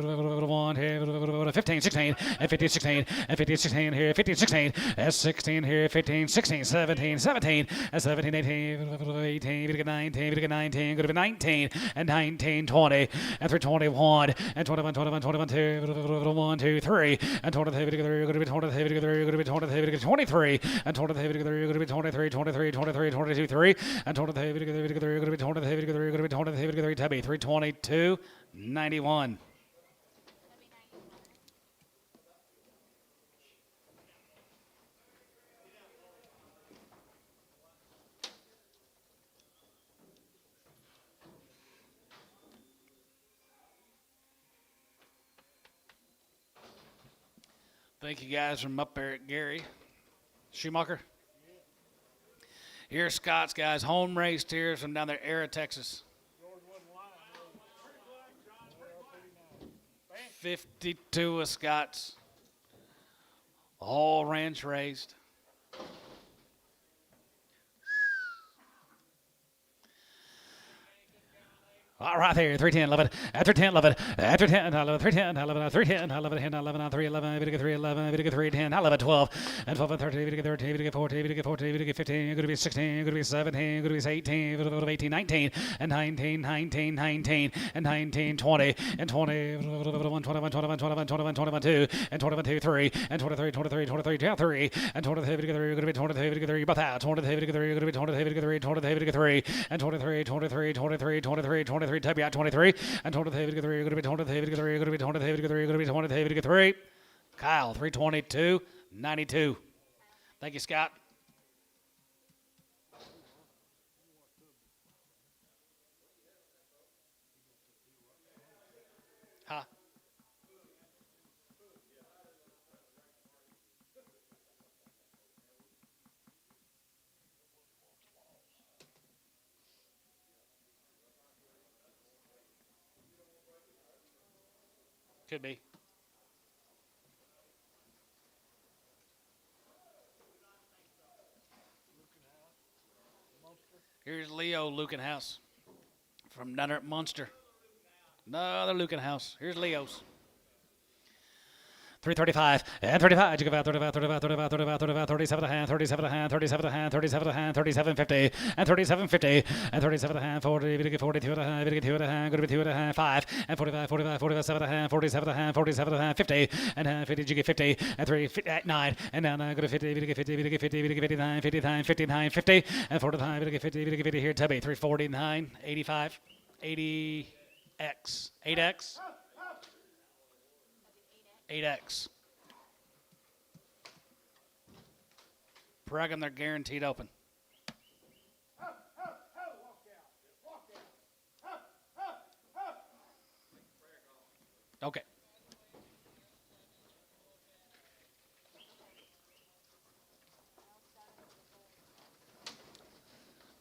1, here, 15, 16, and 50, 16, and 50, 16, here, 50, 16, and 16, here, 15, 16, 17, 17, and 17, 18, 18, we get 19, we get 19, good of a 19, and 19, 20, and 321, and 21, 21, 21, 2, 1, 2, 3, and 23, going to be 23, going to be 23, 23, and 23, going to be 23, 23, 23, 22, 3, and 23, going to be 23, going to be 23, Tubby, 322, 91. Thank you guys from up there at Gary. Schumacher. Here's Scott's guys, home raised steers from down there, Era, Texas. George wasn't lying. 52 of Scott's. All ranch raised. All right there, 310, 11, after 10, 11, after 10, 11, 310, 11, 310, 11, 10, 11, 311, 311, 310, 11, 12, and 12, 13, 13, 14, 14, 15, going to be 16, going to be 17, going to be 18, 18, 19, and 19, 19, 19, and 19, 20, and 20, 21, 21, 21, 21, 21, 21, 2, and 21, 2, 3, and 23, 23, 23, 3, and 23, going to be 23, 3, both out, 23, going to be 23, 3, 23, 3, and 23, 23, 23, 23, 23, type out 23, and 23, going to be 23, going to be 23, going to be 23, 3. Kyle, 322, 92. Thank you, Scott. Huh? Could be. Here's Leo Lucan House from down there at Munster. Another Lucan House. Here's Leo's. 335 and 35. You give out 35, 35, 35, 35, 35, 37 a hand, 37 a hand, 37 a hand, 37 a hand, 37.50 and 37.50 and 37 a hand, 40, 42 a hand, 2 a hand, going to be 2 a hand, 5 and 45, 45, 47 a hand, 47 a hand, 47 a hand, 50 and 50. You get 50 and 3 at 9 and now go to 50, 50, 50, 59, 59, 59, 50 and 49, 50, 50 here. Tubby 349, 85, 80x, 8x. 8x. Pregging, they're guaranteed open. Okay.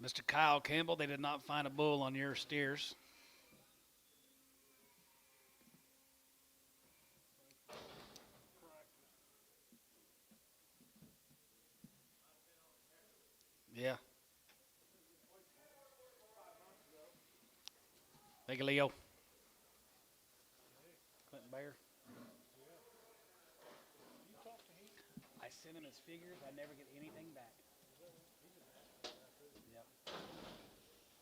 Mr. Kyle Campbell, they did not find a bull on your steers. Yeah. Thank you, Leo. Clinton Bayer. I sent him his figures. I never get anything back. Yep.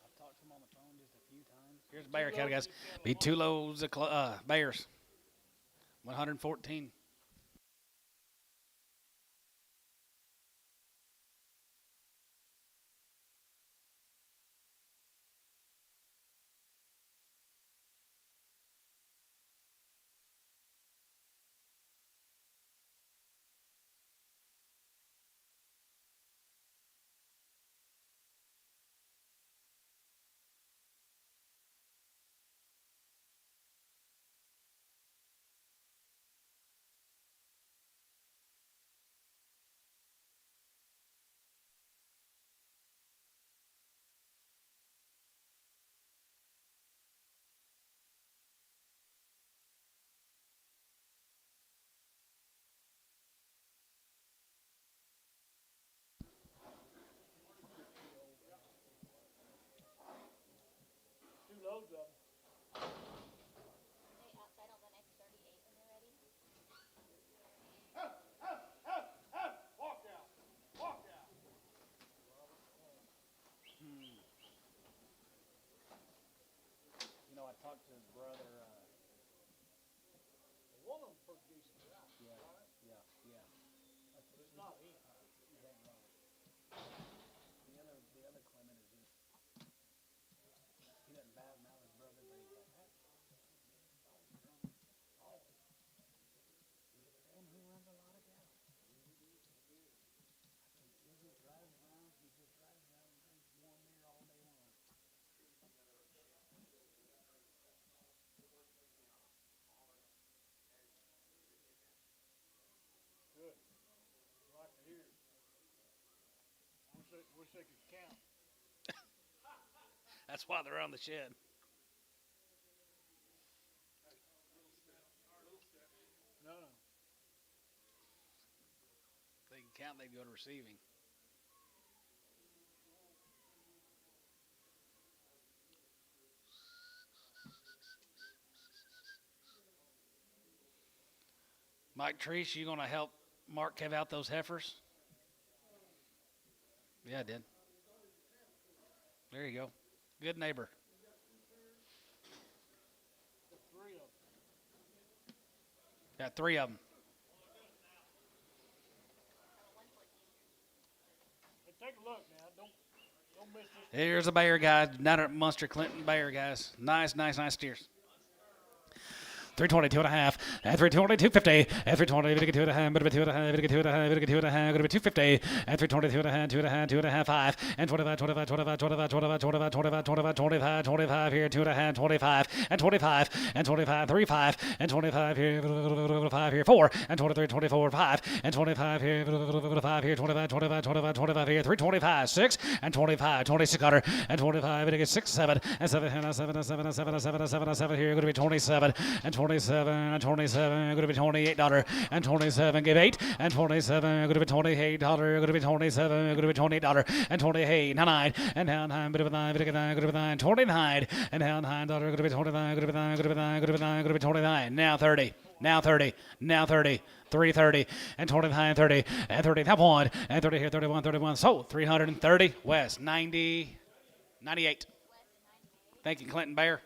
I've talked to him on the phone just a few times. Here's Bayer County, guys. Be 2 loads of Bayers. 114. Loads of them. Are they outside on the next 38 when they're ready? Walk out. Walk out. You know, I talked to his brother. One of them pretty decent. Yeah. Yeah. But it's not him. The other Clement is just, he doesn't bad mouth his brother, but he's like, hey. And he runs a lot of cattle. He just drives around and drinks warm beer all day long. Good. Like to hear it. Wish they could count. That's why they're on the shed. No. count, they'd go to receiving. Mike Treese, you gonna help Mark give out those heifers? Yeah, I did. There you go. Good neighbor. Three of them. Got 3 of them. Hey, take a look now. Don't miss this. Here's a Bayer guy down at Munster Clinton Bayer guys. Nice steers. 322 and a half, at 320, 250, at 320, we get 2 and a half, but 2 and a half, we get 2 and a half, we get 2 and a half, going to be 250, at 322 and a half, 2 and a half, 2 and a half, 5, and 25, 25, 25, 25, 25, 25, 25, 25, 25, 25 here, 2 and a half, 25, and 25, and 25, 35, and 25 here, 5 here, 4, and 23, 24, 5, and 25 here, 5 here, 25, 25, 25, 25 here, 325, 6, and 25, 26 hundred, and 25, and it gets 6, 7, and 7, and 7, and 7, and 7, and 7, and 7, and 7 here, going to be 27, and 27, and 27, going to be $28, and 27, give 8, and 27, going to be $28, going to be 27, going to be $28, and 28, 9, and down 9, bit of a 9, bit of a 9, going to be 9, 29, and down $9, going to be 29, going to be 9, going to be 9, going to be 9, going to be 29, now 30, now 30, now 30. 330 and 29, 30 and 30. That one and 30 here, 31, 31. So 330 West 90, 98. Thank you, Clinton Bayer.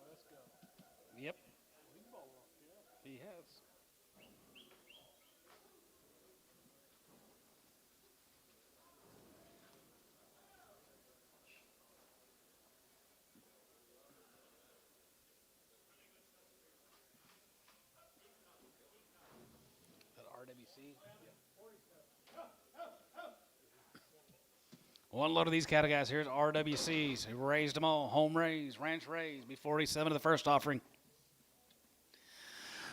Let's go. Yep, Big ball off, yeah. he has. That RWC. One load of these cattle guys here is RWCs who raised them all, home raised, ranch raised, be 47 of the first offering.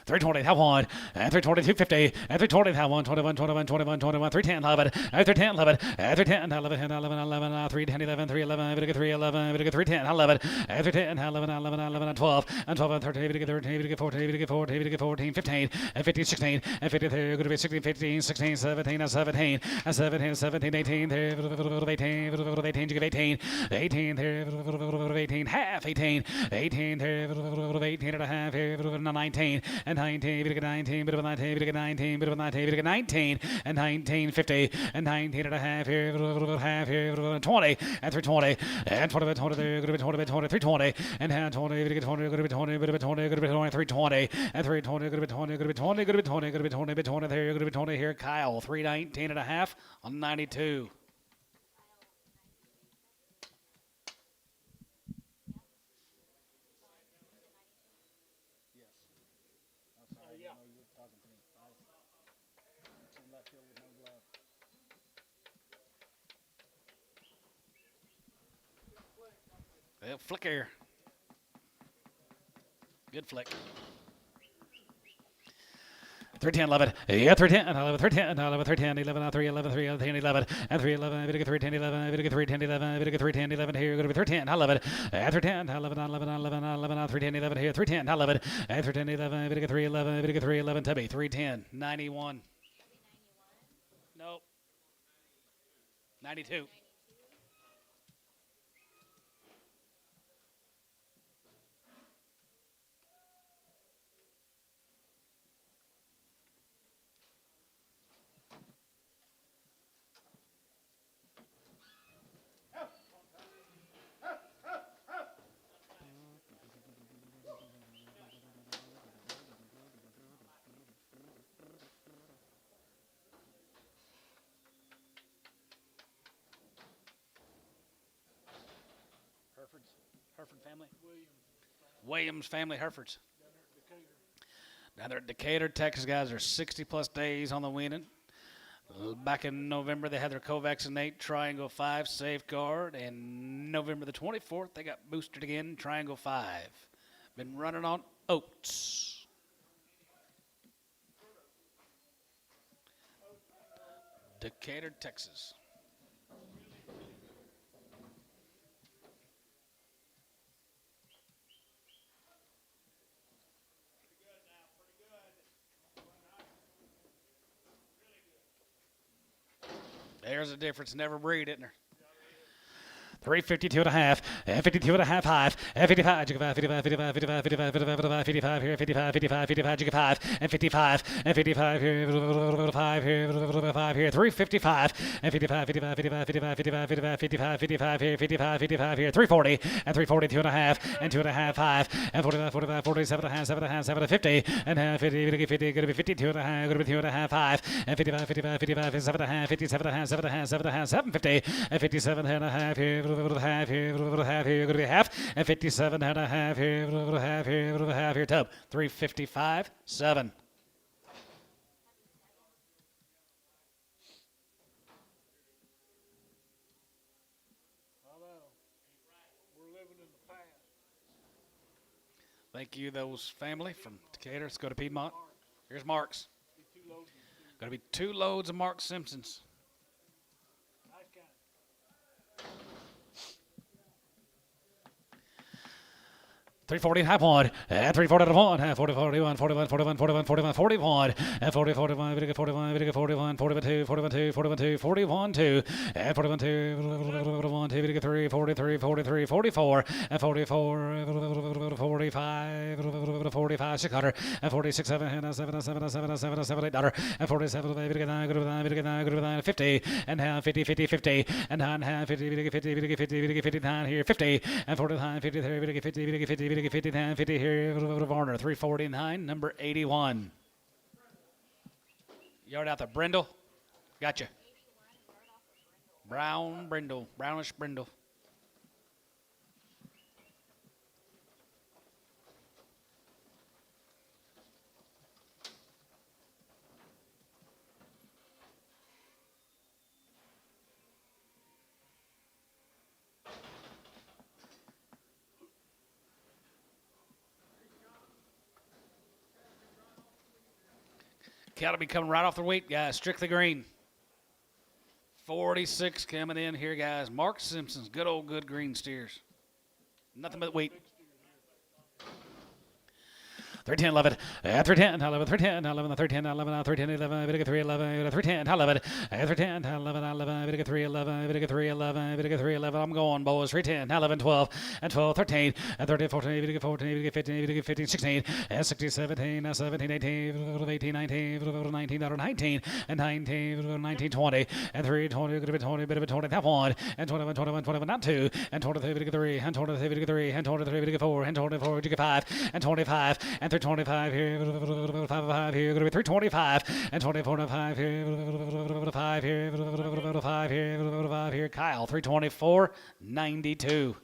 320, that one, and 320, 250, and 320, that one, 21, 21, 21, 21, 310, 11, and 310, 11, and 310, 11, 11, 11, 310, 11, 311, 311, 310, 11, and 310, 11, 11, 11, 12, and 12, and 13, 13, 14, 14, 14, 15, and 15, 16, and 15, going to be 16, 15, 16, 17, and 17, and 17, 17, 18, 18, 18, you give 18, 18, 18, half, 18, 18, 18 and a half, 19, and 19, bit of 19, bit of 19, bit of 19, bit of 19, bit of 19, and 19, 50, and 19 and a half here, half here, 20, and 320, and 20, 20, going to be 20, 20, 320, and 20, bit of 20, going to be 20, bit of 20, going to be 20, 320, and 320, going to be 20, going to be 20, going to be 20, going to be 20, bit 20 there, going to be 20 here, Kyle, 319 and a half on 92. Yeah. You were talking to me. I was in left field with no glove. Well, flick here. Good flick. 310, 11, yeah, 310, 11, 310, 11, 310, 11, 3, 11, 3, 11, 11, and 3, 11, bit of 310, 11, bit of 310, 11, bit of 310, 11 here, going to be 310, 11, and 310, 11, 11, 11, 11, 310, 11 here, 310, 11, and 310, 11, bit of 311, bit of 311, Tubby, 310, 91. Nope. 92. Hereford family. Williams family Herefords. Down there at Decatur. Now they're Decatur, Texas guys are 60 plus days on the weaning. Back in November, they had their co-vaccinate Triangle 5 safeguard, and November the 24th, they got boosted again, Triangle 5. Been running on oats. Decatur, Texas. There's a difference. Never breed, isn't there? 352 and a half, 52 and a half high, 55, 55, 55, 55, 55, 55, 55, 55 here, 55, 55, 55, 55, and 55, and 55 here, 5 here, 5 here, 355, and 55, 55, 55, 55, 55, 55, 55, 55 here, 55, 55 here, 340, and 342 and a half, and 2 and a half high, and 45, 45, 47 and a half, 7 and a half, 7 to 50, and half, 50, 50, going to be 52 and a half, going to be 2 and a half high, and 55, 55, 55, 7 and a half, 57 and a half, 7 and a half, 7 and a half, 750, and 57 and a half here, half here, half here, going to be half, and 57 and a half here, half here, half here, tub, 355, 7. I know. We're living in the past. Thank you, those family from Decatur. Let's go to Piedmont. Here's Mark's. Be 2 loads. Going to be 2 loads of Mark Simpsons. Nice guy. 340 half one, and 340 to 1, 40, 41, 41, 41, 41, 41, 41, and 40, 41, video 41, 41, 41, 2, 41, 2, 41, 2, 41, 2, and 41, 2, 41, 2, video 3, 43, 43, 44, and 44, 45, 45, 600, and 46, 7, 7, 7, 7, 7, 7, $8, and 47, video 9, 50, and half 50, 50, 50, and half 50, video 50, video 50, video 59 here, 50, and 49, 53, video 50, video 50, 59, 50 here, Varner, 349, number 81. Yard out there, Brindle. Gotcha. Brown Brindle, brownish Brindle. Cattle be coming right off the wheat, guys. Strictly green. 46 coming in here, guys. Mark Simpson's good old good green steers. Nothing but wheat. 310, 11, 310, 11, 310, 11, 310, 11, 310, 11, video 311, 310, 11, 310, 11, 11, video 311, video 311, video 311. I'm going, boys. 310, 11, 12, and 12, 13, and 13, 14, video 14, video 15, video 15, 16, and 16, 17, 17, 18, 18, 19, 19, 19, and 19, 19, 20, and 3, 20, bit of 20, bit of 20, that one, and 21, 21, 21, not 2, and 23, video 3, and 23, video 3, and 23, video 4, and 24, video 5, and 25, and 325 here, 5 here, going to be 325, and 24.5 here, 5 here, 5 here, 5 here, Kyle, 324, 92.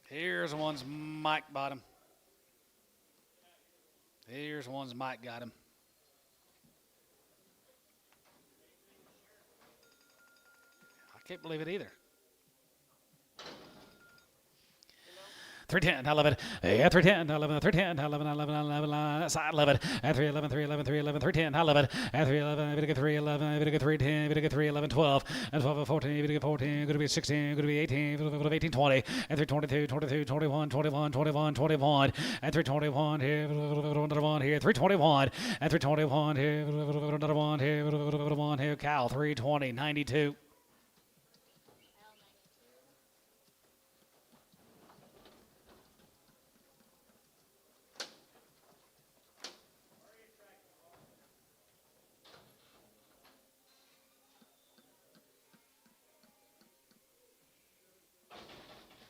Here's the ones Mike bought him. Here's the ones Mike got him. I can't believe it either. 310, 11, 310, 11, 310, 11, 11, 11, side 11, and 311, 311, 311, 310, 11, and 311, video 311, video 310, video 311, 12, and 12, 14, video 14, going to be 16, going to be 18, 18, 20, and 322, 22, 21, 21, 21, 21, and 321 here, another one here, 321, and 321 here, another one here, another one here, Cal, 320, 92.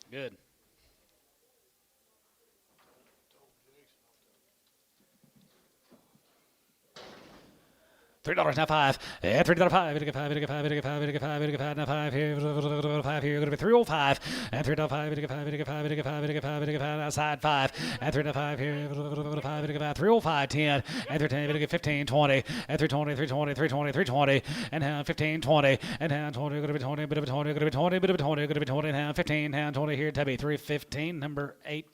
Good. $3 now 5. $3 5. Video 5. Video 5. Video 5. Video 5. Video 5 now 5 here. 5 here. Going to be 305. And $3 5. Video 5. Video 5. Video 5. Video 5. Video 5 outside 5. And $3 5 here. 5. Video 5. 305 10. And 310. Video 15 20. And 320. 320. 320. 320. And now 15 20. And now 20. Going to be 20. Bit of 20. Going to be 20. Bit of 20. Going to be 20. Now 15. Now 20 here. Tubby 315. Number 8.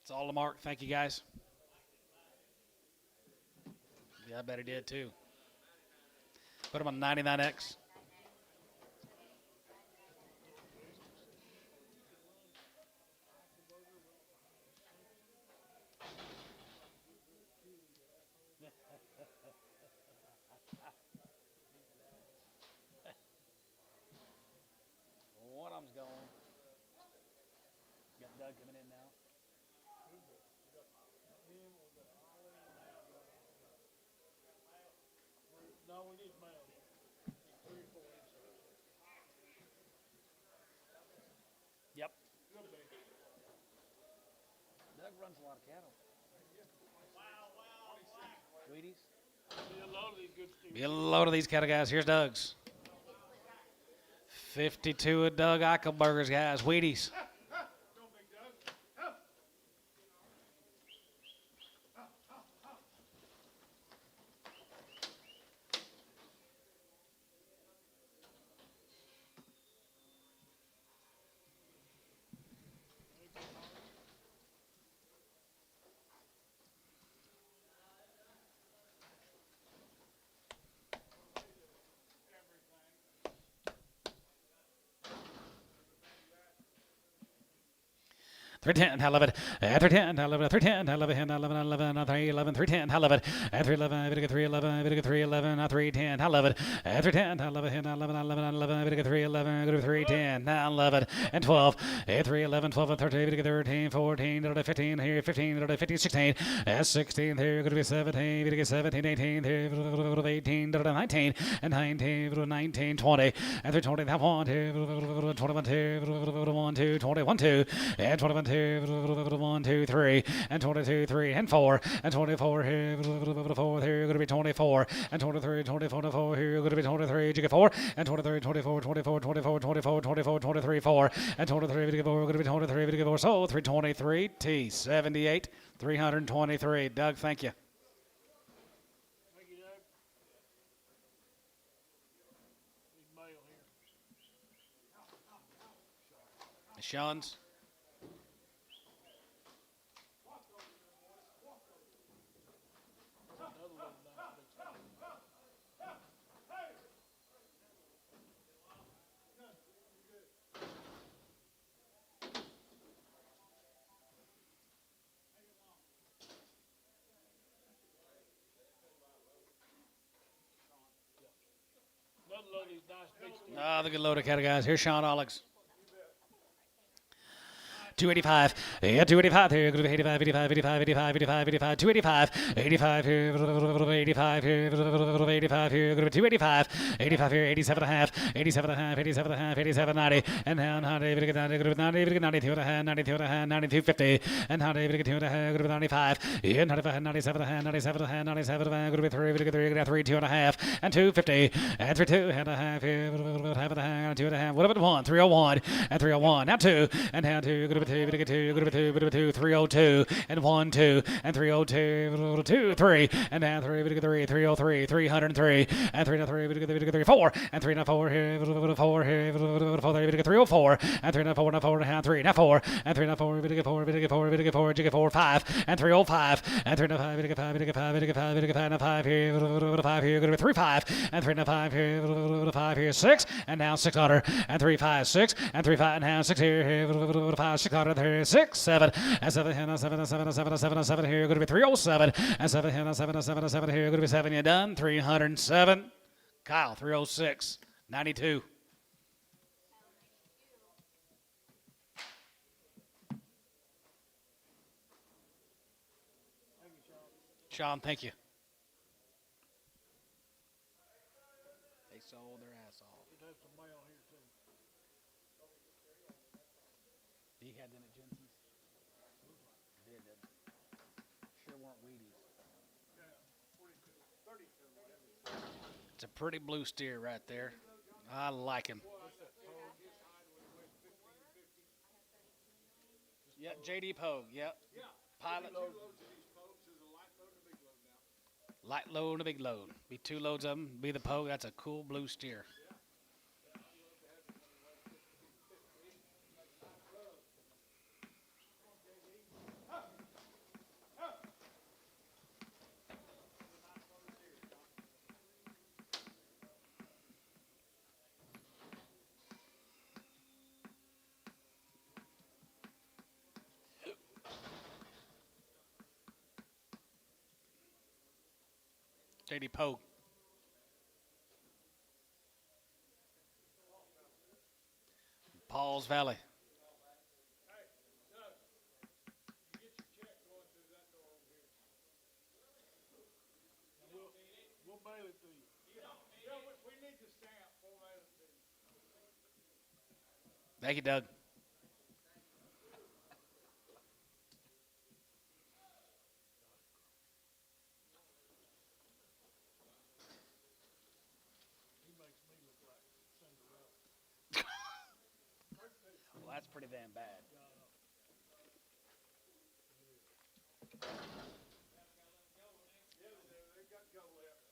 It's all the mark. Thank you guys. Yeah, I bet he did too. Put him on 99X. Doug coming in now. No, we need males. 3 or 4 inches. Yep. Good be. Doug runs a lot of cattle. Wheaties. See a lot of these good steers. Be a load of these cattle guys. Here's Doug's. 52 of Doug Eichelberger's guys. Wheaties. Don't be Doug. Three ten, halibut. At 310, halibut. 310, halibut. 11, 11, 311, 310, halibut. At 311, Vidica 311, Vidica 311, 310, halibut. At 310, halibut. 11, 11, 11, Vidica 311, Vidica 310, now 11 and 12. At 311, 12 and 13, Vidica 13, 14, 15 here, 15, 15, 16. At 16 here, going to be 17, Vidica 17, 18 here, 18, 19, and 19, 19, 20. At 320, that 1, 2, 21, 2, 1, 2, 21, 2, and 21, 2. 1, 2, 3, and 22, 3, and 4, and 24 here, 4 here, going to be 24, and 23, 24 here, going to be 23, jigga 4, and 23, 24, 24, 24, 24, 24, 23, 4, and 23, jigga 4, going to be 23, jigga 4, so 323, T, 78, 323. Doug, thank you. Thank you, Doug. Need male here. Sean's. Another little nice big steer. Another load of these nice big steers. Ah, the good load of cattle guys. Here's Sean Alex. 285, yeah, 285 here, good 85, 85, 85, 85, 85, 85, 285, 85 here, 85 here, 85 here, good 285, 85 here, 87 and a half, 87 and a half, 87 and a half, 87, 90, and now 90, good 90, good 90, 92 and a half, 92 and a half, 92, 50, and 90, good 2 and a half, good 95, yeah, 95, 97 and a half, 97 and a half, 97 and a half, good 3, good 3, good 3, 2 and a half, and 250, and 3, 2 and a half here, half and a half, 2 and a half, what about 1, 301, and 301, now 2, and now 2, good 2, good 2, good 2, 302, and 1, 2, and 302, 2, 3, and now 3, good 3, 303, 303, and 303, good 3, 4, and 3, now 4 here, 4 here, 4, 304, and 3, now 4, now 4, now 3, now 4, and 3, now 4, good 4, good 4, good 4, good 4, 5, and 305, and 3, now 5, good 5, good 5, good 5, good 5, now 5 here, 5 here, good 3, 5, and 3, now 5 here, 5 here, 6, and now 600, and 3, 5, 6, and 3, 5, and now 6 here, 5, 600, 6, 7, and 7, and 7, and 7, and 7, and 7, and 7 here, going to be 307, and 7, and 7, and 7, and 7 here, going to be 7, you're done, 307, Kyle, 306, 92. Thank you, Sean. Sean, thank you. They sold their ass off. You'd have some male here too. He had them at Jensen's. Did them. Sure weren't Wheaties. Yeah, 42, 32. It's a pretty blue steer right there. I like him. Yeah, JD Pogue, yep. Yeah. Pilot. Two loads of these pokes. There's a light load and a big load now. Light load and a big load. Be 2 loads of them. Be the Pogue. That's a cool blue steer. JD Pogue. Paul's Valley. Thank you, Doug. He makes me look like Cinderella. Well, that's pretty damn bad. They got to go left.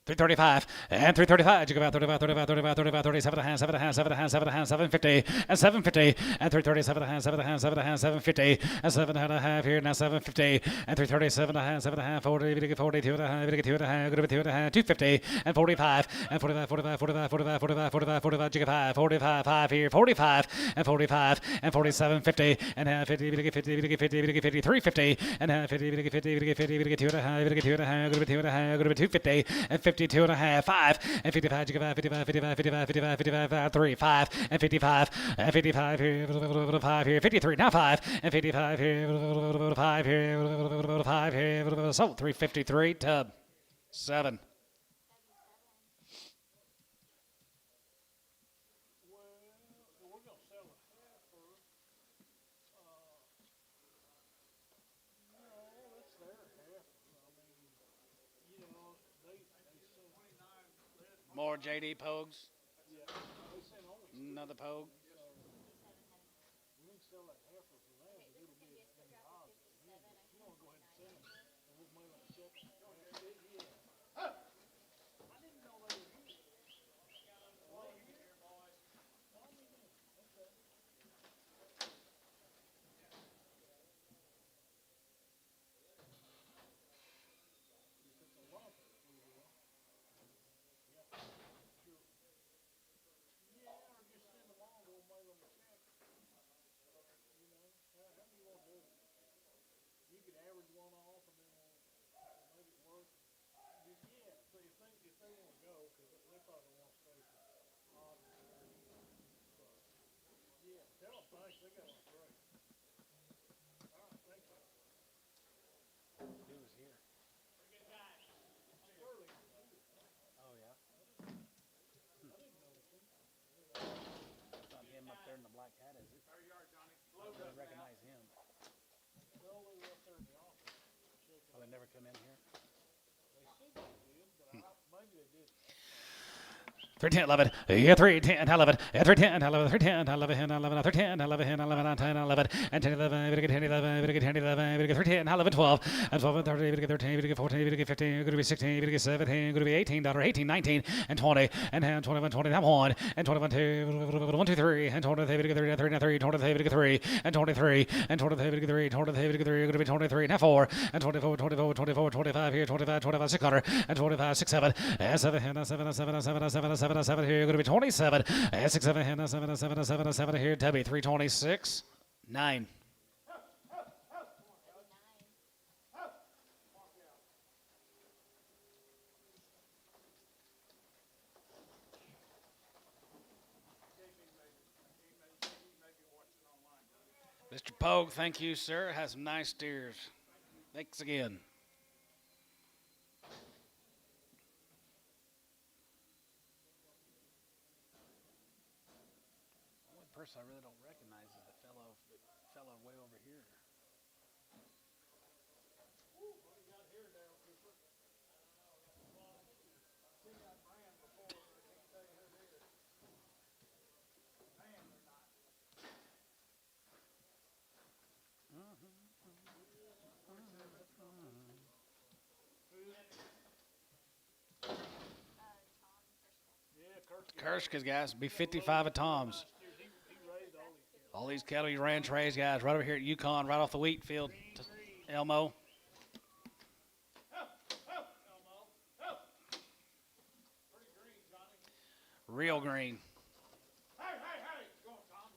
335 and 335. You go about 35, 35, 35, 35, 37 and a half, 7 and a half, 7 and a half, 7 and a half, 750 and 750 and 337 and a half, 7 and a half, 7 and a half, 750 and 7 and a half here now 750 and 337 and a half, 7 and a half, 40, 42 and a half, 2 and a half, 2 and a half, 250 and 45 and 45, 45, 45, 45, 45, 45, 45, you get 5, 45, 5 here, 45 and 45 and 47, 50 and half, 50, 50, 50, 50, 350 and half, 50, 50, 50, 50, 2 and a half, 2 and a half, 2 and a half, 250 and 52 and a half, 5 and 55, 55, 55, 55, 55, 55, 3, 5 and 55 and 55 here, 5 here, 53, now 5 and 55 here, 5 here, 5 here, so 353, tub, 7. Well, we're gonna sell a heifer. No, that's their heifer. I mean, you know, they sent, More JD Pogues, yeah, they sent only another Pogue. we can sell that heifer for them, but it'll be in the odds. You wanna go ahead and sell them, and we'll mail them a check. Yeah. I didn't know they were here. Well, you here, boys? Oh, we did. Okay. If it's a lump, we will. Yeah, sure. Yeah, or just send them on, we'll mail them a check. You know, how do you want to do it? You could average one off and then we'll make it work. Just, yeah, so if they want to go, because they probably want to stay for odd and everything. So, yeah, tell them thanks, they got one great. All right, thank you. Who was here? Sterling, Oh, yeah. I didn't know him. That's not him up there in the black hat, is it? There you are, Johnny. I don't really recognize him. Well, they were up there in the office. Checking. Oh, they never come in here? They said they did, but maybe they did. 310, 11, yeah, 310, 11, yeah, 310, 11, 310, 11, 11, 310, 11, 11, 10, 11, and 10, 11, we get 10, 11, we get 10, 11, we get 310, 11, 12, and 12, and 30, we get 13, we get 14, we get 15, we're going to be 16, we get 17, going to be 18, $18, 19, and 20, and 21, 20, and 1, and 21, 2, 1, 2, 3, and 23, we get 3, 3, 23, we get 3, and 23, and 23, we get 3, 23, we get 3, going to be 23, now 4, and 24, 24, 24, 25 here, 25, 25, 600, and 25, 6, 7, and 7, and 7, 7, 7, 7, 7, 7 here, going to be 27, and 6, 7, and 7, 7, 7, 7 here, Debbie, 326, 9. Mr. Pogue, thank you, sir. Has some nice steers. Thanks again. The only person I really don't recognize is the fellow way over here. Kershka's guys be 55 at Tom's. All these cattle he ranch raised guys right over here at Yukon, right off the wheat field. Elmo. Real green. Hey, hey, hey! Go on, Tom.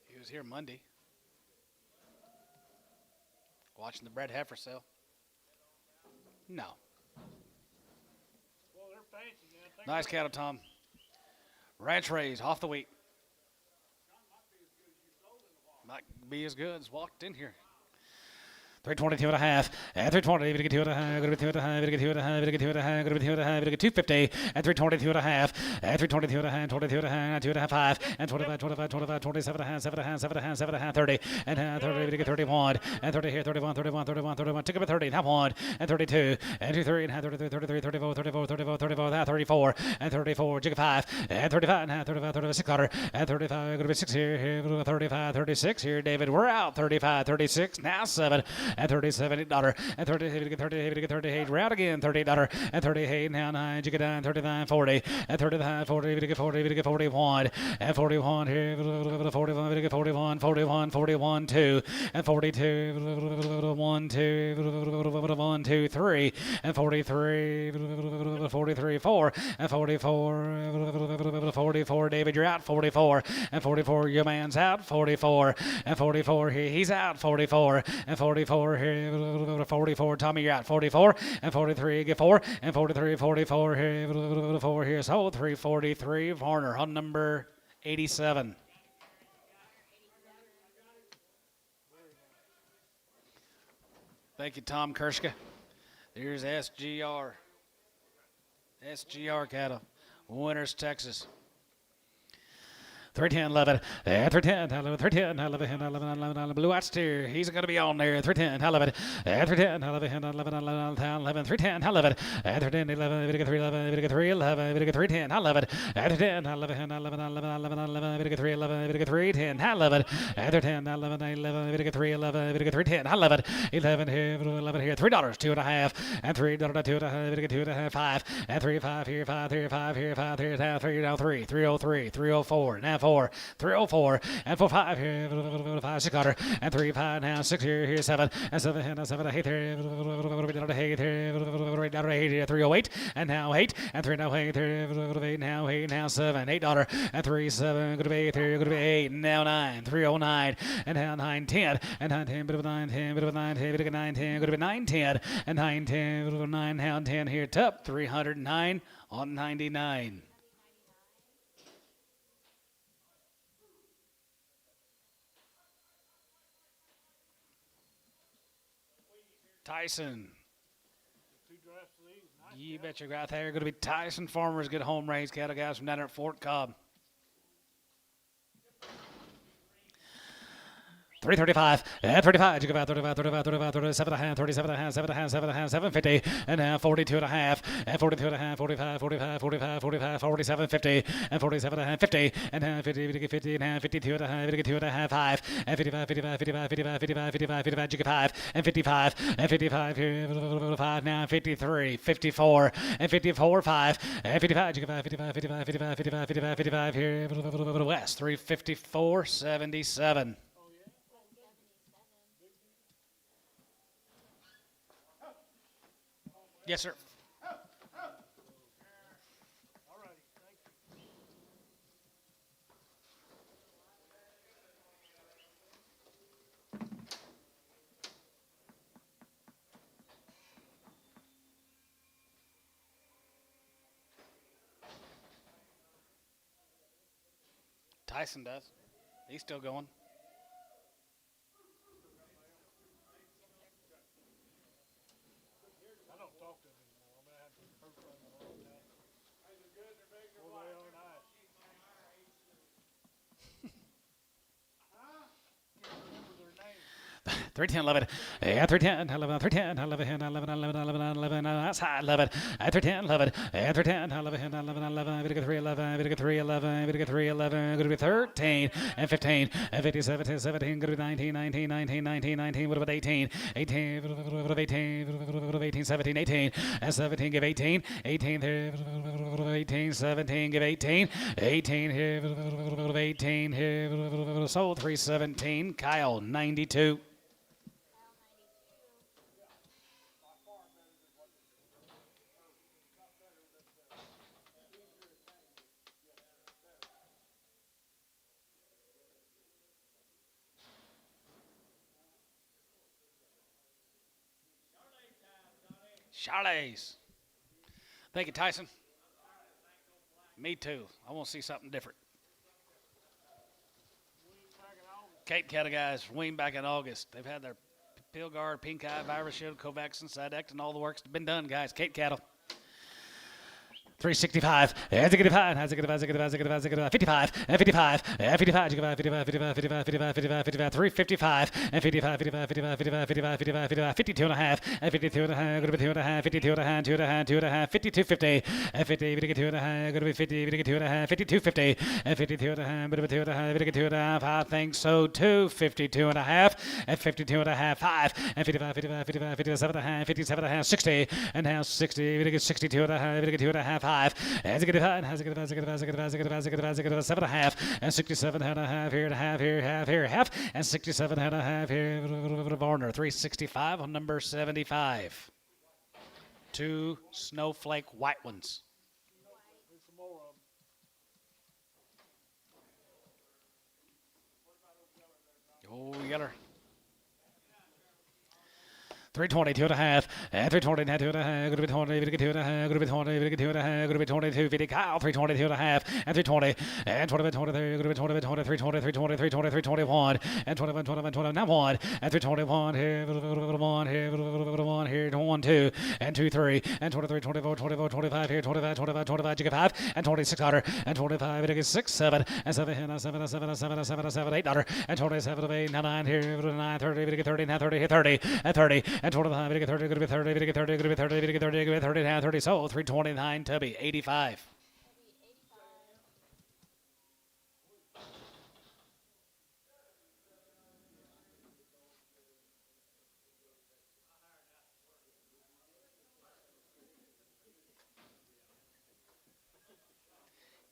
He was here Monday. Watching the bred heifer sale. No. fancy now. Think Nice cattle, Tom. Ranch raised, off the wheat. Might be as good as walked in here. 322 and a half, and 320, we get 2 and a half, going to be 2 and a half, we get 2 and a half, we get 2 and a half, going to be 2 and a half, we get 250, and 322 and a half, and 322 and a half, 22 and a half, 2 and a half, 5, and 25, 25, 25, 27 and a half, 7 and a half, 7 and a half, 7 and a half, 30, and 30, we get 31, and 30 here, 31, 31, 31, 31, took up a 30, now 1, and 32, and 23 and a half, 33, 33, 34, 34, 34, 34, now 34, and 34, jig 5, and 35 and a half, 35, 36 quarter, and 35, going to be 6 here, 35, 36 here, David, we're out, 35, 36, now 7, and 37, $8, and 30, we get 30, we get 38, round again, $38, and 38, now 9, jig 9, 39, 40, and 39, 40, we get 40, we get 41, and 41 here, 41, we get 41, 41, 41, 2, and 42, 1, 2, 1, 2, 3, and 43, 43, 4, and 44, 44, David, you're out, 44, and 44, your man's out, 44, and 44, he's out, 44, and 44 here, 44, Tommy, you're out, 44, and 43, get 4, and 43, 44 here, 4 here, so 343, Varner on number 87. Thank you, Tom Kershka. There's SGR. SGR cattle. Winters, Texas. 310, 11, 310, 11, 310, 11, 11, 11, Blue Out Steer. He's going to be on there. 310, 11, 310, 11, 11, 11, 310, 11, 310, 11, we get 3, 11, we get 3, 11, we get 310, 11, 310, 11, 11, 11, 11, we get 3, 11, we get 310, 11, 310, 11, 11, we get 3, 11, we get 310, 11, 11 here, $3, 2 and a half, and $3, 2 and a half, we get 2 and a half, 5, and 3, 5 here, 5 here, 5 here, 5 here, now 3, now 3, 303, 304, now 4, 304, and 4, 5 here, 5, 6 quarter, and 3, 5 now, 6 here, 7, and 7 here, now 7, 8 here, down to 8 here, down to 8 here, 308, and now 8, and 3 now 8 here, 8 now 8, now 7, $8, and 3, 7, going to be 8 here, going to be 8, now 9, 309, and now 9, 10, and 9, 10, bit of a 9, 10, bit of a 9, 10, bit of a 9, 10, going to be 9, 10, and 9, 10, bit of a 9, now 10 here, top 309 on 99. Tyson. Two drafts of these. Nice. You bet your right there. Going to be Tyson Farmer's good home raised cattle guys from down there at Fort Cobb. 335, 35, you go about 35, 35, 35, 37 and a half, 37 and a half, 7 and a half, 7 and a half, 750, and now 42 and a half, and 42 and a half, 45, 45, 45, 45, 47, 50, and 47 and a half, 50, and now 50, we get 50 and a half, 52 and a half, we get 2 and a half, 5, and 55, 55, 55, 55, 55, 55, 55, you get 5, and 55, and 55 here, 5, now 53, 54, and 54, 5, and 55, you get 5, 55, 55, 55, 55, 55, 55 here, west, 354, 77. Yes, sir. All righty. Thank you. Tyson does. He's still going. I don't talk to them anymore. I mean, I haven't heard from them in a long time. Well, they are nice. Can't remember their names. 310, 11, yeah, 310, 11, 310, 11, 11, 11, 11, 11, outside 11, 310, 11, yeah, 310, 11, 11, 11, we get 311, we get 311, we get 311, going to be 13, and 15, and 50, 17, 17, going to be 19, 19, 19, 19, 19, what about 18, 18, what about 18, what about 18, 17, 18, and 17, give 18, 18 there, 18, 17, give 18, 18 here, 18 here, sold 317, Kyle 92. Charles. Thank you, Tyson. Me too. I want to see something different. Weaned back in August. Cape cattle guys weaned back in August. They've had their peel guard, pink eye, virus shield, Covaxin, Sidect, and all the work's been done, guys. Cape cattle. 365, and 55, and 55, and 55, and 55, 55, 355, and 55, 52 and a half, and 52 and a half, going to be 2 and a half, 52 and a half, 2 and a half, 2 and a half, 52.50, and 50, 2 and a half, going to be 50, 2 and a half, 52.50, and 52 and a half, going to be 2 and a half, 52 and a half, I think so too, 52 and a half, and 52 and a half, 5, and 55, 57 and a half, 57 and a half, 60, and now 60, 62 and a half, 2 and a half, 5, and 7 and a half, and 67 and a half here, and a half here, half here, half, and 67 and a half here, Varner, 365 on number 75. 2 snowflake white ones. There's some more of them. Oh, yeller. 320, 2 and a half, and 320, 2 and a half, going to be 20, 2 and a half, going to be 20, 2 and a half, going to be 22, 50, Kyle, 320, 2 and a half, and 320, and 20, 23, going to be 20, 20, 320, 320, 320, 321, and 21, 21, 21, now 1, and 321 here, 1 here, 1 here, 1, 2, and 2, 3, and 23, 24, 24, 25 here, 25, 25, 25, you get 5, and 26 $, and 25, you get 6, 7, and 7, and 7, 7, 7, 7, 7, $8, and 27, 8, 9 here, 9, 30, you get 30, now 30 here, 30, and 30, and 25, we get 30, going to be 30, we get 30, going to be 30, we get 30, going to be 30, now 30, so 329, Tubby, 85.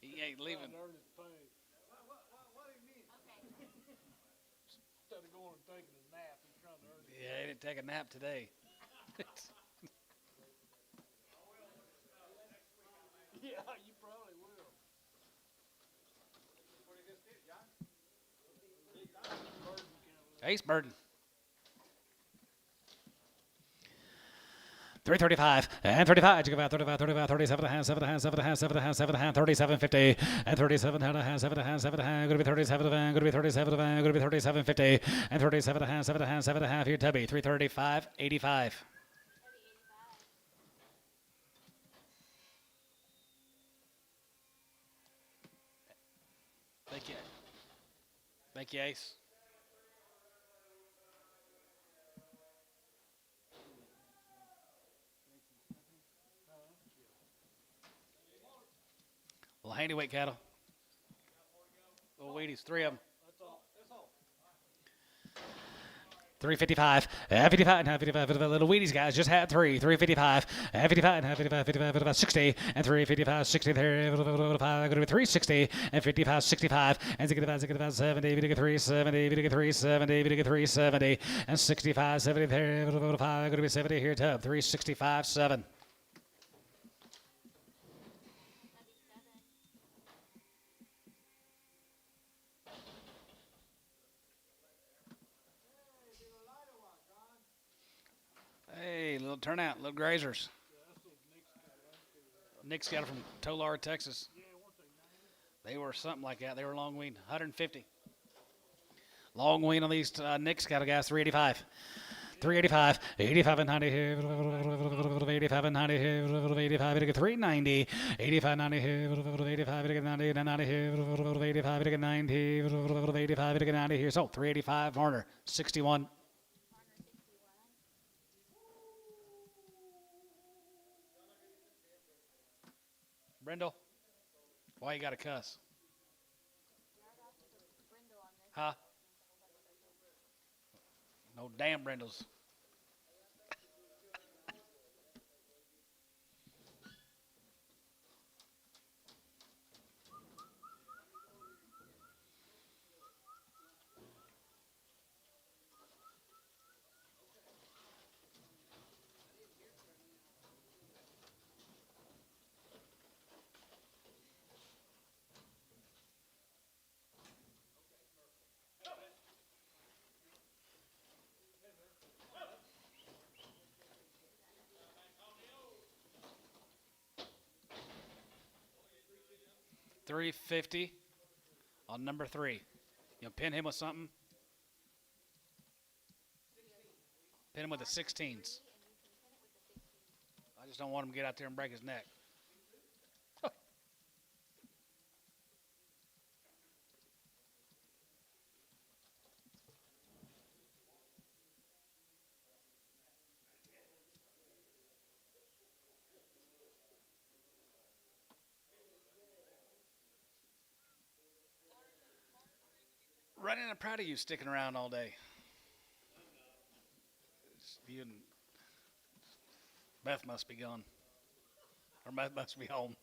He ain't leaving. Trying to earn his pay. What do you mean? Instead of going and taking a nap, he's trying to earn his Yeah, he didn't take a nap today. Yeah, you probably will. What do you just get, John? Burden count. Ace Burden. 335 and 35. You go about 35, 35, 37 and a half, 7 and a half, 7 and a half, 7 and a half, 7 and a half, 37.50 and 37 and a half, 7 and a half, 7 and a half. Going to be 37 and going to be 37 and going to be 37.50 and 37 and a half, 7 and a half, 7 and a half. Here, Tubby. 335, 85. Thank you. Thank you, Ace. Little handy weight cattle. Little Wheaties, 3 of them. That's all. 355, 55, and 55 for the little Wheaties guys. Just had 3, 355, and 55, and 55, 55, 60, and 355, 60 there. 5, going to be 360, and 55, 65, and 65, 65, 70, 370, 370, 370, and 65, 70 there. 5, going to be 70 here, Tub. 365, 7. Hey, little turnout, little grazers. Nick's got it from Tolar, Texas. They were something like that. They were long wean, 150. Long wean on these Nick's cattle guys, 385. 385, 85 and 90 here, 85 and 90 here, 85, 390, 85, 90 here, 85, 90, 90 here, 85, 90, 85, 90 here. So 385, Varner, 61. Brindle, why you got to cuss? Huh? No damn Brindles. 350 on number 3. You know, pin him with something. Pin him with the 16s. I just don't want him to get out there and break his neck. Running, I'm proud of you sticking around all day. You and Beth must be gone. Or Beth must be home.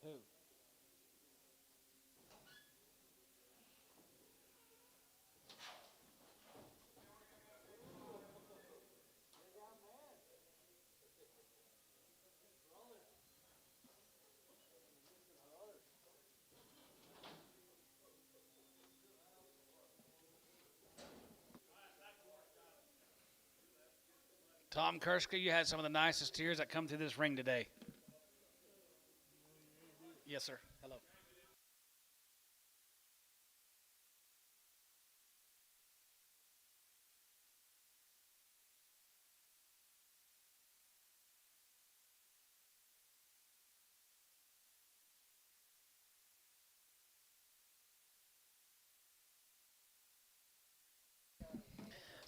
Who? Tom Kerska, you had some of the nicest steers that come through this ring today. Yes, sir. Hello.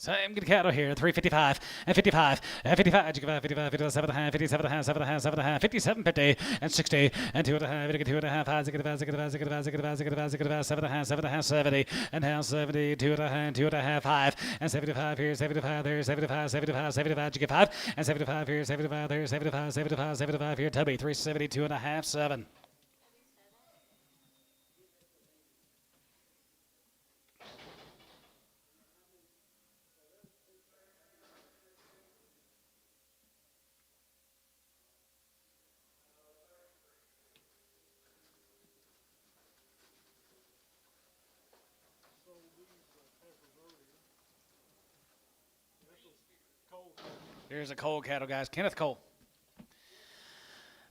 Same good cattle here, 355 and 55 and 55, 55, 55, 57 and a half, 57 and a half, 7 and a half, 7 and a half, 57, 50 and 60 and 2 and a half, 2 and a half, 5, 6 and a half, 6 and a half, 6 and a half, 6 and a half, 6 and a half, 6 and a half, 7 and a half, 7 and a half, 70 and a half, 70, 2 and a half, 2 and a half, 5 and 75 here, 75 there, 75, 75, 75, 5 and 75 here, 75 there, 75, 75, 75 here, Tubby, 370, 2 and a half, 7. Sold these heifers earlier. This was cold. Here's a Cole cattle, guys. Kenneth Cole.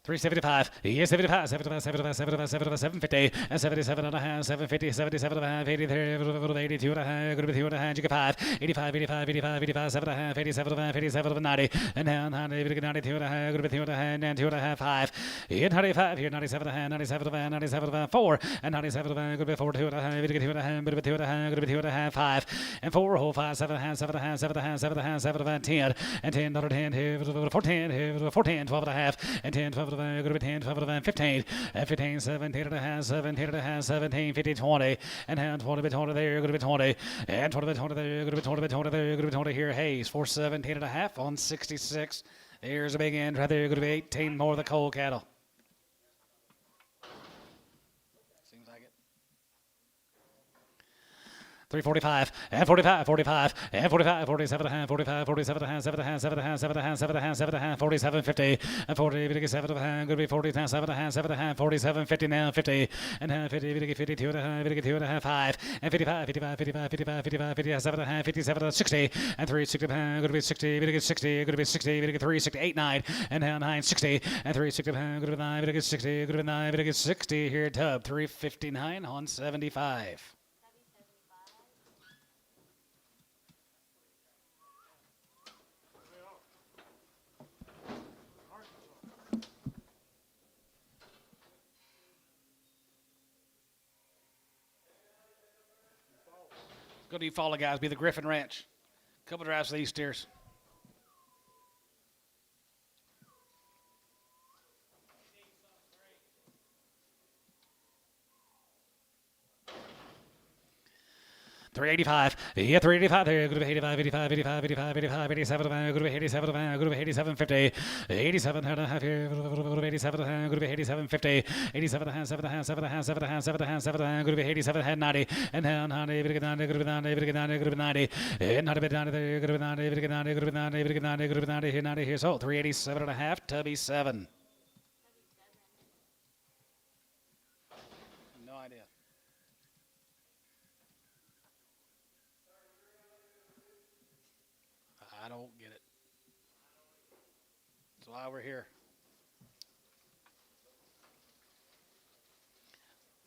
375, yes, 75, 75, 75, 75, 75, 750, and 77 and a half, 750, 77 and a half, 83, 82 and a half, good to be 2 and a half, 5, 85, 85, 85, 87 and a half, 87 and a half, 87 and 90, and now 92 and a half, good to be 2 and a half, and 2 and a half, 5, here 95, here 97 and a half, 97 and a half, 97 and a half, 4, and 97 and a half, good to be 4, 2 and a half, good to be 2 and a half, good to be 2 and a half, good to be 2 and a half, 5, and 4, whole 5, 7 and a half, 7 and a half, 7 and a half, 7 and a half, 7 and a half, 10, and 10, another 10, here, 14, here, 14, 12 and a half, and 10, 12 and a half, good to be 10, 12 and a half, 15, and 15, 17 and a half, 17 and a half, 17, 15, 20, and hand 20 bit 20 there, good to be 20, and 20 bit 20 there, good to be 20 bit 20 there, good to be 20 here, Hayes, 417 and a half on 66. There's a big end right there, good to be 18 more of the coal cattle. Seems like it. 345 and 45, 45 and 45, 47 and a half, 45, 47 and a half, 7 and a half, 7 and a half, 7 and a half, 7 and a half, 7 and a half, 47, 50 and 40, 7 and a half, good to be 40 now, 7 and a half, 7 and a half, 47, 50 now, 50 and a half, 50, 52 and a half, 52 and a half, 5 and 55, 55, 55, 55, 55, 57 and a half, 57 and 60 and 3, 60 and a half, good to be 60, 60, good to be 60, 3, 68, 9 and now 9, 60 and 3, 60 and a half, good to be 9, 60, good to be 9, 60 here, Tub, 359 on 75. Go to you follow guys, be the Griffin Ranch. Couple drives for these steers. 385. Yeah, 385. There. Good 85, 85, 85, 85, 85, 87. Good 87. Good 87, 50. 87 and a half here. Good 87. Good 87, 50. 87 and 7 and 7 and 7 and 7 and 7 and good 87 and 90 and 90. Good 90. Good 90. Good 90. Good 90. And not a bit 90. Good 90. Good 90. Good 90. Good 90. Good 90. Here 90 here. So 387 and a half. Tubby 7. No idea. I don't get it. That's why we're here.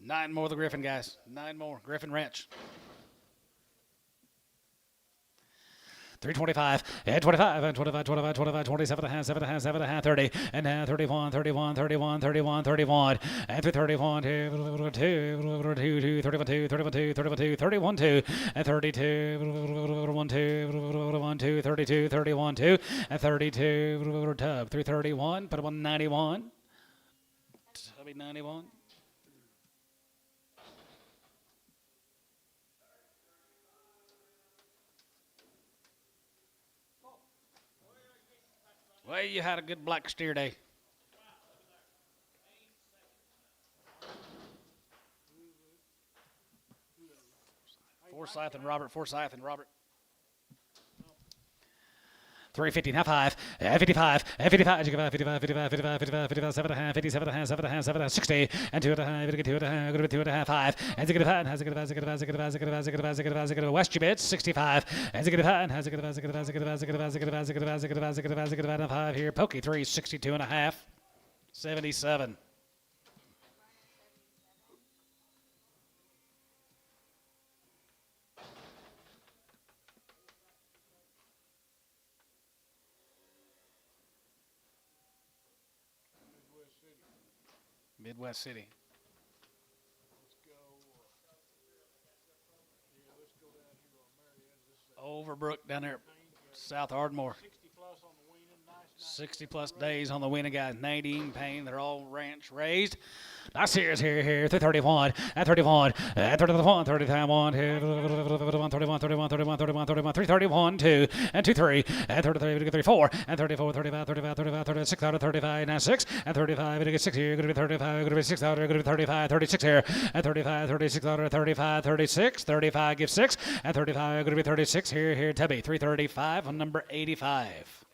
9 more of the Griffin, guys. 9 more. Griffin Ranch. 325, and 25, and 25, 25, 25, 27 and a half, 7 and a half, 7 and a half, 30, and 31, 31, 31, 31, 31, and 31, 2, 2, 31, 2, 31, 2, 31, 2, 31, 2, and 32, 1, 2, 1, 2, 32, 31, 2, and 32, tub, 331, put him on 91, tubby 91. Well, you had a good black steer day. Forsyth and Robert. 350, now 5, 55, 55, 55, 55, 55, 55, 55, 7 and a half, 57 and a half, 7 and a half, 7 and a half, 60, and 2 and a half, 2 and a half, 2 and a half, 5, and 5, and West you bid, 65, and 5, and 5 here, Pokey 3, 62 and a half, 77. Midwest City. Let's go. Let's go down here on Marietta. Overbrook down there, South Ardmore. 60 plus on the weaning. Nice. 60 plus days on the winning guys. Nadine, Payne, they're all ranch raised. Nice here, 331, and 31, and 31, 31, 31, 31, 31, 31, 31, 31, 331, 2, and 2, 3, and 33, 34, and 34, 35, 35, 35, 36 out of 35, now 6, and 35, going to get 6 here, going to be 35, going to be 6 out, going to be 35, 36 here, and 35, 36 out of 35, 36, 35, give 6, and 35, going to be 36 here, Tubby, 335 on number 85.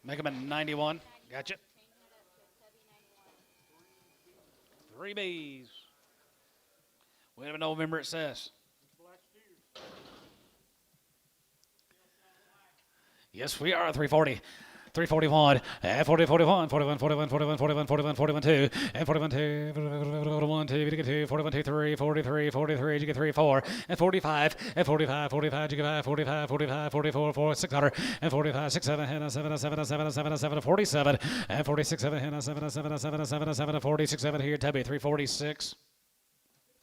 Make them a 91. Gotcha. 3 Bs. Wait a November it says. Yes, we are 340. 341, and 40, 41, 41, 41, 41, 41, 41, 41, 2, and 41, 2, 41, 2, you get 2, 41, 2, 3, 43, 43, you get 3, 4, and 45, and 45, 45, you get 5, 45, 45, 44, 4, 600, and 45, 6, 7, and 7, 7, 7, 7, 7, 47, and 46, 7, and 7, 7, 7, 7, 7, 46, 7 here, Tubby, 346,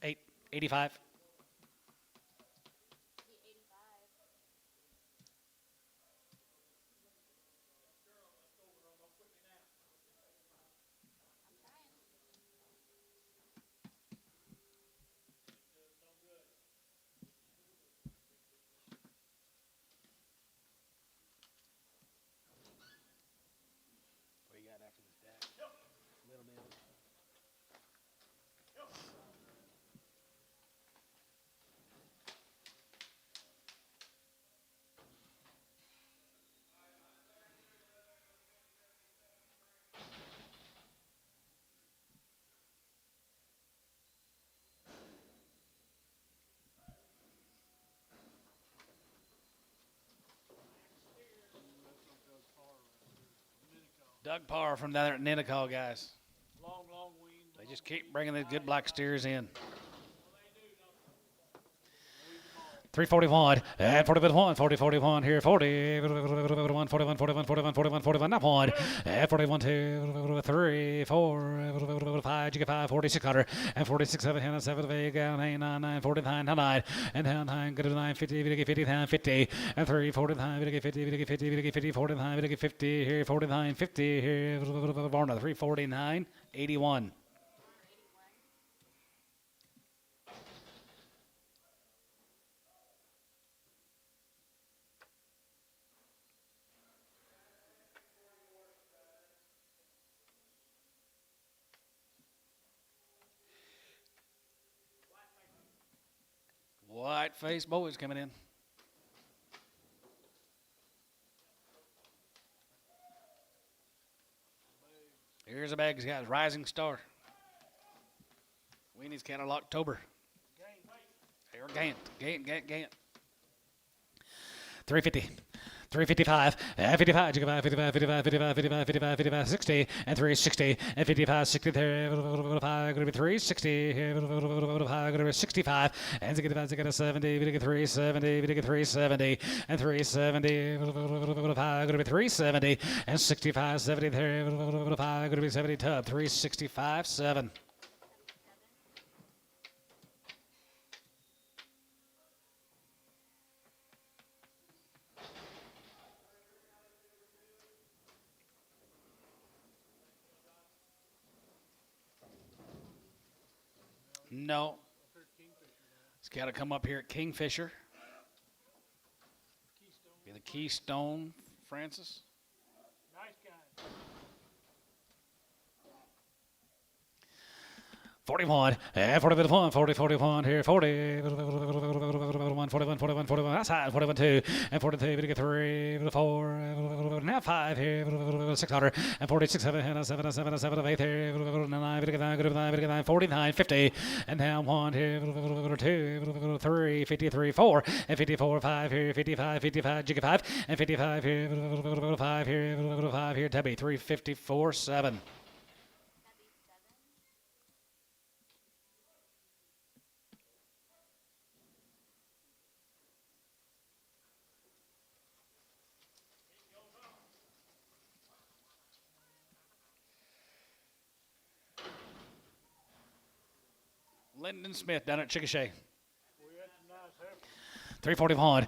8, 85. Doug Parr from down there at Ninnekal, guys. Long wean. They just keep bringing the good black steers in. 341 and 41, 40, 41 here, 40, 41, 41, 41, 41, 41, 41, not one, and 41, 2, 3, 4, 5, you get 5, 46 hundred, and 46, 7, 7, 8, 9, 9, 49, 9, and down 9, good 9, 50, 50, 50, and 3, 49, 50, 50, 50, 49, 50, here, 49, 50, here, 349, 81. White face boys coming in. Here's a bag, guys. Rising Star. Weenies Cattle October. Gant. 350. 355, 55, 55, 55, 55, 55, 55, 55, 60, and 360, and 55, 60, 5, going to be 360, 5, going to be 65, and 65, 70, 370, 370, and 370, 5, going to be 370, and 65, 70, 5, going to be 70, tub, 365, 7. No. It's got to come up here at Kingfisher. Be the Keystone, Francis. Nice guy. 41, 41, 40, 41, here, 40, 41, 41, 41, 41, outside, 41, 2, and 42, we get 3, 4, now 5 here, 600, and 46, 7, 7, 7, 7, 8 here, 9, we get 9, 49, 50, and now 1 here, 2, 3, 53, 4, and 54, 5 here, 55, 55, jiggy 5, and 55 here, 5 here, 5 here, Tubby, 354, 7. Lyndon Smith down at Chickasha. 341,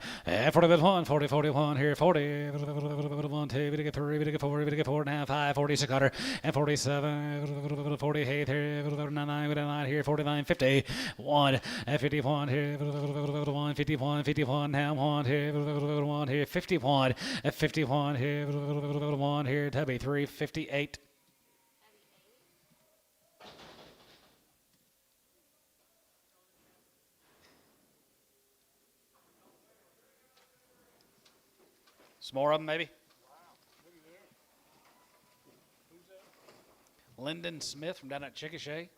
41, 40, 41, here, 40, 1, 2, we get 3, we get 4, we get 4, now 5, 46 hundred, and 47, 48, here, 9, we got 9, here, 49, 50, 1, and 51, here, 1, 51, 51, now 1, here, 1, here, 51, and 51, here, 1, here, Tubby, 358. Some more of them, maybe. Lyndon Smith from down at Chickasha.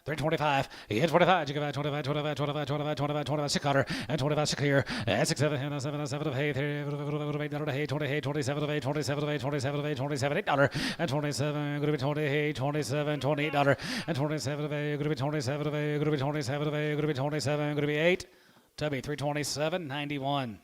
325. He hits 45. You give 25, 25, 25, 25, 25, 25, 600, and 25, 6 here. And 6, 7, 7, 7 of 8, 8, 28, 27 of 8, 27 of 8, 27 of 8, 27, $8, and 27, going to be 28, 27, $28, and 27 of 8, going to be 27 of 8, going to be 27 of 8, going to be 27, going to be 8. Tubby, 327, 91.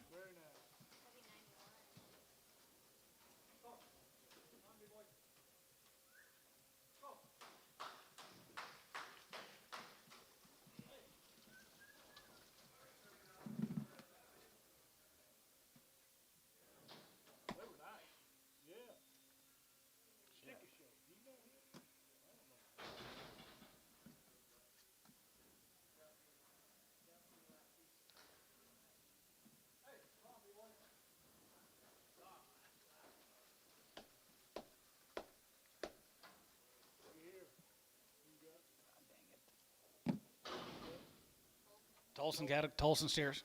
Tolson got it. Tolson steers.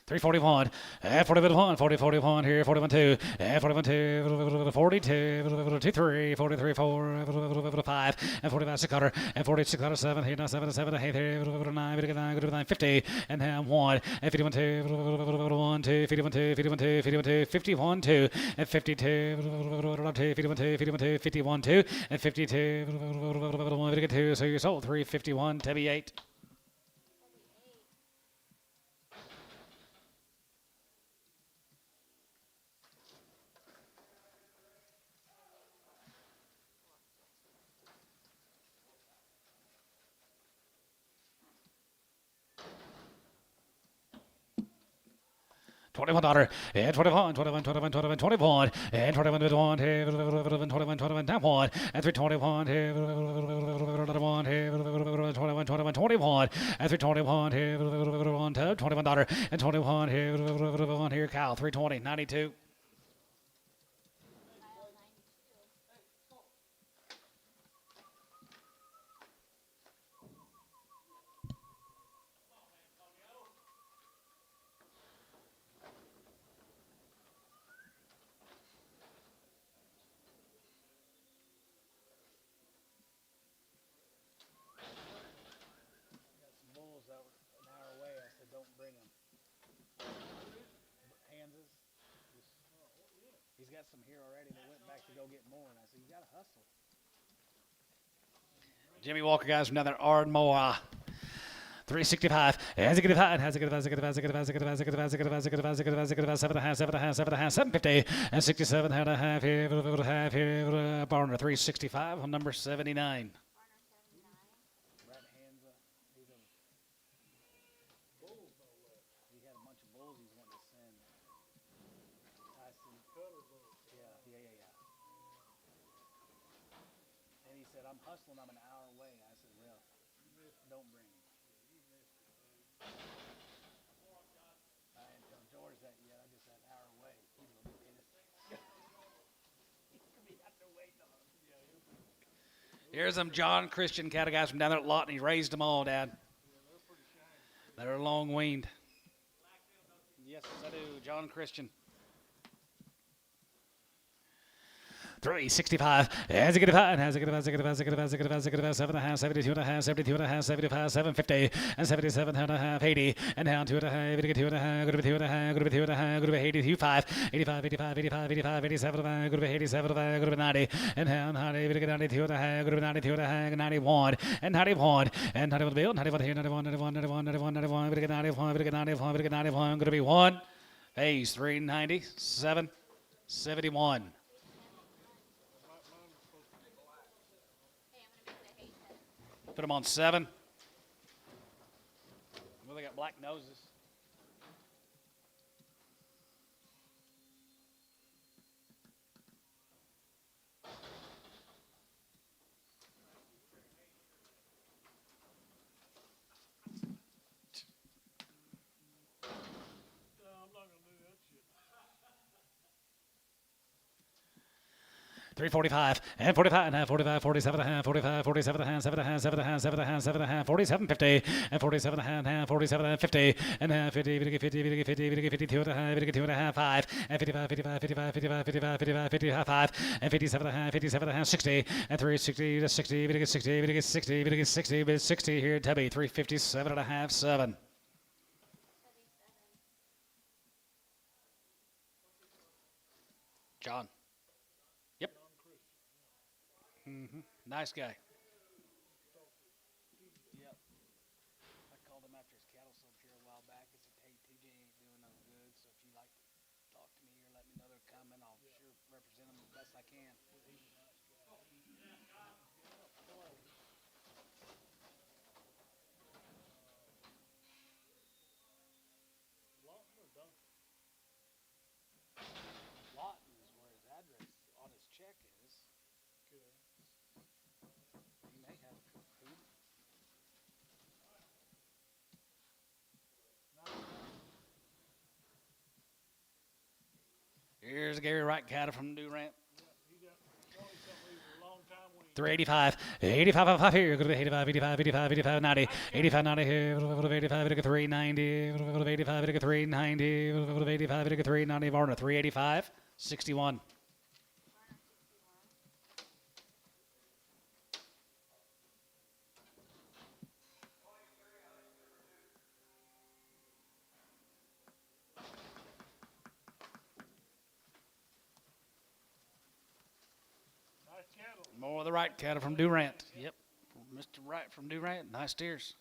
341, and 41, 40, 41 here, 41 2, and 41 2, 42, 23, 43 4, 5, and 45 600, and 46 7, 8 7 7, 8 9, 50, and then 1, and 51 2, 1 2, 51 2, 51 2, 51 2, 51 2, and 52, 51 2, 51 2, 51 2, and 52, 52, so you sold 351, Tebby 8. 21 daughter, and 21, 21, 21, 21, 21, and 21, 21, 21, 21, 21, and 321, 21, 21, 21, 21, and 321, 21 daughter, and 21, here, cow, 320, 92. Got some bulls that were an hour away. I said, don't bring them. Hanzas. He's got some here already that went back to go get more. And I said, you got to hustle. Jimmy Walker, guys, from down there, Ardmore. 365. Has a good five. Has a good 750 and 67 and a half here. Barner 365 on number 79. Right Hansa. He had a bunch of bulls he's wanting to send. Tyson. Yeah. And he said, I'm hustling. I'm an hour away. I said, well, don't bring him. I didn't tell George that yet. I just said an hour away. He's going to be pissed. He's going to be out there waiting on him. Here's them John Christian cattle guys from down there at Lawton. He raised them all, Dad. They're long weaned. Yes, I do. John Christian. 365. Has a good five. Has a good 7 and a half, 72 and a half, 72 and a half, 75, 750, and 77 and a half, 80, and down 2 and a half, 2 and a half, good 2 and a half, good 2 and a half, good 82, 5, 85, 85, 85, 85, 87, good 87, good 90, and down 90, 92 and a half, good 92 and a half, 91, and 91, and 91 bill, 91 here, 91, 91, 91, 91, 91, good 91, good 91, good 91, good to be 1. Hayes 397, 71. Put them on 7. Well, they got black noses. I'm not gonna do that shit. 345 and 45 and a half, 45, 47 and a half, 45, 47 and a half, 7 and a half, 7 and a half, 7 and a half, 7 and a half, 47, 50, and 47 and a half, 47 and 50, and a half, 50, 50, 50, 50, 52 and a half, 52 and a half, 5, and 55, 55, 55, 55, 55, 55, 55, 5, and 57 and a half, 57 and a half, 60, and 360 to 60, 60, 60, 60, 60 here, Tubby, 357 and a half, 7. John. Yep. Nice guy. Yep. I called him after his cattle sold here a while back. I said, hey, TJ ain't doing no good, so if you like to talk to me or let me know they're coming, I'll sure represent them the best I can. Lawton is where his address on his check is. He may have food. Here's Gary Wright cattle from Durant. He got told me something. He was a long time weaned. 385, 85 here, go to 85, 85, 85, 85, 90, 85, 90 here, 85, 390, 85, 390, 85, 390, Varner, 385, 61. Nice cattle. More of the right cattle from Durant. Yep. Mr. Wright from Durant. Nice steers.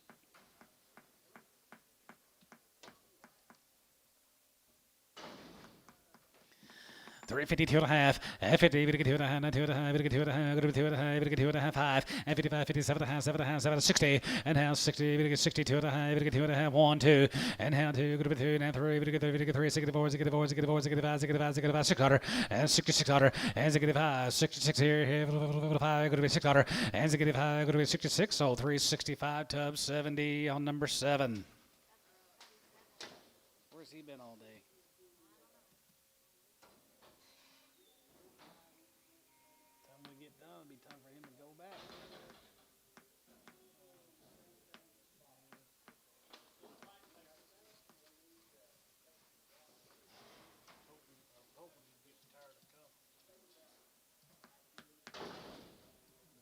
352 and a half, 50, 52 and a half, 92 and a half, 52 and a half, 52 and a half, 52 and a half, 5, and 55, 57 and a half, 7 and a half, 7, 60, and half, 60, 62 and a half, 52 and a half, 1, 2, and half 2, 2, and 3, 3, 64, 64, 64, 65, 65, 65, 600, and 6600, and 65, 66 here, 5, going to be 600, and 65, going to be 66, so 365, tub 70 on number 7. Where's he been all day? It'll be time for him to go back.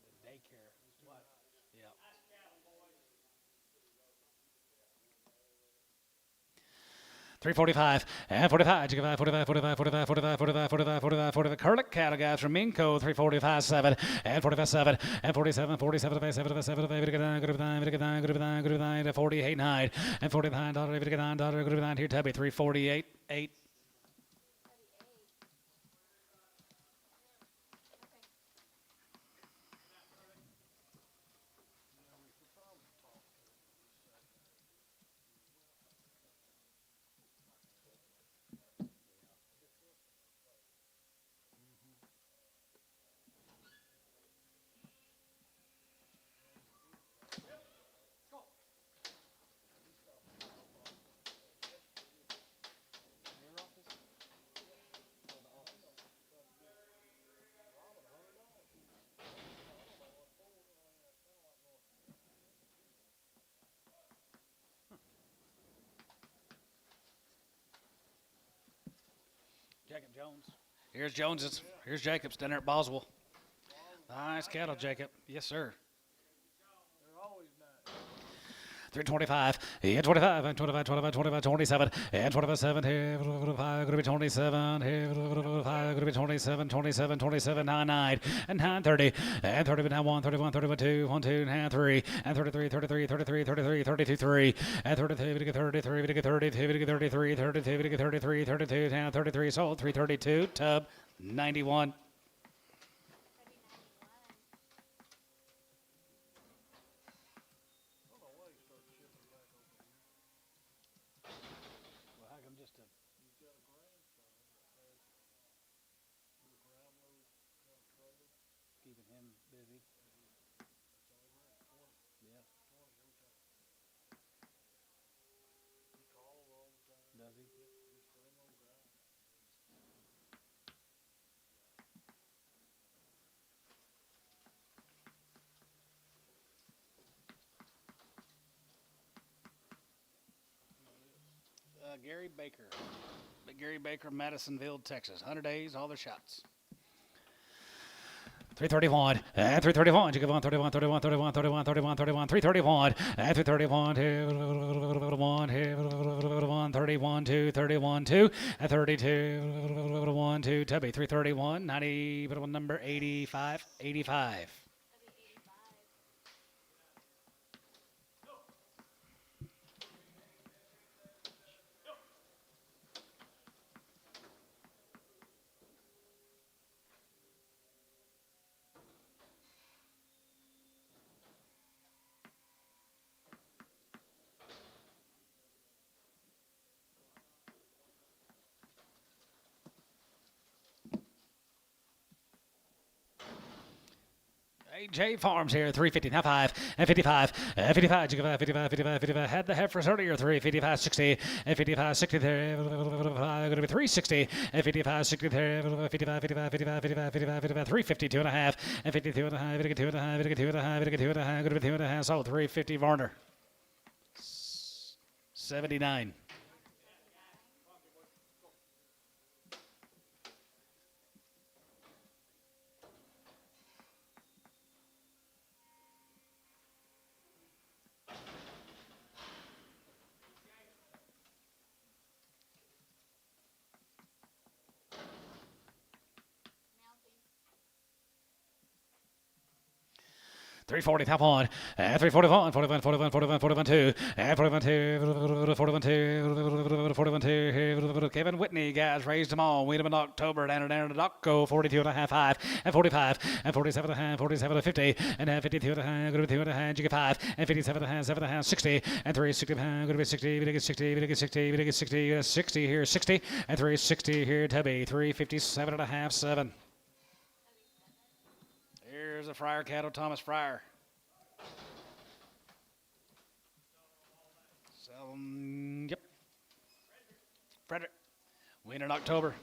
The daycare. What? Yeah. 345 and 45, 45, 45, 45, 45, 45, 45, 45, 45, 45. Curlick cattle guys from Minco, 345, 7 and 45, 7 and 47, 47, 7, 7, 48, 9 and 49, $9 here, Tubby, 348, 8. Jacob Jones. Here's Jones's. Here's Jacob's down there at Boswell. Nice cattle, Jacob. Yes, sir. They're always nice. 325, and 25, and 25, 25, 25, 27, and 25, 7, here, 5, going to be 27, here, 5, going to be 27, 27, 27, 99, and 930, and 30, now 1, 31, 31, 2, 1, 2, and 3, and 33, 33, 33, 33, 32, 3, and 33, 33, 33, 33, 33, 33, 32, and 33, sold, 332, tub, 91. Well, how come just a keeping him busy? Yeah. Does he? Gary Baker. Gary Baker, Madisonville, Texas. 100 days, all their shots. 331, and 331, you go on 31, 31, 31, 31, 31, 31, 331, and 331, 1, 31, 2, 31, 2, and 32, 1, 2, Tubby, 331, 90, number 85, 85. J Farms here, 350, now 5, and 55, 55, 55, 55, 55, had the heifers earlier, 355, 60, and 55, 60 there, going to be 360, and 55, 60 there, 55, 55, 55, 55, 55, 55, 350, 2.5, and 52 and a half, 52 and a half, 52 and a half, 52 and a half, going to be 2 and a half, so 350 Varner. 79. Now, please. 340, top one, 341, 41, 41, 41, 41, 2, 41, 2, 41, 2, 41, 2, Kevin Whitney, guys, raised them all. Win them in October, down to Docco, 42 and a half, 5, and 45, and 47 and a half, 47 and 50, and 52 and a half, going to be 2 and a half, you get 5, and 57 and a half, 7 and a half, 60, and 360 and a half, going to be 60, we get 60, we get 60, we get 60, 60 here, 60, and 360 here, Tubby, 357 and a half, 7. Here's a Frier cattle, Thomas Frier. Yep. Frederick. Win in October.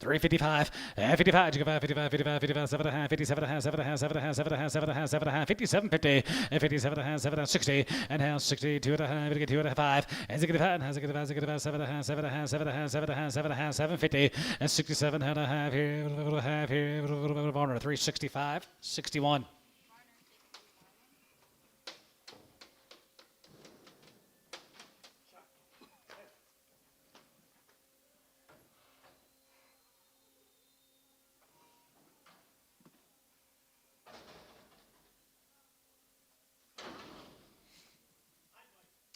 355, 55, 55, 55, 55, 7 and a half, 57 and a half, 7 and a half, 7 and a half, 7 and a half, 7 and a half, 7 and a half, 57, 50, and 57 and a half, 7 and a half, 60, and now 62 and a half, 2 and a half, 5, and 65, and 65, 65, 7 and a half, 7 and a half, 7 and a half, 7 and a half, 7 and a half, 750, and 67 and a half here, half here, 365, 61.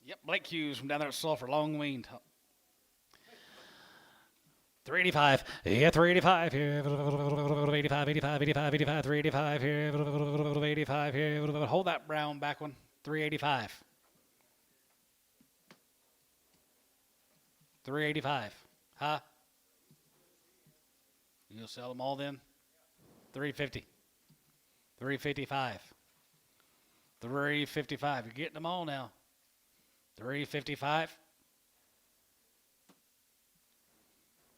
Yep, Blake Hughes from down there at Sulphur, long weaned. 385, yeah, 385 here, 85, 85, 85, 85, 385 here, 85 here, hold that brown back one, 385. 385, huh? You'll sell them all then? 350, 355, 355, you're getting them all now. 355.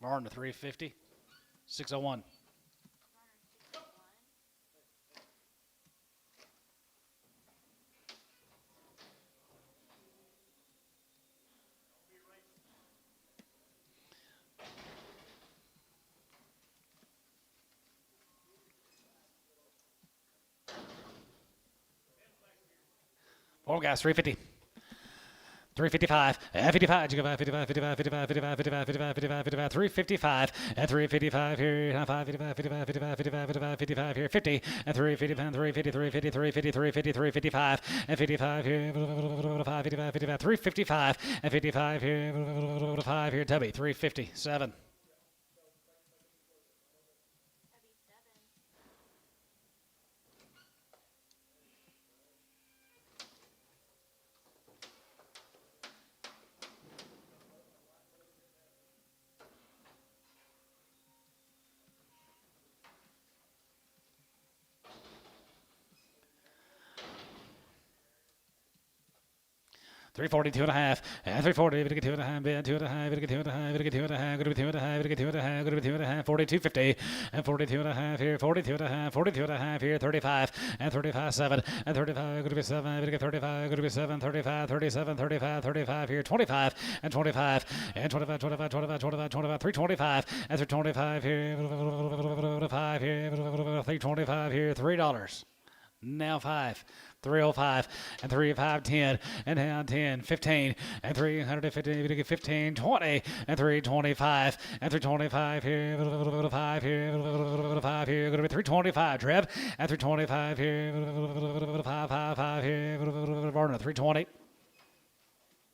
Martin to 350. 601. Four guys, 350. 355, 55, 55, 55, 55, 55, 55, 55, 55, 55, 355, and 355 here, 5, 55, 55, 55, 55, 55, 55 here, 50, and 350, 350, 350, 350, 350, 355, and 55 here, 5, 55, 55, 355, and 55 here, 5 here, Tubby, 350, 7. Three 42 and a half, and 340, we get 2 and a half, 2 and a half, we get 2 and a half, we get 2 and a half, going to be 2 and a half, we get 2 and a half, going to be 2 and a half, 42.50, and 42 and a half here, 42 and a half, 42 and a half here, 35, and 35, 7, and 35, going to be 7, we get 35, going to be 7, 35, 37, 35, 35 here, 25, and 25, and 25, 25, 25, 25, 25, 325, and 325 here, 5 here, 325 here, $3. Now 5. 305 and 3510 and now 10 15 and 350 15 20 and 325 and 325 here 5 here 5 here going to be 325 Trev and 325 here 5 here Varner 320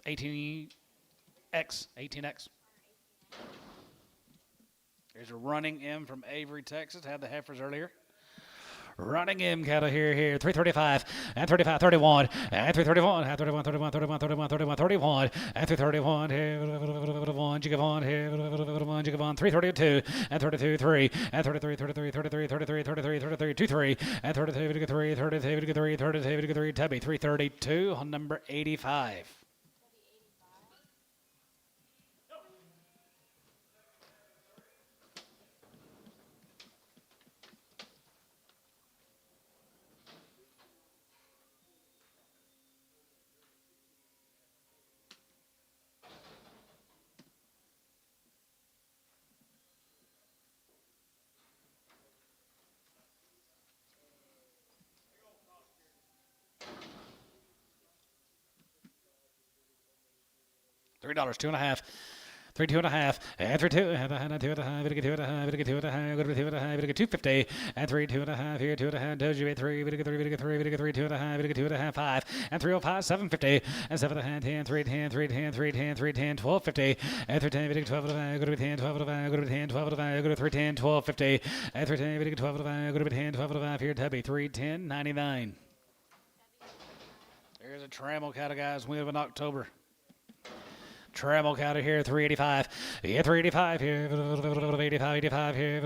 18x There's a running M from Avery, Texas. Had the heifers earlier. Running in cattle here, 335 and 35, 31 and 331 and 31, 31, 31, 31, 31, 31 and 331 here, 1 Jigavon here, 1 Jigavon, 332 and 32, 3 and 33, 33, 33, 33, 33, 33, 23 and 33, 33, 33, 33, 33, 33, Tubby, 332 on number 85. $3, 2.5. 3, 2.5, and 3, 2, and 2 and a half, 2 and a half, 2 and a half, 2 and a half, 250, and 3, 2.5 here, 2.5, does you 3, 3, 3, 3, 2 and a half, 2 and a half, 5, and 305, 750, and 7 and a half, 10, 3, 10, 3, 10, 3, 10, 3, 10, 1250, and 3, 10, 12 and a half, go to 10, 12 and a half, go to 10, 12 and a half, go to 3, 10, 1250, and 3, 10, 12 and a half, go to 10, 12 and a half here, Tubby, 3, 10, 99. There's a Trammel cattle, guys, win in October. Trammel cattle here, 385. Yeah, 385 here, 85, 85 here,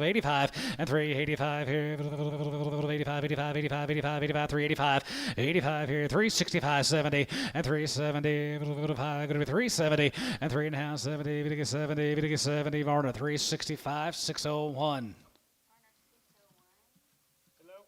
85, and 385 here, 85, 85, 85, 85, 85, 385, 85 here, 365, 70, and 370, going to be 370, and 3.5, 70, 70, 70, Varna, 365, 601. Hello?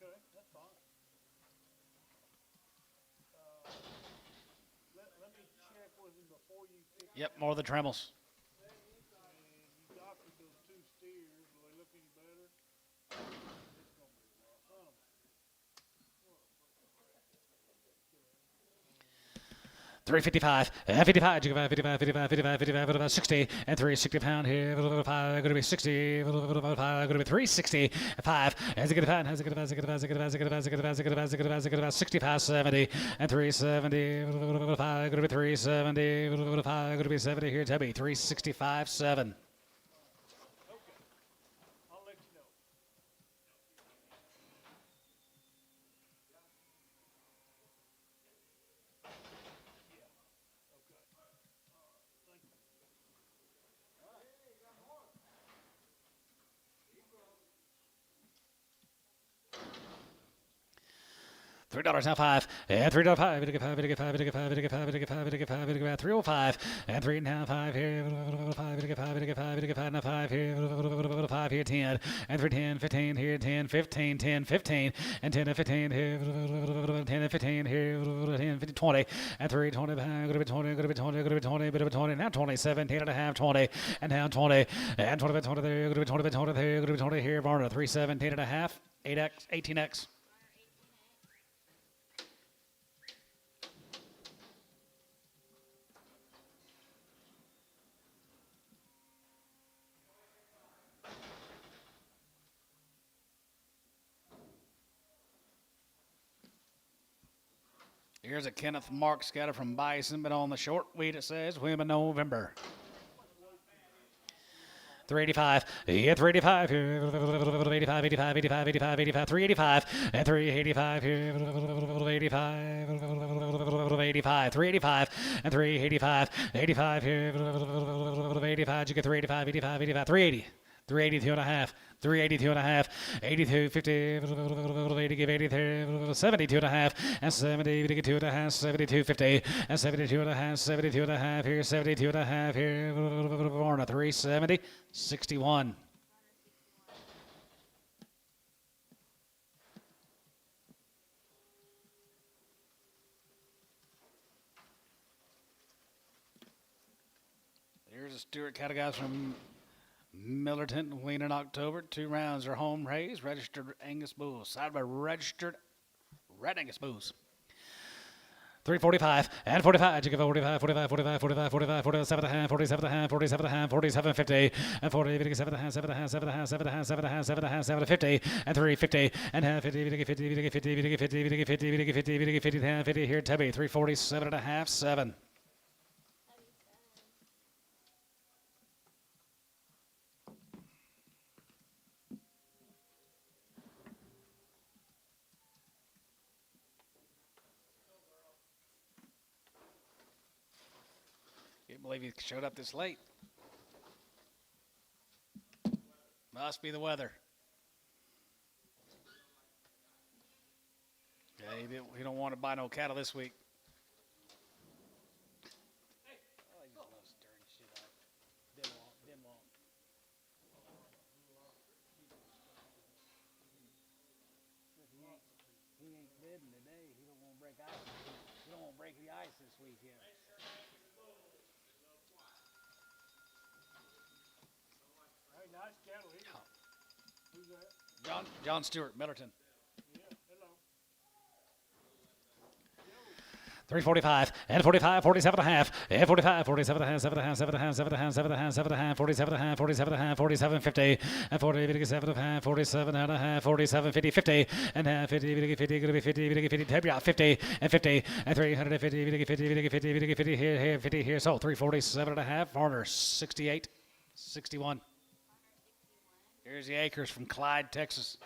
Okay, that's fine. Let me check with him before you pick. Yep, more of the Trammels. And you doctored those 2 steers. Do they look any better? It's gonna be a lot. Son of a- 355, 55, 55, 55, 55, 55, 55, 60, and 360 pound here, 5, going to be 60, 5, going to be 360, 5, as it get a pound, has it get a 65, 70, and 370, 5, going to be 370, 5, going to be 70 here, Tubby, 365, 7. I'll let you know. $3 now 5, and $3 5, 305, and 3 now 5 here, 5 now 5 here, 5 here, 10, and 3, 10, 15 here, 10, 15, 10, 15, and 10 and 15 here, 10 and 15 here, 10, 15, 20, and 3, 20, going to be 20, going to be 20, going to be 20, bit of 20, now 20, 17 and a half, 20, and now 20, and 20, 20 there, going to be 20, 20 there, going to be 20 here, Varna, 3, 17 and a half, 8X, 18X. Here's a Kenneth Mark scatter from Bison, but on the short wheat it says Women November. 385, yeah, 385 here, 85, 85, 85, 85, 85, 385, and 385 here, 85, 85, 385, and 385, 85 here, 85, you get 385, 85, 85, 380. 382 and a half, 382 and a half, 82, 50, 80, give 83, 72 and a half, and 70, 2 and a half, 72, 50, and 72 and a half, 72 and a half here, 72 and a half here, Varna, 370, 61. Here's a Stewart cattle guys from Millerton, wean in October. 2 rounds are home raised, registered Angus bulls, side by registered red Angus bulls. 345 and 45. You give 45, 45, 45, 45, 45, 47 and a half, 47 and a half, 47 and a half, 47, 50, and 40, 57 and a half, 7 and a half, 7 and a half, 7 and a half, 7 and a half, 7 and a half, 7 and 50, and 350 and a half, 50, 50, 50, 50, 50, 50, 50, 50, 50, 50, 50, 50, 50 here, Tubby, 347 and a half, 7. Can't believe he showed up this late. Must be the weather. Yeah, he don't want to buy no cattle this week. Oh, he just loves stirring shit up. Didn't want. He ain't bidding today. He don't want to break ice. He don't want to break the ice this weekend. Hey, nice cattle here. Who's that? John Stewart, Millerton. Yeah, hello. 345 and 45, 47 and a half, and 45, 47 and a half, 7 and a half, 7 and a half, 7 and a half, 7 and a half, 7 and a half, 47 and a half, 47 and a half, 47, 50, and 40, 57 and a half, 47 and a half, 47, 50, 50, and half, 50, 50, 50, 50, 50, 50, and 50, and 350, 50, 50, 50, 50 here, 50 here, so 347 and a half, Varner, 68, 61. Here's the Acres from Clyde, Texas.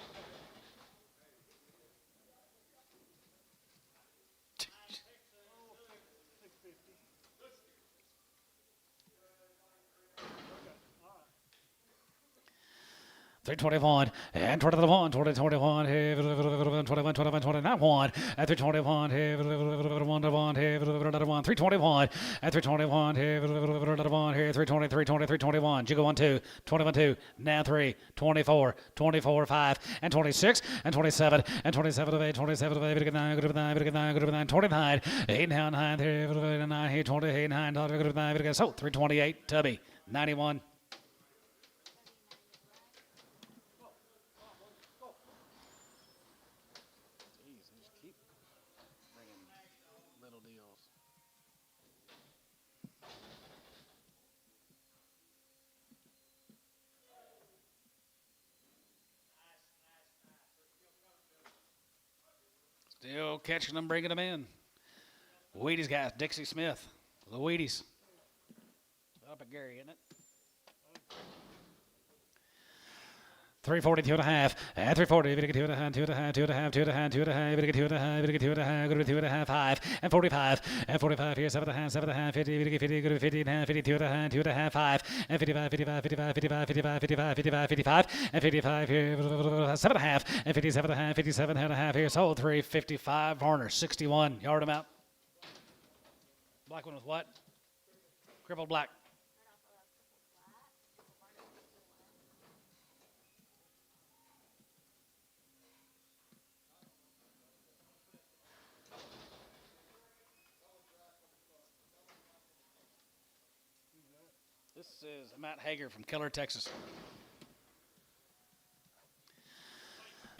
Three 21 and 21, 20, 21, 21, 21, 29, 1, and 321, 1, 321, and 321, 1, here, 320, 320, 321, Jiggle 1, 2, 21, 2, now 3, 24, 24, 5, and 26, and 27, and 27 of 8, 27 of 8, 9, 9, 29, 8, 9, 9, 9, here, 28, 9, 9, so 328, Tubby, 91. Still catching them, bringing them in. Wheaties guys, Dixie Smith, the Wheaties. Up at Gary, isn't it? 342 and a half, and 340, 2 and a half, 2 and a half, 2 and a half, 2 and a half, 2 and a half, 2 and a half, 2 and a half, 2 and a half, 5, and 45, and 45 here, 7 and a half, 7 and a half, 50, 50, 50 and a half, 52 and a half, 2 and a half, 5, and 55, 55, 55, 55, 55, 55, 55, 55, and 55 here, 7 and a half, and 57 and a half, 57 and a half here, so 355, Varner, 61, yard him out. Black one with what? Crippled black. This is Matt Hager from Keller, Texas.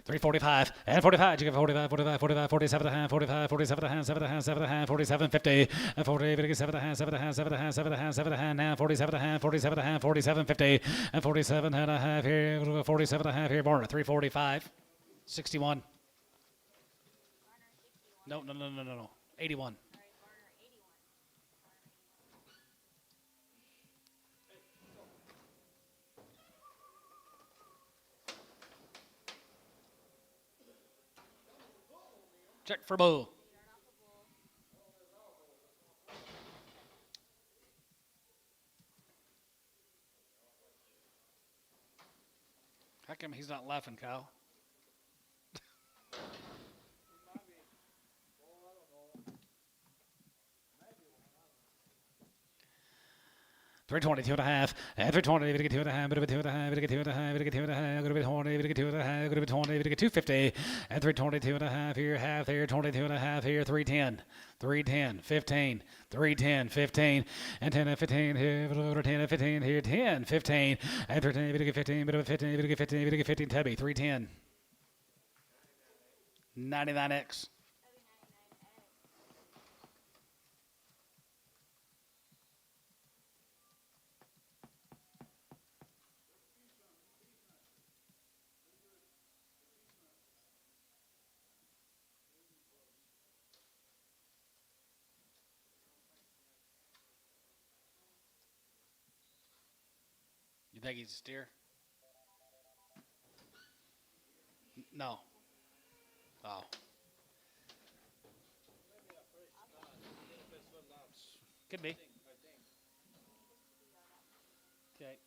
345 and 45. You get 45, 45, 45, 47 and a half, 45, 47 and a half, 7 and a half, 7 and a half, 47, 50, and 40, 57 and a half, 7 and a half, 7 and a half, 7 and a half, 7 and a half, now 47 and a half, 47 and a half, 47, 50, and 47 and a half here, 47 and a half here, Barner, 345, 61. No, 81. Check for bull. How come he's not laughing, Kyle? 322 and a half, and 320, we get 2 and a half, we get 2 and a half, we get 2 and a half, we get 2 and a half, we get 20, we get 2 and a half, we get 20, we get 250, and 322 and a half here, half here, 22 and a half here, 310, 310, 15, 310, 15, and 10 and 15 here, 10 and 15 here, 10, 15, and 13, we get 15, we get 15, we get 15, we get 15, Tubby, 310, 99X. You think he's a steer? No. Oh. Could be. Okay.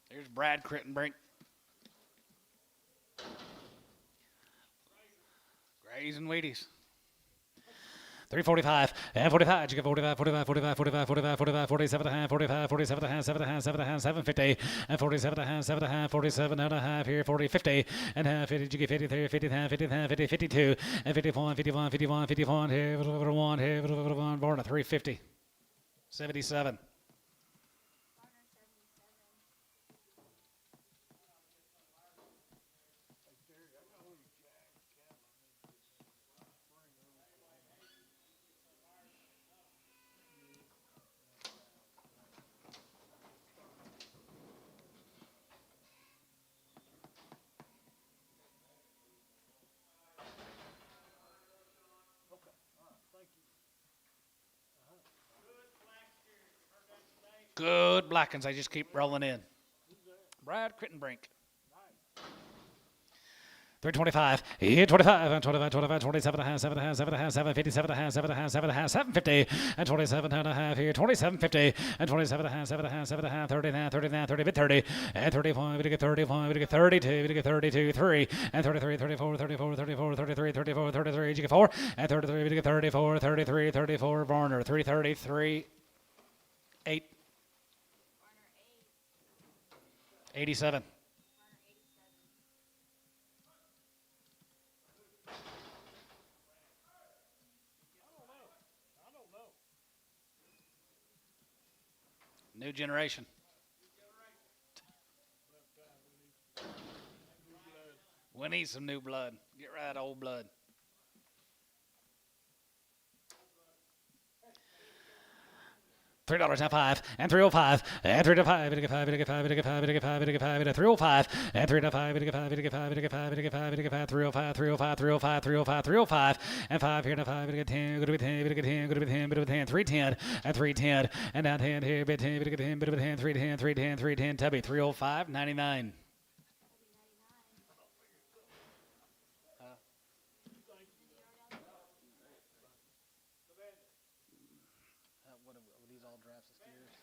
Here's Brad Crittenbrink. Grays and Wheaties. 345, and 45, you get 45, 45, 45, 45, 45, 45, 47 and a half, 45, 47 and a half, 7 and a half, 7 and a half, 750, and 47 and a half, 7 and a half, 47 and a half, here, 40, 50, and half, 50, you get 53, 50 and a half, 50 and a half, 50, 52, and 51, 51, 51, 51, here, 1, here, 1, born at 350, 77. Good blackens. I just keep rolling in. Brad Crittenbrink. 325, 25, and 25, 25, 27 and a half, 7 and a half, 7 and a half, 757 and a half, 7 and a half, 7 and a half, 750, and 27 and a half here, 2750, and 27 and a half, 7 and a half, 7 and a half, 30 and a half, 30 and a half, 30, bit 30, and 35, we get 35, we get 32, we get 32, 3, and 33, 34, 34, 34, 33, 34, 33, you get 4, and 33, we get 34, 33, 34, Varner, 333, 8, 87. New generation. We need some new blood. Get rid of that old blood. $3 and 5 and 305 and 3 to 5 and 5 and 5 and 5 and 5 and 5 and 305 and 3 to 5 and 5 and 5 and 5 and 5 and 5 305 305 305 305 305 and 5 here to 5 and 10 go to 10 go to 10 go to 10 go to 10 310 and 310 and down 10 here bit 10 bit 10 bit 10 310 310 310 Tubby 305 99. These all drafts of steers.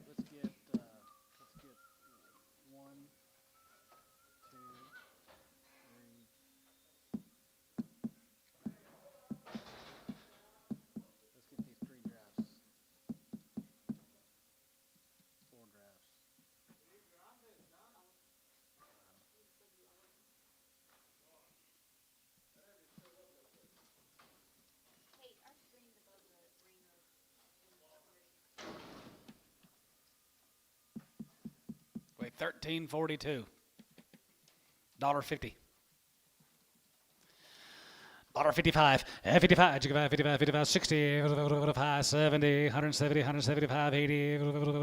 Let's get 1, 2, 3. Let's get these 3 drafts. 4 drafts. Hey, our screen's above the Reno. Wait, 1342. $1.50. $1.55, 55, 55, 55, 60, 5, 70, 170, 175, 80,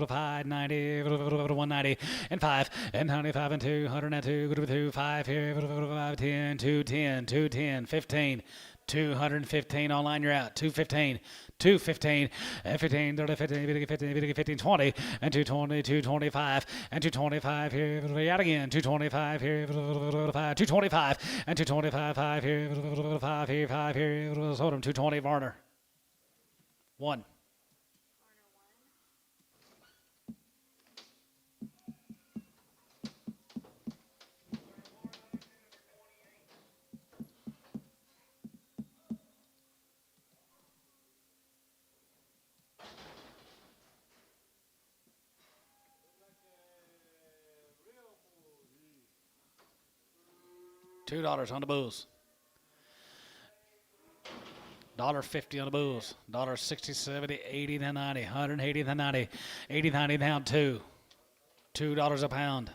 5, 90, 190, and 5, and 95, and 2, 102, 2, 5 here, 5, 10, 210, 210, 15, 215 online, you're out, 215, 215, and 15, 30, 15, 15, 15, 20, and 220, 225, and 225 here, out again, 225 here, 225, and 225, 5 here, 5 here, 5 here, hold him, 220 Varner. 1. $2 on the bulls. $1.50 on the bulls. $1.60, 70, 80, then 90, 180, then 90, 80, 90 down 2. $2 a pound.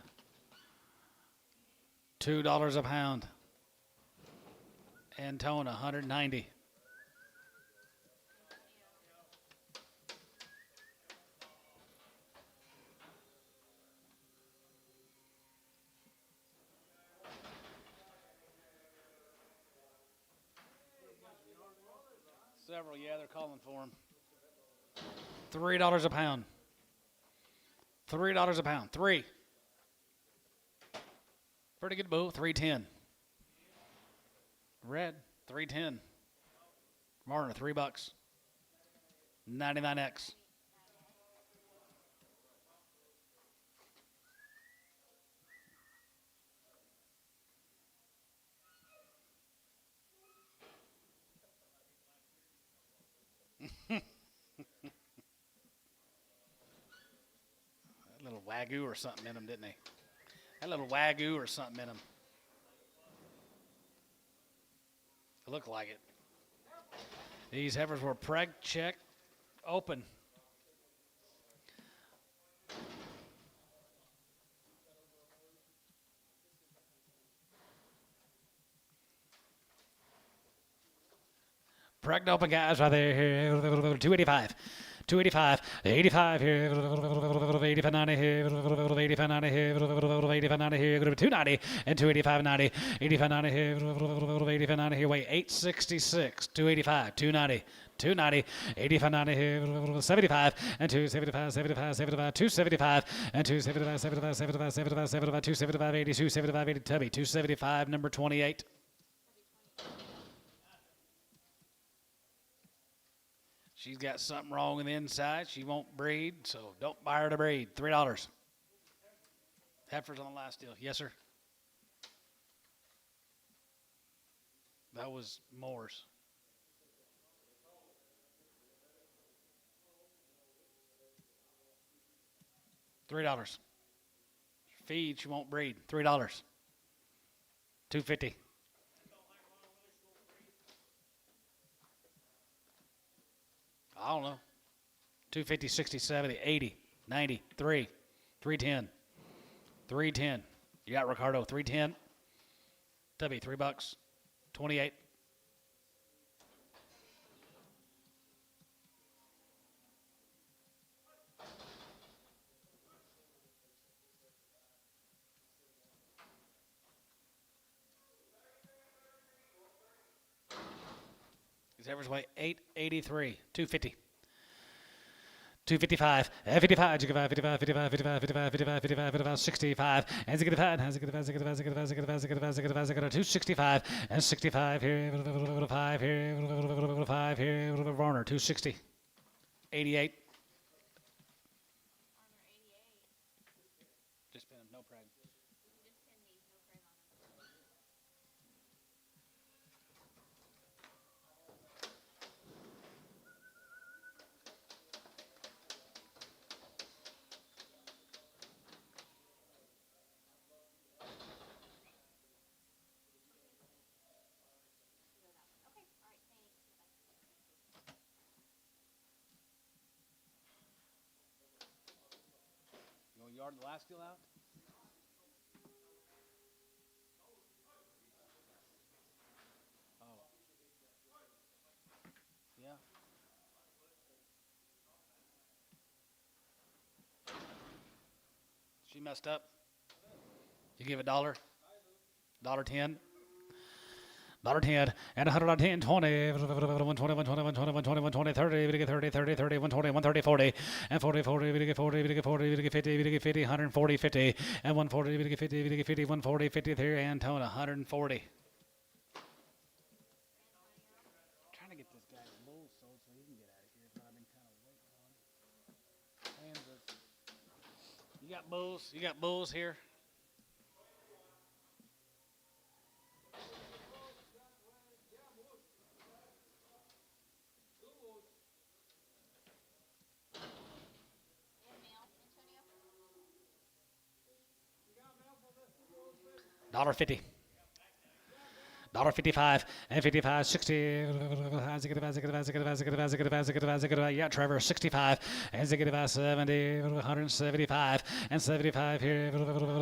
$2 a pound. Antona, 190. Several, yeah, they're calling for them. $3 a pound. $3 a pound. 3. Pretty good bull. 310. Red. 310. Marner. $3. 99X. That little wagyu or something in him, didn't he? That little wagyu or something in him. It looked like it. These heifers were preg check open. Pregnant open guys right there. 285. 285. 85 here. 85 90 here. 85 90 here. 85 90 here. 290 and 285 90. 85 90 here. 85 90 here. Wait, 866. 285. 290. 290, 85, 90 here, 75, and 275, 75, 75, 275, and 275, 75, 75, 75, 75, 275, 80, 275, 80, Tubby, 275, number 28. She's got something wrong in the inside. She won't breed, so don't buy her to breed. $3. Heifers on the last deal. Yes, sir. That was Moore's. $3. Feed, she won't breed. $3. $250. I don't know. 250, 60, 70, 80, 90, 3, 310. 310. You got Ricardo, 310. Tubby, $3. 28. These heifers weigh 883, 250. 255, 55, 55, 55, 55, 55, 55, 55, 55, 65, and 65, 265, and 65 here, 5 here, 5 here, Varner, 260, 88. Just been no preg. You want to yard the last deal out? Oh. Yeah. She messed up. You give $1, $1.10. $1.10 and $110, 20, 120, 120, 120, 120, 120, 30, we get 30, 30, 30, 120, 130, 40, and 40, 40, we get 40, we get 40, we get 50, we get 50, 140, 50, and 140, we get 50, we get 50, 140, 50 there, Antona, 140. Trying to get this guy a bull sold so he can get out of here, but I've been kind of waiting on him. You got bulls? You got bulls here? $1.50. $1.55 and 55, 60. Yeah, Trevor, 65 and 70, 175 and 75 here,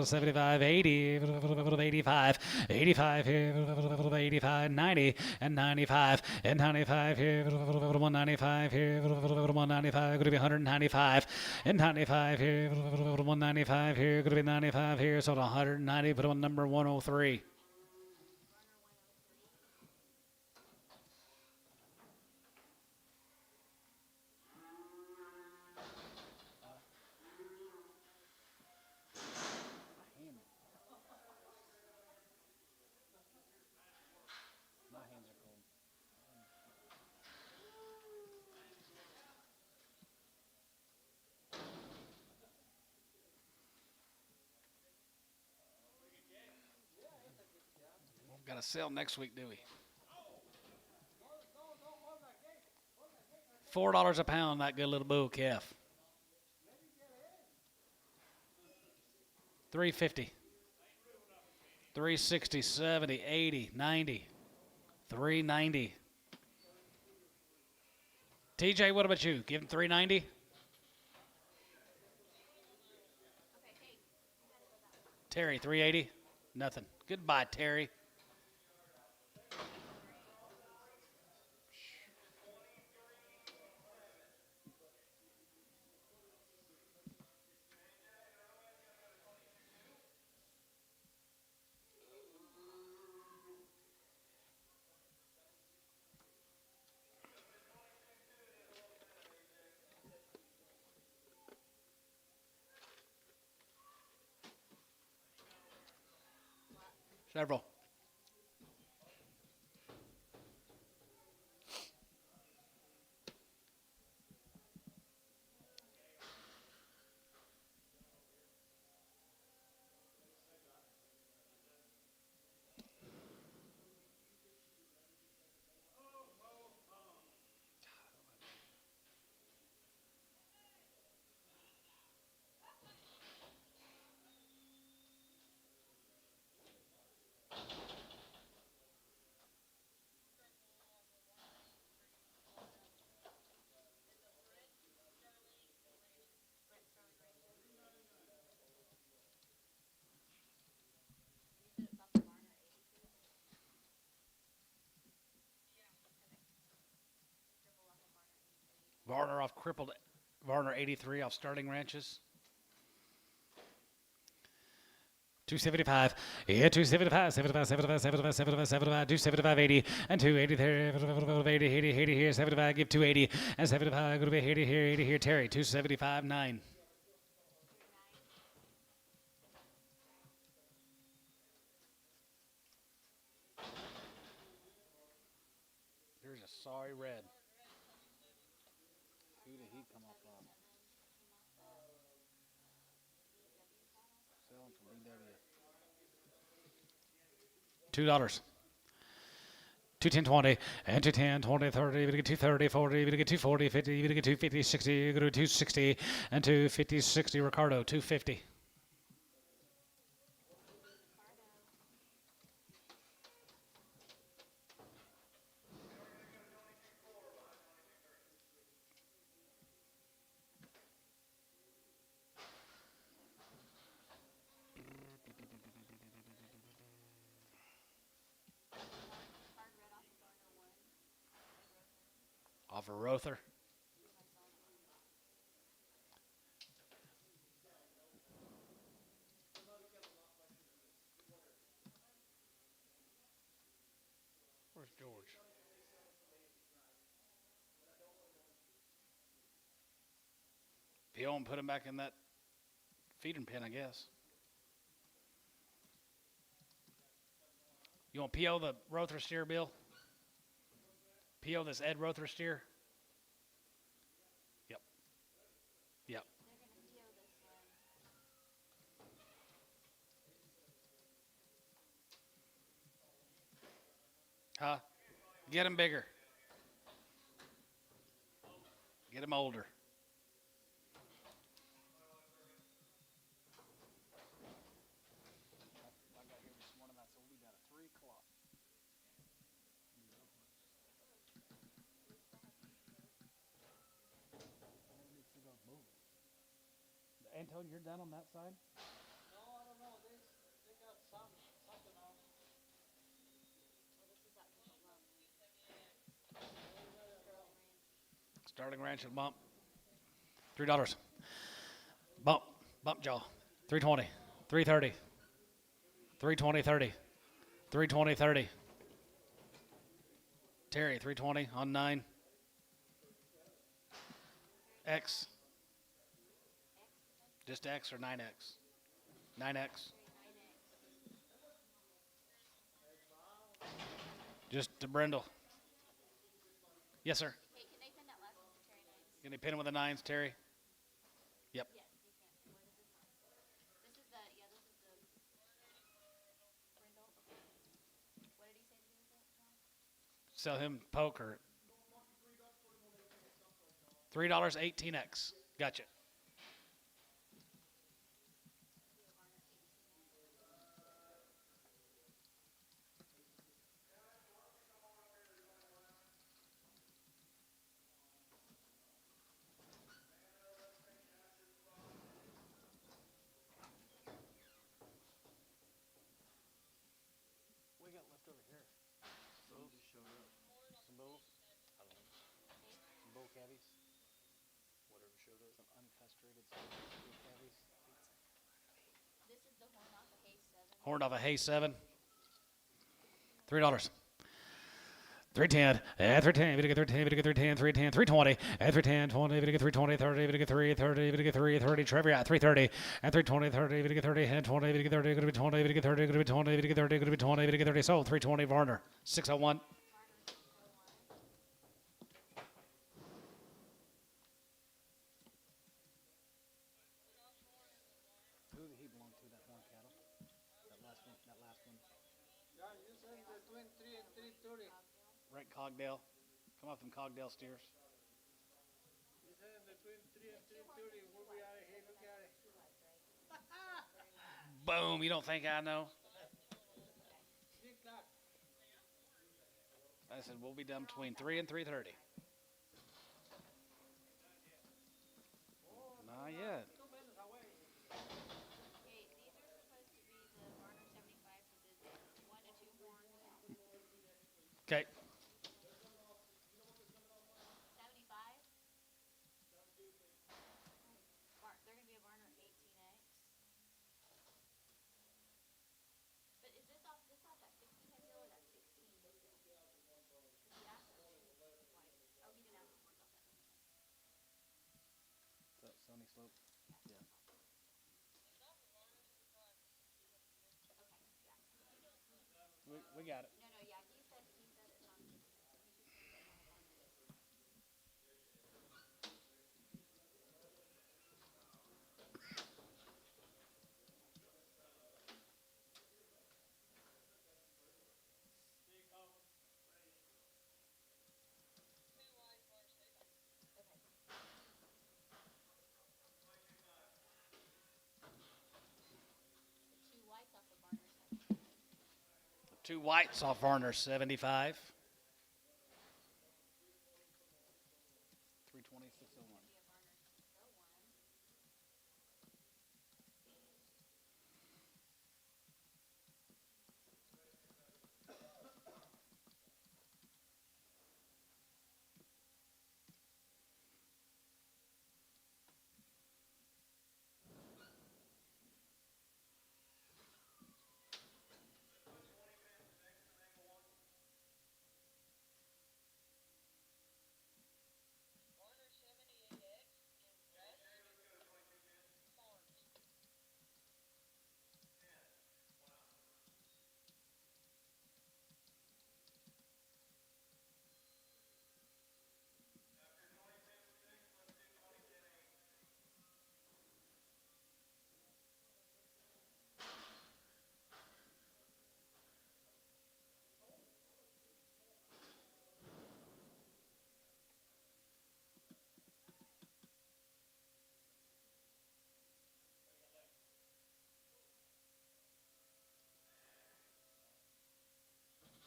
75, 80, 85, 85 here, 85, 90 and 95 and 95 here, 195 here, 195, going to be 195 and 95 here, 195 here, going to be 95 here, so 190, put on number 103. Got to sell next week, do we? $4 a pound, that good little bull calf. 350. 360, 70, 80, 90. 390. TJ, what about you? Give him 390? Terry, 380? Nothing. Goodbye, Terry. Several. Varner off crippled. Varner 83 off starting ranches. 275. Yeah, 275, 75, 75, 75, 75, 75, 275, 80, and 280 there, 80, 80, 80 here, 75, give 280, and 75, going to be 80 here, 80 here, Terry, 275, 9. There's a sorry red. Who did he come up on? Selling from BW. $2. 210, 20, and 210, 20, 30, we get 230, 40, we get 240, 50, we get 250, 60, we go to 260, and 250, 60, Ricardo, 250. Off of Rother. Where's George? Peel and put him back in that feeding pen, I guess. You want PO the Rother steer, Bill? PO this Ed Rother steer? Yep. Yep. Huh? Get him bigger. Get him older. I got here this morning. I said we'll be down at 3 o'clock. Antonio, you're done on that side? No, I don't know. They got something on. Starting ranch and bump. $3. Bump jaw. 320. 330. 320, 30. 320, 30. Terry, 320 on 9. X. Just X or 9X? 9X. Just to Brindle. Yes, sir. Hey, can they pin that last one for Terry Nines? Can they pin him with the 9s, Terry? Yep. Yes, you can. What is this on? This is the, yeah, this is the Brindle. Okay. What Sell him poker. $3.18x. Gotcha. What do you got left over here? Some just showed up. Some bulls? I don't know. Some bull cavies? Whatever showed up. Some uncastrated bull cavies? This is the horn off of hay 7. Horned off a hay 7. $3. 310, and 310, we get 310, we get 310, 310, 320, and 310, 20, we get 320, 30, we get 3, 30, we get 3, 30, Trevor at 330, and 320, 30, we get 30, and 20, we get 30, going to be 20, we get 30, going to be 20, we get 30, going to be 20, we get 30, sold, 320, Varner, 601. Who did he belong to, that horn cattle? That last one? Yeah, you said between 3 and 3:30. Right, Cogdale. Come off them Cogdale steers. You said between 3 and 3:30. We'll be out of here. Look at it. Boom, you don't think I know? 3 o'clock. I said we'll be done between 3 and 3:30. Not yet. 2 minutes away. Okay, these are supposed to be the Varner 75 for the 1 to 2 horns. Okay. 75. They're going to be a Varner 18X. But is this off that 15 head deal or that 16 head deal? Because he asked for 2 whites. Oh, he didn't ask for horns off that 15. Is that Sunny Slope? Yeah. Okay, yeah. We got it. No, yeah, he said it's on his. The 2 whites off the Varner 75. 2 whites off Varner 75. 320, 601. Be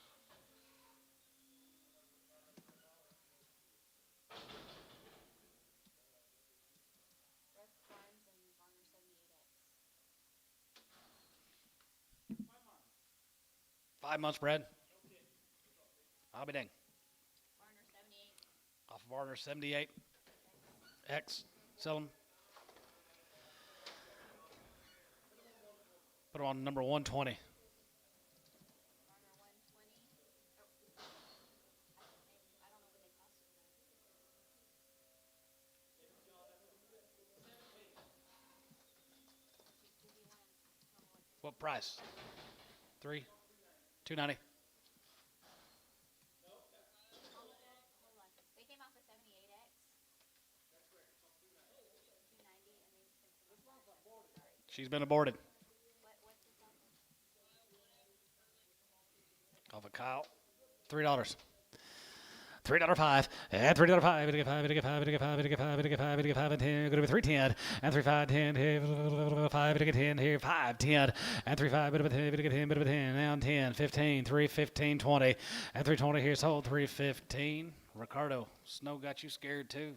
a Varner 601. Rusk Farms and Varner 78X. 5 months, Brad. I'll be dang. Varner 78. Off Varner 78. X. Sell them. Put them on number 120. Varner 120. Oh. I don't know what they cost you though. Did you want to tell me what? What price? 3? 290. Hold on. They came off a 78X. 290 and then sent some. Sorry. She's been aborted. What's this off of? Off of Kyle. $3. $3.05 and $3.05 and $5 and $5 and $5 and $5 and $5 and $5 and 10 going to be $3.10 and $3.5 10 here 5 and 10 here 5 10 and $3.5 bit of a 10 bit of a 10 now 10 15 3 15 20 and 320 here sold 315. Ricardo, snow got you scared too.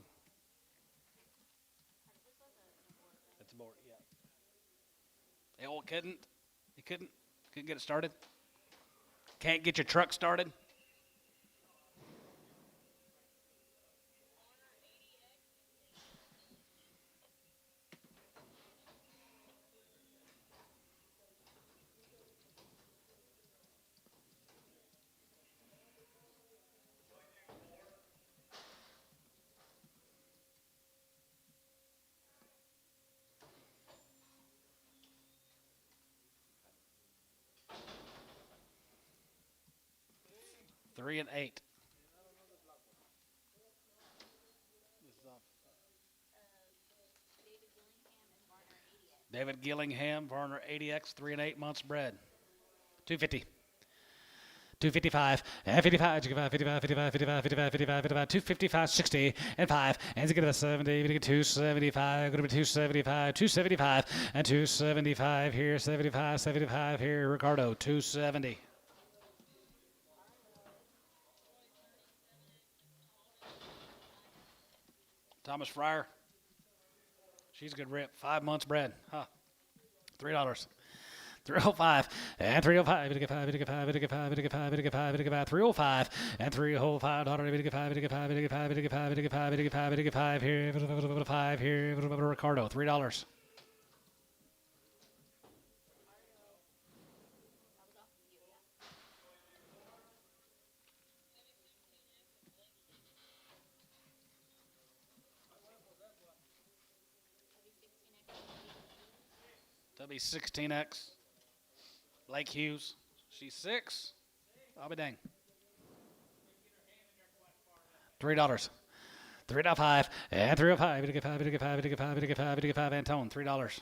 That's a board, yeah. Oh, you couldn't get it started. Can't get your truck started. Three and 8. This is off. David Gillingham, Varner 80X, 3 and 8 months bred. 250. 255, and 55, 55, 55, 55, 55, 55, 55, 255, 60, and 5, and get a 70, we get 275, going to be 275, 275, and 275 here, 75, 75 here, Ricardo, 270. Thomas Frier. She's a good rip. 5 months bred. Huh. $3. 305 and 305 5 5 5 5 5 5 5 305 and 305 5 here 5 here Ricardo $3. That'll be 16X. Blake Hughes. She's 6. I'll be dang. $3. 305 and 305 5 Antone $3.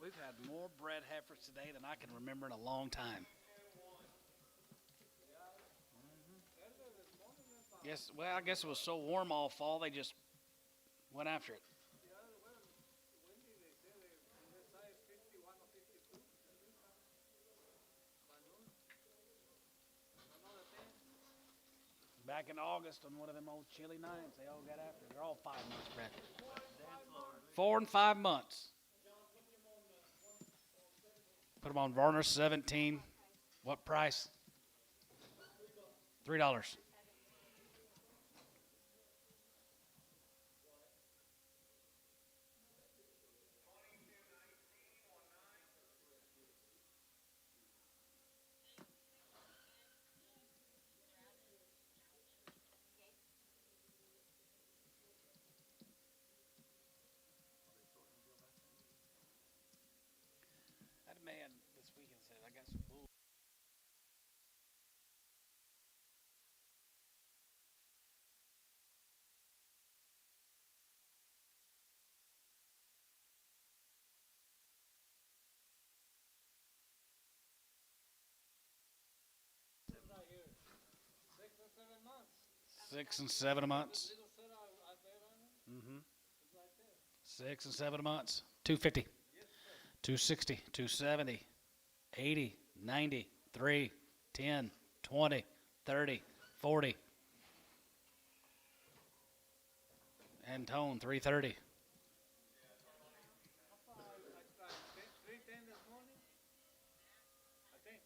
We've had more bred heifers today than I can remember in a long time. Yes, well, I guess it was so warm all fall, they just went after it. Back in August on one of them old chilly nights, they all got after it. They're all 5 months bred. 4 and 5 months. Put them on Varner 17. What price? $3. Man, this weekend said I got some bull. Right here. 6 or 7 months. 6 and 7 months. Little set I bet on it. Mm-hmm. It's right there. 6 and 7 months. 250. 260. 270. 80. 90. 3. 10. 20. 30. 40. Antone 330. How far I tried? 310 this morning? I think.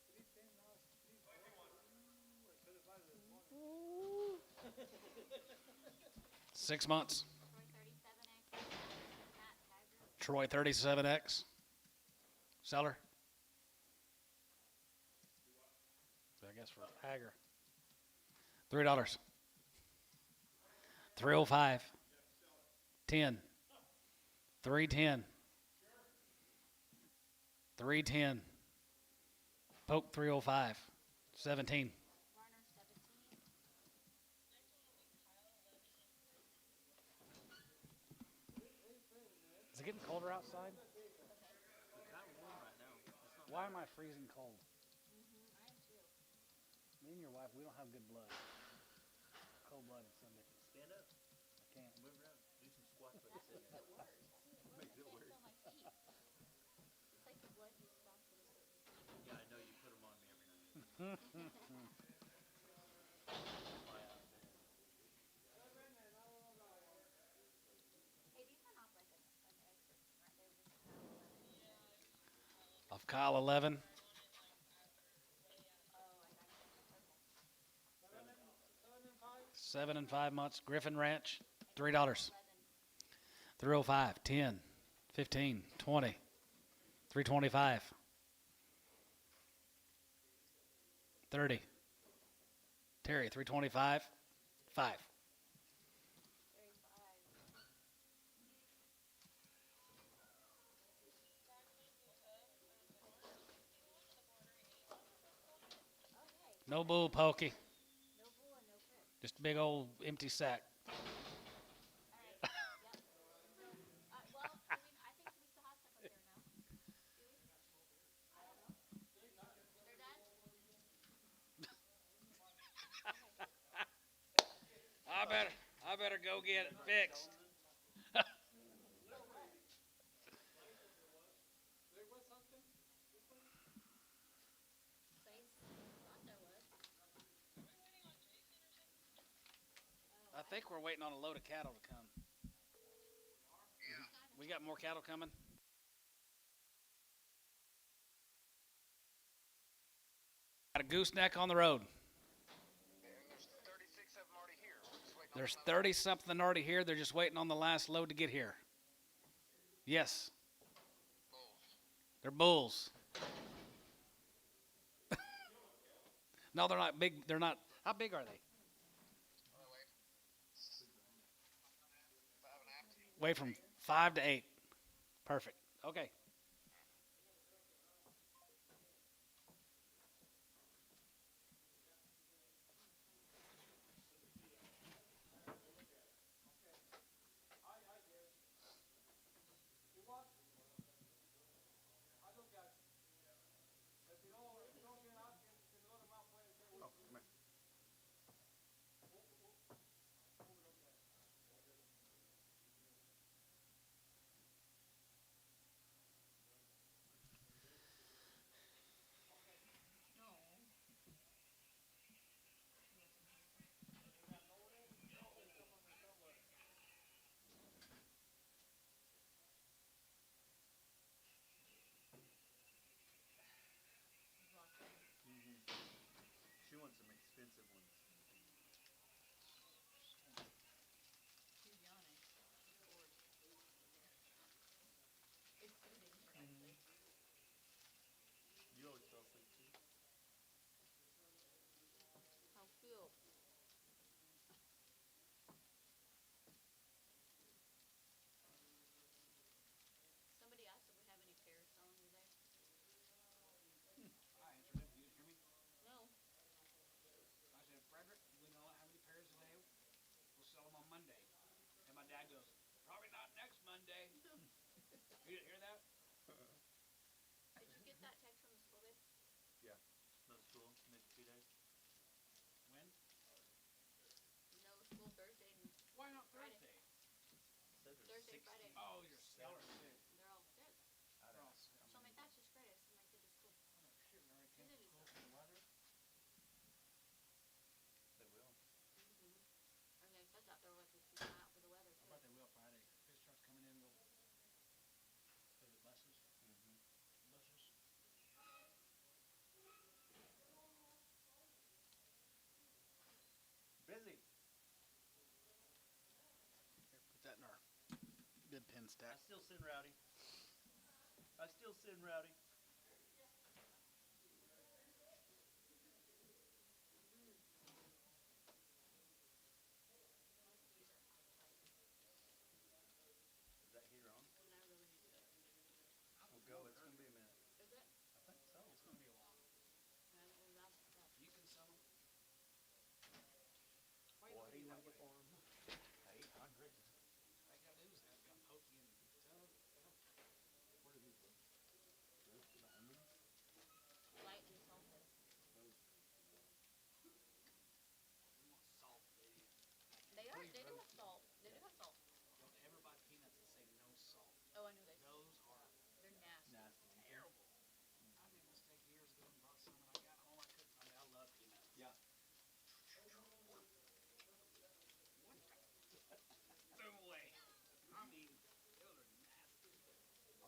310 now. 335 this morning. 6 months. Troy 37X, Matt Hager. Troy 37X. Seller. I guess for Hager. $3. 305. 10. 310. 310. Poke 305. 17. Warner 17. it getting colder outside? It's kind of warm right now. It's not Why am I freezing cold? I am too. Me and your wife, we don't have good blood. Cold-blooded son of bitches. Stand up. I can't. Move around. Do some squats like That I said. makes it worse. Makes it I can't worse. feel my feet. It's like the blood just stops at a certain point. Yeah, I know you put them on me every night. My outfit. Hey, these went off like an exit, weren't they? Just kind of 11. Off Kyle 11. Oh, I got you. Okay. 7 and 5 months. Griffin Ranch, $3. 11. 305, 10, 15, 20, 325, 30. Terry, 325, 5. 35. Okay. No bull pokey, No bull and no crib. just a big old empty sack. All right. Yep. So, well, I think we still have stuff up there, no? Do we? I don't know. They're done? I better go get it fixed. Place? Thought there was. I think we're waiting on a load of cattle to come. We got more cattle coming. Got a gooseneck on the road. There's 30 something already here. They're just waiting on the last load to get here. Yes. They're bulls. No, they're not big. They're not. How big are they? Weigh from 5 to 8. Perfect. Okay. She wants some expensive ones. She's yawning. She's bored. It's soothing her, actually. You always fell asleep too. How cute. Somebody asked if we have any pears selling today. I answered it. You didn't hear me? No. I said, Frederick, we don't have any pears today. We'll sell them on Monday. And my dad goes, probably not next Monday. You didn't hear that? Did you get that text from the school, babe? Yeah. No school. Next 2 days. When? No school Thursday and Why not Friday. Thursday? Said there's Thursday, 16. Friday. Oh, you're stellar sick. They're all sick. I They're don't all sick. So my dad's just Friday. I send my kid to school. Oh, shit, we already She's canceled gonna be school for the weather? They will. And they said that they were like, we're keeping an eye out for the weather I too. bet they will Friday. Fish trucks coming in, they'll, is it buses? Mm-hmm. Buses? Busy. Here, put that in our bid pin I stack. still send Rowdy. I still send Rowdy. Is that heater on? And I really need to go. We'll go. It's gonna be a minute. Is it? I think so. It's going to be a while. And I think that's that. You can sell them. What do you want to get for him? 800. All you got to do is have got pokey and tell them.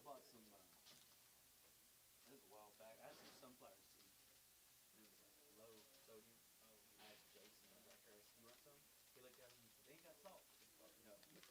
bought some. This was a while back. I had some sunflower seeds. It was low sodium. I asked Jason. I was like, "You want some?" He looked at them and said, "They ain't got salt." I said, "Fuck no."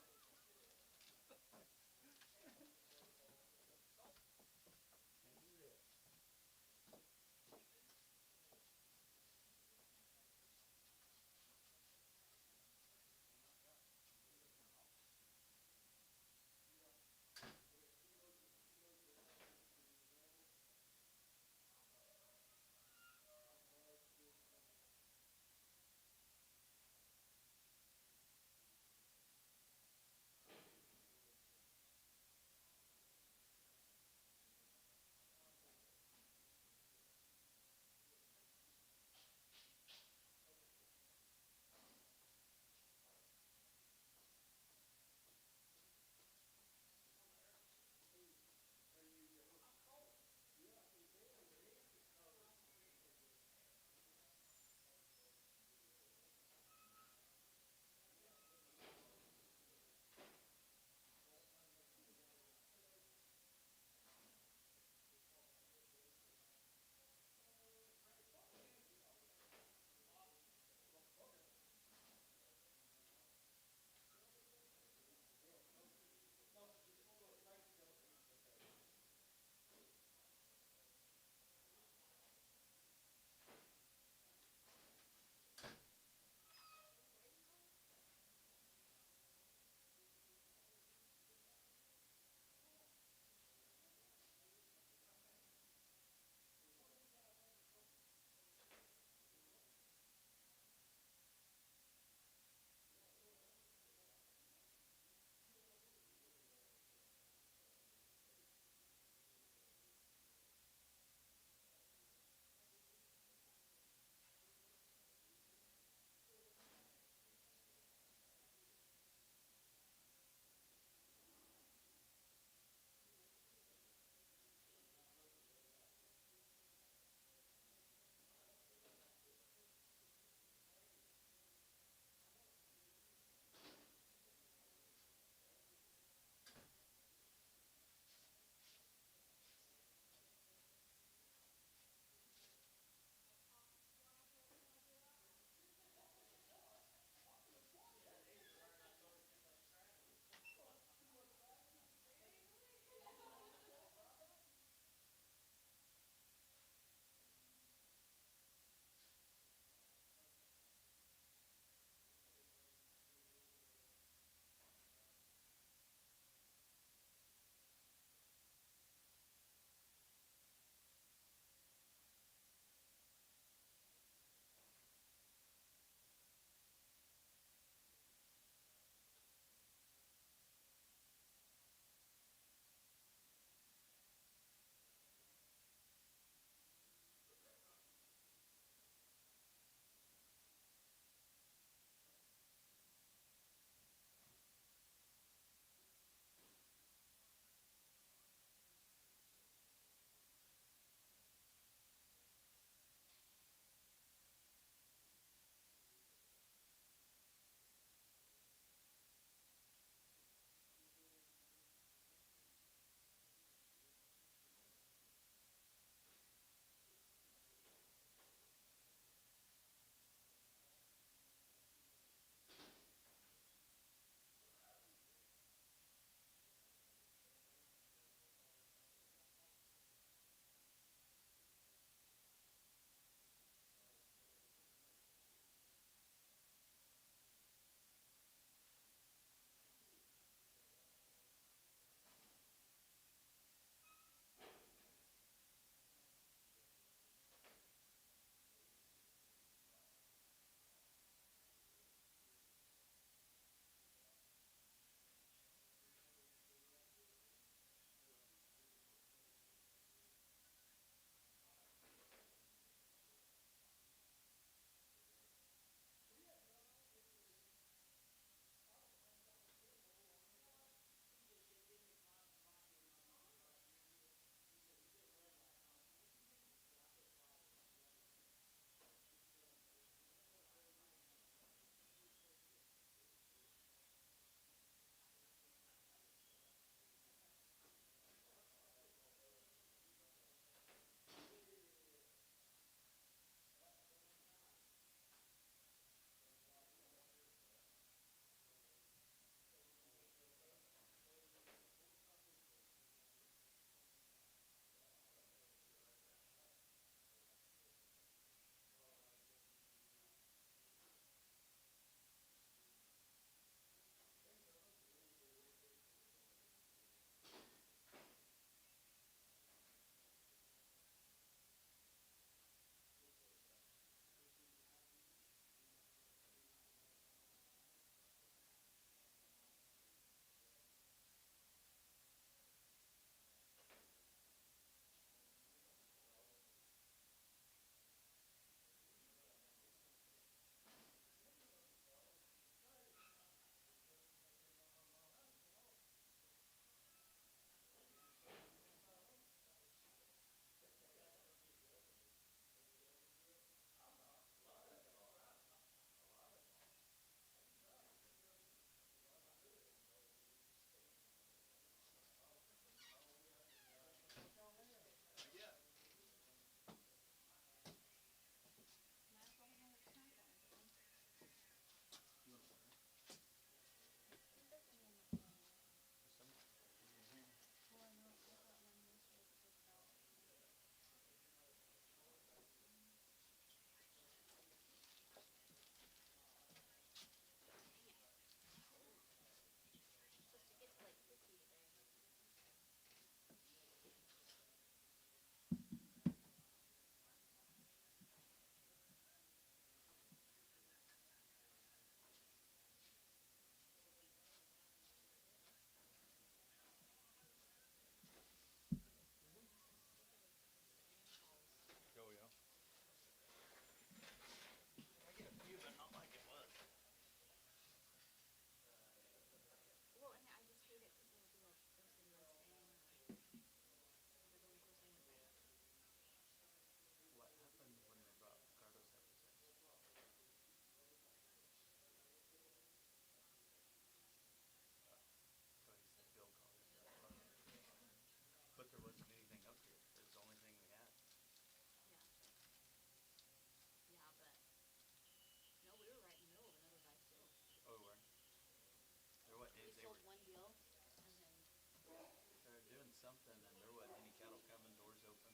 something, and there wasn't any cattle coming, doors open.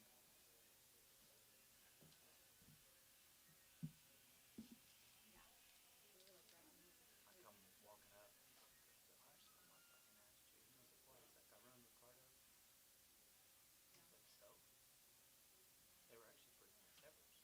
I come walking up. The Hyers come up. I can ask you. He was like, "What is that guy running Ricardo?" I was like, "So." They were actually pretty nice heifers.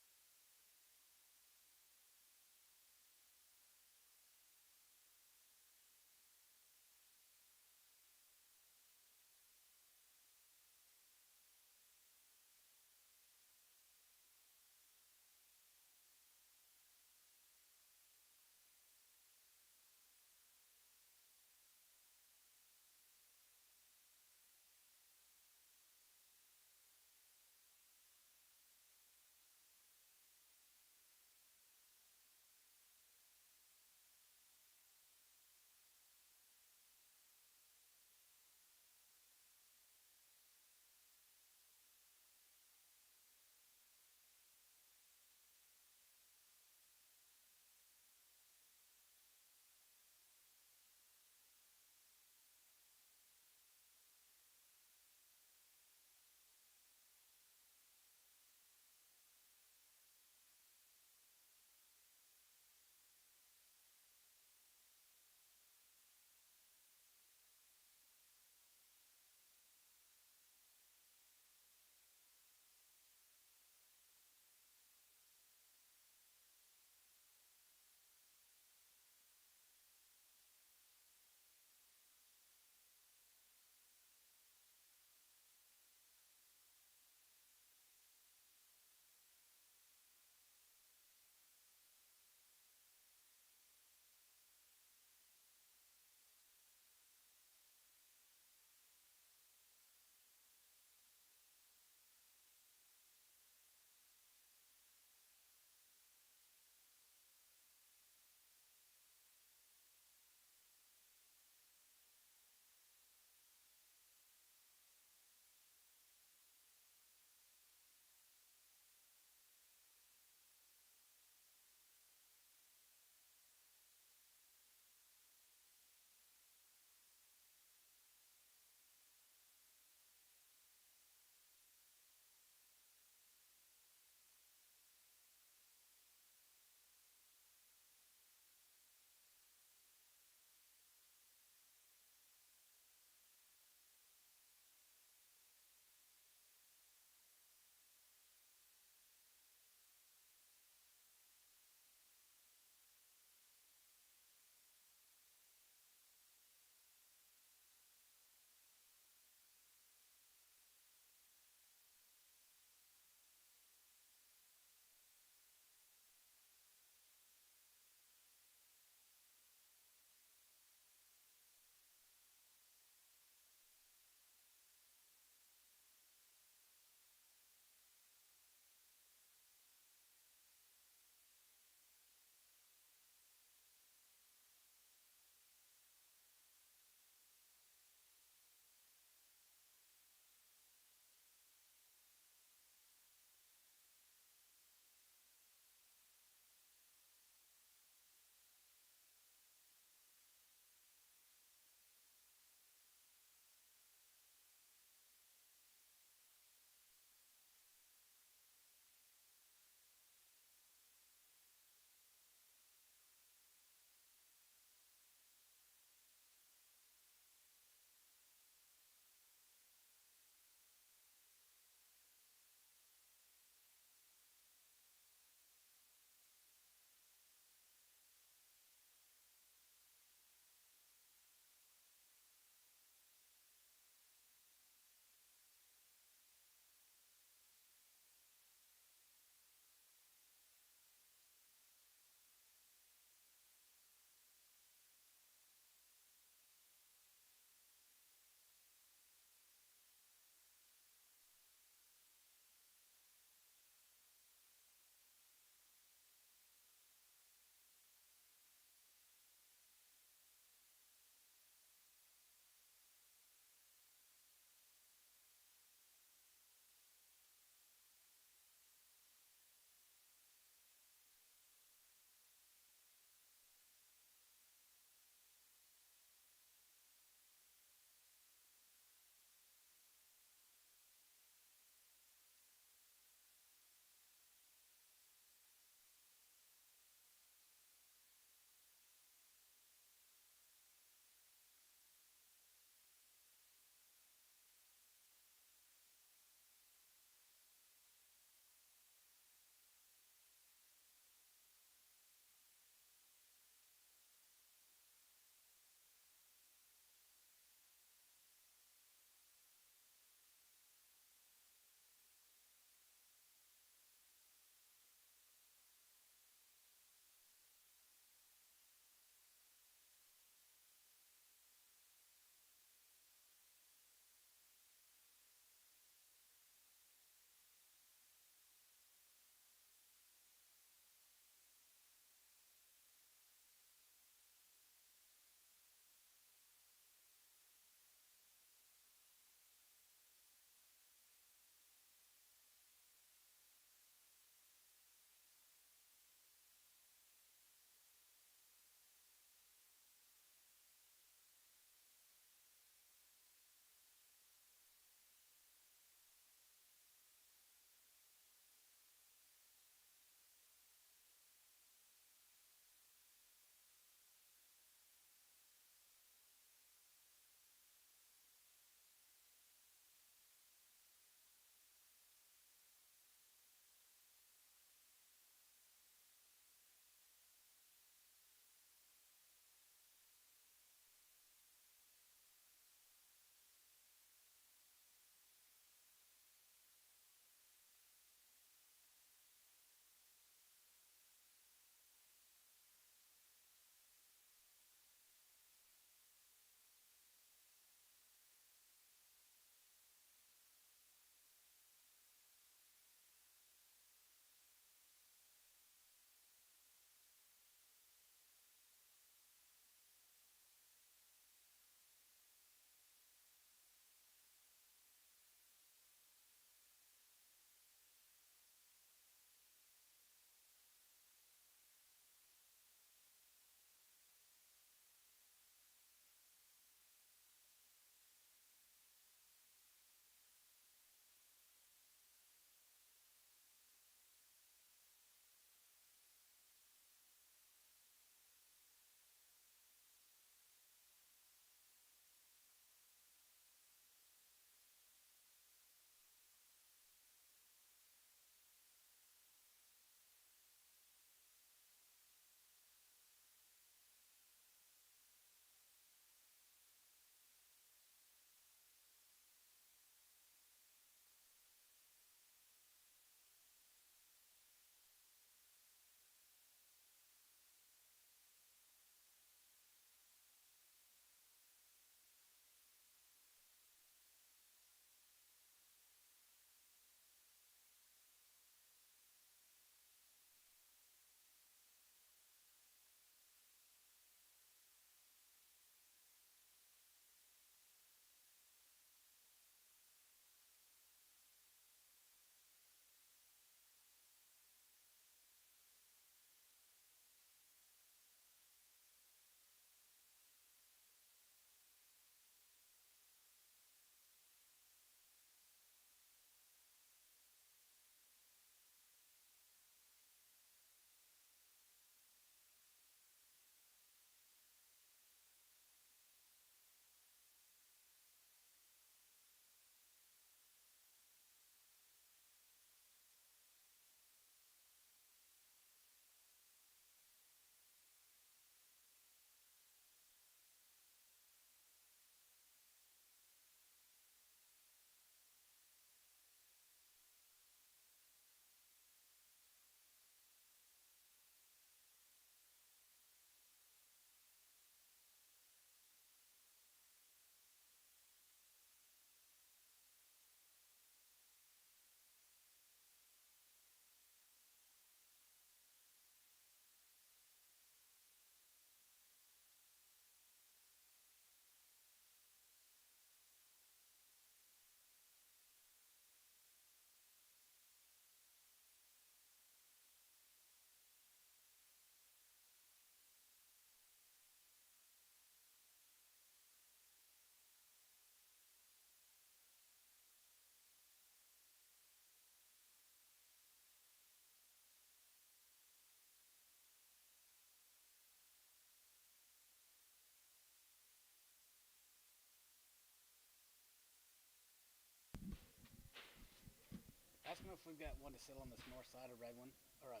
we've got one to sit on this north side, a red one, or a,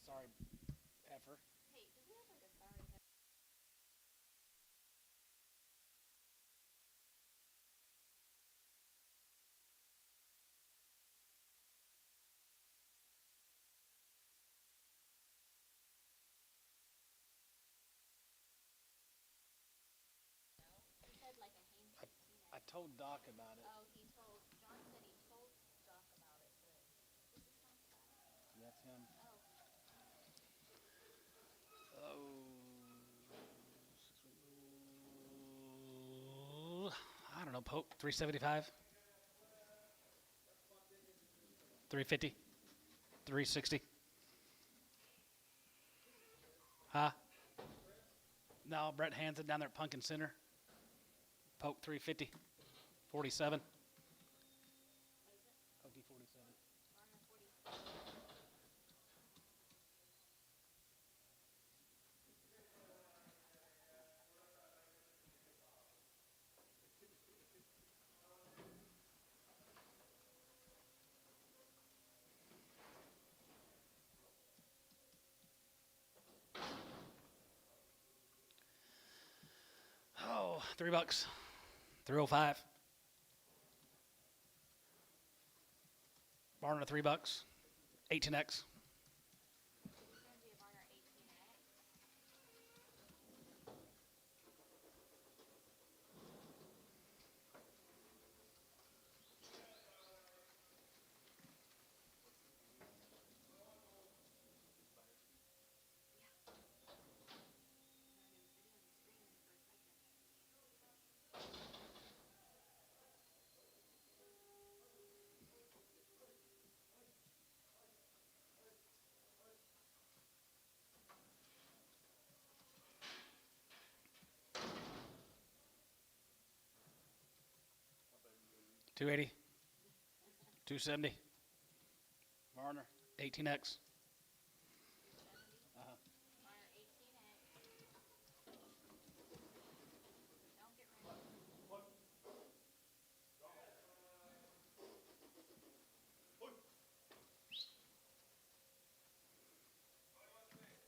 sorry, heifer. Hey, do we have like a sorry head? He said like a Hainz 18X. I told Doc about it. Oh, John said he told Doc about it, but is this Tom's guy? That's him. Oh, Oh, I don't know, Pope, 375, 350, 360. Huh? No, Brett Hansen down there at Pumpkin Center. Pope 350, 47. Pokey 47. Varner 40. Oh, $3, 305. Barner $3, 18X. It's gonna be a Varner 18X. $280, $270. Varner. 18X. 70. Uh-huh. Varner 18X. Don't get ready.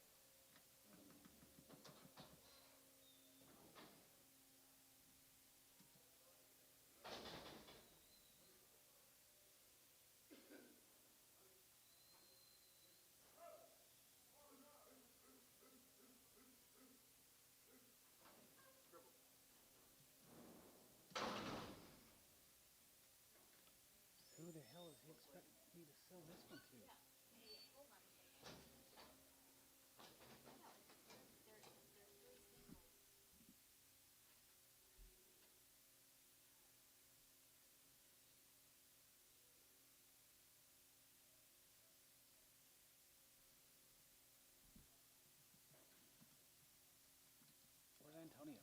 Who the hell is he expecting me to sell this one to? Hey, hold on a second. I know. They're three singles. Where's Antonio?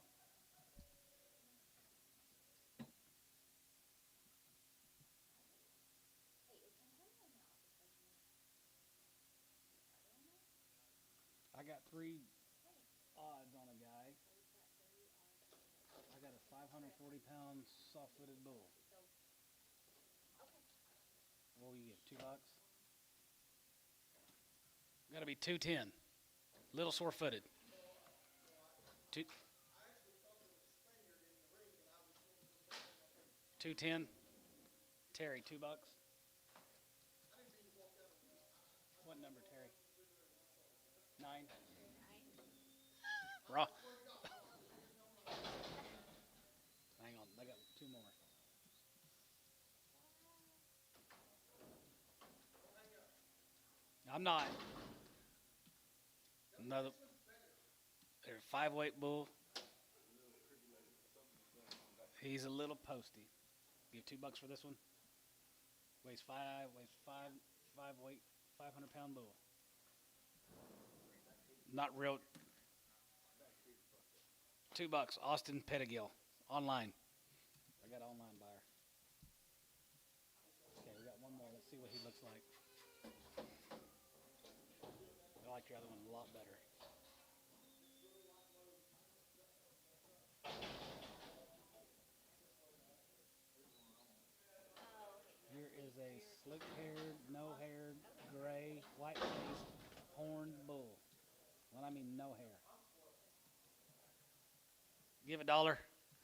Hey, is Antonio in the office right now? Are they in there? I got 3 odds on a guy. So we've got 3 odds. I got a 540-pound soft-footed bull. So, okay. What will you get? $2? Got to be 210. Little sore-footed. Two, 210. Terry, $2. What number, Terry? 9. Raw. Hang on, I got 2 more. I'm not. Another. There's a 5-weight bull. He's a little posty. Give $2 for this one. Weighs 5 weight, 500-pound bull. Not real. $2. Austin Pettigill. Online. I got an online buyer. Okay, we got one more. Let's see what he looks like. I like your other one a lot better. Here is a fluke-haired, no-haired, gray, white-faced, horned bull. When I mean no hair. Give $1.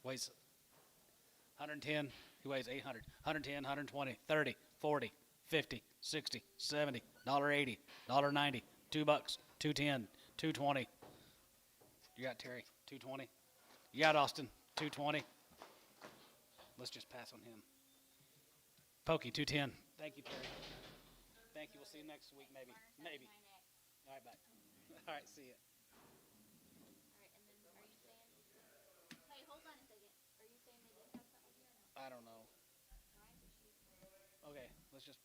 Weighs 110. He weighs 800. 110, 120, 30, 40, 50, 60, 70, $1.80, $1.90, $2, 210, 220. You got Terry, 220. You got Austin, 220. Let's just pass on him. Pokey, 210. Thank you, Terry. Thank you. We'll see you next week, maybe. Maybe. All right, bye. All right, see ya. Alright, and then are you saying? Hey, hold on a second. Are you saying they didn't have something here or no? I don't know. Why? But she. Okay, let's just